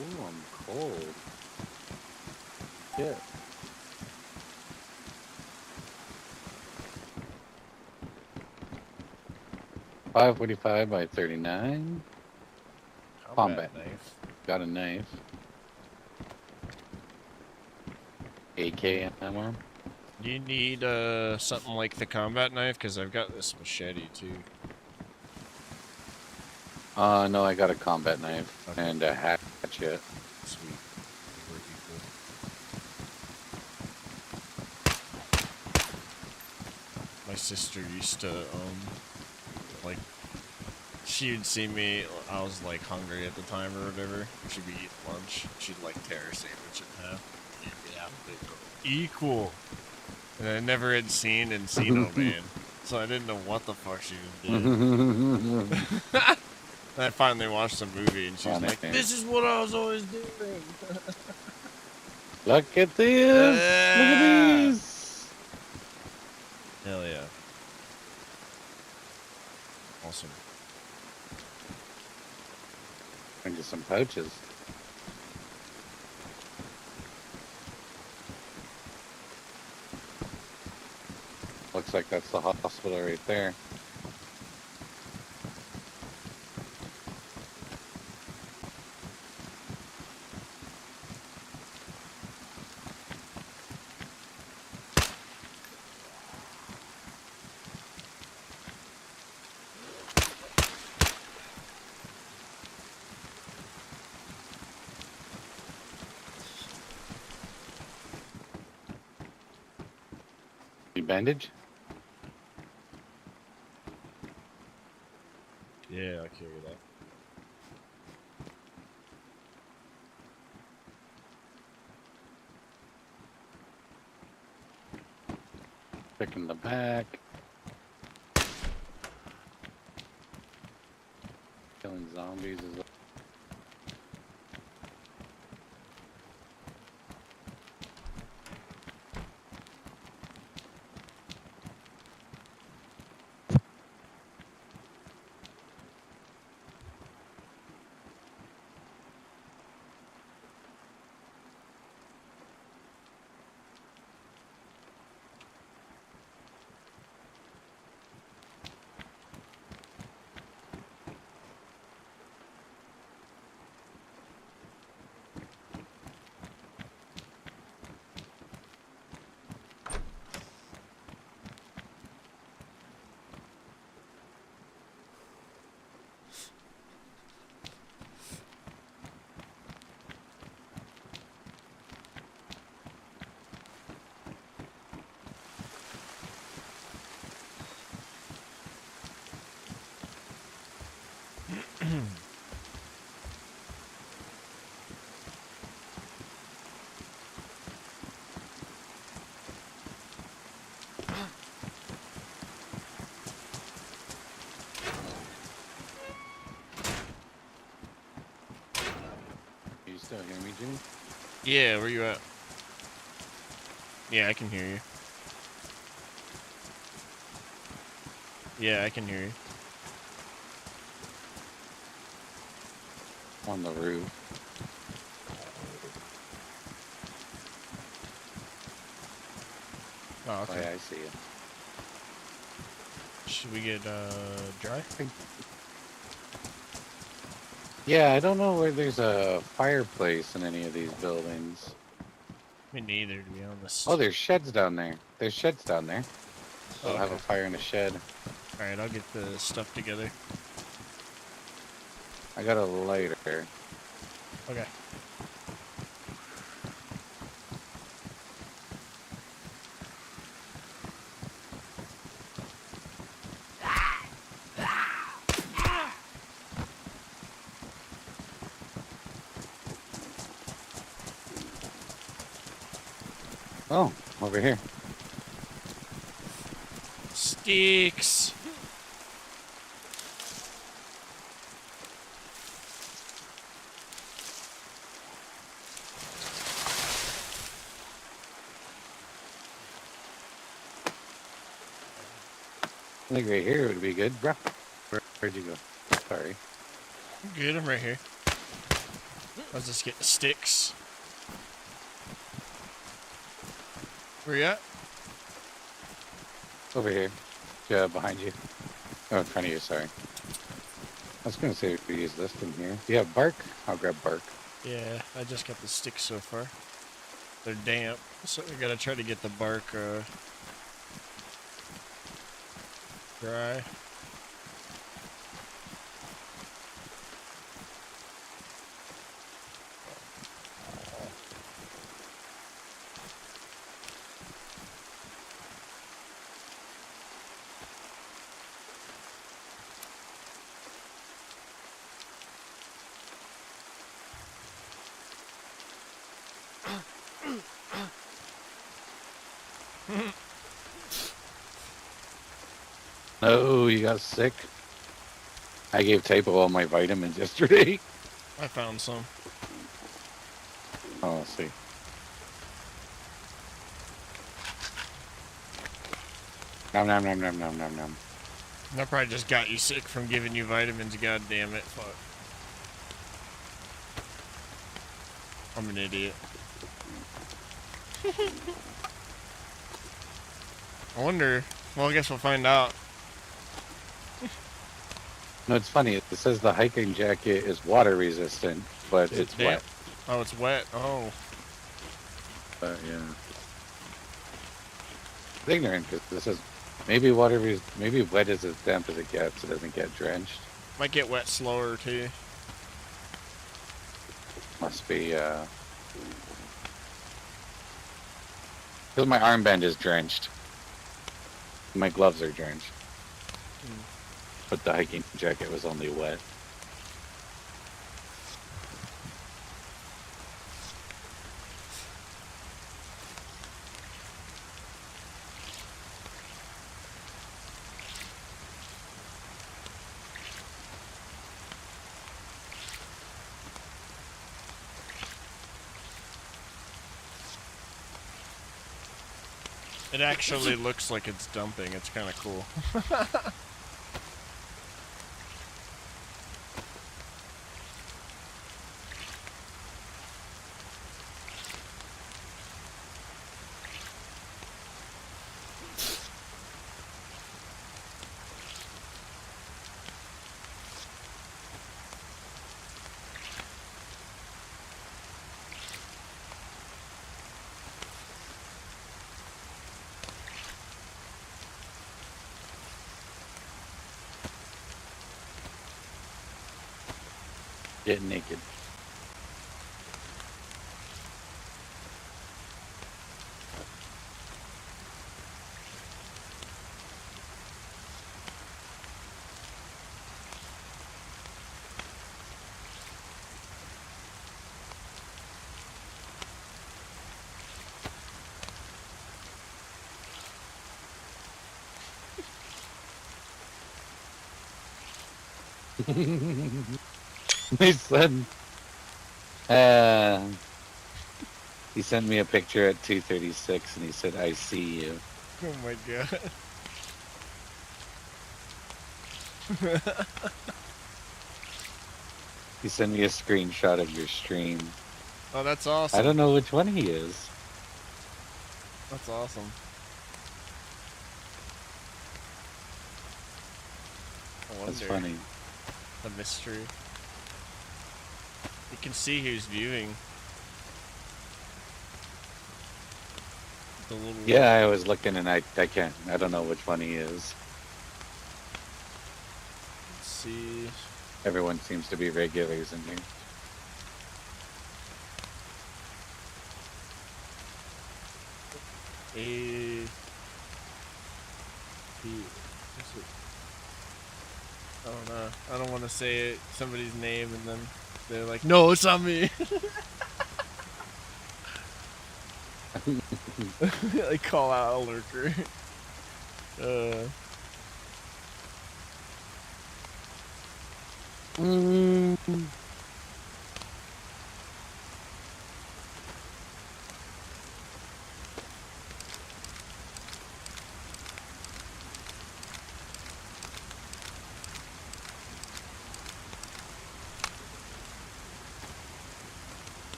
B: Ooh, I'm cold. Yeah. .545 by 39. Combat
A: knife.
B: Got a knife. AK ammo.
A: Do you need something like the combat knife? Because I've got this machete too.
B: No, I got a combat knife and a hatchet.
A: Sweet. Would be cool. My sister used to like, she would see me. I was like hungry at the time or whatever. She'd be eating lunch. She'd like tear a sandwich in half. You'd be half of it. Equal. And I never had seen Encino Man, so I didn't know what the fuck she was doing. I finally watched the movie, and she was like, "This is what I was always doing."
B: Look at this! Look at these!
A: Hell yeah! Awesome.
B: Into some pouches. What like that's the hospital right there. You bandage?
A: Yeah, I carry that.
B: Checking the back. Killing zombies is You still hear me, Jimmy?
A: Yeah, where you at? Yeah, I can hear you. Yeah, I can hear you.
B: On the roof.
A: Oh,
B: Oh,
A: okay.
B: yeah, I see you.
A: Should we get dry?
B: Yeah, I don't know where there's a fireplace in any of these buildings.
A: Me neither, to be honest.
B: Oh, there's sheds down there. There's sheds down there.
A: Oh,
B: We'll have a
A: okay.
B: fire in a shed.
A: All right, I'll get the stuff together.
B: I got a lighter.
A: Okay.
B: Oh, over here.
A: Sticks.
B: I think right here would be good. Bruh. Where'd you go? Sorry.
A: I'm good, I'm right here. Let's just get the sticks. Where you at?
B: Over here. Yeah, behind you. Oh, in front of you, sorry. I was going to say if we use this from here. Do you have bark? I'll grab bark.
A: Yeah, I just got the sticks so far. They're damp, so we gotta try to get the bark dry.
B: Oh, you got sick? I gave Typo all my vitamins yesterday.
A: I found some.
B: Oh, let's see. Nom nom nom nom nom nom nom.
A: I probably just got you sick from giving you vitamins, god damn it. Fuck. I'm an idiot. I wonder Well, I guess we'll find out.
B: No, it's funny. It says the hiking jacket is water resistant, but
A: Is it
B: it's
A: damp?
B: wet.
A: Oh, it's wet. Oh.
B: But yeah, it's ignorant because this is maybe maybe wet is as damp as it gets. It doesn't get drenched.
A: Might get wet slower, too.
B: Must be because my armband is drenched. My gloves are drenched, but the hiking jacket was only wet.
A: It actually looks like it's dumping. It's kind of cool.
B: Get naked. My son, he sent me a picture at 2:36, and he said, "I see you."
A: Oh my god.
B: He sent me a screenshot of your stream.
A: Oh, that's
B: I
A: awesome.
B: don't know which one he is.
A: That's awesome. I wonder.
B: That's funny.
A: The mystery. You can see who's viewing. The little.
B: Yeah, I was looking, and I can't. I don't know which one he is.
A: Let's see.
B: Everyone seems to be regulars in here.
A: I don't know. I don't want to say it, somebody's name, and then they're like, "No, it's not me." I call out a lurker.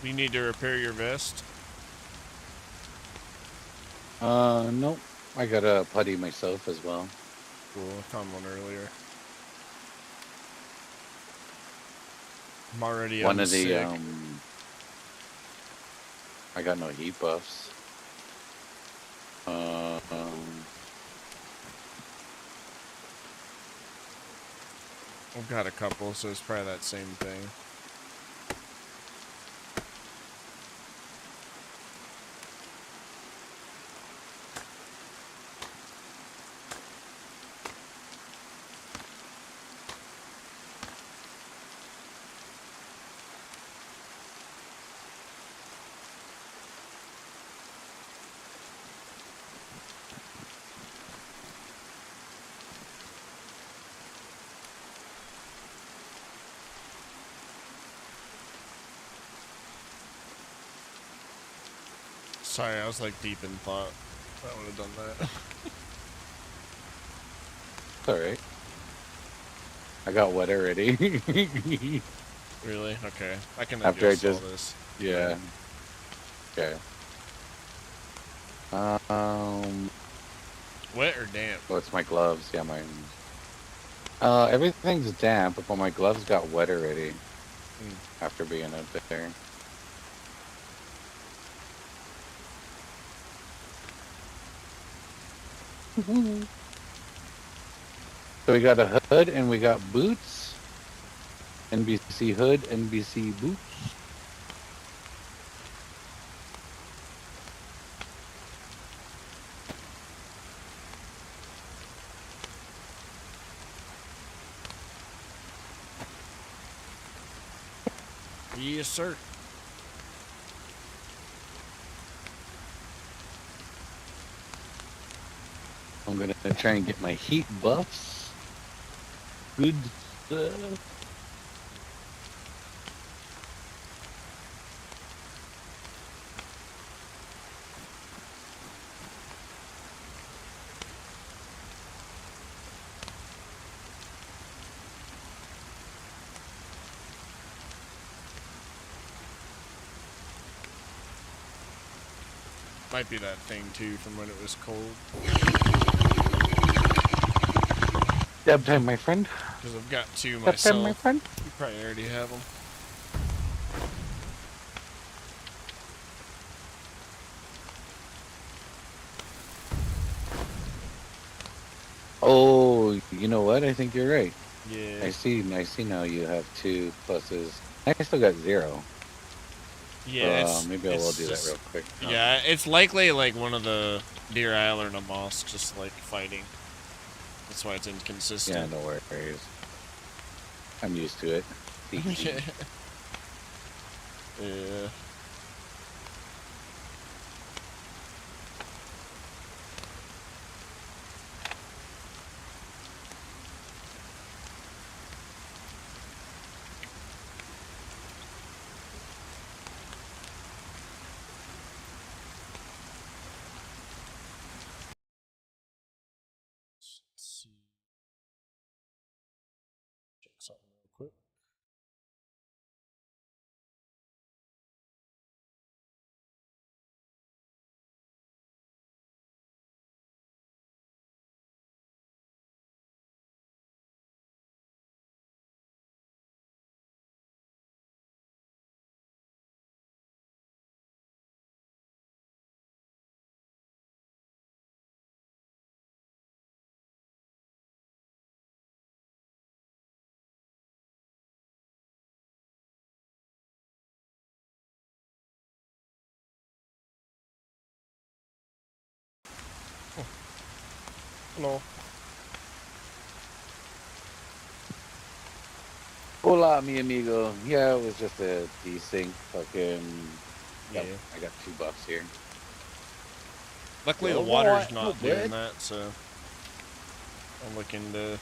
A: You need to repair your vest.
B: Nope. I got a putty myself as well.
A: Cool. I found one earlier. I'm already
B: One of the
A: sick.
B: I got no heat buffs.
A: I've got a couple, so it's probably that same thing. Sorry, I was like deep in thought. I would have done that.
B: It's alright. I got wet already.
A: Really? Okay. I can
B: After I
A: adjust all
B: just,
A: this.
B: yeah. Okay.
A: Wet or damp?
B: Oh, it's my gloves. Yeah, mine. Everything's damp, but my gloves got wet already after being out there. So we got a hood and we got boots. NBC hood, NBC boots.
A: Yes, sir.
B: I'm gonna try and get my heat buffs. Good stuff.
A: Might be that thing too from when it was cold.
B: Dab time, my friend.
A: Because I've got two
B: Dab time, my
A: myself.
B: friend.
A: You probably already have them.
B: Oh, you know what? I think you're right.
A: Yeah.
B: I see now you have 2 pluses. I still got 0.
A: Yeah.
B: Maybe I will do that real quick.
A: Yeah, it's likely like one of the Deer Isle or a mosque just like fighting. That's why it's inconsistent.
B: Yeah, no worries. I'm used to it.
A: Yeah. Yeah. Let's see. Check something real quick. Oh. Hello.
B: Hola, mi amigo. Yeah, it was just a desync. Fucking.
A: Yeah.
B: I got 2 buffs here.
A: Luckily, the
B: Yo,
A: water's
B: what?
A: not
B: No,
A: doing
B: bud.
A: that, so I'm looking to.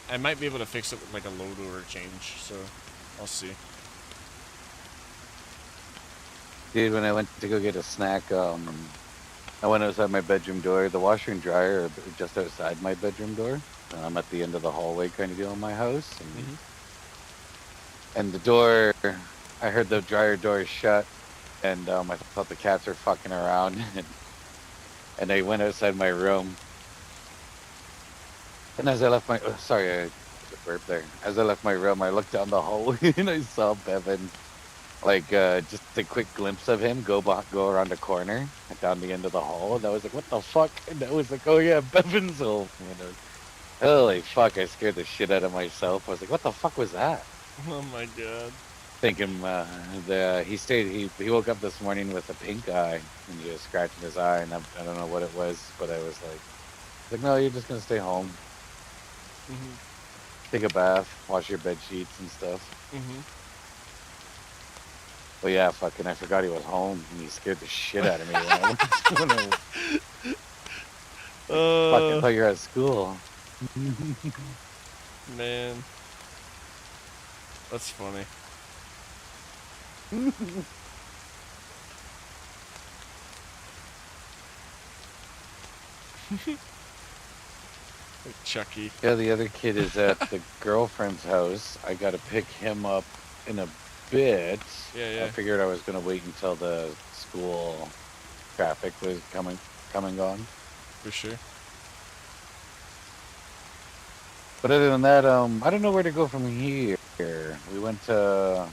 A: I might be able to fix it with like a load order change, so I'll see.
B: Dude, when I went to go get a snack, I went outside my bedroom door. The washer and dryer are just outside my bedroom door. And I'm at the end of the hallway kind of deal in my house. And the door, I heard the dryer door shut. And I thought the cats were fucking around. And I went outside my room. And as I left my, sorry, I burped there. As I left my room, I looked down the hallway and I saw Bevan. Like, just a quick glimpse of him go around the corner down the end of the hall. And I was like, what the fuck? And I was like, oh yeah, Bevan's home. And holy fuck, I scared the shit out of myself. I was like, what the fuck was that?
A: Oh my god.
B: Thinking, he woke up this morning with a pink eye and he was scratching his eye. And I don't know what it was, but I was like, no, you're just going to stay home. Take a bath, wash your bed sheets and stuff. But yeah, fucking, I forgot he was home, and he scared the shit out of me when I fucking thought you were at school.
A: Man. That's funny. Like Chucky.
B: Yeah, the other kid is at the girlfriend's house. I got to pick him up in a bit.
A: Yeah,
B: I
A: yeah,
B: figured I was going to wait until the school traffic was coming on.
A: for sure.
B: But other than that, I don't know where to go from here. We went to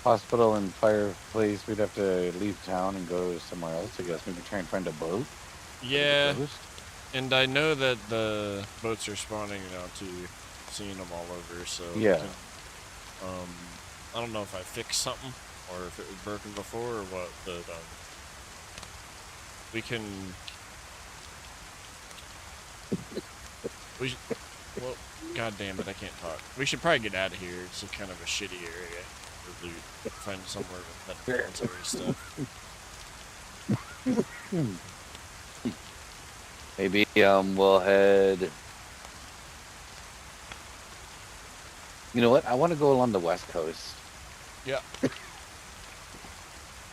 B: hospital and fireplace. We'd have to leave town and go somewhere else. I guess maybe try and find a boat.
A: Yeah,
B: Coast.
A: and I know that the boats are spawning now too. Seeing them all over, so we
B: Yeah.
A: can, I don't know if I fixed something or if it was broken before or what, but we can. We should, well, god damn it, I can't talk. We should probably get out of here. It's a kind of a shitty area for loot. Find somewhere with better military stuff.
B: Maybe we'll head. You know what? I want to go along the west coast.
A: Yeah.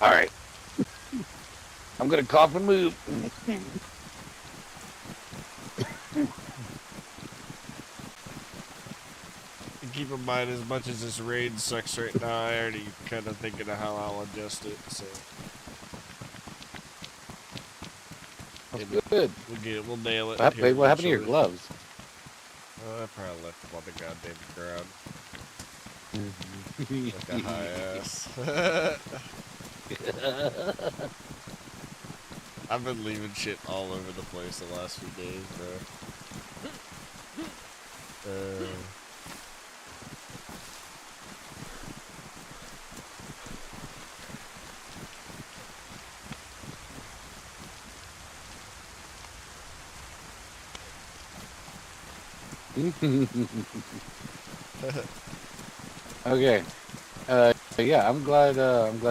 B: All right. I'm gonna cough and move.
A: And keep in mind, as much as this raid sucks right now, I already kind of thinking of how I'll adjust it. So
B: That's good.
A: we'll nail it.
B: Wait, what happened to your gloves?
A: I probably left them on the goddamn ground. Like a high ass. I've been leaving shit all over the place the last few days, bro.
B: Okay. Yeah, I'm glad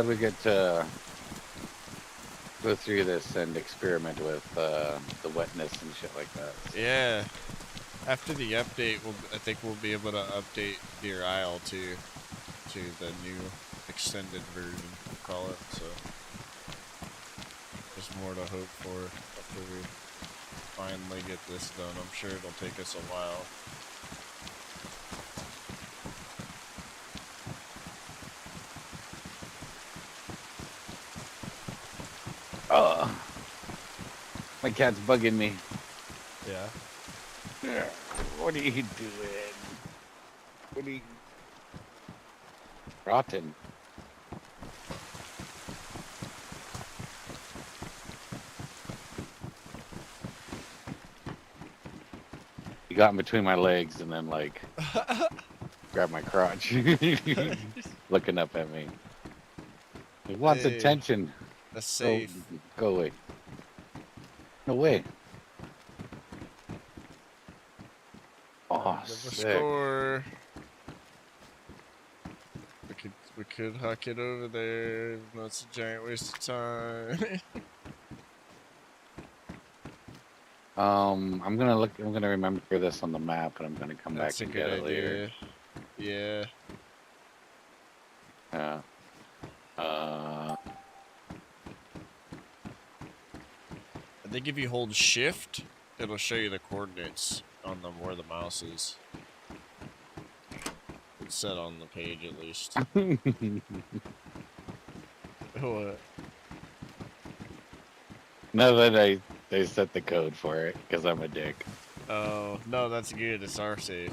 B: we get to go through this and experiment with the wetness and shit like that.
A: Yeah. After the update, I think we'll be able to update Deer Isle to the new extended version, we'll call it. So there's more to hope for after we finally get this done. I'm sure it'll take us a while.
B: Oh, my cat's bugging me.
A: Yeah.
B: What are you doing? What are you... Rotten. He got in between my legs and then, like, grabbed my crotch. Looking up at me. He wants
A: Hey,
B: attention.
A: that's safe.
B: Go away. No way. Oh,
A: Double
B: sick.
A: score. We could huck it over there. Even though it's a giant waste of time.
B: I'm gonna remember this on the map, and I'm gonna come
A: That's
B: back
A: a
B: and get
A: good
B: it later.
A: idea. Yeah.
B: Yeah.
A: I think if you hold shift, it'll show you the coordinates on them where the mouse is. It's set on the page at least. What?
B: No, that they set the code for it because I'm a dick.
A: Oh, no, that's good. It's our safe.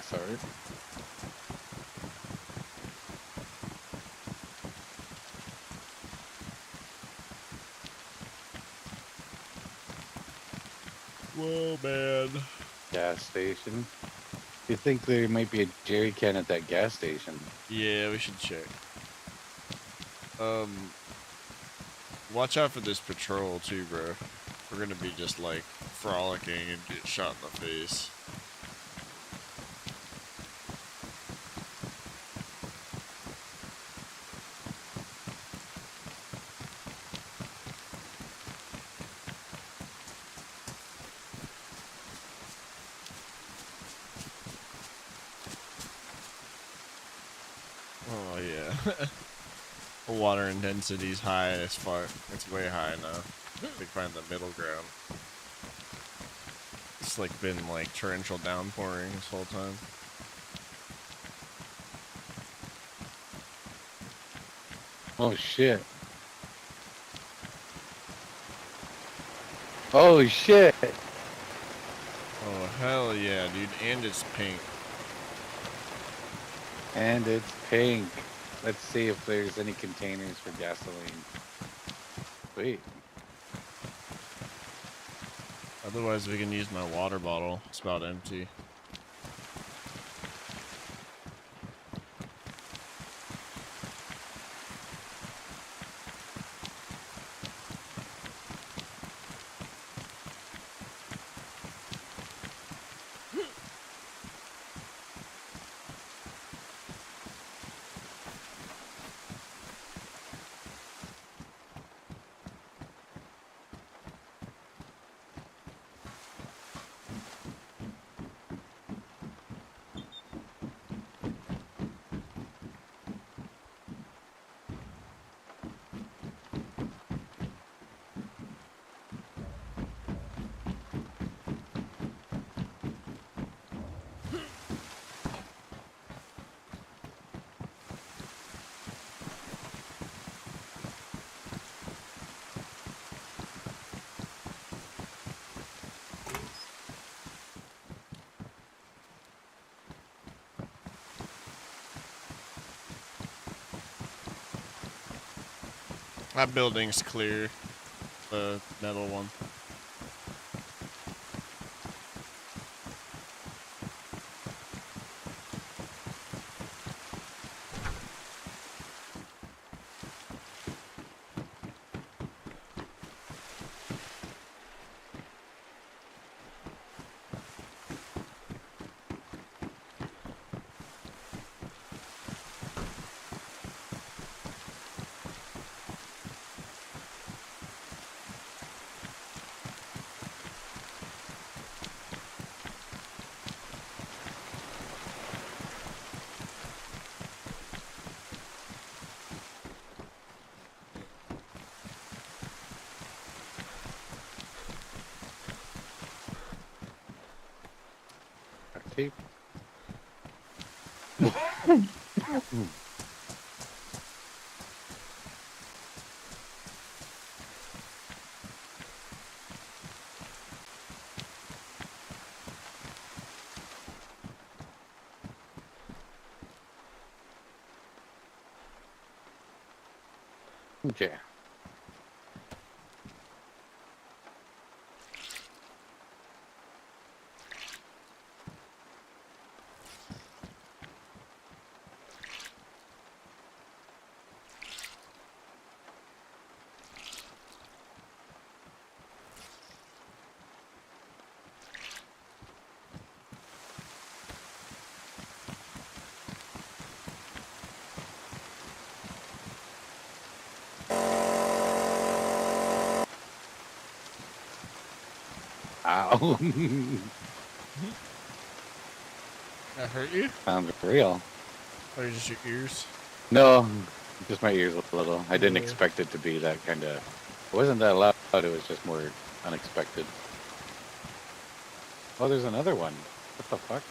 B: Sorry.
A: Whoa, man.
B: Gas station. You think there might be a jerry can at that gas station?
A: Yeah, we should check. Watch out for this patrol too, bro. We're gonna be just like frolicking and get shot in the face. Oh yeah. The water intensity's high as far. It's way high now. We find the middle ground. It's like been like torrential downpouring this whole time.
B: Oh shit. Oh shit.
A: Oh hell yeah, dude! And it's pink.
B: And it's pink. Let's see if there's any containers for gasoline. Wait.
A: Otherwise, we can use my water bottle. It's about empty. That building's clear. The metal one.
B: Tape. Okay. Ow.
A: That hurt you?
B: Sounds real.
A: Or just your ears?
B: No, just my ears a little. I didn't
A: Yeah.
B: expect it to be that kind of. It wasn't that loud. It was just more unexpected. Oh, there's another one. What the fuck?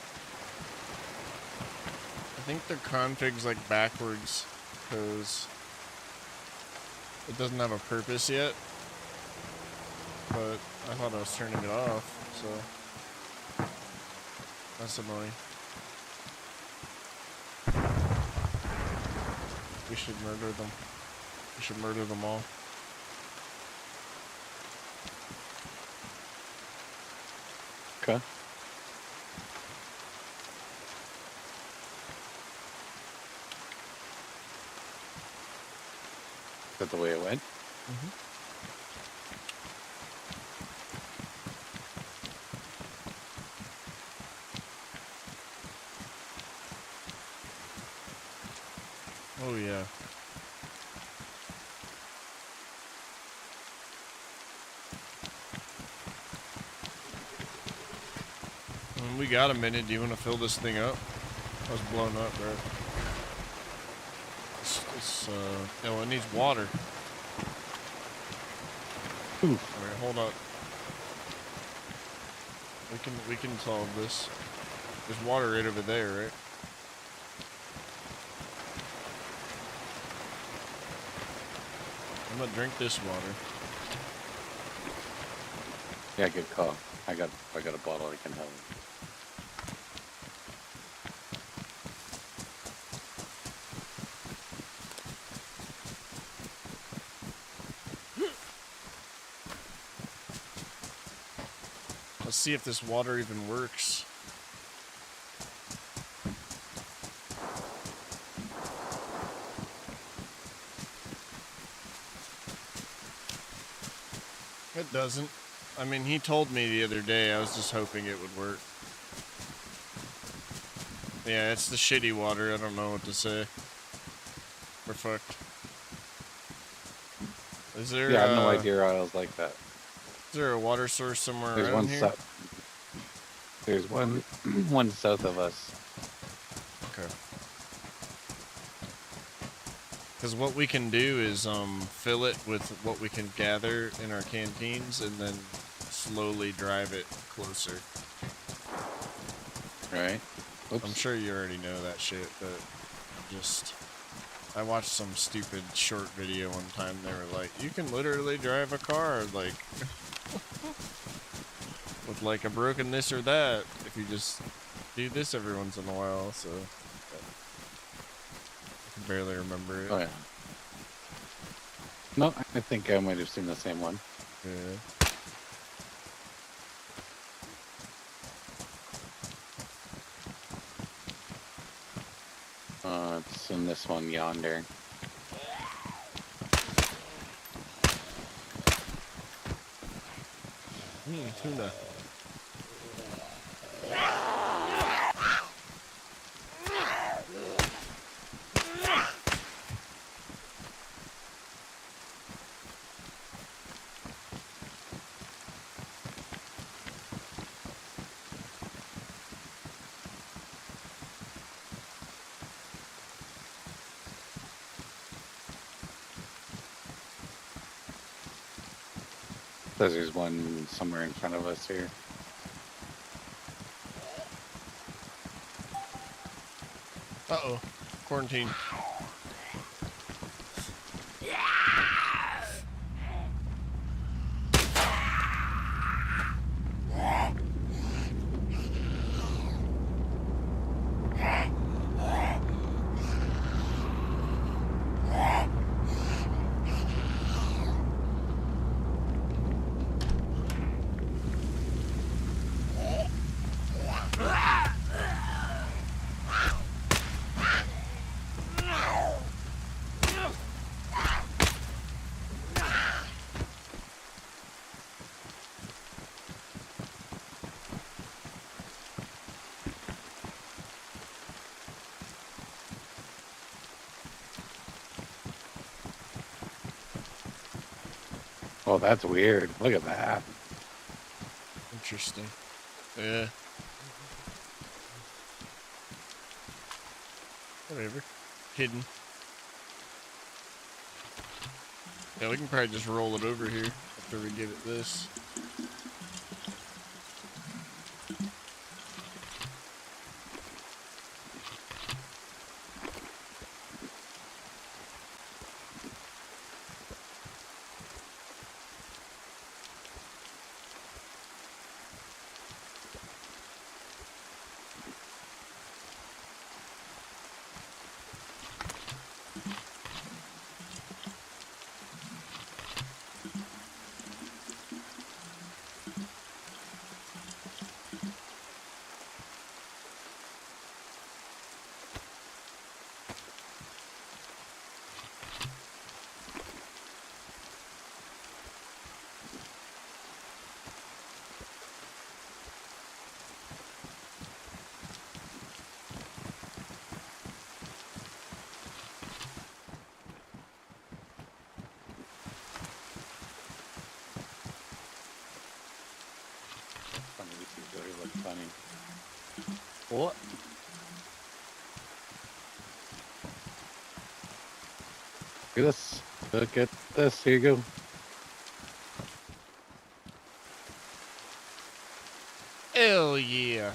A: I think their config's like backwards because it doesn't have a purpose yet. But I thought I was turning it off, so that's annoying. We should murder them. We should murder them all.
B: Okay. Is that the way it went?
A: Oh yeah. We got a minute. Do you want to fill this thing up? I was blown up, bro. This, no, it needs water.
B: Oof.
A: Alright, hold up. We can solve this. There's water right over there, right? I'm gonna drink this water.
B: Yeah, good call. I got a bottle I can have.
A: Let's see if this water even works. It doesn't. I mean, he told me the other day. I was just hoping it would work. Yeah, it's the shitty water. I don't know what to say. We're fucked. Is there?
B: Yeah, I have no idea how else like that.
A: Is there a water source somewhere
B: There's
A: around
B: one
A: here?
B: There's one one south of us.
A: Okay. Because what we can do is fill it with what we can gather in our canteens and then slowly drive it closer.
B: Right. Oops.
A: I'm sure you already know that shit, but I watched some stupid short video one time. They were like, you can literally drive a car like with like a broken this or that if you just do this every once in a while. So I can barely remember it.
B: Oh yeah. No, I think I might have seen the same one.
A: Yeah.
B: It's in this one yonder.
A: Tuna.
B: Says there's one somewhere in front of us here.
A: Uh-oh. Quarantine.
B: Oh, that's weird. Look at that.
A: Interesting. Yeah. Whatever. Hidden. Yeah, we can probably just roll it over here after we give it this.
B: Funny, these really look funny.
A: What?
B: Look at this. Look at this. Here you go.
A: Hell yeah.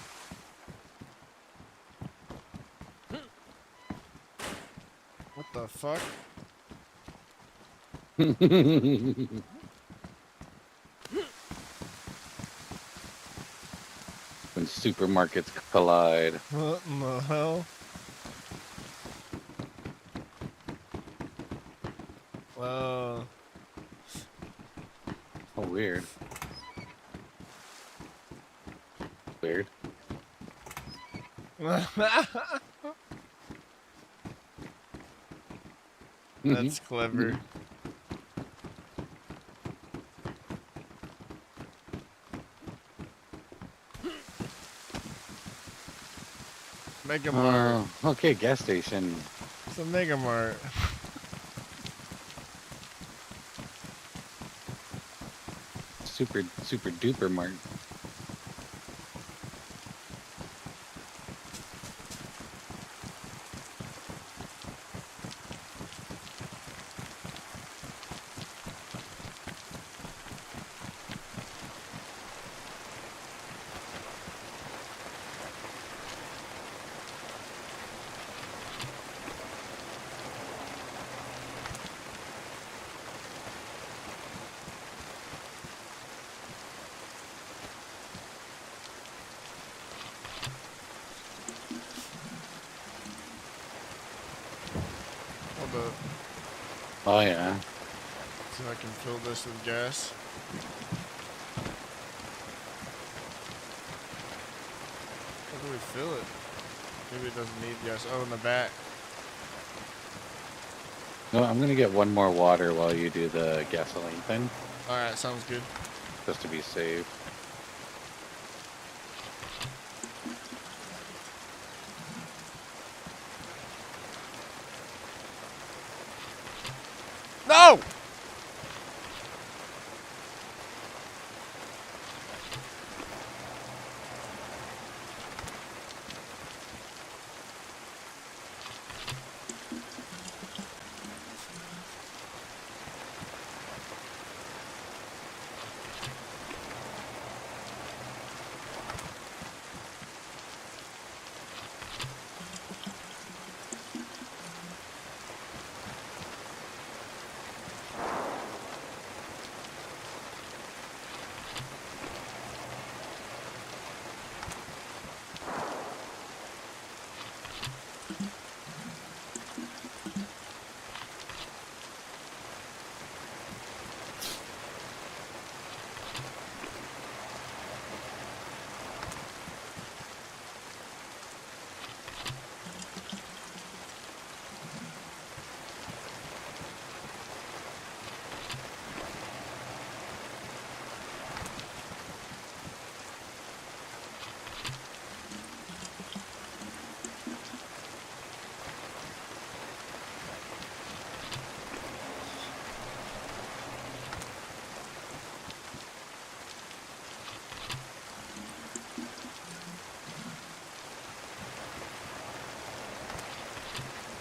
A: What the fuck?
B: When supermarkets collide.
A: What in the hell? Whoa.
B: Oh, weird. Weird.
A: That's clever. Mega Mart.
B: Okay, gas station.
A: It's a Mega Mart.
B: Super duper mart.
A: Hold up.
B: Oh yeah.
A: See if I can fill this with gas. How do we fill it? Maybe it doesn't need gas. Oh, in the back.
B: No, I'm gonna get one more water while you do the gasoline thing,
A: Alright, sounds good.
B: just to be safe.
A: No!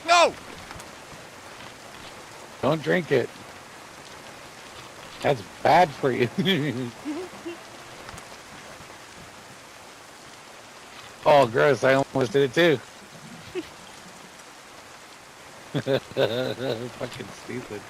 A: No!
B: Don't drink it. That's bad for you. Oh, gross. I almost did it too. Fucking stupid.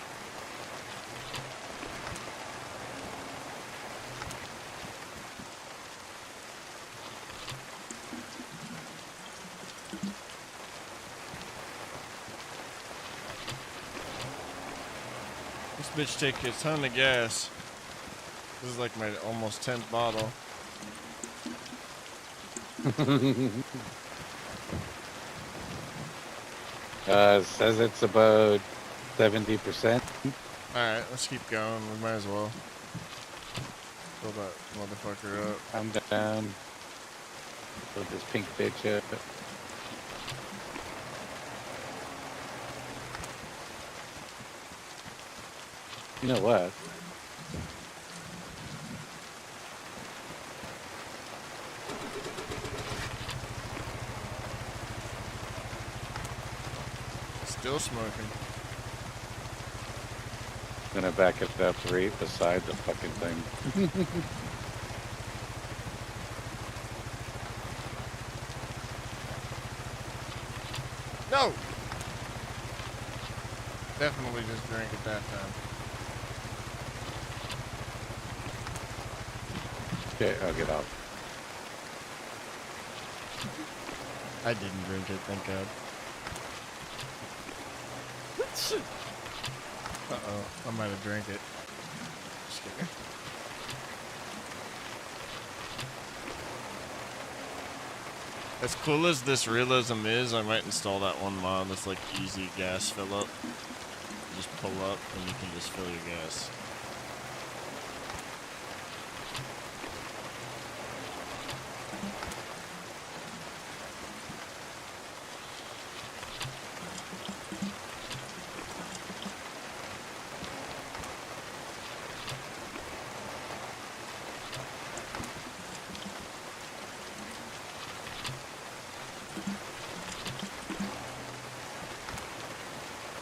A: This bitch takes a ton of gas. This is like my almost 10th bottle.
B: Says it's about 70%.
A: Alright, let's keep going. We might as well. Fill that motherfucker up.
B: I'm down. Put this pink bitch up. You know what?
A: Still smoking.
B: Gonna back it up right beside the fucking thing.
A: No! Definitely just drank at that time.
B: Okay, I'll get out.
A: I didn't drink it, thank God. Uh-oh, I might have drank it. Just kidding. As cool as this realism is, I might install that one mod that's like easy gas fill up. You just pull up and you can just fill your gas.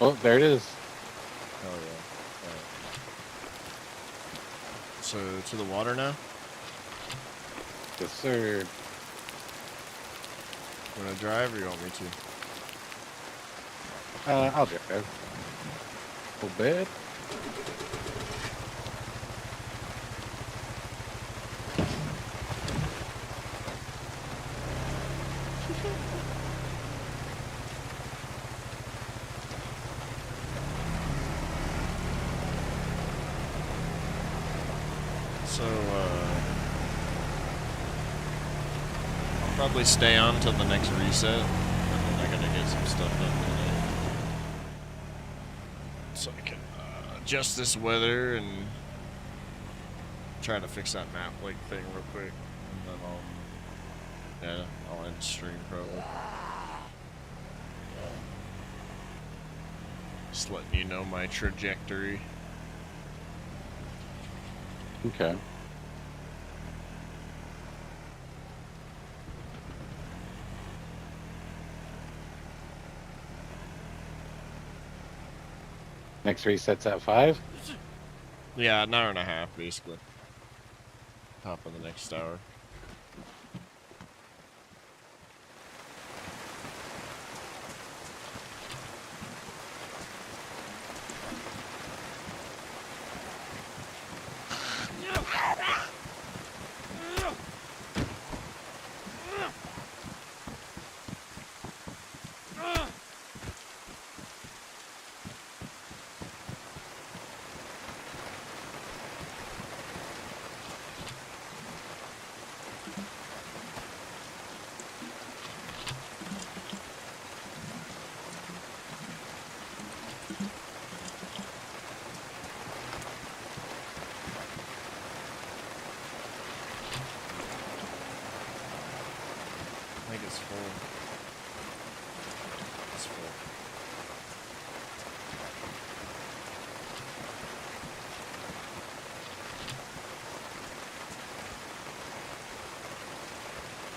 B: Oh, there it is.
A: Oh yeah. Alright. So to the water now?
B: Yes, sir.
A: You wanna drive or you want me to?
B: I'll drive. A little bit.
A: So, I'll probably stay on until the next reset. And then I gotta get some stuff done today. So I can adjust this weather and try to fix that map link thing real quick. And then I'll end stream probably. Just letting you know my trajectory.
B: Okay. Next reset's at 5.
A: Yeah, an hour and a half basically. Top of the next hour. I think it's full. It's full.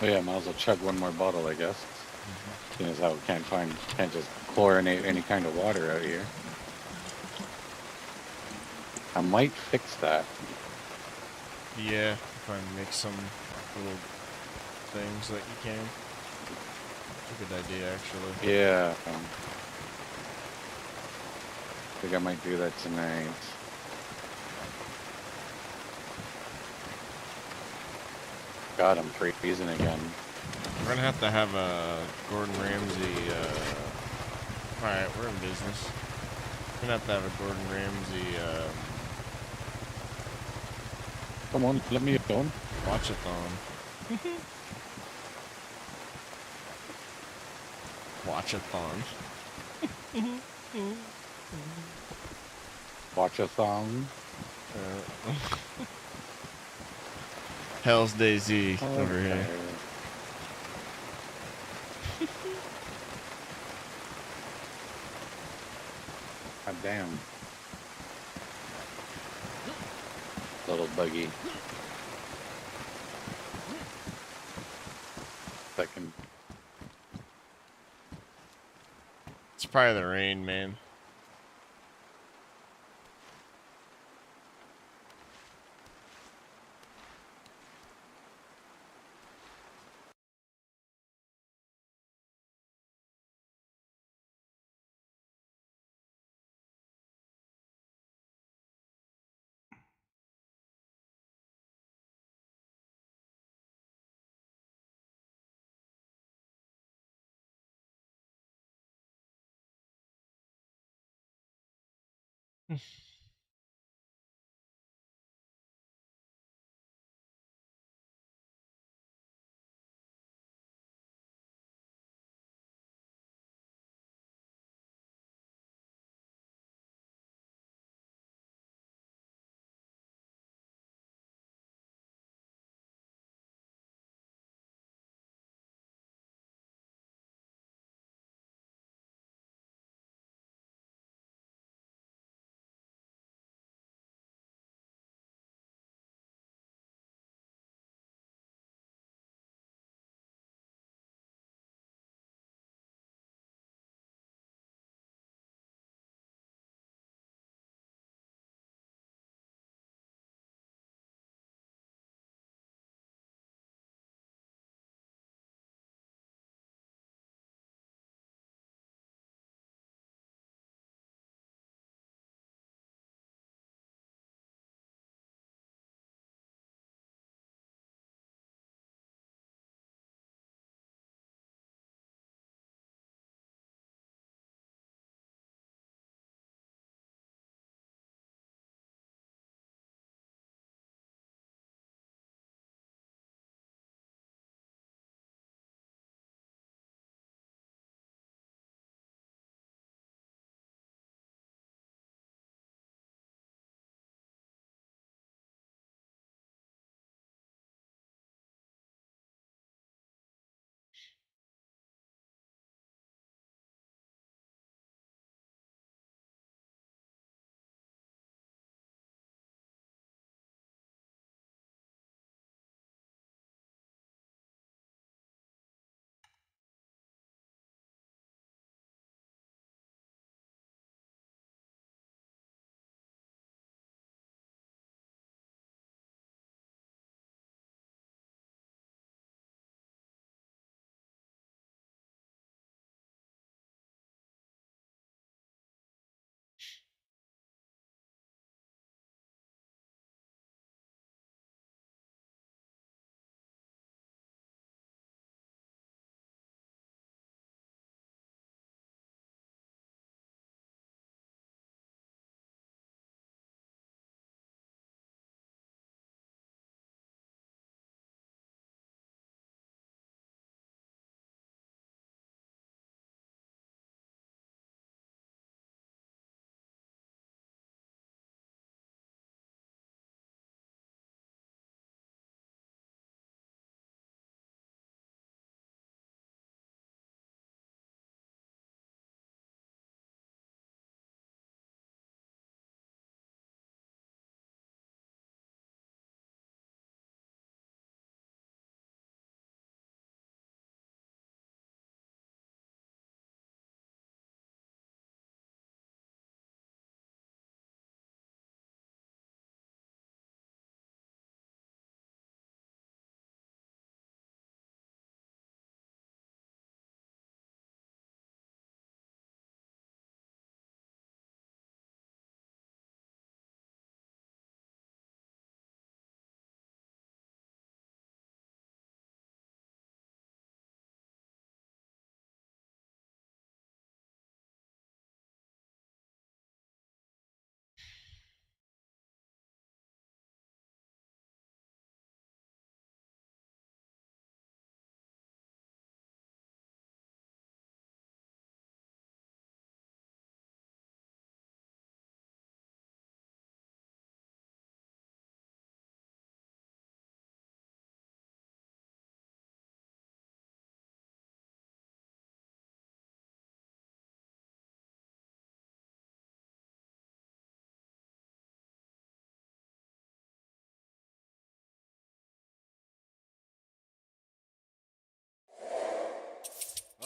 B: Oh yeah, might as well chug one more bottle, I guess. Seeing as how we can't just chlorinate any kind of water out here. I might fix that.
A: Yeah, if I make some little things that you can. It's a good idea, actually.
B: Yeah. I think I might do that tonight. God, I'm freezing again.
A: We're gonna have to have a Gordon Ramsay, alright, we're in business. We're gonna have to have a Gordon Ramsay,
B: Come on, let me alone.
A: watch-a-thon. Watch-a-thon.
B: Watch a thong.
A: Hell's DayZ over here.
B: God damn. Little buggy. Second.
A: It's probably the rain, man.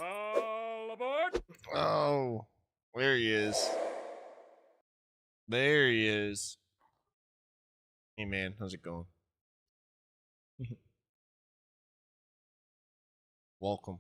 A: All aboard! Oh, there he is. There he is. Hey man, how's it going? Welcome.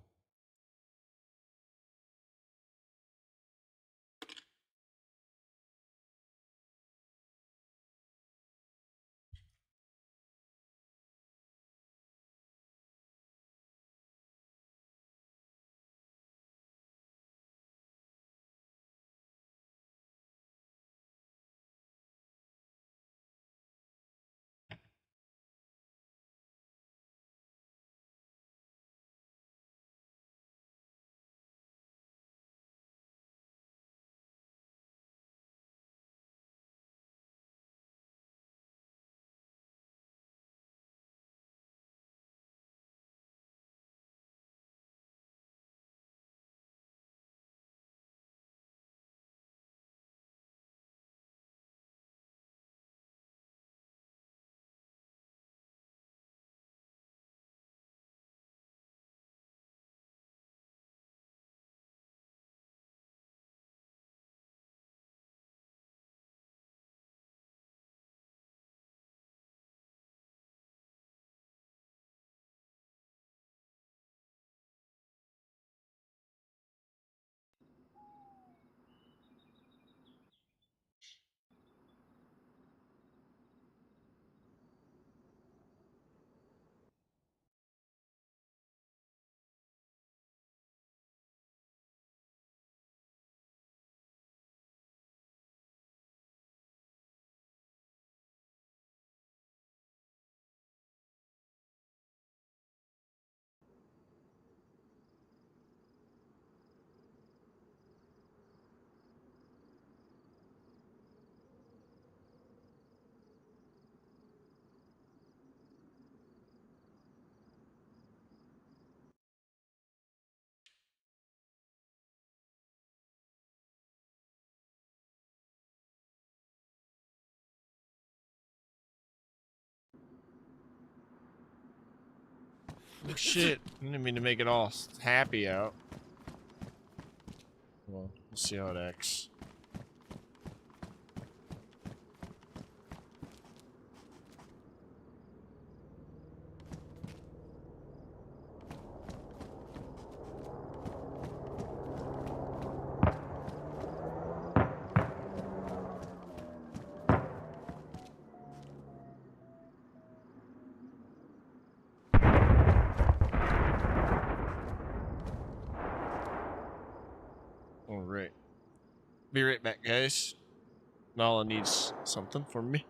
A: Oh shit! I didn't mean to make it all happy out. Well, let's see how it acts. All right. Be right back, guys. Nala needs something from me.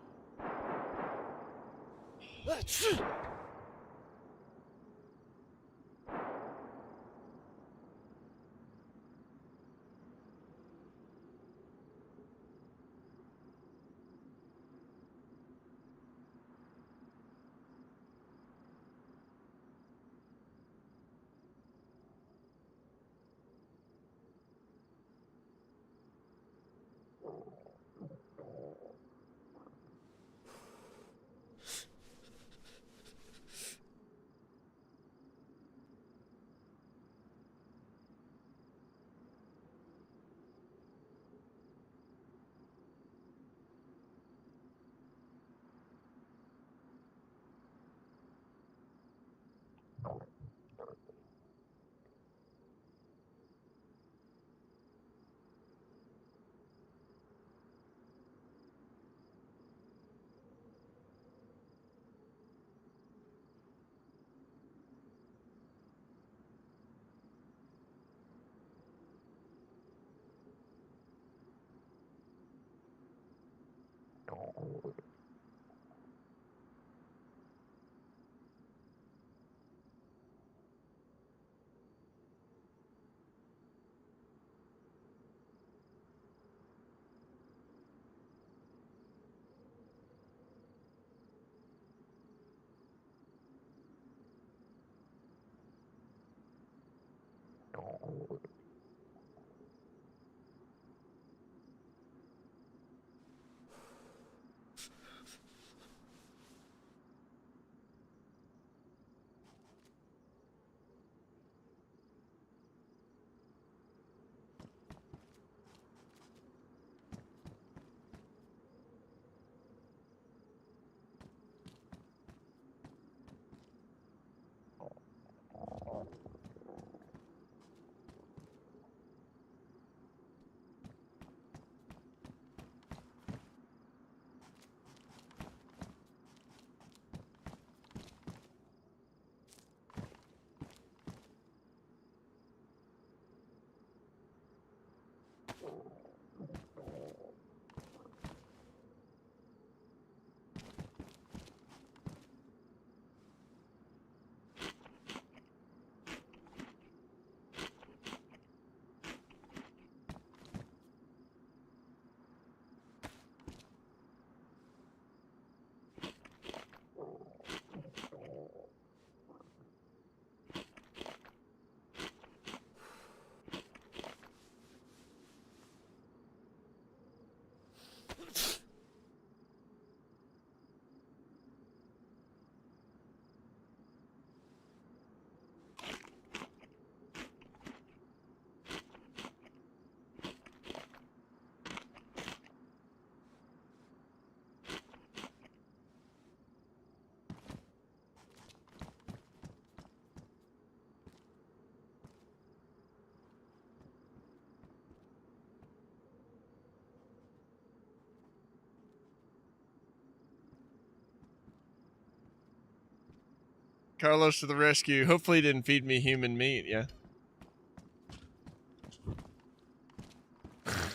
A: Carlos to the rescue. Hopefully, he didn't feed me human meat. Yeah.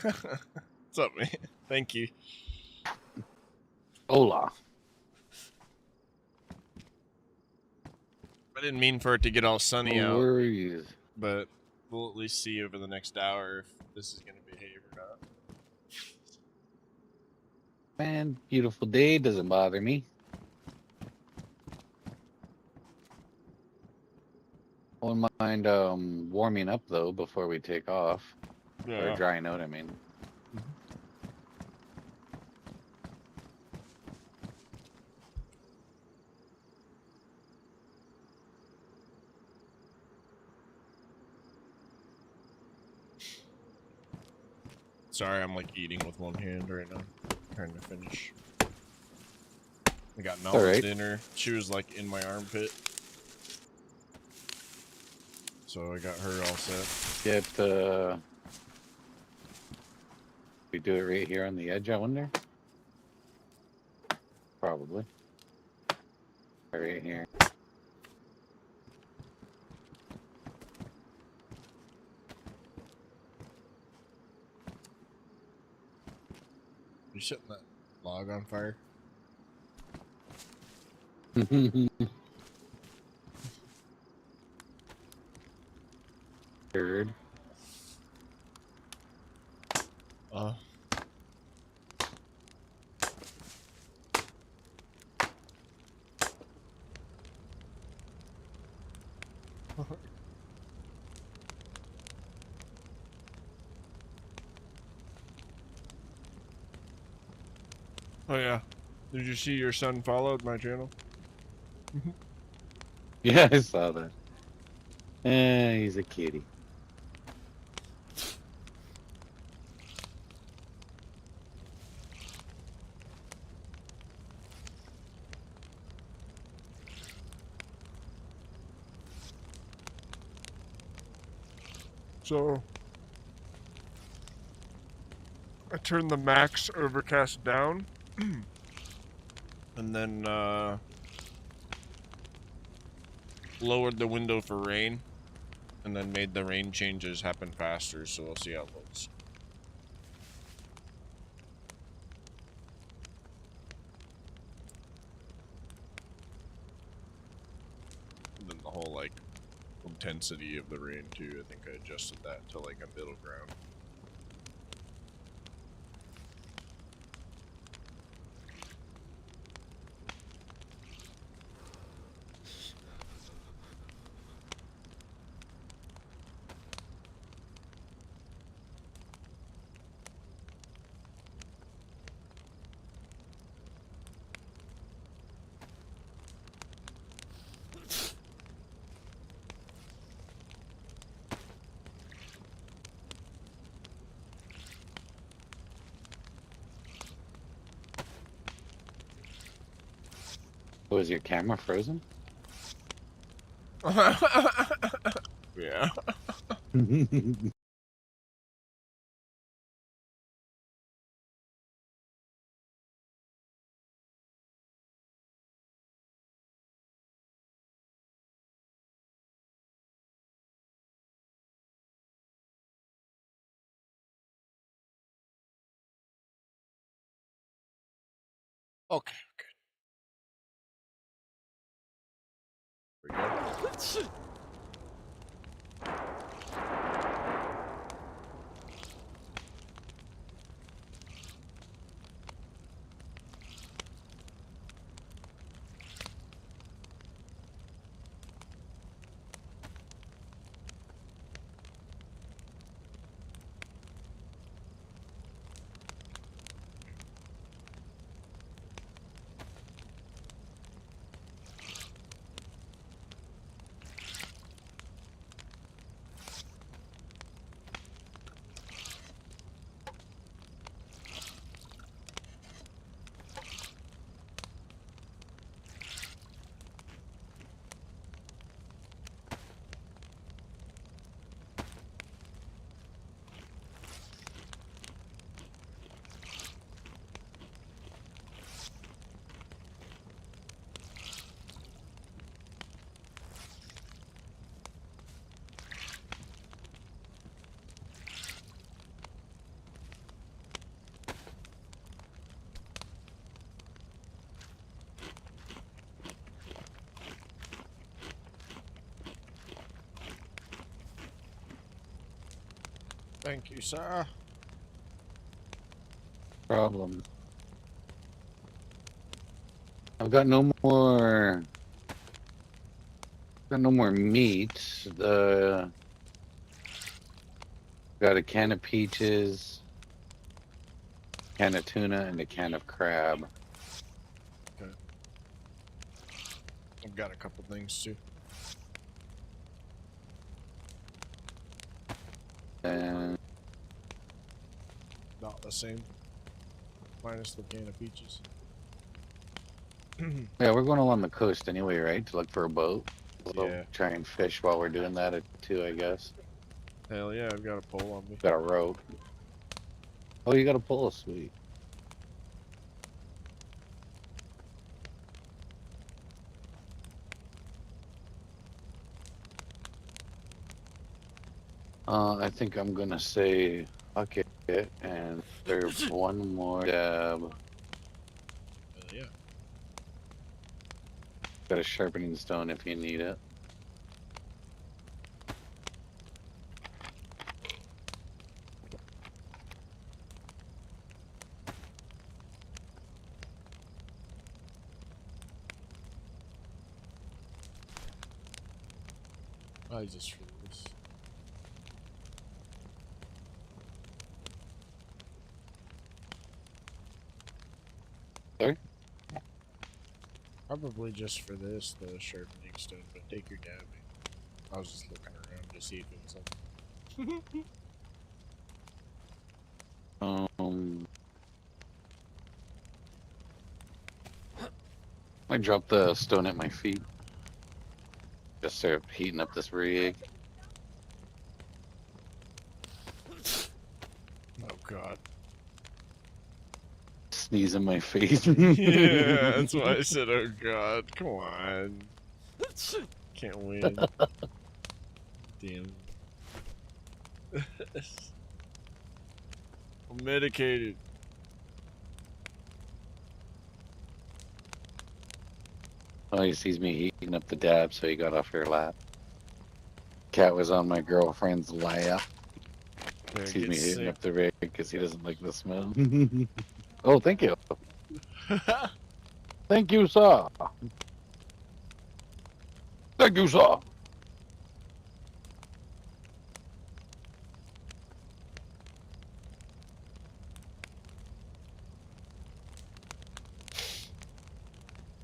A: What's up, man? Thank you.
B: Hola.
A: I didn't mean for it to get all sunny
B: No
A: out,
B: worries.
A: but we'll at least see over the next hour if this is going to behave or not.
B: Man, beautiful day. Doesn't bother me. Won't mind warming up, though, before we take off. Or
A: Yeah.
B: drying out, I mean.
A: Sorry, I'm like eating with one hand right now. Trying to finish. I got Nala's
B: Alright.
A: dinner. She was like in my armpit. So I got her all set.
B: Get, we do it right here on the edge, I wonder? Probably. Right here.
A: You setting that log on fire?
B: Third.
A: Oh yeah. Did you see your son followed my channel?
B: Yeah, I saw that. He's a kitty.
A: So I turned the max overcast down and then lowered the window for rain and then made the rain changes happen faster, so we'll see how it looks. And then the whole like intensity of the rain too, I think I adjusted that to like a middle ground.
B: Was your camera frozen?
A: Yeah. Okay, good. We go. Thank you, sir.
B: Problem. I've got no more. Got no more meat. Got a can of peaches, can of tuna, and a can of crab.
A: Okay. I've got a couple things too.
B: And
A: the same. Minus the can of peaches.
B: Yeah, we're going along the coast anyway, right? To look for a boat. We'll
A: Yeah.
B: try and fish while we're doing that too, I guess.
A: Hell yeah, I've got a pole on me.
B: Got a rope. Oh, you got a pole, sweet. I think I'm gonna say fuck it, and there's one more dab.
A: Hell yeah.
B: Got a sharpening stone if you need it.
A: I just for this.
B: Sorry?
A: Probably just for this, the sharpening stone, but take your dabbing. I was just looking around to see if it was something.
B: I dropped the stone at my feet. Just start heating up this rig.
A: Oh god.
B: Sneeze in my face.
A: Yeah, that's why I said, oh god, come on. Can't win. Damn. I'm medicated.
B: Oh, he sees me heating up the dab, so he got off your lap. Cat was on my girlfriend's lap.
A: There,
B: Sees
A: get
B: me heating
A: sick.
B: up the rig because he doesn't like the smell. Oh, thank you. Thank you, sir. Thank you, sir.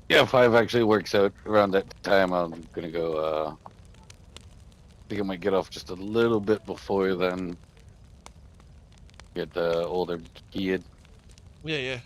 B: Yeah, 5 actually works out around that time. I'm gonna go. I think I might get off just a little bit before then. Get the older kid.
A: Yeah, yeah.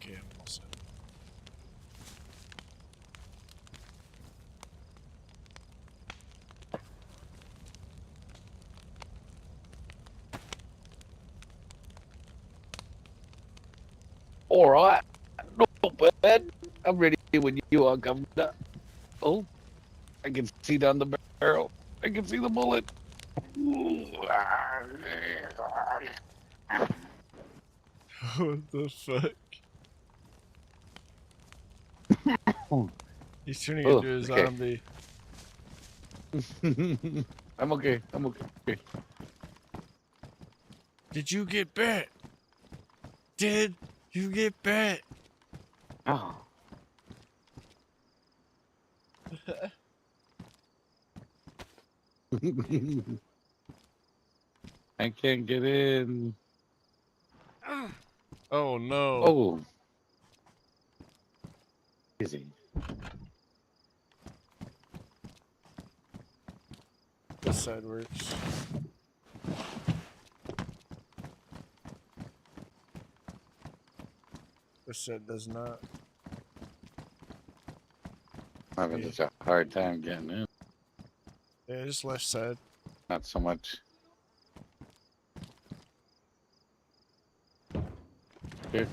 A: Okay, I'm all set.
B: All right, not bad. I'm ready when you are, Governor. Oh, I can see down the barrel. I can see the bullet.
A: What the fuck? He's turning
B: Oh,
A: into a
B: okay.
A: zombie.
B: I'm okay. I'm okay.
A: Did you get bit? Did you get bit?
B: Oh. I can't get in.
A: Oh no.
B: Oh. Easy.
A: This side works. This side does not.
B: I'm having such a hard time getting in.
A: Yeah, just left side.
B: Not so much. Here.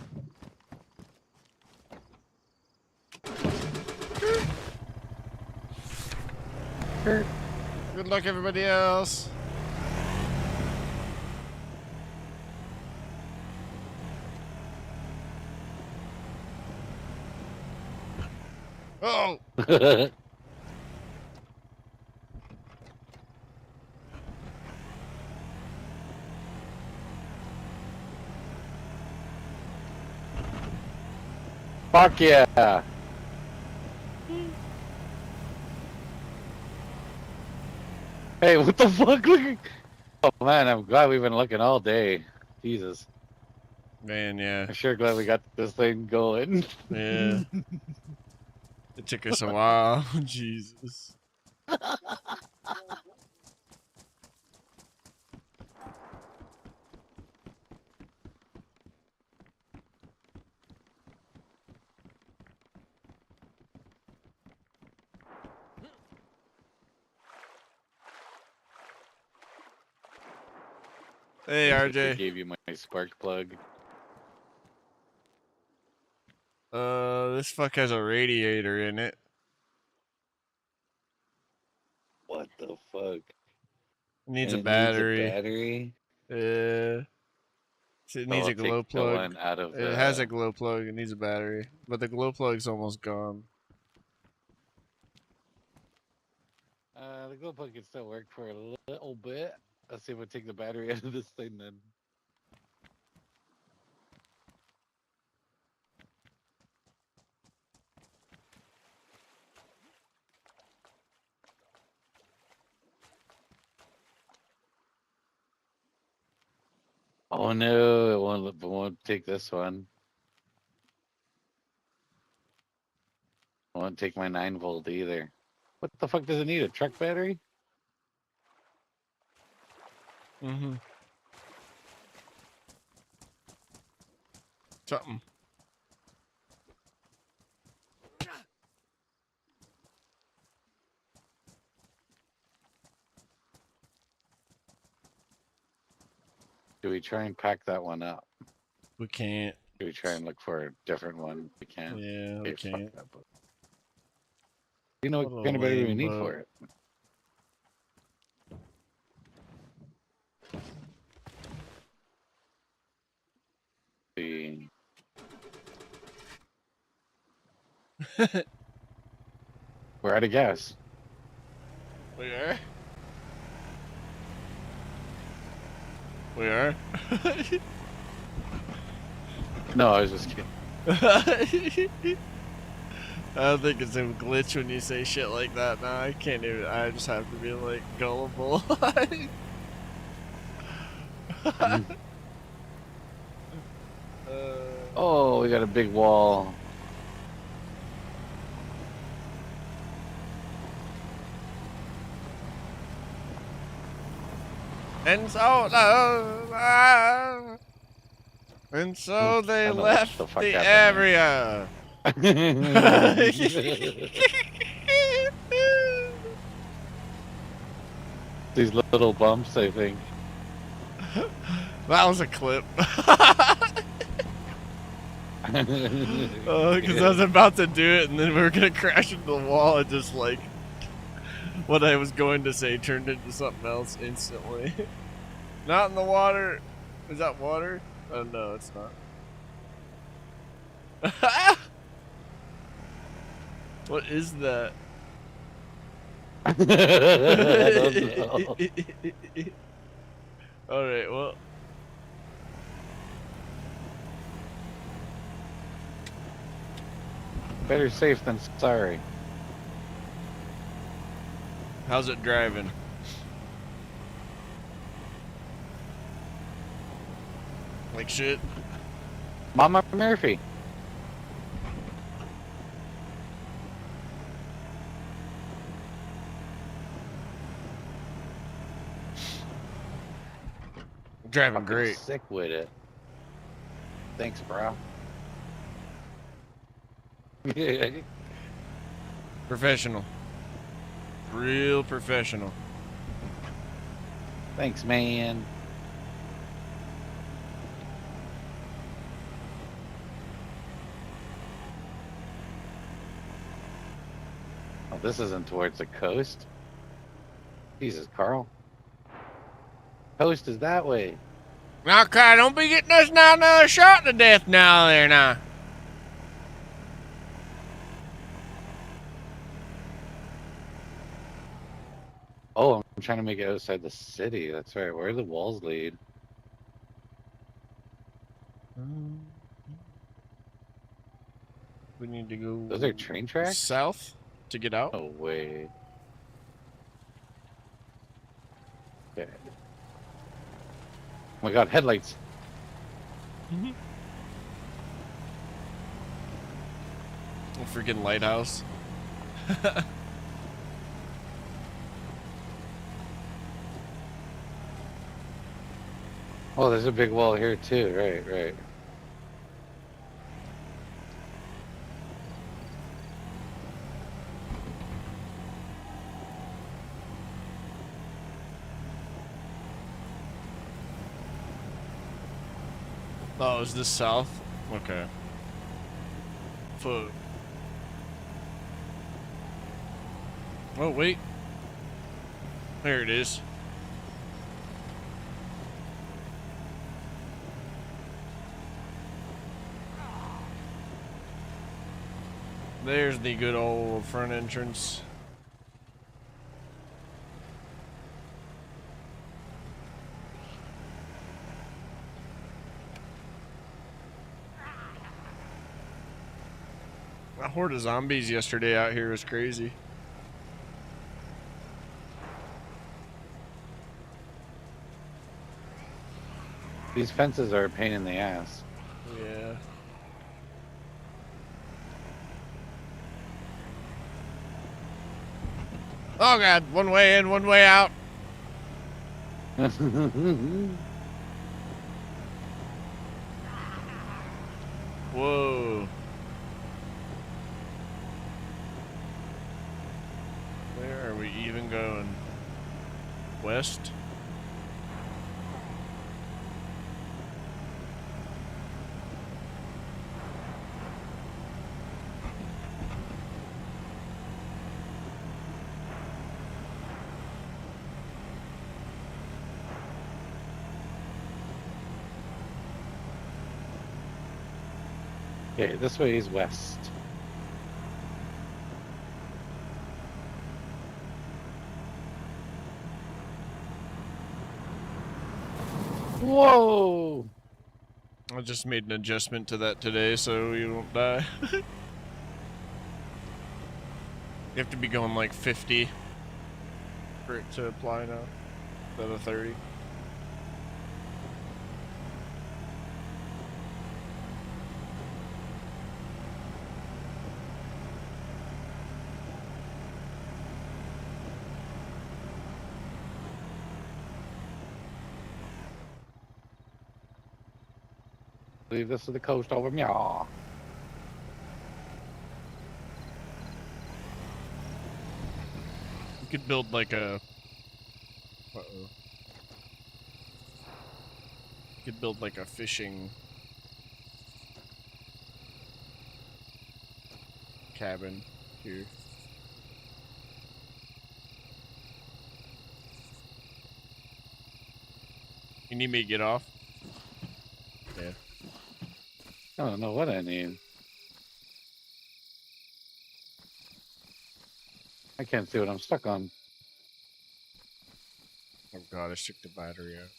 A: Good luck, everybody else. Oh!
B: Fuck yeah. Hey, what the fuck? Look. Oh man, I'm glad we've been looking all day. Jesus.
A: Man, yeah.
B: I'm sure glad we got this thing going.
A: Yeah. It took us a while. Jesus. Hey,
B: I
A: RJ.
B: gave you my spark plug.
A: This fuck has a radiator in it.
B: What the fuck?
A: It needs
B: And
A: a
B: it needs a
A: battery.
B: battery.
A: Yeah. It
B: So
A: needs
B: I'll
A: a
B: take
A: glow
B: the
A: plug.
B: one out of
A: It has a
B: the.
A: glow plug. It needs a battery. But the glow plug's almost gone.
B: The glow plug can still work for a little bit. Let's see if we take the battery out of this thing then. Oh no, it won't take this one. It won't take my 9 volt either. What the fuck does it need? A truck battery?
A: Mm-hmm. Something.
B: Do we try and pack that one up?
A: We can't.
B: Do we try and look for a different one? We can't.
A: Yeah, we
B: Okay, fuck
A: can't.
B: that. You know
A: What
B: what
A: a
B: kind of battery we
A: lame
B: need
A: boat.
B: for it? The We're out of gas.
A: We are? We are?
B: No, I was just kidding.
A: I don't think it's a glitch when you say shit like that now. I can't even. I just have to be like gullible.
B: Oh, we got a big wall.
A: And so, and so they
B: I don't know what the
A: left
B: fuck
A: the
B: happened
A: area.
B: there. These little bumps, I think.
A: That was a clip. Because I was about to do it, and then we were gonna crash into the wall, and just like what I was going to say turned into something else instantly. Not in the water. Is that water? Oh no, it's not. What is that?
B: I don't know.
A: Alright, well.
B: Better safe than sorry.
A: How's it driving? Like shit?
B: Mama Murphy.
A: Driving
B: Fucking
A: great.
B: sick with it. Thanks, bro.
A: Professional. Real professional.
B: Thanks, man. Oh, this isn't towards the coast. Jesus, Carl. Coast is that way.
A: Now, Kai, don't be getting us now another shot to death now there now.
B: Oh, I'm trying to make it outside the city. That's right. Where do the walls lead?
A: We need to go
B: Those are train tracks?
A: south to get out.
B: No way. Oh my god, headlights.
A: Freaking lighthouse.
B: Oh, there's a big wall here too. Right, right.
A: Oh, is this south? Okay. Fuck. Oh, wait. There it is. There's the good old front entrance. A horde of zombies yesterday out here was crazy.
B: These fences are a pain in the ass.
A: Yeah. Oh god, one way in, one way out. Whoa. Where are we even going? West?
B: Okay, this way is west. Whoa!
A: I just made an adjustment to that today so you won't die. You have to be going like 50 for it to apply now, instead of 30.
B: Leave this to the coast over me. Aw.
A: You could build like a... Uh-oh. You could build like a fishing cabin here. You need me to get off? Yeah.
B: I don't know what I need. I can't see what I'm stuck on.
A: Oh god, I took the battery out.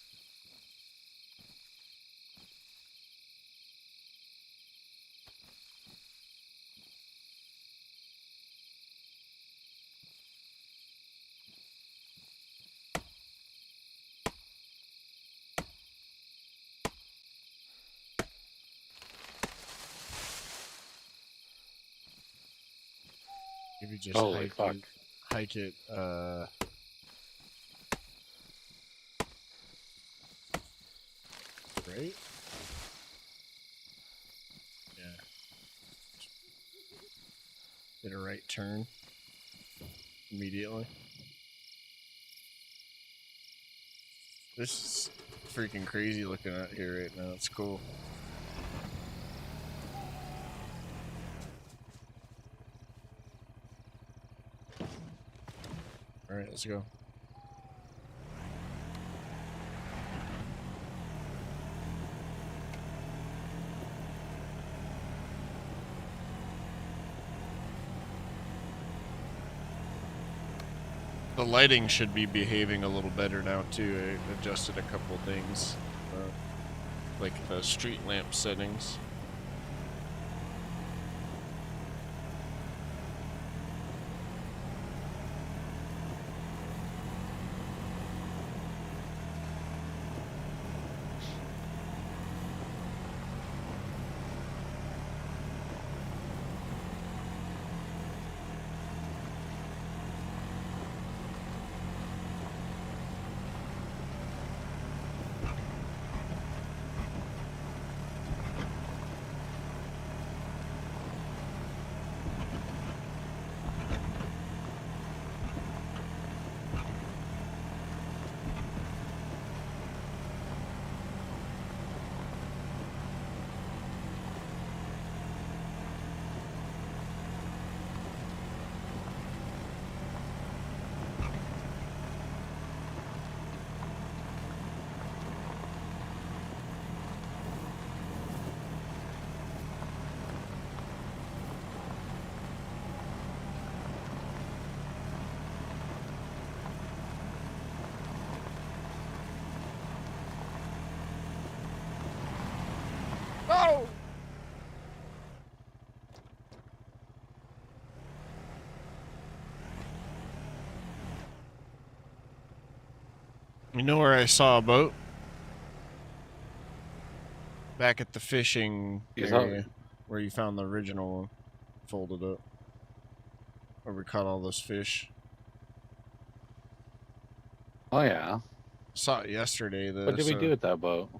A: Maybe just
B: Holy fuck.
A: hike it, right? Yeah. Did a right turn immediately. This is freaking crazy looking out here right now. It's cool. Alright, let's go. The lighting should be behaving a little better now too. I adjusted a couple things, like the street lamp settings. You know where I saw a boat? Back at the fishing
B: You saw?
A: area where you found the original one folded up. Where we caught all those fish.
B: Oh yeah.
A: Saw it yesterday though,
B: What did we do
A: so
B: with that boat?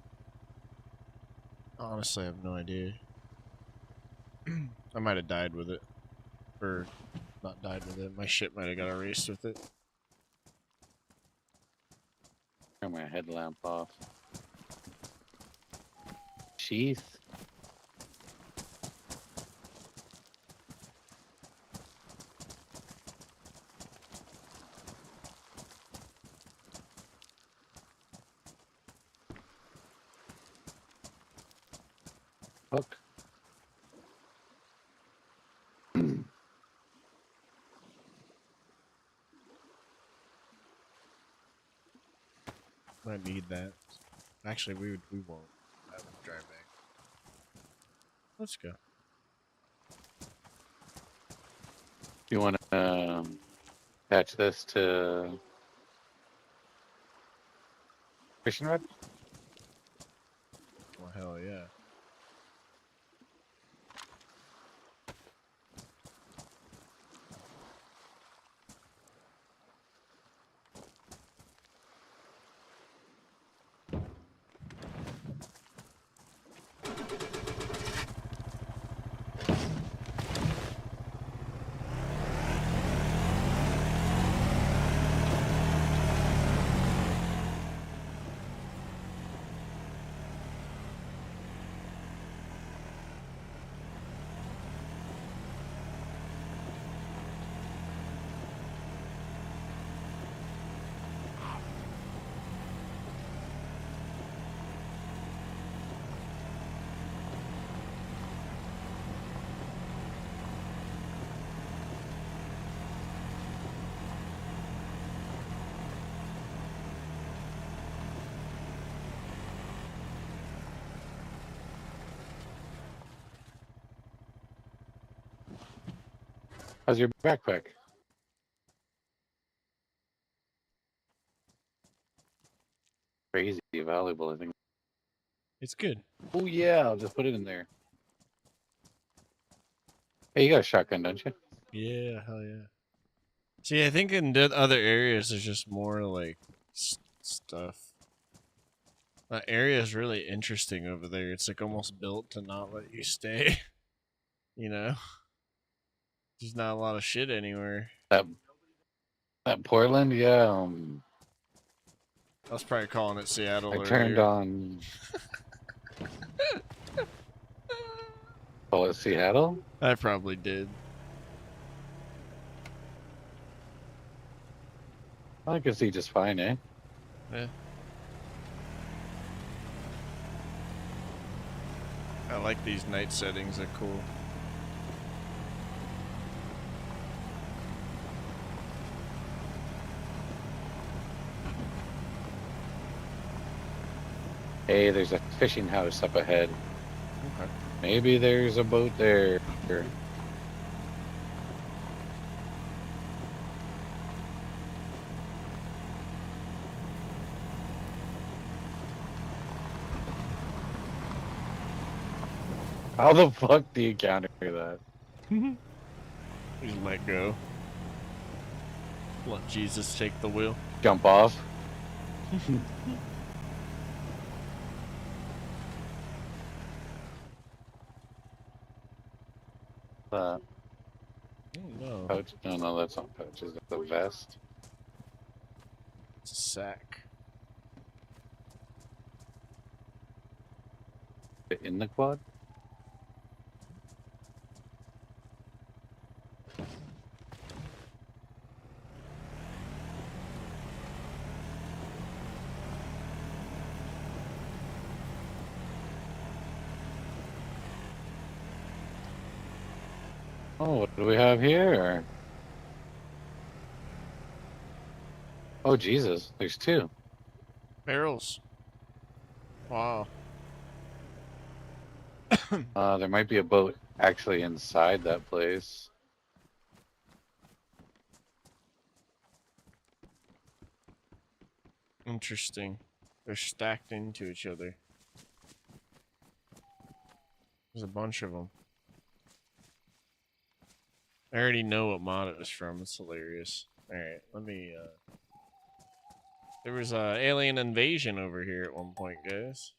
A: honestly I have no idea. I might have died with it. Or not died with it. My ship might have got erased with it.
B: Turn my headlamp off. Sheath. Hook.
A: Might need that. Actually, we won't. I would drive back. Let's go.
B: You want to attach this to fishing rod?
A: Well, hell yeah.
B: How's your backpack? Crazy valuable, I think.
A: It's good.
B: Oh yeah, I'll just put it in there. Hey, you got a shotgun, don't you?
A: Yeah, hell yeah. See, I think in the other areas there's just more like stuff. That area is really interesting over there. It's like almost built to not let you stay. You know, there's not a lot of shit anywhere.
B: That Portland, yeah.
A: I was probably calling it Seattle
B: I turned
A: earlier.
B: on. Call it Seattle.
A: I probably did.
B: I can see just fine, eh?
A: Yeah. I like these night settings. They're cool.
B: Hey, there's a fishing house up ahead.
A: Okay.
B: Maybe there's a boat there. How the fuck do you counter that?
A: Just let go. Let Jesus take the wheel.
B: Jump off?
A: Oh no.
B: Pouch? No, that's not pouch. Is that the vest?
A: It's a sack.
B: In the quad? Oh, what do we have here? Oh, Jesus. There's two.
A: Barrels. Wow.
B: There might be a boat actually inside that place.
A: Interesting. They're stacked into each other. There's a bunch of them. I already know what mod it was from. It's hilarious. Alright, let me, There was a alien invasion over here at one point, guys.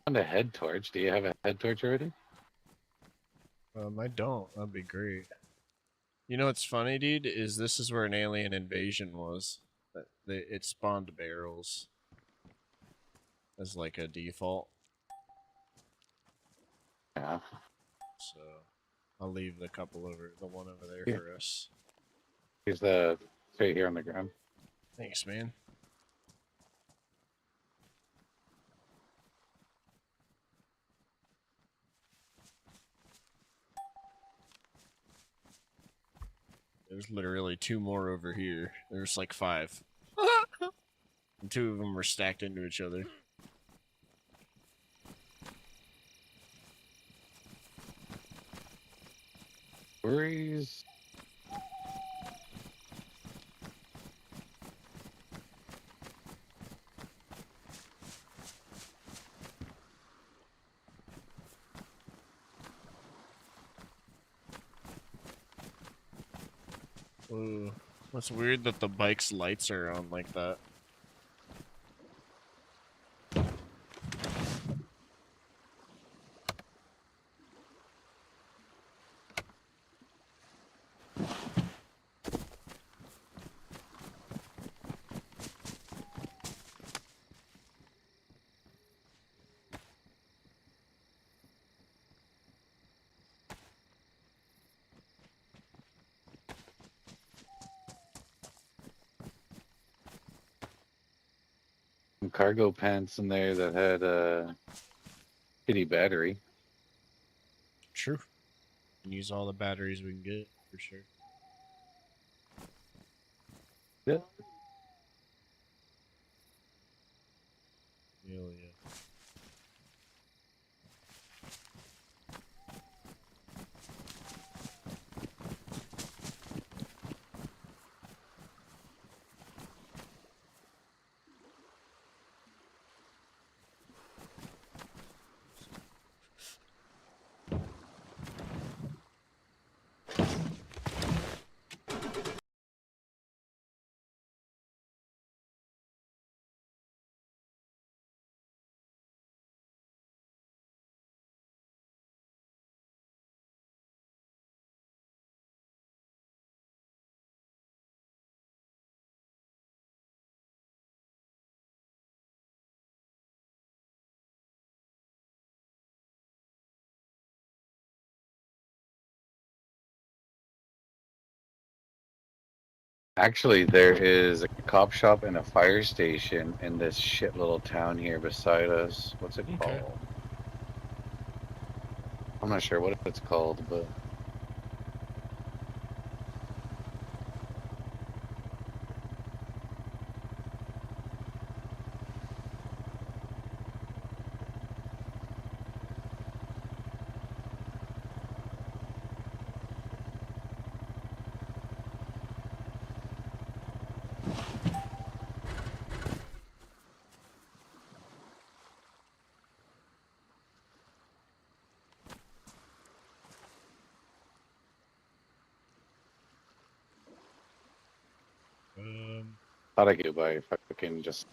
B: On a head torch. Do you have a head torch already?
A: I don't. That'd be great. You know what's funny, dude? Is this is where an alien invasion was. It spawned barrels as like a default.
B: Yeah.
A: So I'll leave the one over there
B: Yeah.
A: for us.
B: Here's the right here on the ground.
A: Thanks, man. There's literally 2 more over here. There's like 5. And 2 of them were stacked into each other.
B: Worries.
A: Ooh. That's weird that the bike's lights are on like that.
B: Some cargo pants in there that had a kitty battery.
A: True. Can use all the batteries we can get, for sure.
B: Yeah.
A: Hell yeah.
B: Actually, there is a cop shop and a fire station in this shit little town here beside us. What's it
A: Okay.
B: called? I'm not sure what it's called, but thought I could buy if I can just.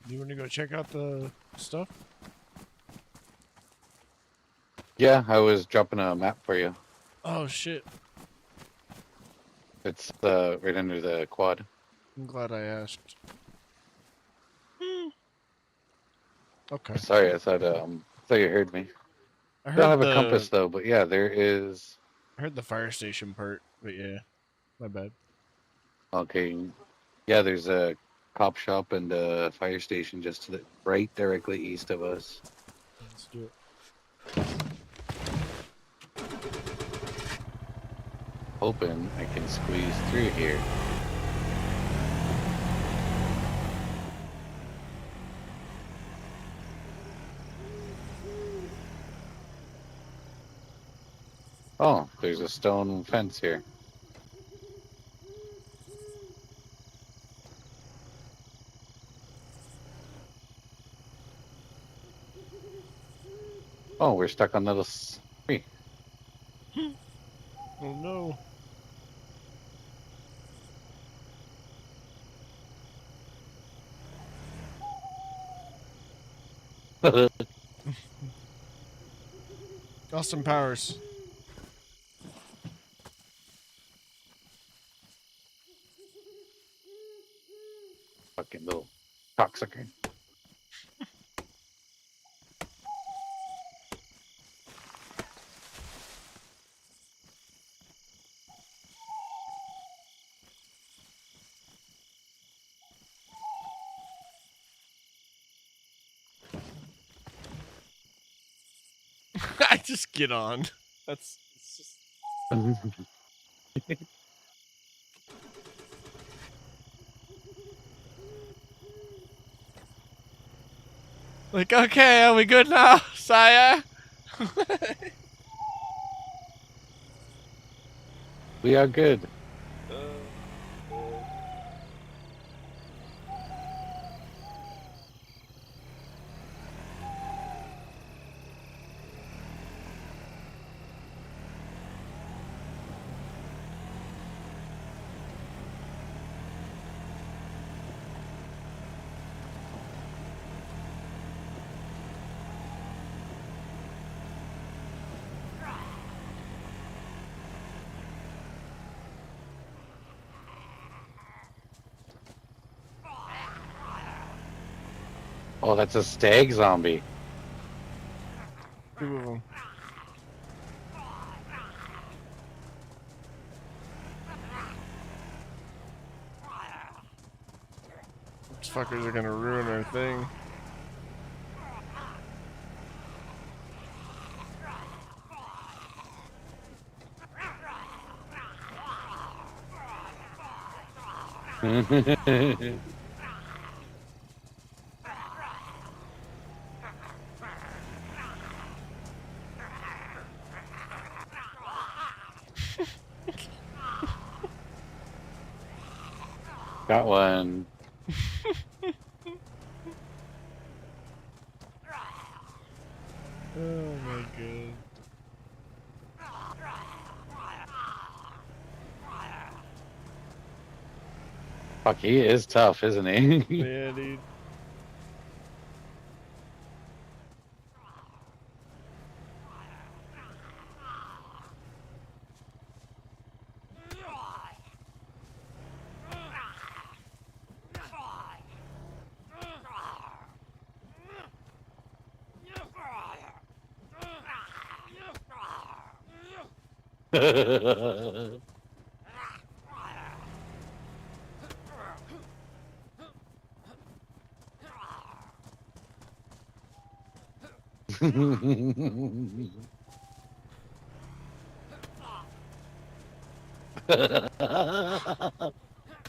A: You want to go check out the stuff?
B: Yeah, I was dropping a map for you.
A: Oh shit.
B: It's right under the quad.
A: I'm glad I asked. Okay.
B: Sorry, I thought you heard me.
A: I
B: Don't
A: heard
B: have a compass though, but yeah, there is.
A: I heard the fire station part, but yeah, my bad.
B: Okay, yeah, there's a cop shop and a fire station just to the right, directly east of us.
A: Let's do it.
B: Hoping I can squeeze through here. Oh, there's a stone fence here. Oh, we're stuck on little tree.
A: Oh no. Austin Powers.
B: Fucking little cocksucker.
A: I just get on. It's just... Like, okay, are we good now, sire?
B: We are good. Oh, that's a stag zombie.
A: 2 of them. These fuckers are gonna ruin our thing.
B: Got one.
A: Oh my god.
B: Fuck, he is tough, isn't he?
A: Yeah, dude.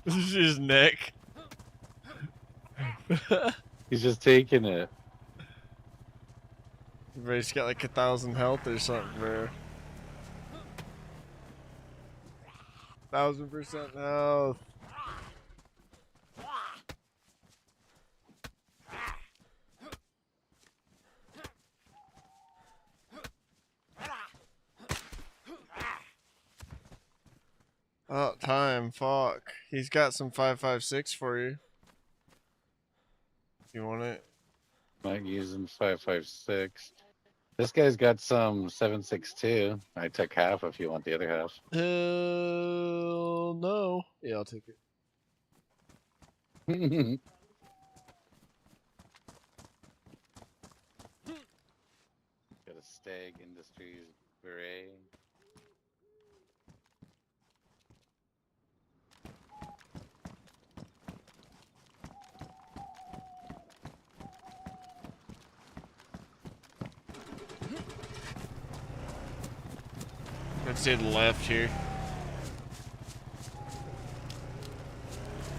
A: This is his neck.
B: He's just taking it.
A: Everybody's got like 1,000 health or something, bro. 1,000% health. Oh, time. Fuck. He's got some 5.56 for you. You want it?
B: Might use him 5.56. This guy's got some 7.62. I took half if you want the other half.
A: Hell no. Yeah, I'll take it.
B: Got a Stag Industries beret.
A: Let's say the left here.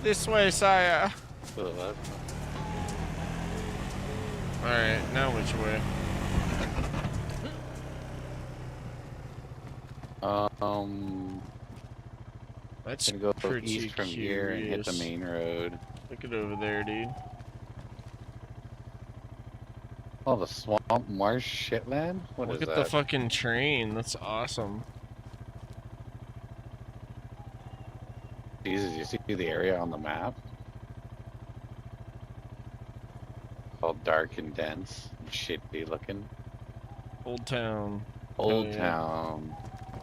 A: This way, sire.
B: To the left.
A: Alright, now which way? That's
B: gonna go
A: pretty
B: east from here and hit the
A: curious.
B: main road.
A: Look at over there, dude.
B: Oh, the swamp marsh shitland? What
A: Look
B: is
A: at the
B: that?
A: fucking train. That's awesome.
B: Jesus, you see the area on the map? All dark and dense and shitty looking.
A: Old town.
B: Old
A: yeah.
B: town.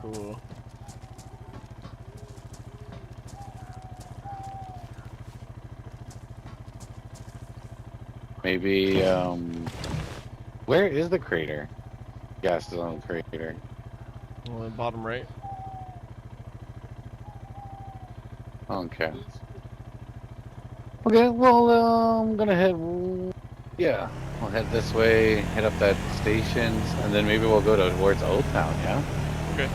A: Cool.
B: Maybe, where is the crater? Gas zone crater.
A: Bottom right.
B: Okay. Okay, well, I'm gonna head, yeah, I'll head this way, hit up that stations, and then maybe we'll go towards Old Town, yeah?
A: Okay.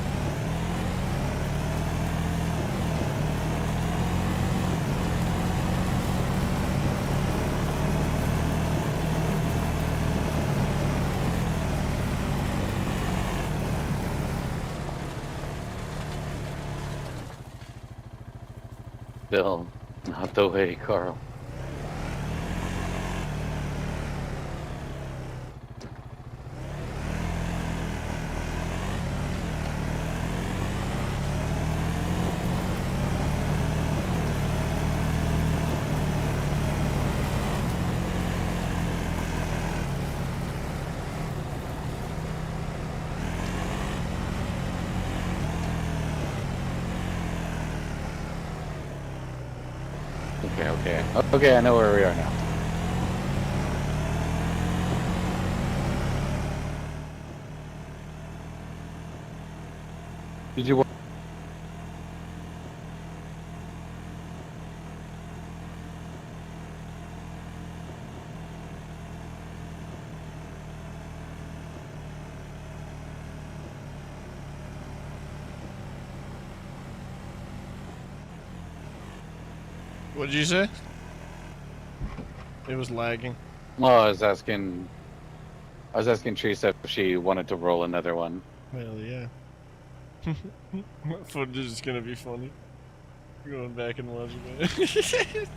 B: Still, not the way, Carl. Okay, I know where we are now. Did you?
A: What did you say? It was lagging.
B: Well, I was asking Teresa if she wanted to roll another one.
A: Hell yeah. That footage is gonna be funny. Going back and watching it.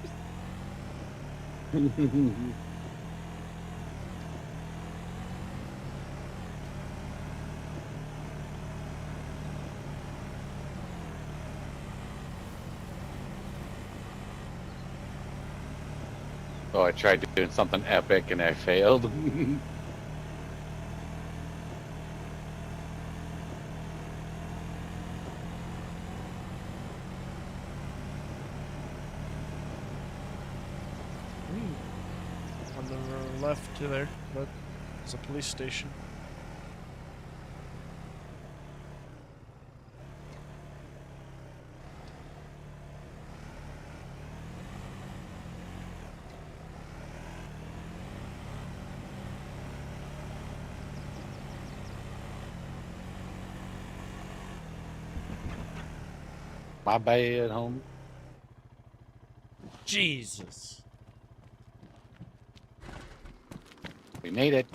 B: Oh, I tried doing something epic and I failed.
A: On the left to there, but it's a police station.
B: My bad, home.
A: Jesus.
B: We made it.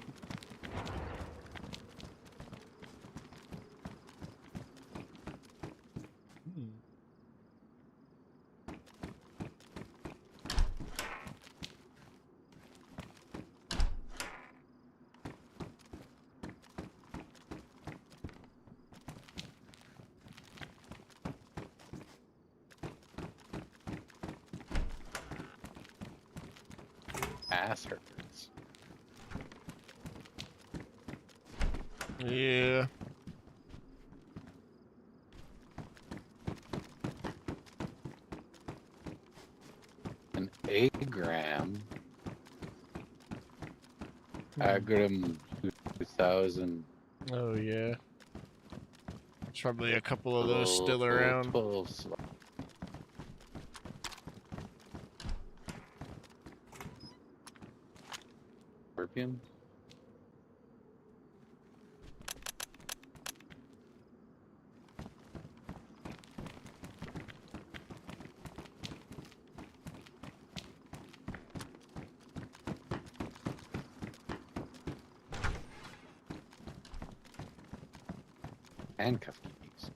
B: Ass hurts.
A: Yeah.
B: An agram. Agram 2000.
A: Oh yeah. There's probably a couple of those still around.
B: 12 Scorpion. Handcuff keys.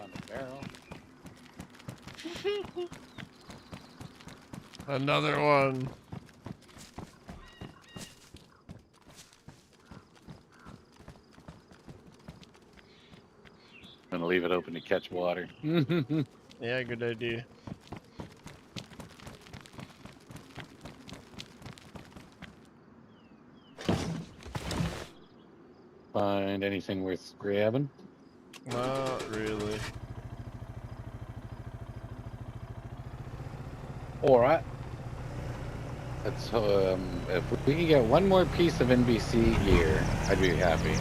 B: On the barrel.
A: Another one.
B: I'm gonna leave it open to catch water.
A: Yeah, good idea.
B: Find anything worth grabbing?
A: Not really.
B: Alright. Let's if we can get one more piece of NBC gear, I'd be happy.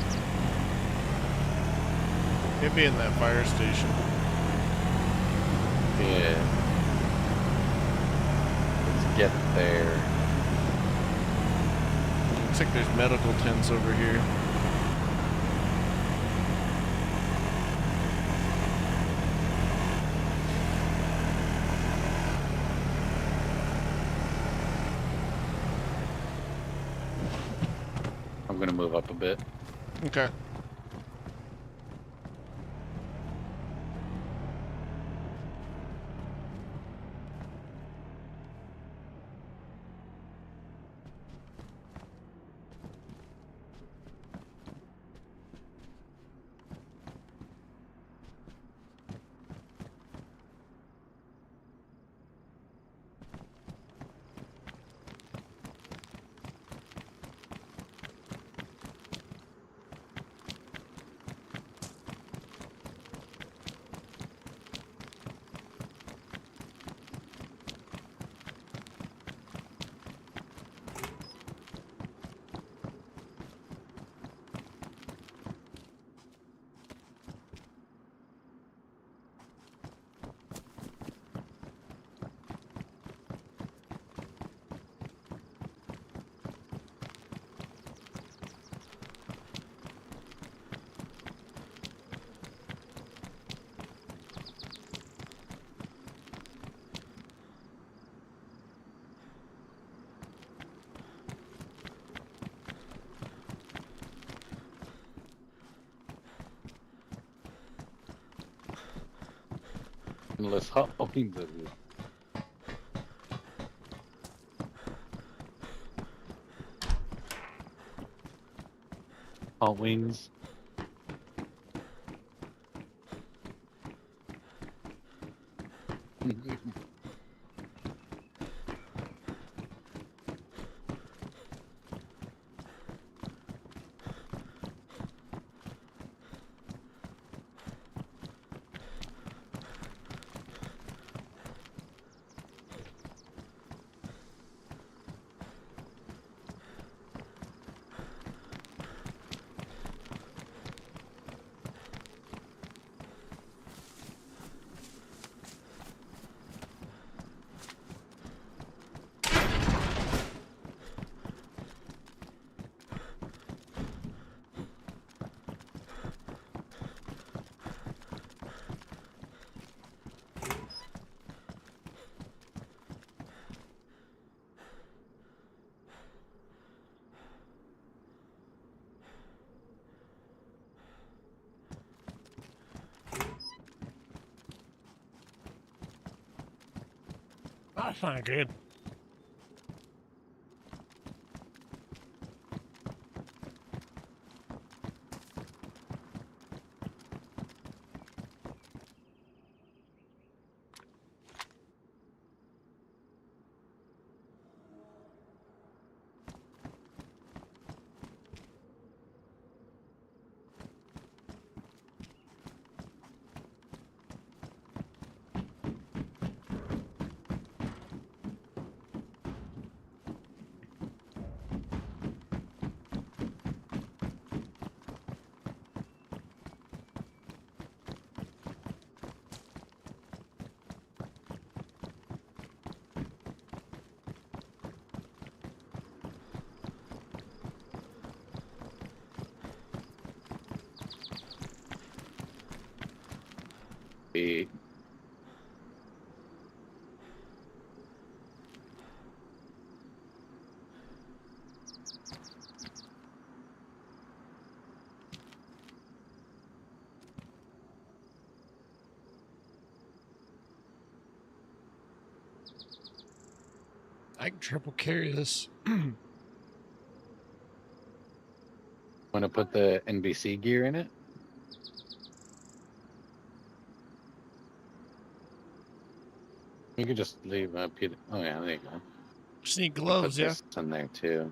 A: Could be in that fire station.
B: Yeah. Let's get there.
A: Looks like there's medical tents over here.
B: I'm gonna move up a bit.
A: Okay.
B: Endless Halloween business. Hot wings.
A: That's not good.
B: Be
A: I can triple carry this.
B: want to put the NBC gear in it? You could just leave oh yeah, there you go.
A: Just need
B: Put
A: gloves, yeah.
B: this in there too.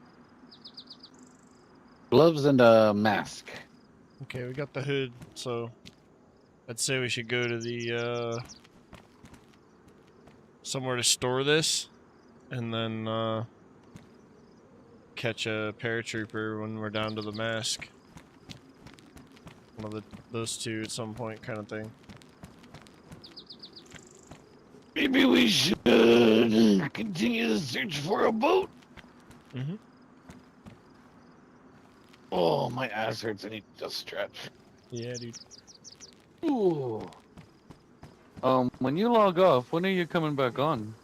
B: Gloves and a mask.
A: Okay, we got the hood, so I'd say we should go to the somewhere to store this, and then catch a paratrooper when we're down to the mask. One of those two at some point, kind of thing.
B: Maybe we should continue the search for a boat.
A: Mm-hmm.
B: Oh, my ass hurts. I need to stretch.
A: Yeah, dude.
B: Ooh. When you log off, when are you coming back on?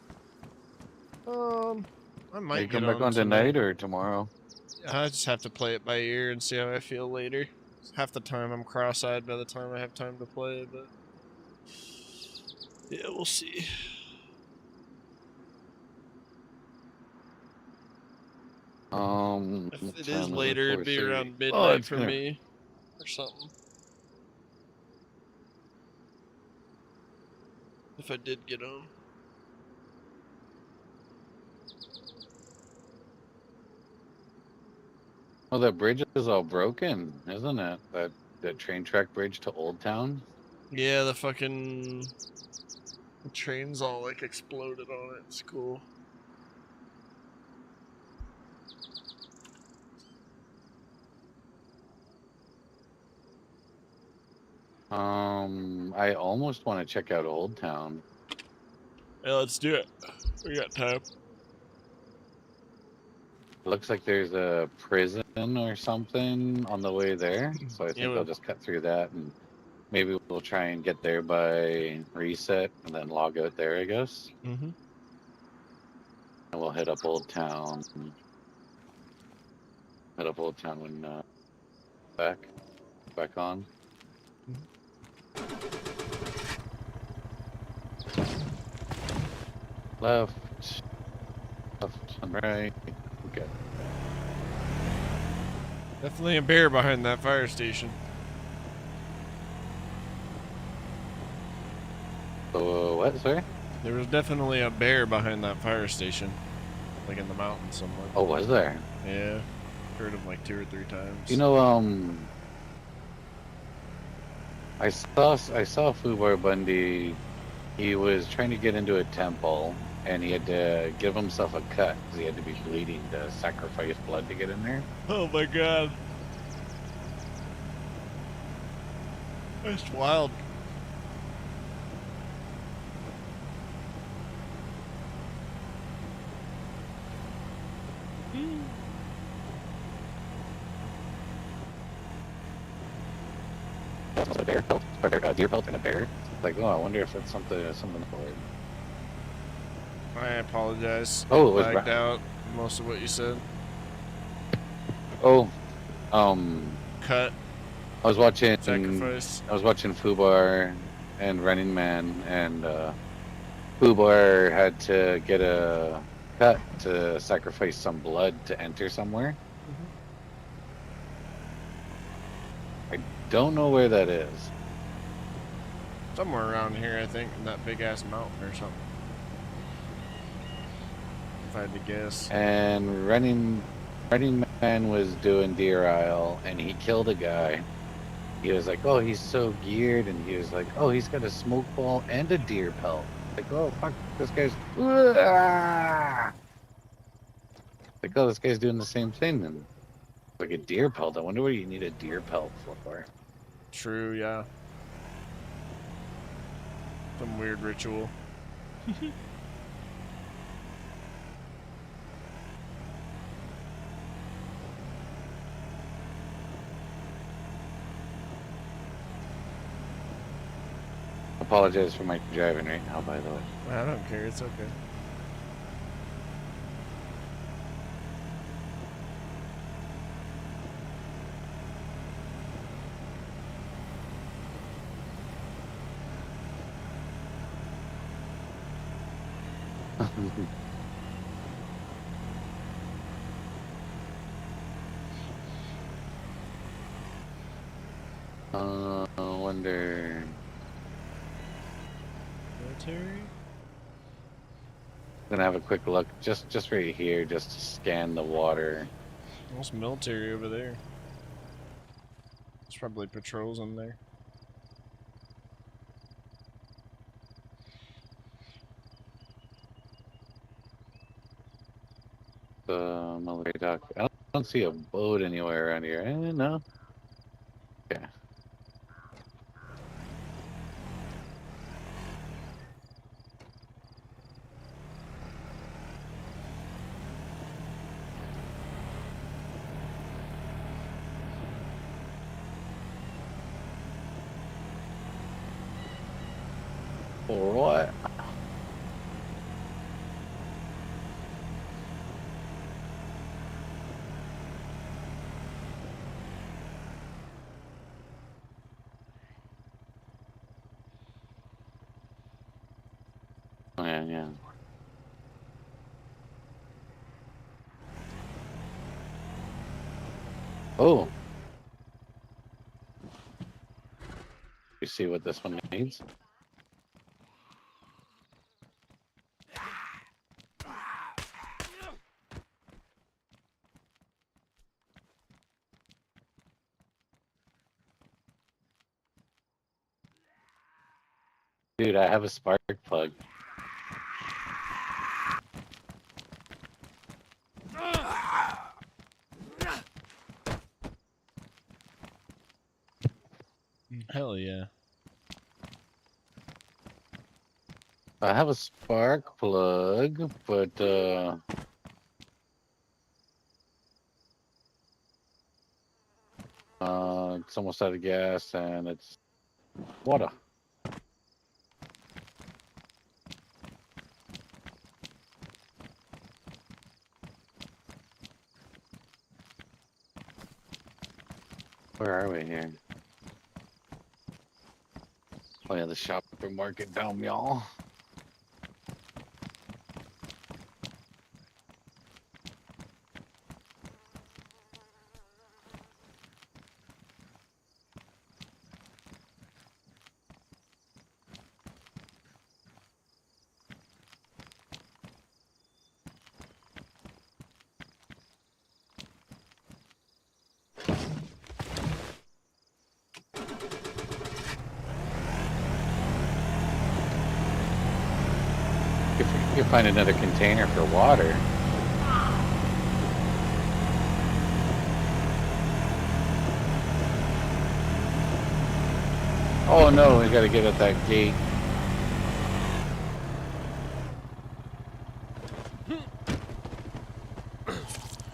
A: I might
B: Are you
A: get
B: come back on tonight or tomorrow?
A: I just have to play it by ear and see how I feel later. Half the time I'm cross-eyed by the time I have time to play, but yeah, we'll see. If it is later, it'd be around midnight for me, or something. If I did get home.
B: Oh, that bridge is all broken, isn't it? That train track bridge to Old Town?
A: Yeah, the fucking train's all like exploded on it. It's cool.
B: I almost want to check out Old Town.
A: Yeah, let's do it. We got time.
B: Looks like there's a prison or something on the way there, so I think I'll just cut through that and maybe we'll try and get there by reset and then log out there, I guess.
A: Mm-hmm.
B: And we'll head up Old Town. Head up Old Town when back on. Left and right. Okay.
A: Definitely a bear behind that fire station.
B: What, sorry?
A: There was definitely a bear behind that fire station. Like in the mountains somewhere.
B: Oh, was there?
A: Yeah. Heard him like 2 or 3 times.
B: You know, I saw Fubar Bundy. He was trying to get into a temple, and he had to give himself a cut because he had to be bleeding to sacrifice blood to get in there.
A: Oh my god. That's wild.
B: A bear pelt, or a deer pelt and a bear. Like, oh, I wonder if that's something for it.
A: I apologize.
B: Oh, it was
A: lagged out most of what you said.
B: Oh,
A: Cut.
B: I was watching
A: Sacrifice.
B: Fubar and Running Man and Fubar had to get a cut to sacrifice some blood to enter somewhere. I don't know where that is.
A: Somewhere around here, I think, in that big ass mountain or something. If I had to guess.
B: And running man was doing deer isle, and he killed a guy. He was like, "Oh, he's so geared," and he was like, "Oh, he's got a smoke ball and a deer pelt." Like, "Oh, fuck, this guy's." Like, "Oh, this guy's doing the same thing." And like a deer pelt. I wonder what you need a deer pelt for.
A: True, yeah. Some weird ritual.
B: Apologize for my driving right now, by the way.
A: I don't care, it's okay.
B: I wonder.
A: Military?
B: I'm gonna have a quick look, just right here, just to scan the water.
A: What's military over there? There's probably patrols in there.
B: The military dock. I don't see a boat anywhere around here. No. Okay. For what? Oh, yeah. Oh. You see what this one needs? Dude, I have a spark plug.
A: Hell yeah.
B: I have a spark plug, but it's almost out of gas and it's water. Where are we here? Oh yeah, the shopper market down, y'all. If you can find another container for water. Oh no, we gotta get at that gate.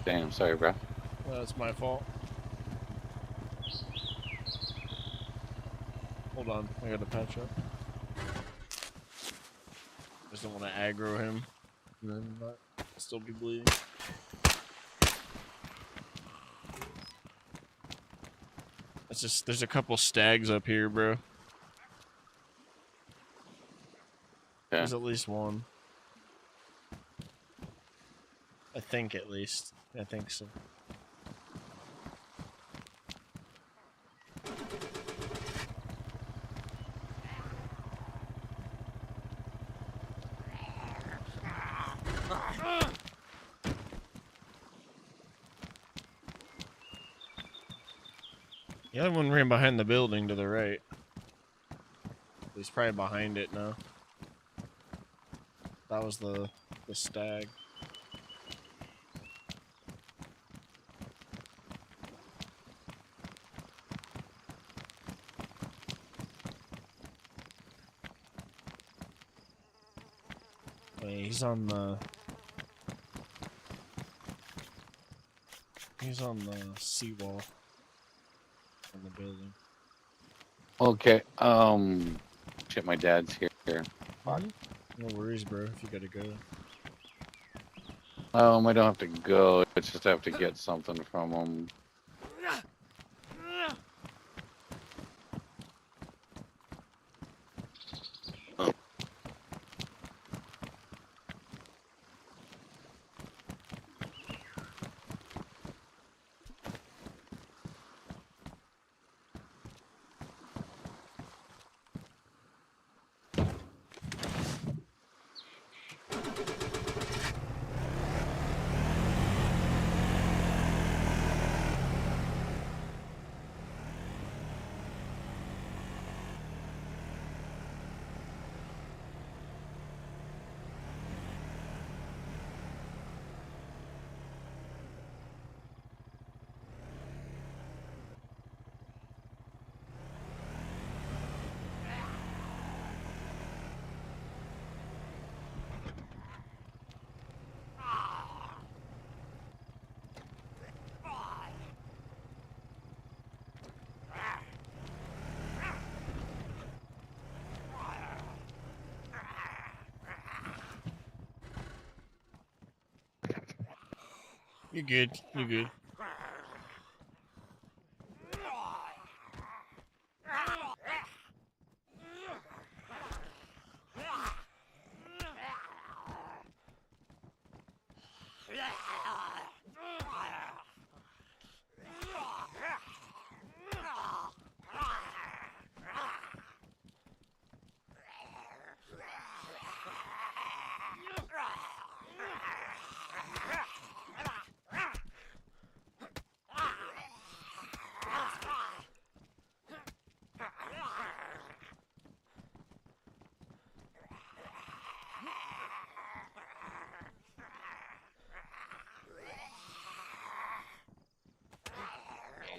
B: Damn, sorry, bro.
A: That's my fault. Hold on, I gotta patch up. Just don't want to aggro him and then not still be bleeding. That's just, there's a couple stags up here, bro. There's at least one. I think at least. I think so. The other one ran behind the building to the right. He's probably behind it now. That was the stag. Wait, he's on the seawall in the building.
B: Okay. Shit, my dad's here. Fuck.
A: No worries, bro. If you gotta go.
B: I don't have to go. It's just I have to get something from him.
A: You're good. You're good.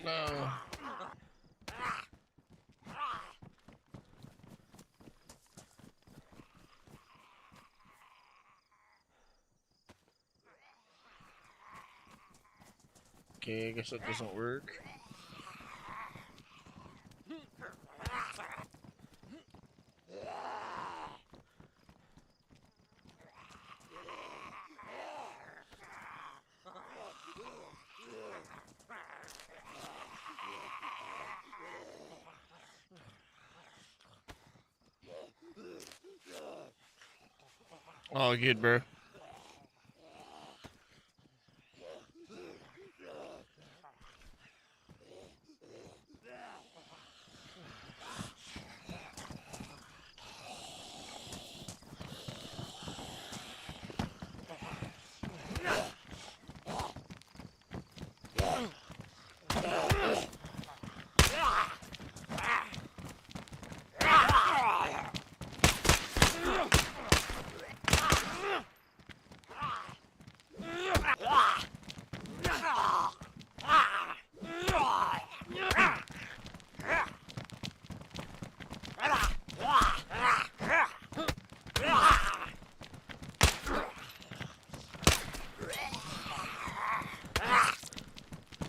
A: No. Okay, I guess that doesn't work. Oh, good, bro.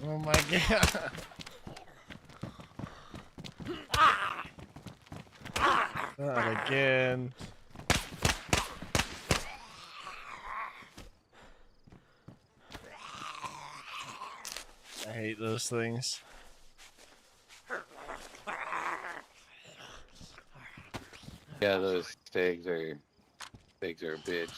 A: Oh my god. Not again. I hate those things.
B: Yeah, those stags are Pigs are a bitch.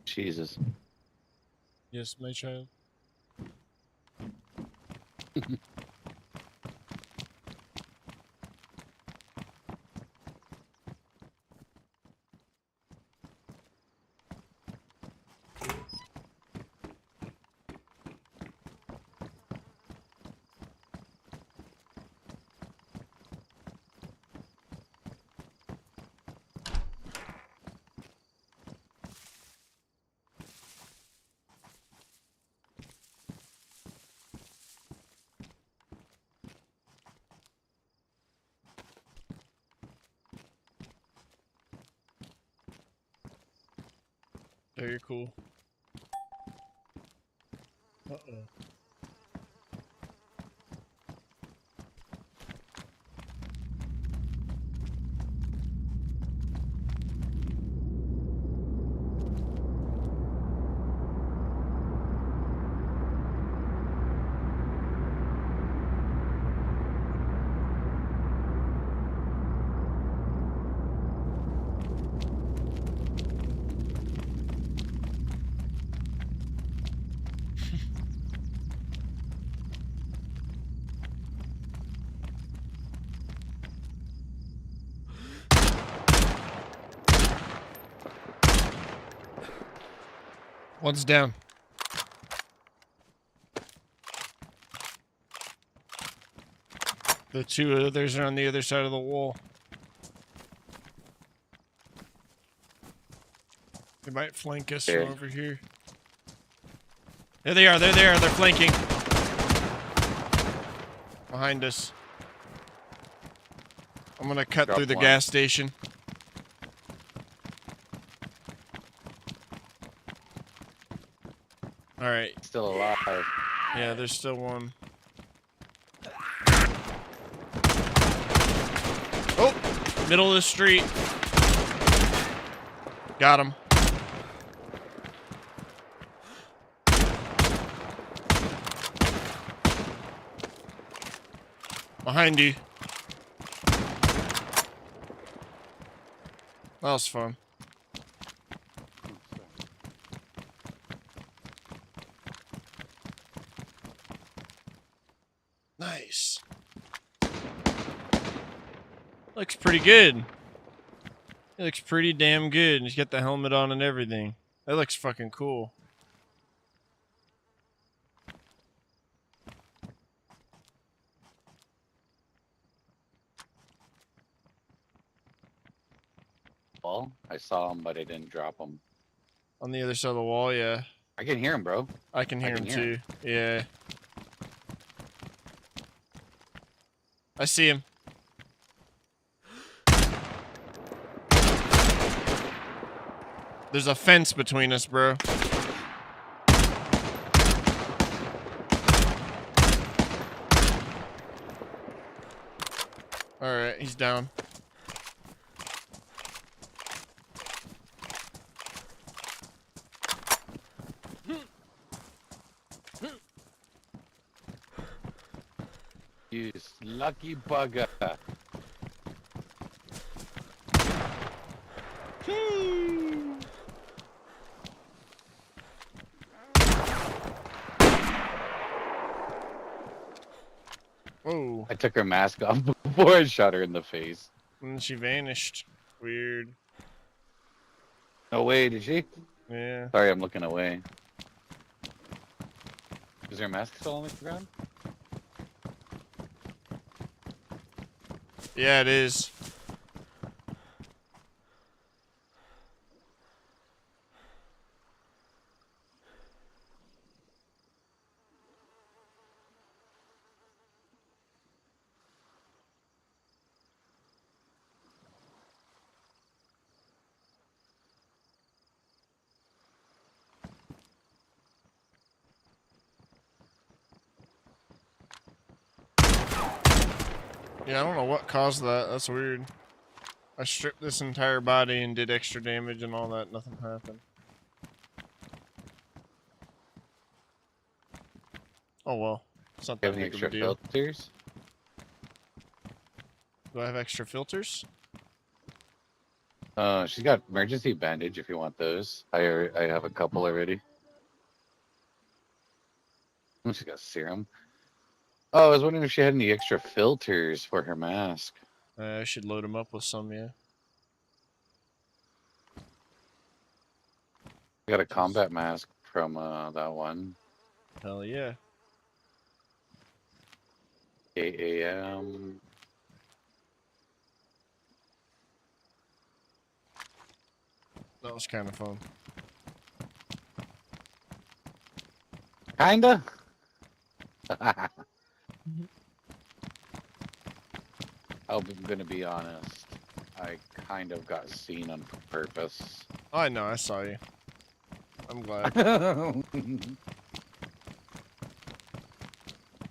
B: Jesus.
A: Yes, my child. Very cool. Uh-oh. One's down. The two others are on the other side of the wall. They might flank us from over here. There they are, there they are, they're flanking. Behind us. I'm gonna cut
B: Drop
A: through the
B: one.
A: gas station. Alright.
B: Still alive.
A: Yeah, there's still one. Oh! Middle of the street. Got him. Behind you. That was fun. Nice. Looks pretty good. It looks pretty damn good. He's got the helmet on and everything. That looks fucking cool.
B: Well, I saw him, but I didn't drop him.
A: On the other side of the wall, yeah.
B: I can hear him, bro.
A: I can hear him too. Yeah. I see him. There's a fence between us, bro. Alright, he's down.
B: You lucky bugger.
A: Whoa.
B: I took her mask off before I shot her in the face.
A: And then she vanished. Weird.
B: No way, did she?
A: Yeah.
B: Sorry, I'm looking away. Is her mask still on the ground?
A: Yeah, it is. Yeah, I don't know what caused that. That's weird. I stripped this entire body and did extra damage and all that. Nothing happened. Oh well. It's not
B: Do you
A: that
B: have any
A: big of a
B: extra
A: deal.
B: filters?
A: Do I have extra filters?
B: She's got emergency bandage if you want those. I have a couple already. Oh, she's got serum. Oh, I was wondering if she had any extra filters for her mask.
A: I should load them up with some, yeah.
B: I got a
A: Jeez.
B: combat mask from that one.
A: Hell yeah.
B: 8 a.m.
A: That was kind of fun.
B: Kinda. I'm gonna be honest. I kind of got seen on purpose.
A: Oh, I know, I saw you. I'm glad.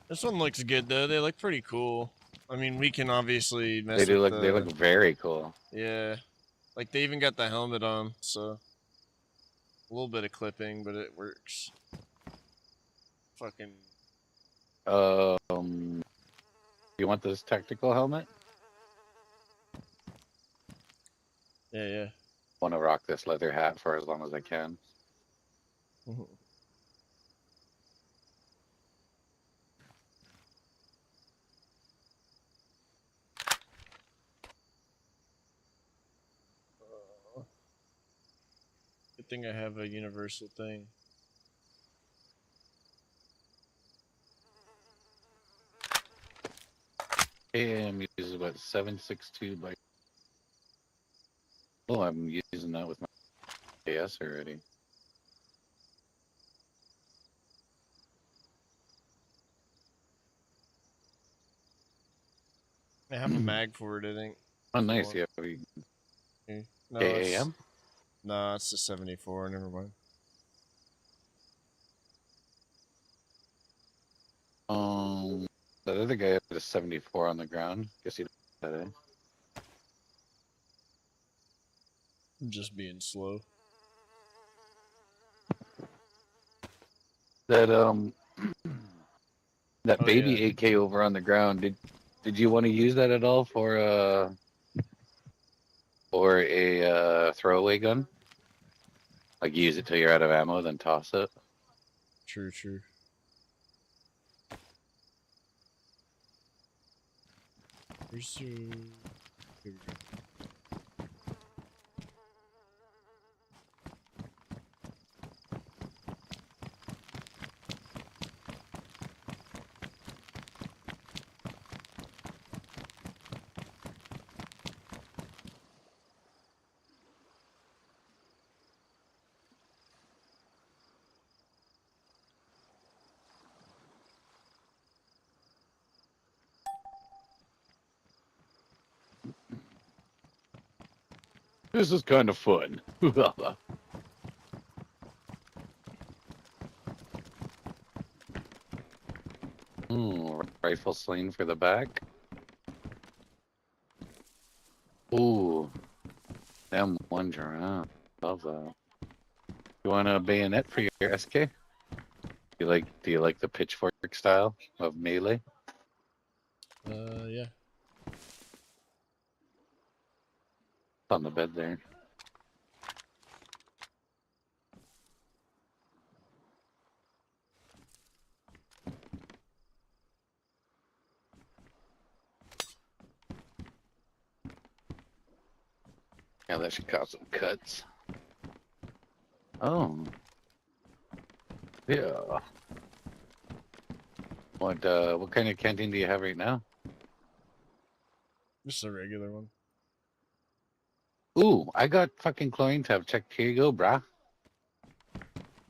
A: This one looks good though. They look pretty cool. I mean, we can obviously
B: They
A: mess
B: do
A: with
B: look. They
A: the
B: look very cool.
A: yeah. Like they even got the helmet on, so a little bit of clipping, but it works. Fucking
B: You want this tactical helmet?
A: yeah, yeah.
B: Want to rock this leather hat for as long as I can.
A: Mhm. Good thing I have a universal thing.
B: AM uses about 762 by. Oh, I'm using that with my AS already.
A: I have a mag for it, I think.
B: Oh,
A: If you
B: nice.
A: want.
B: Yeah.
A: Here. No, it's
B: AM.
A: no, it's the 74. Never mind.
B: Um, the other guy had a 74 on the ground. Guess he did that.
A: I'm just being slow.
B: That that
A: Oh yeah.
B: baby AK over on the ground. Did you want to use that at all for a throwaway gun? Like use it till you're out of ammo, then toss it.
A: True, true. Where's your... Here we go.
B: This is kind of fun. Rifle sling for the back. Ooh, them ones around. Love that. You want a bayonet for your SK? Do you like the pitchfork style of melee?
A: Yeah.
B: On the bed there. Yeah, that should cause some cuts. Oh, yeah. What kind of canteen do you have right now?
A: Just a regular one.
B: Ooh, I got fucking chlorine tab. Check, here you go, brah.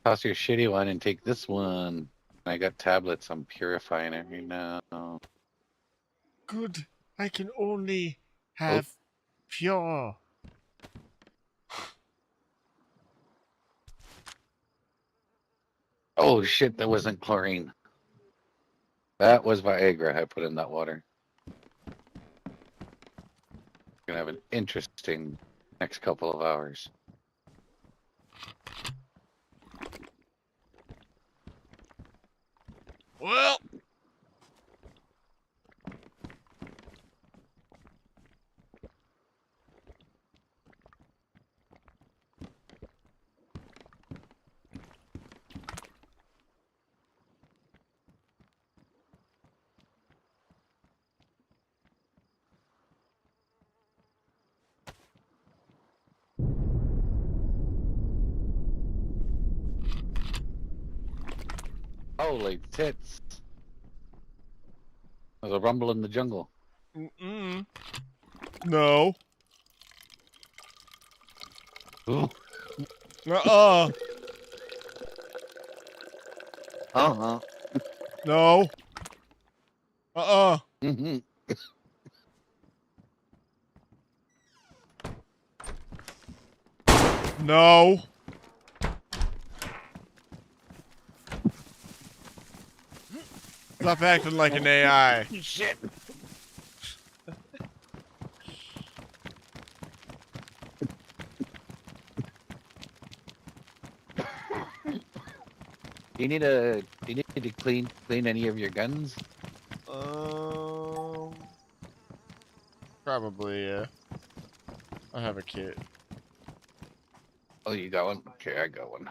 B: Toss your shitty one and take this one. I got tablets. I'm purifying it right now.
A: Good. I can only
B: Oh,
A: have pure.
B: oh shit, that wasn't chlorine. That was Viagra I put in that water. gonna have an interesting next couple of hours.
A: Well,
B: Holy tits! There's a rumble in the jungle.
A: no.
B: Ooh.
A: Uh-uh.
B: Uh-huh.
A: No. Uh-uh.
B: Mm-hmm.
A: No. Stop acting like an AI.
B: Shit. Do you need to clean any of your guns?
A: Probably, yeah. I have a kit.
B: Oh, you got one? Okay, I got one.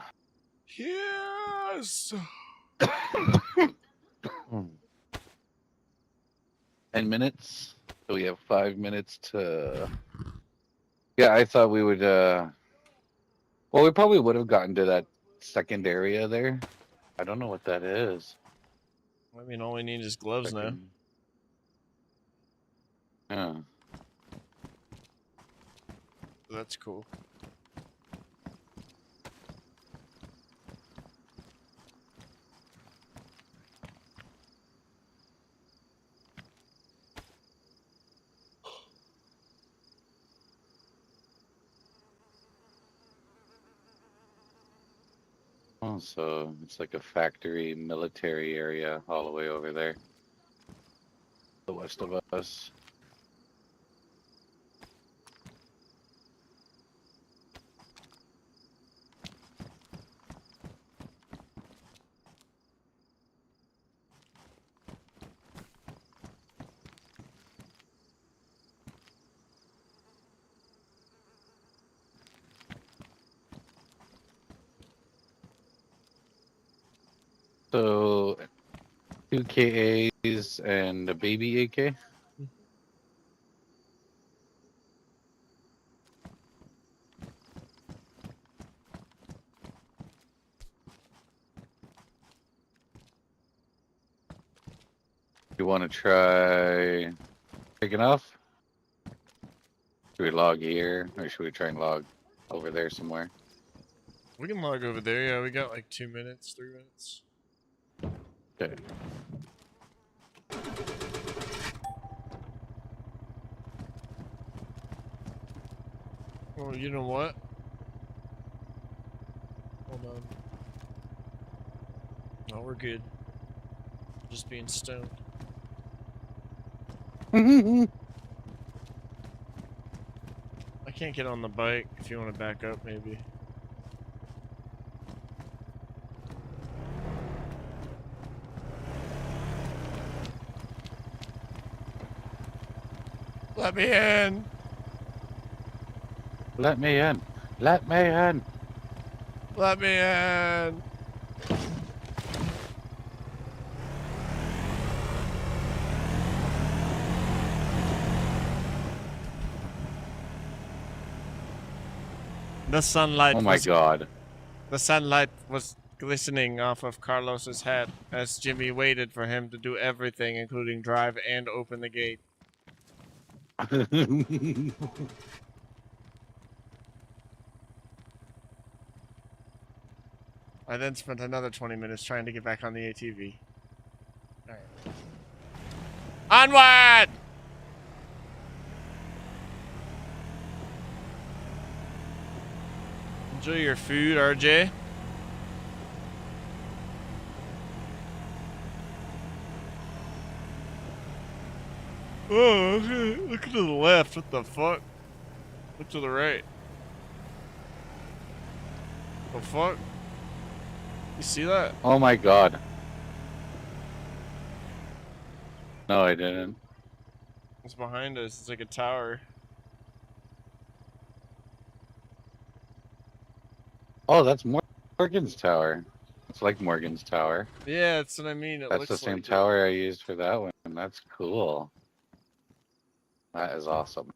A: Yes.
B: 10 minutes. So we have 5 minutes to. Yeah, I thought we would. Well, we probably would have gotten to that second area there. I don't know what that is.
A: I mean, all we need is gloves now.
B: Yeah.
A: That's cool.
B: Oh, so it's like a factory military area all the way over there. The west of us. So 2 KAs and a baby AK. You want to try picking off? Should we log here, or should we try and log over there somewhere?
A: We can log over there. Yeah, we got like 2 minutes, 3 minutes.
B: Okay.
A: Well, you know what? Hold on. No, we're good. Just being stoned. I can't get on the bike. If you want to back up, maybe. Let me in.
B: Let me in. Let me in.
A: Let me in. The sunlight.
B: Oh my god.
A: The sunlight was glistening off of Carlos's hat as Jimmy waited for him to do everything, including drive and open the gate. I then spent another 20 minutes trying to get back on the ATV. Alright. Onward! Enjoy your food, RJ. Oh, okay. Look to the left. What the fuck? Look to the right. The fuck? You see that?
B: Oh my god. No, I didn't.
A: It's behind us. It's like a tower.
B: Oh, that's Morgan's tower. It's like Morgan's tower.
A: Yeah, that's what I mean. It
B: That's the
A: looks
B: same
A: like it.
B: tower I used for that one. That's cool. That is awesome.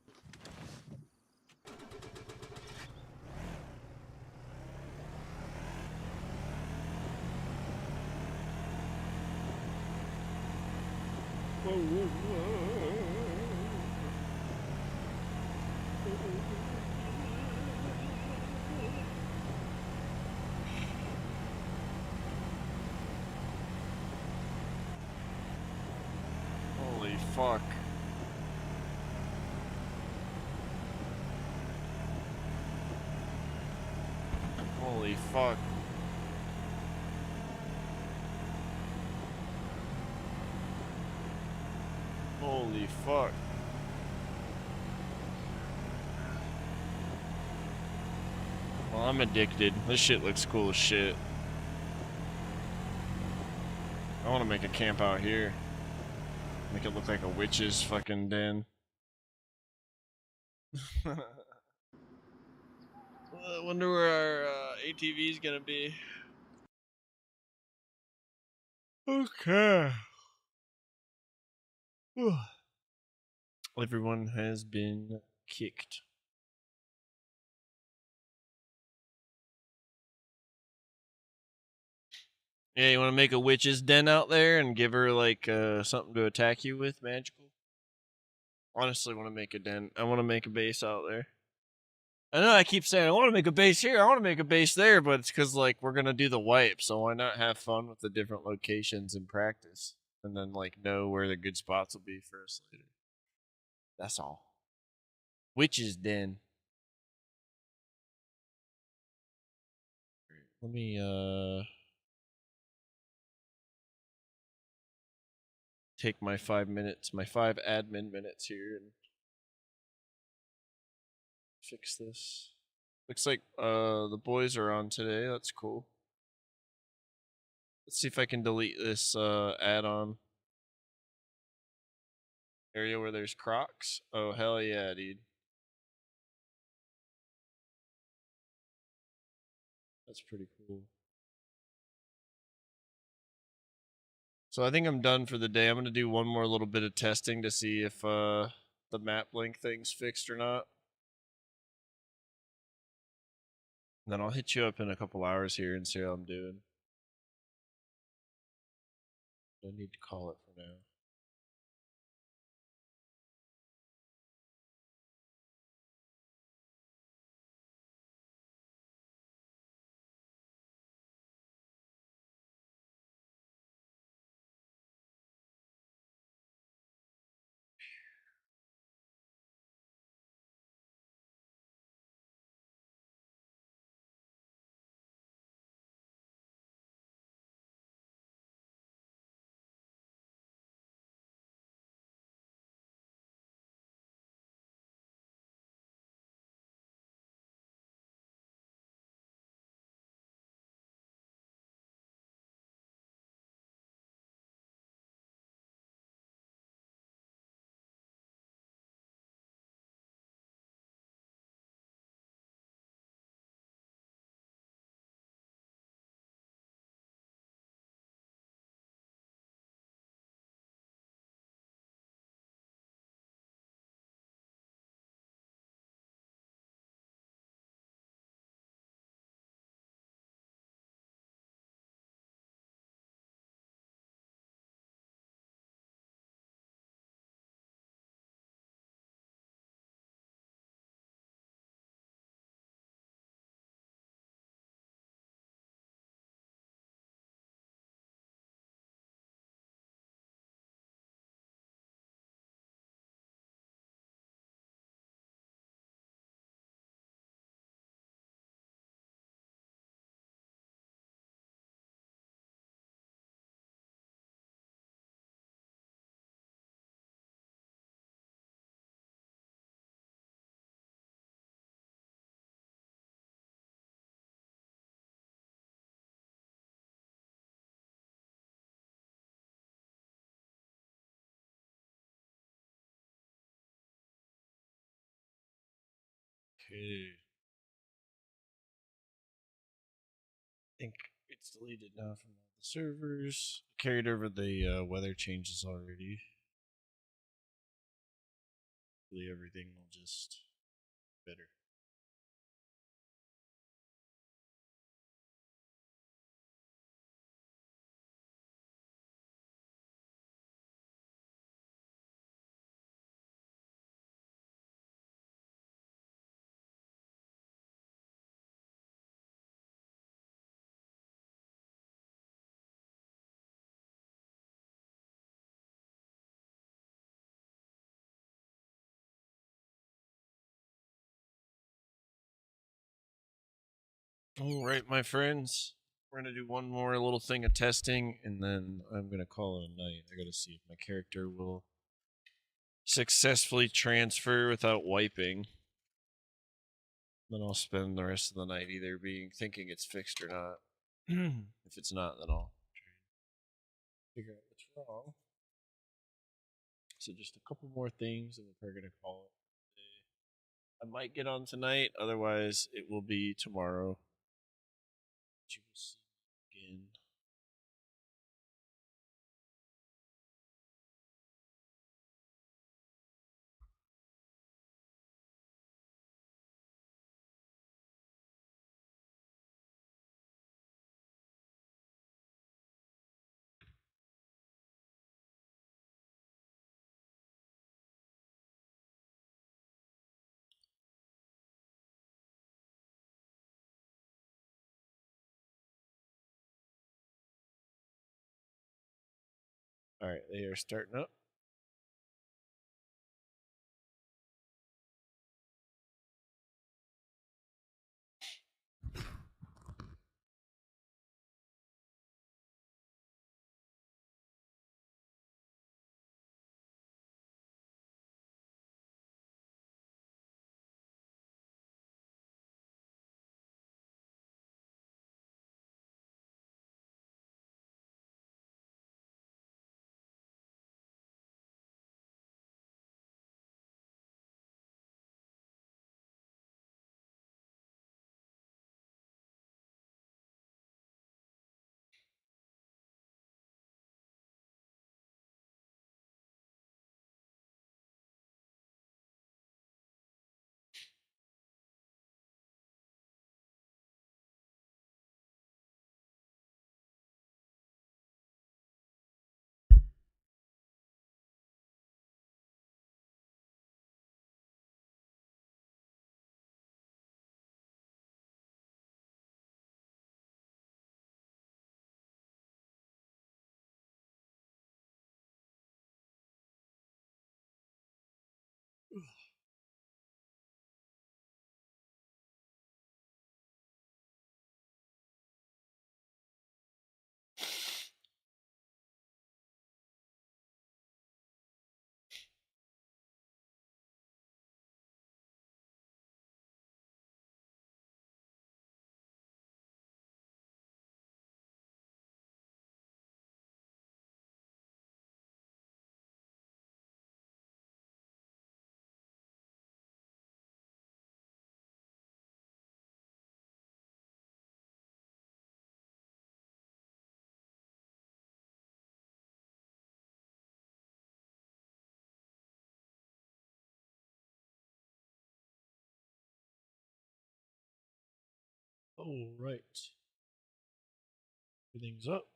A: Holy fuck. Holy fuck. Holy fuck. Well, I'm addicted. This shit looks cool as shit. I want to make a camp out here. Make it look like a witch's fucking den. I wonder where our ATV is gonna be. Okay. Everyone has been kicked. Yeah, you want to make a witch's den out there and give her like something to attack you with, magical? Honestly, want to make a den. I want to make a base out there. I know I keep saying I want to make a base here, I want to make a base there, but it's because like we're gonna do the wipe, so why not have fun with the different locations in practice, and then like know where the good spots will be for us later. That's all. Witch's den. Let me take my 5 minutes, my 5 admin minutes here, and fix this. Looks like the boys are on today. That's cool. Let's see if I can delete this add-on area where there's Crocs. Oh hell yeah, dude. That's pretty cool. So I think I'm done for the day. I'm gonna do one more little bit of testing to see if the map link thing's fixed or not. And then I'll hit you up in a couple hours here and see how I'm doing. I need to call it for now. Okay. I think it's deleted now from all the servers. Carried over the weather changes already. Hopefully everything will just better. All right, my friends. We're going to do one more little thing of testing, and then I'm going to call it a night. I got to see if my character will successfully transfer without wiping. Then I'll spend the rest of the night either thinking it's fixed or not. If it's not, then I'll try and figure out what's wrong. So just a couple more things, and we're going to call it a day. I might get on tonight, otherwise it will be tomorrow. You will see again. All right, they are starting up. All right. Everything's up.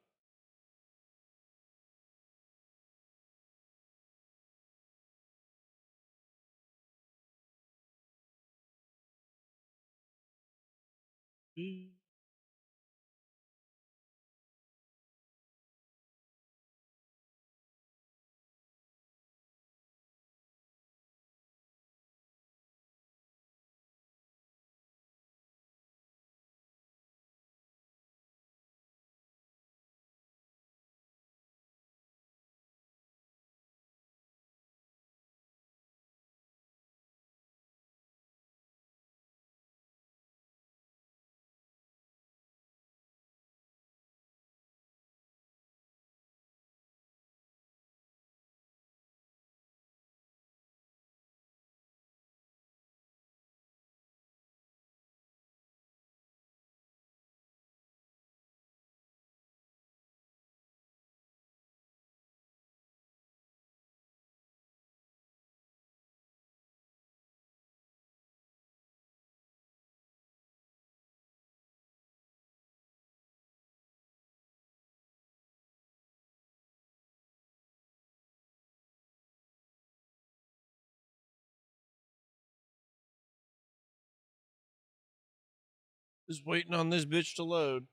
A: Just waiting on this bitch to load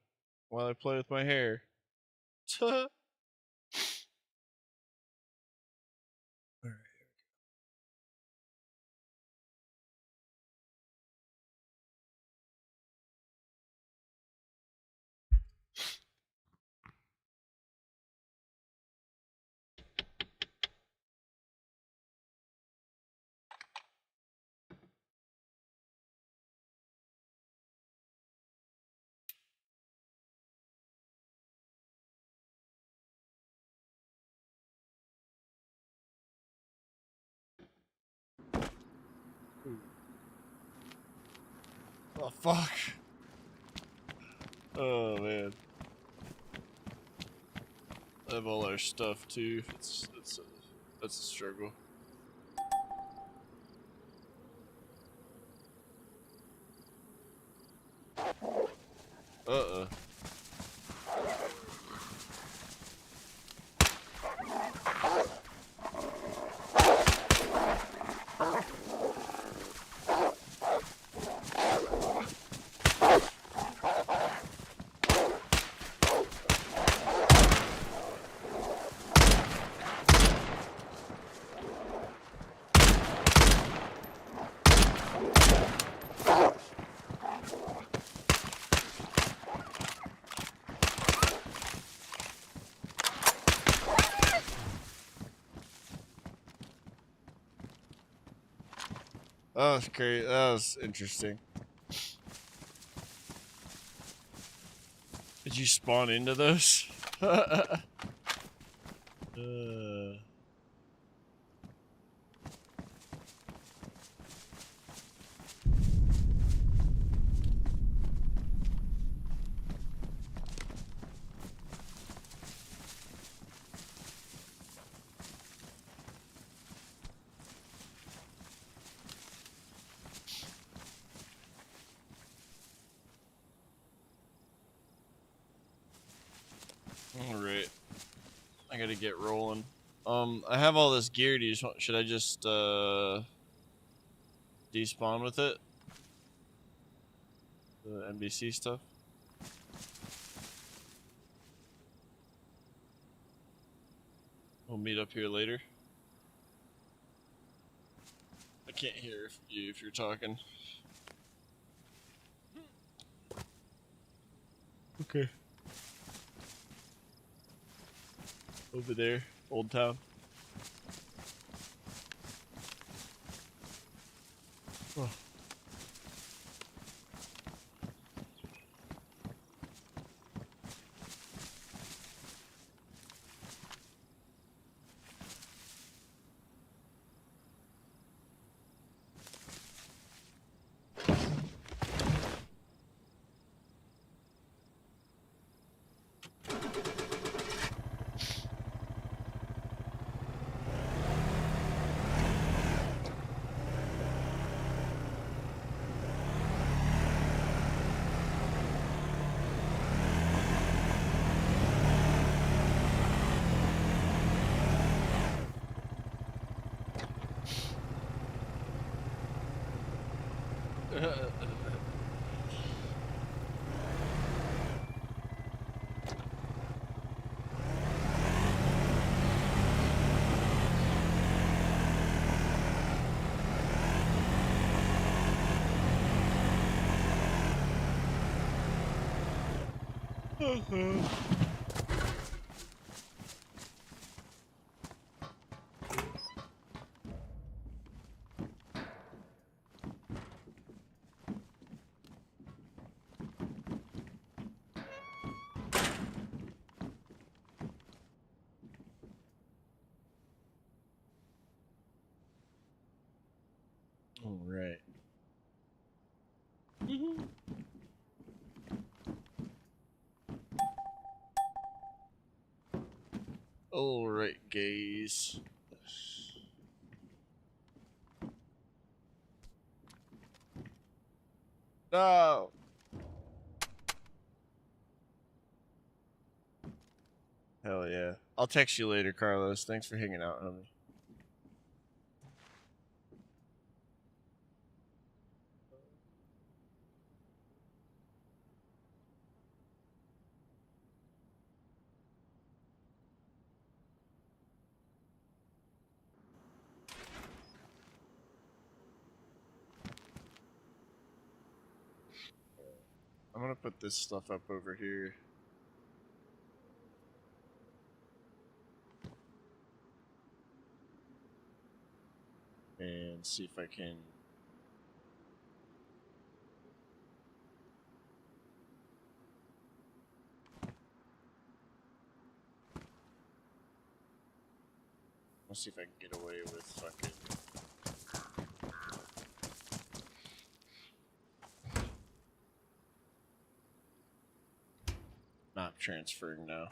A: while I play with my hair. Alright. Oh fuck. Oh man. I have all our stuff too. That's a struggle. Uh-uh. That was great. That was interesting. Did you spawn into those? Alright. I gotta get rolling. I have all this gear. Do you just want, should I just, despawn with it? The NBC stuff? We'll meet up here later. I can't hear you if you're talking. Okay. Over there, Old Town. Oh. All right. All right, gays. No. Hell yeah. I'll text you later, Carlos. Thanks for hanging out, homie. I'm gonna put this stuff up over here. And see if I can. Let's see if I can get away with fucking. Not transferring now.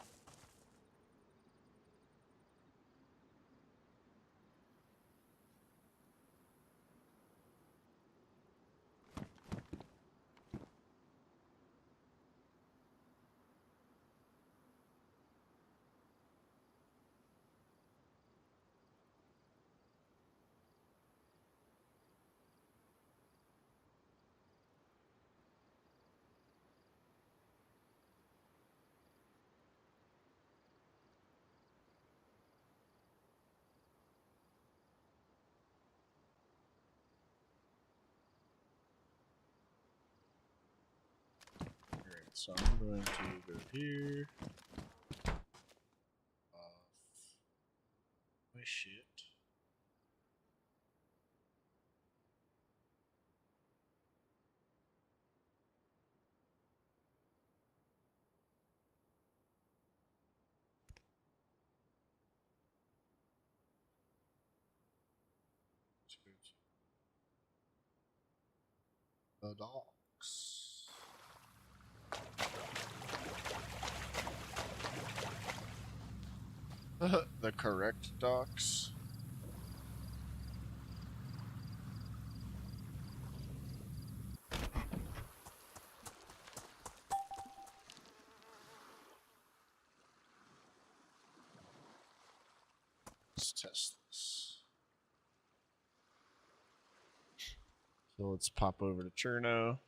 A: Alright, so I'm going to go here. Off. My shit. The docks. The correct docks. Let's test this. So let's pop over to Cherno.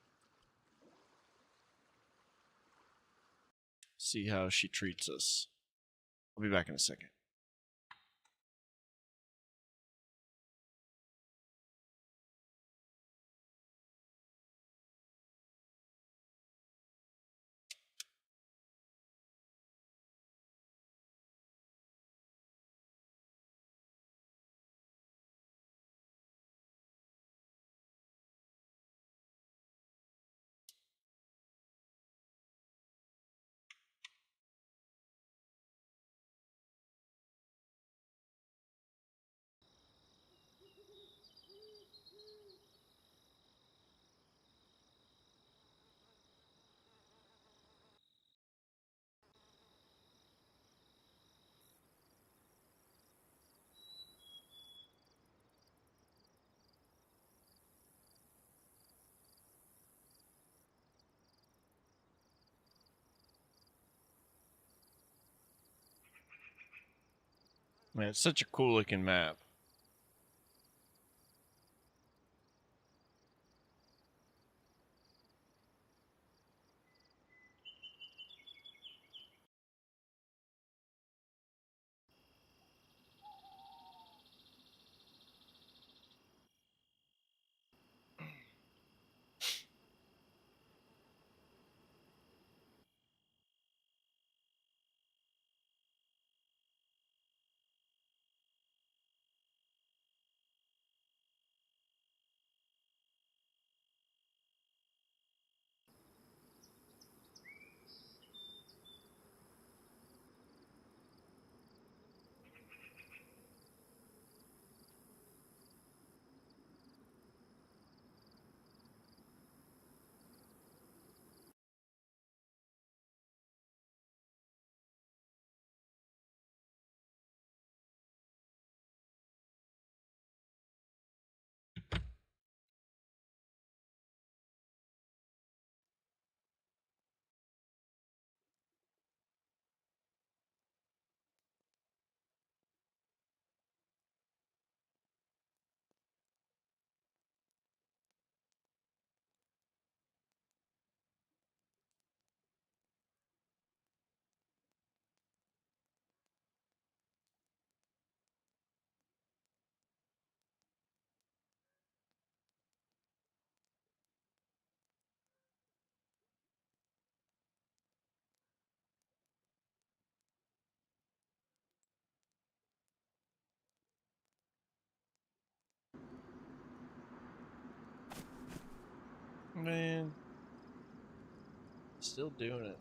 A: See how she treats us. I'll be back in a second. Man, it's such a cool looking map. Man. Still doing it.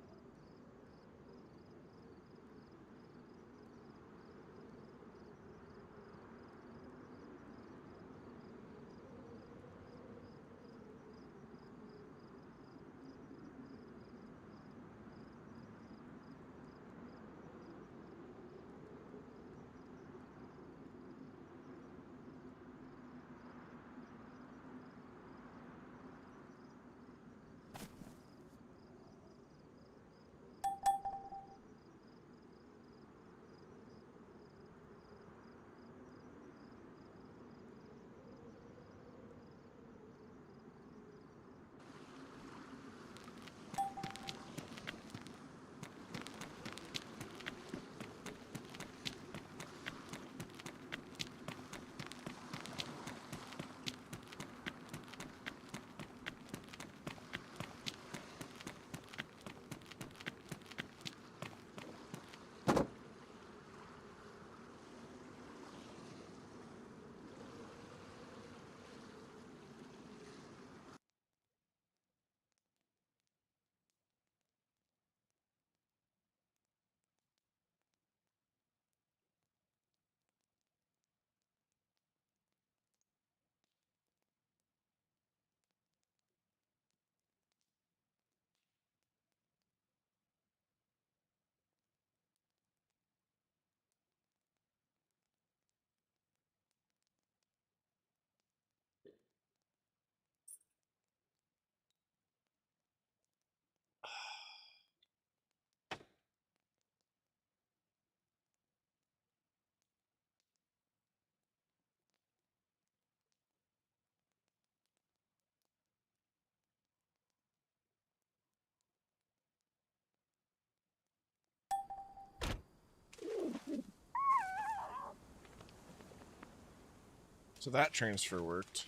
A: So that transfer worked.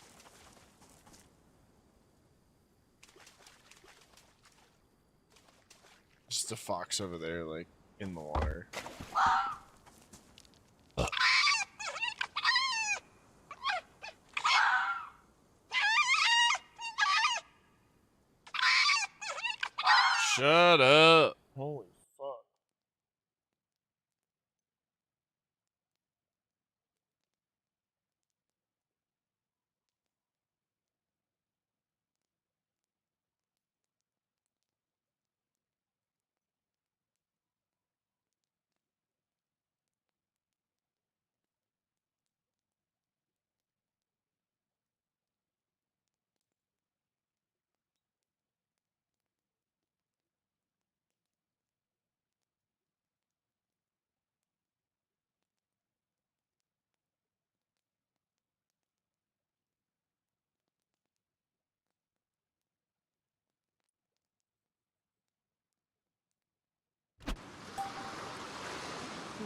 A: Just a fox over there, like, in the water. Shut up. Holy fuck.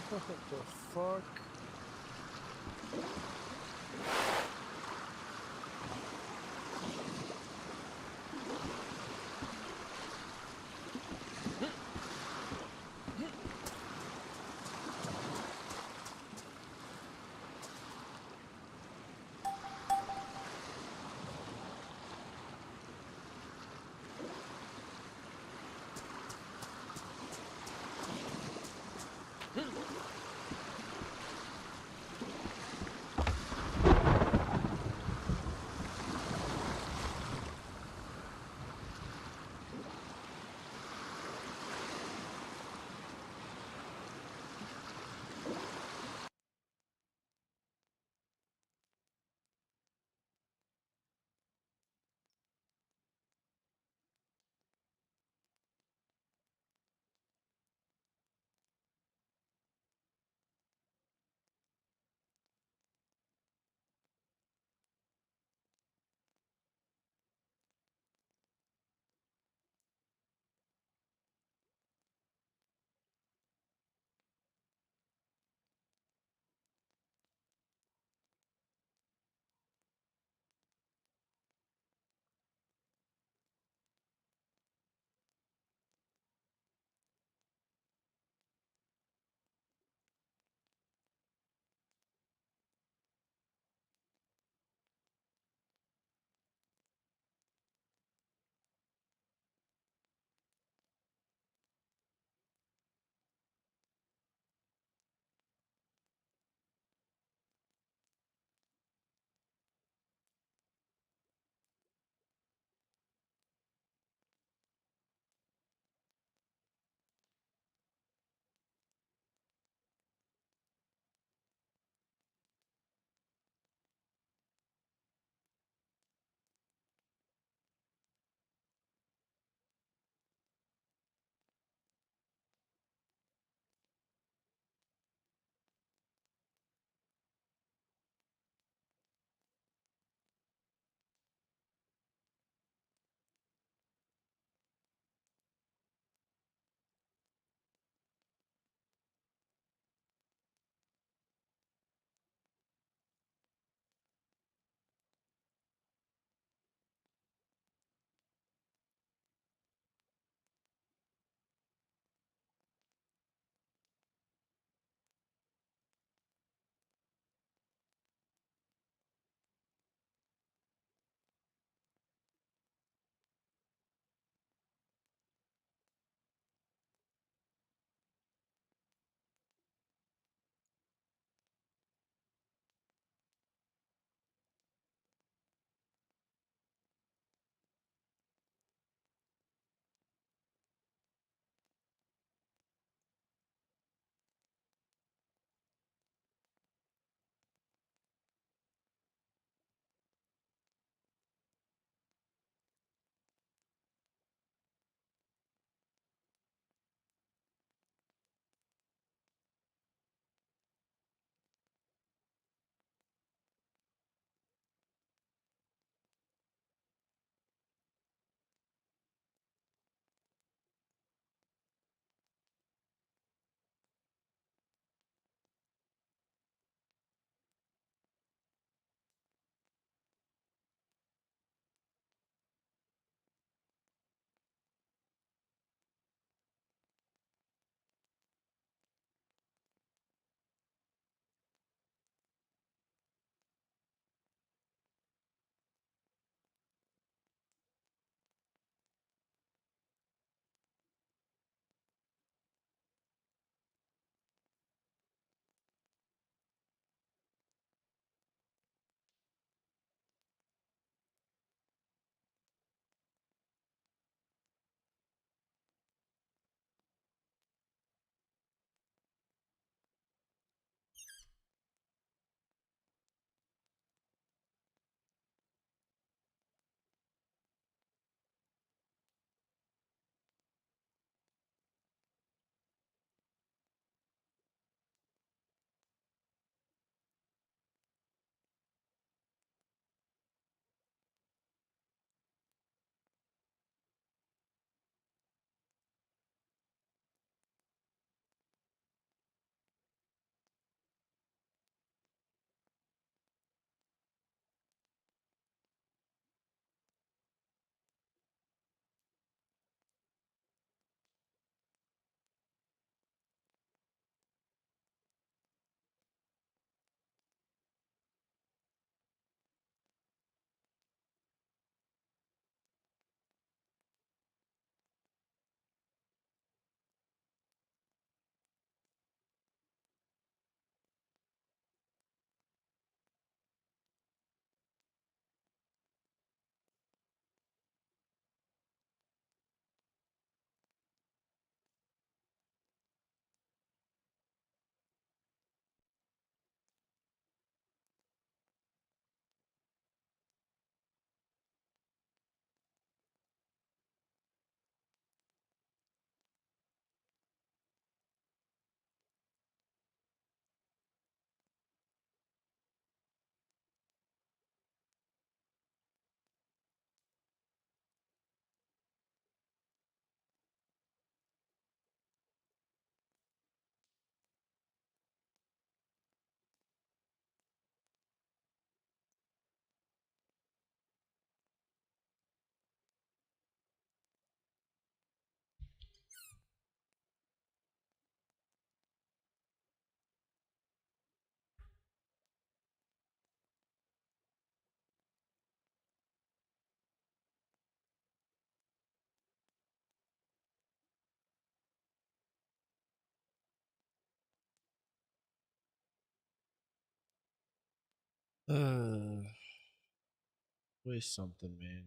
A: What the fuck? Waste something, man.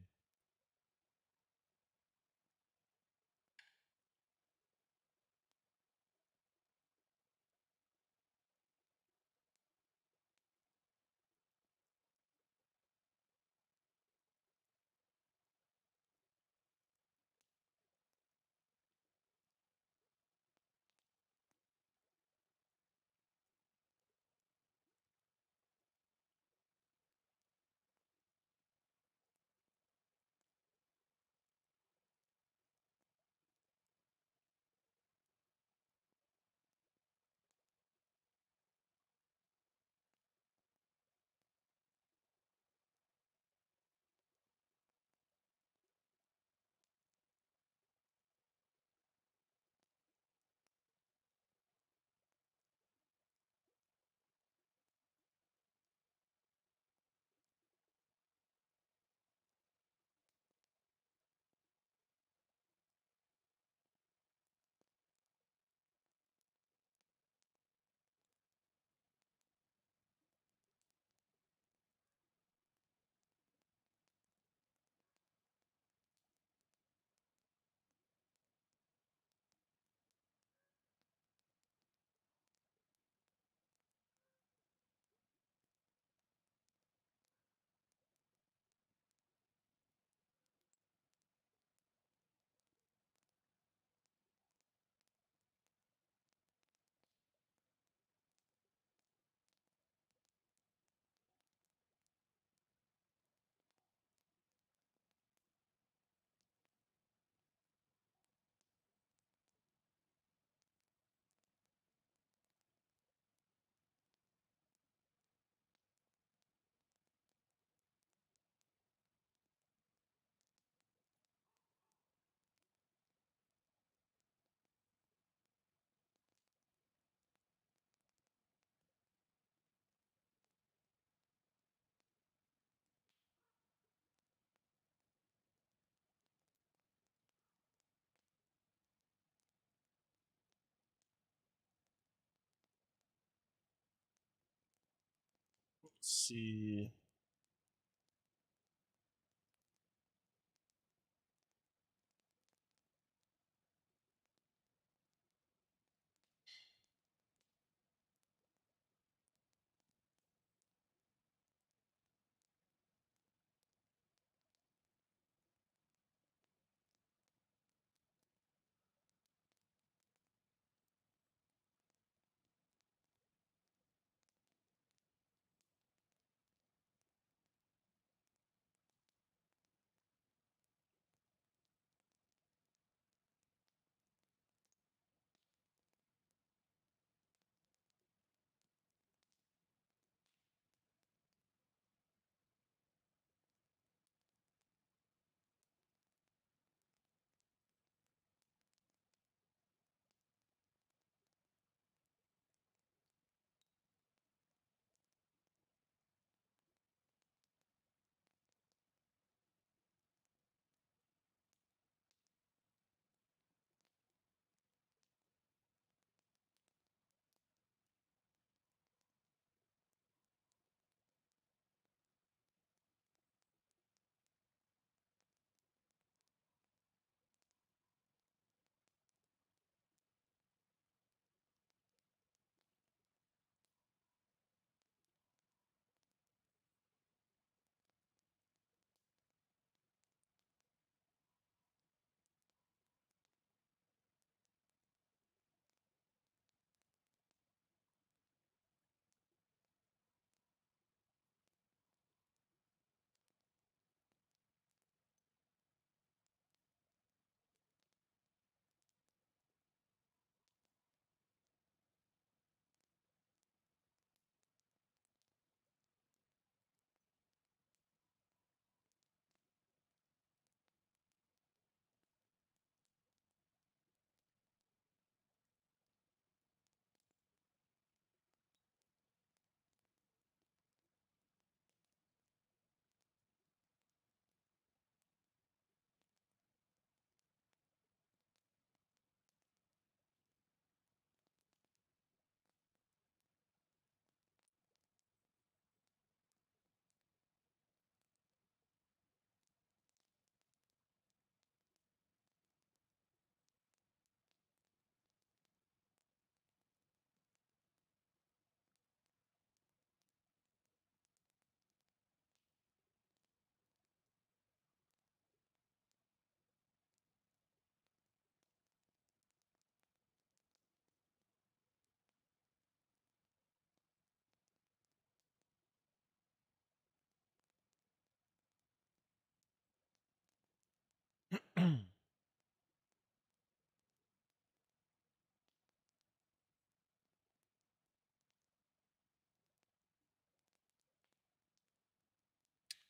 A: Let's see.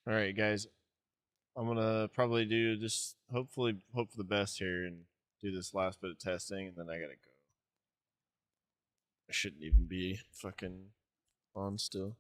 A: All right, guys. I'm gonna probably do just hopefully hope for the best here and do this last bit of testing, and then I gotta go. I shouldn't even be fucking on still.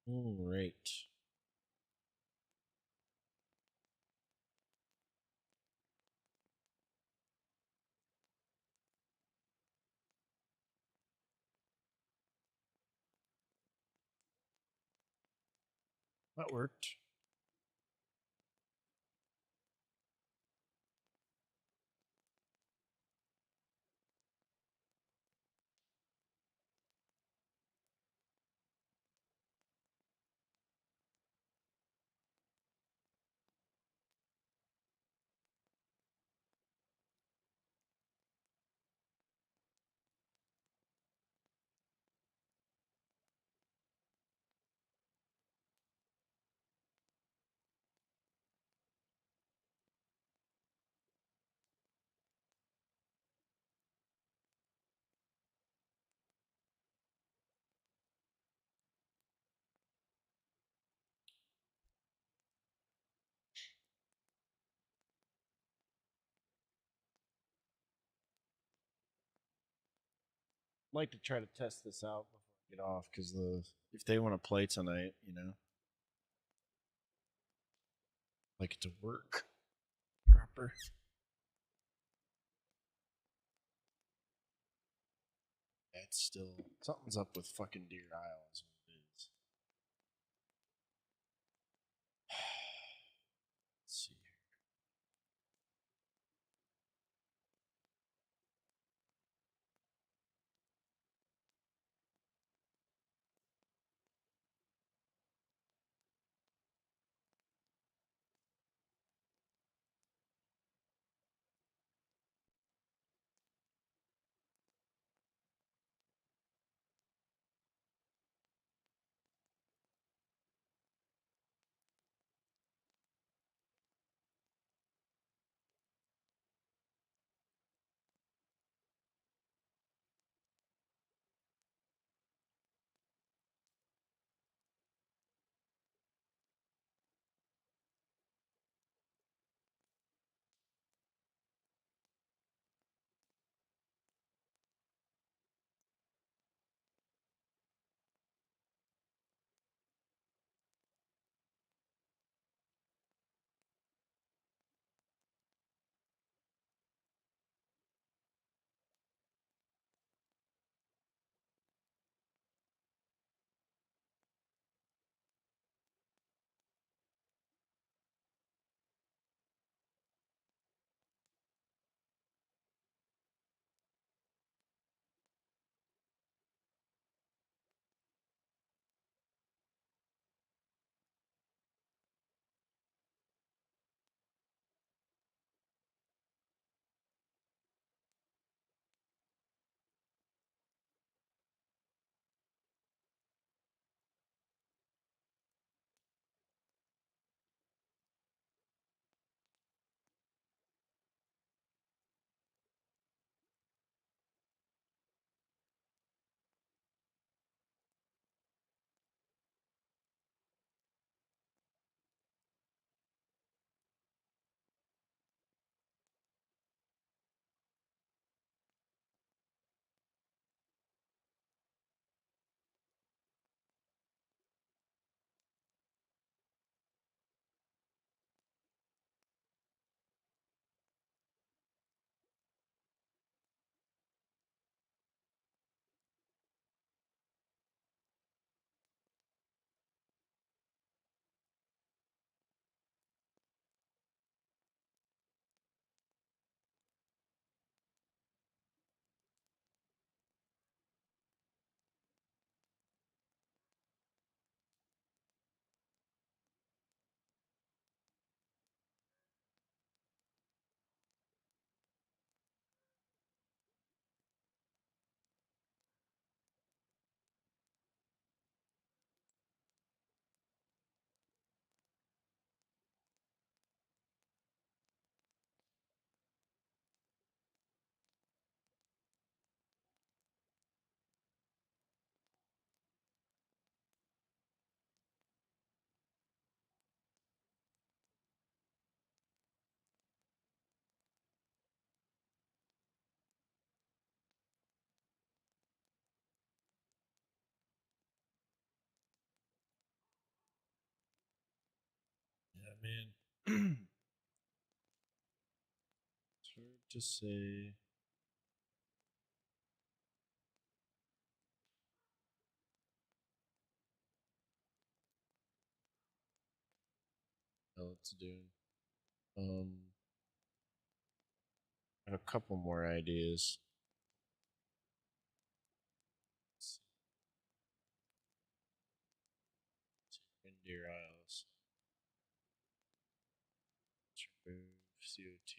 A: All right. That worked. I'd like to try to test this out before I get off because if they want to play tonight, like it to work proper. It's still something's up with fucking Deer Isle. Is what it is. Let's see. man. It's hard to say. How it's doing. I have a couple more ideas. Let's see. Reindeer Isles. Let's remove COT.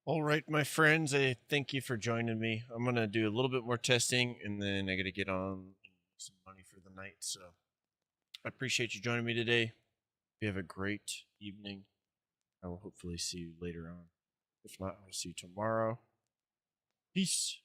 A: All right, my friends, I thank you for joining me. I'm going to do a little bit more testing and then I got to get on some money for the night. So I appreciate you joining me today. You have a great evening. I will hopefully see you later on. If not, I'll see you tomorrow. Peace.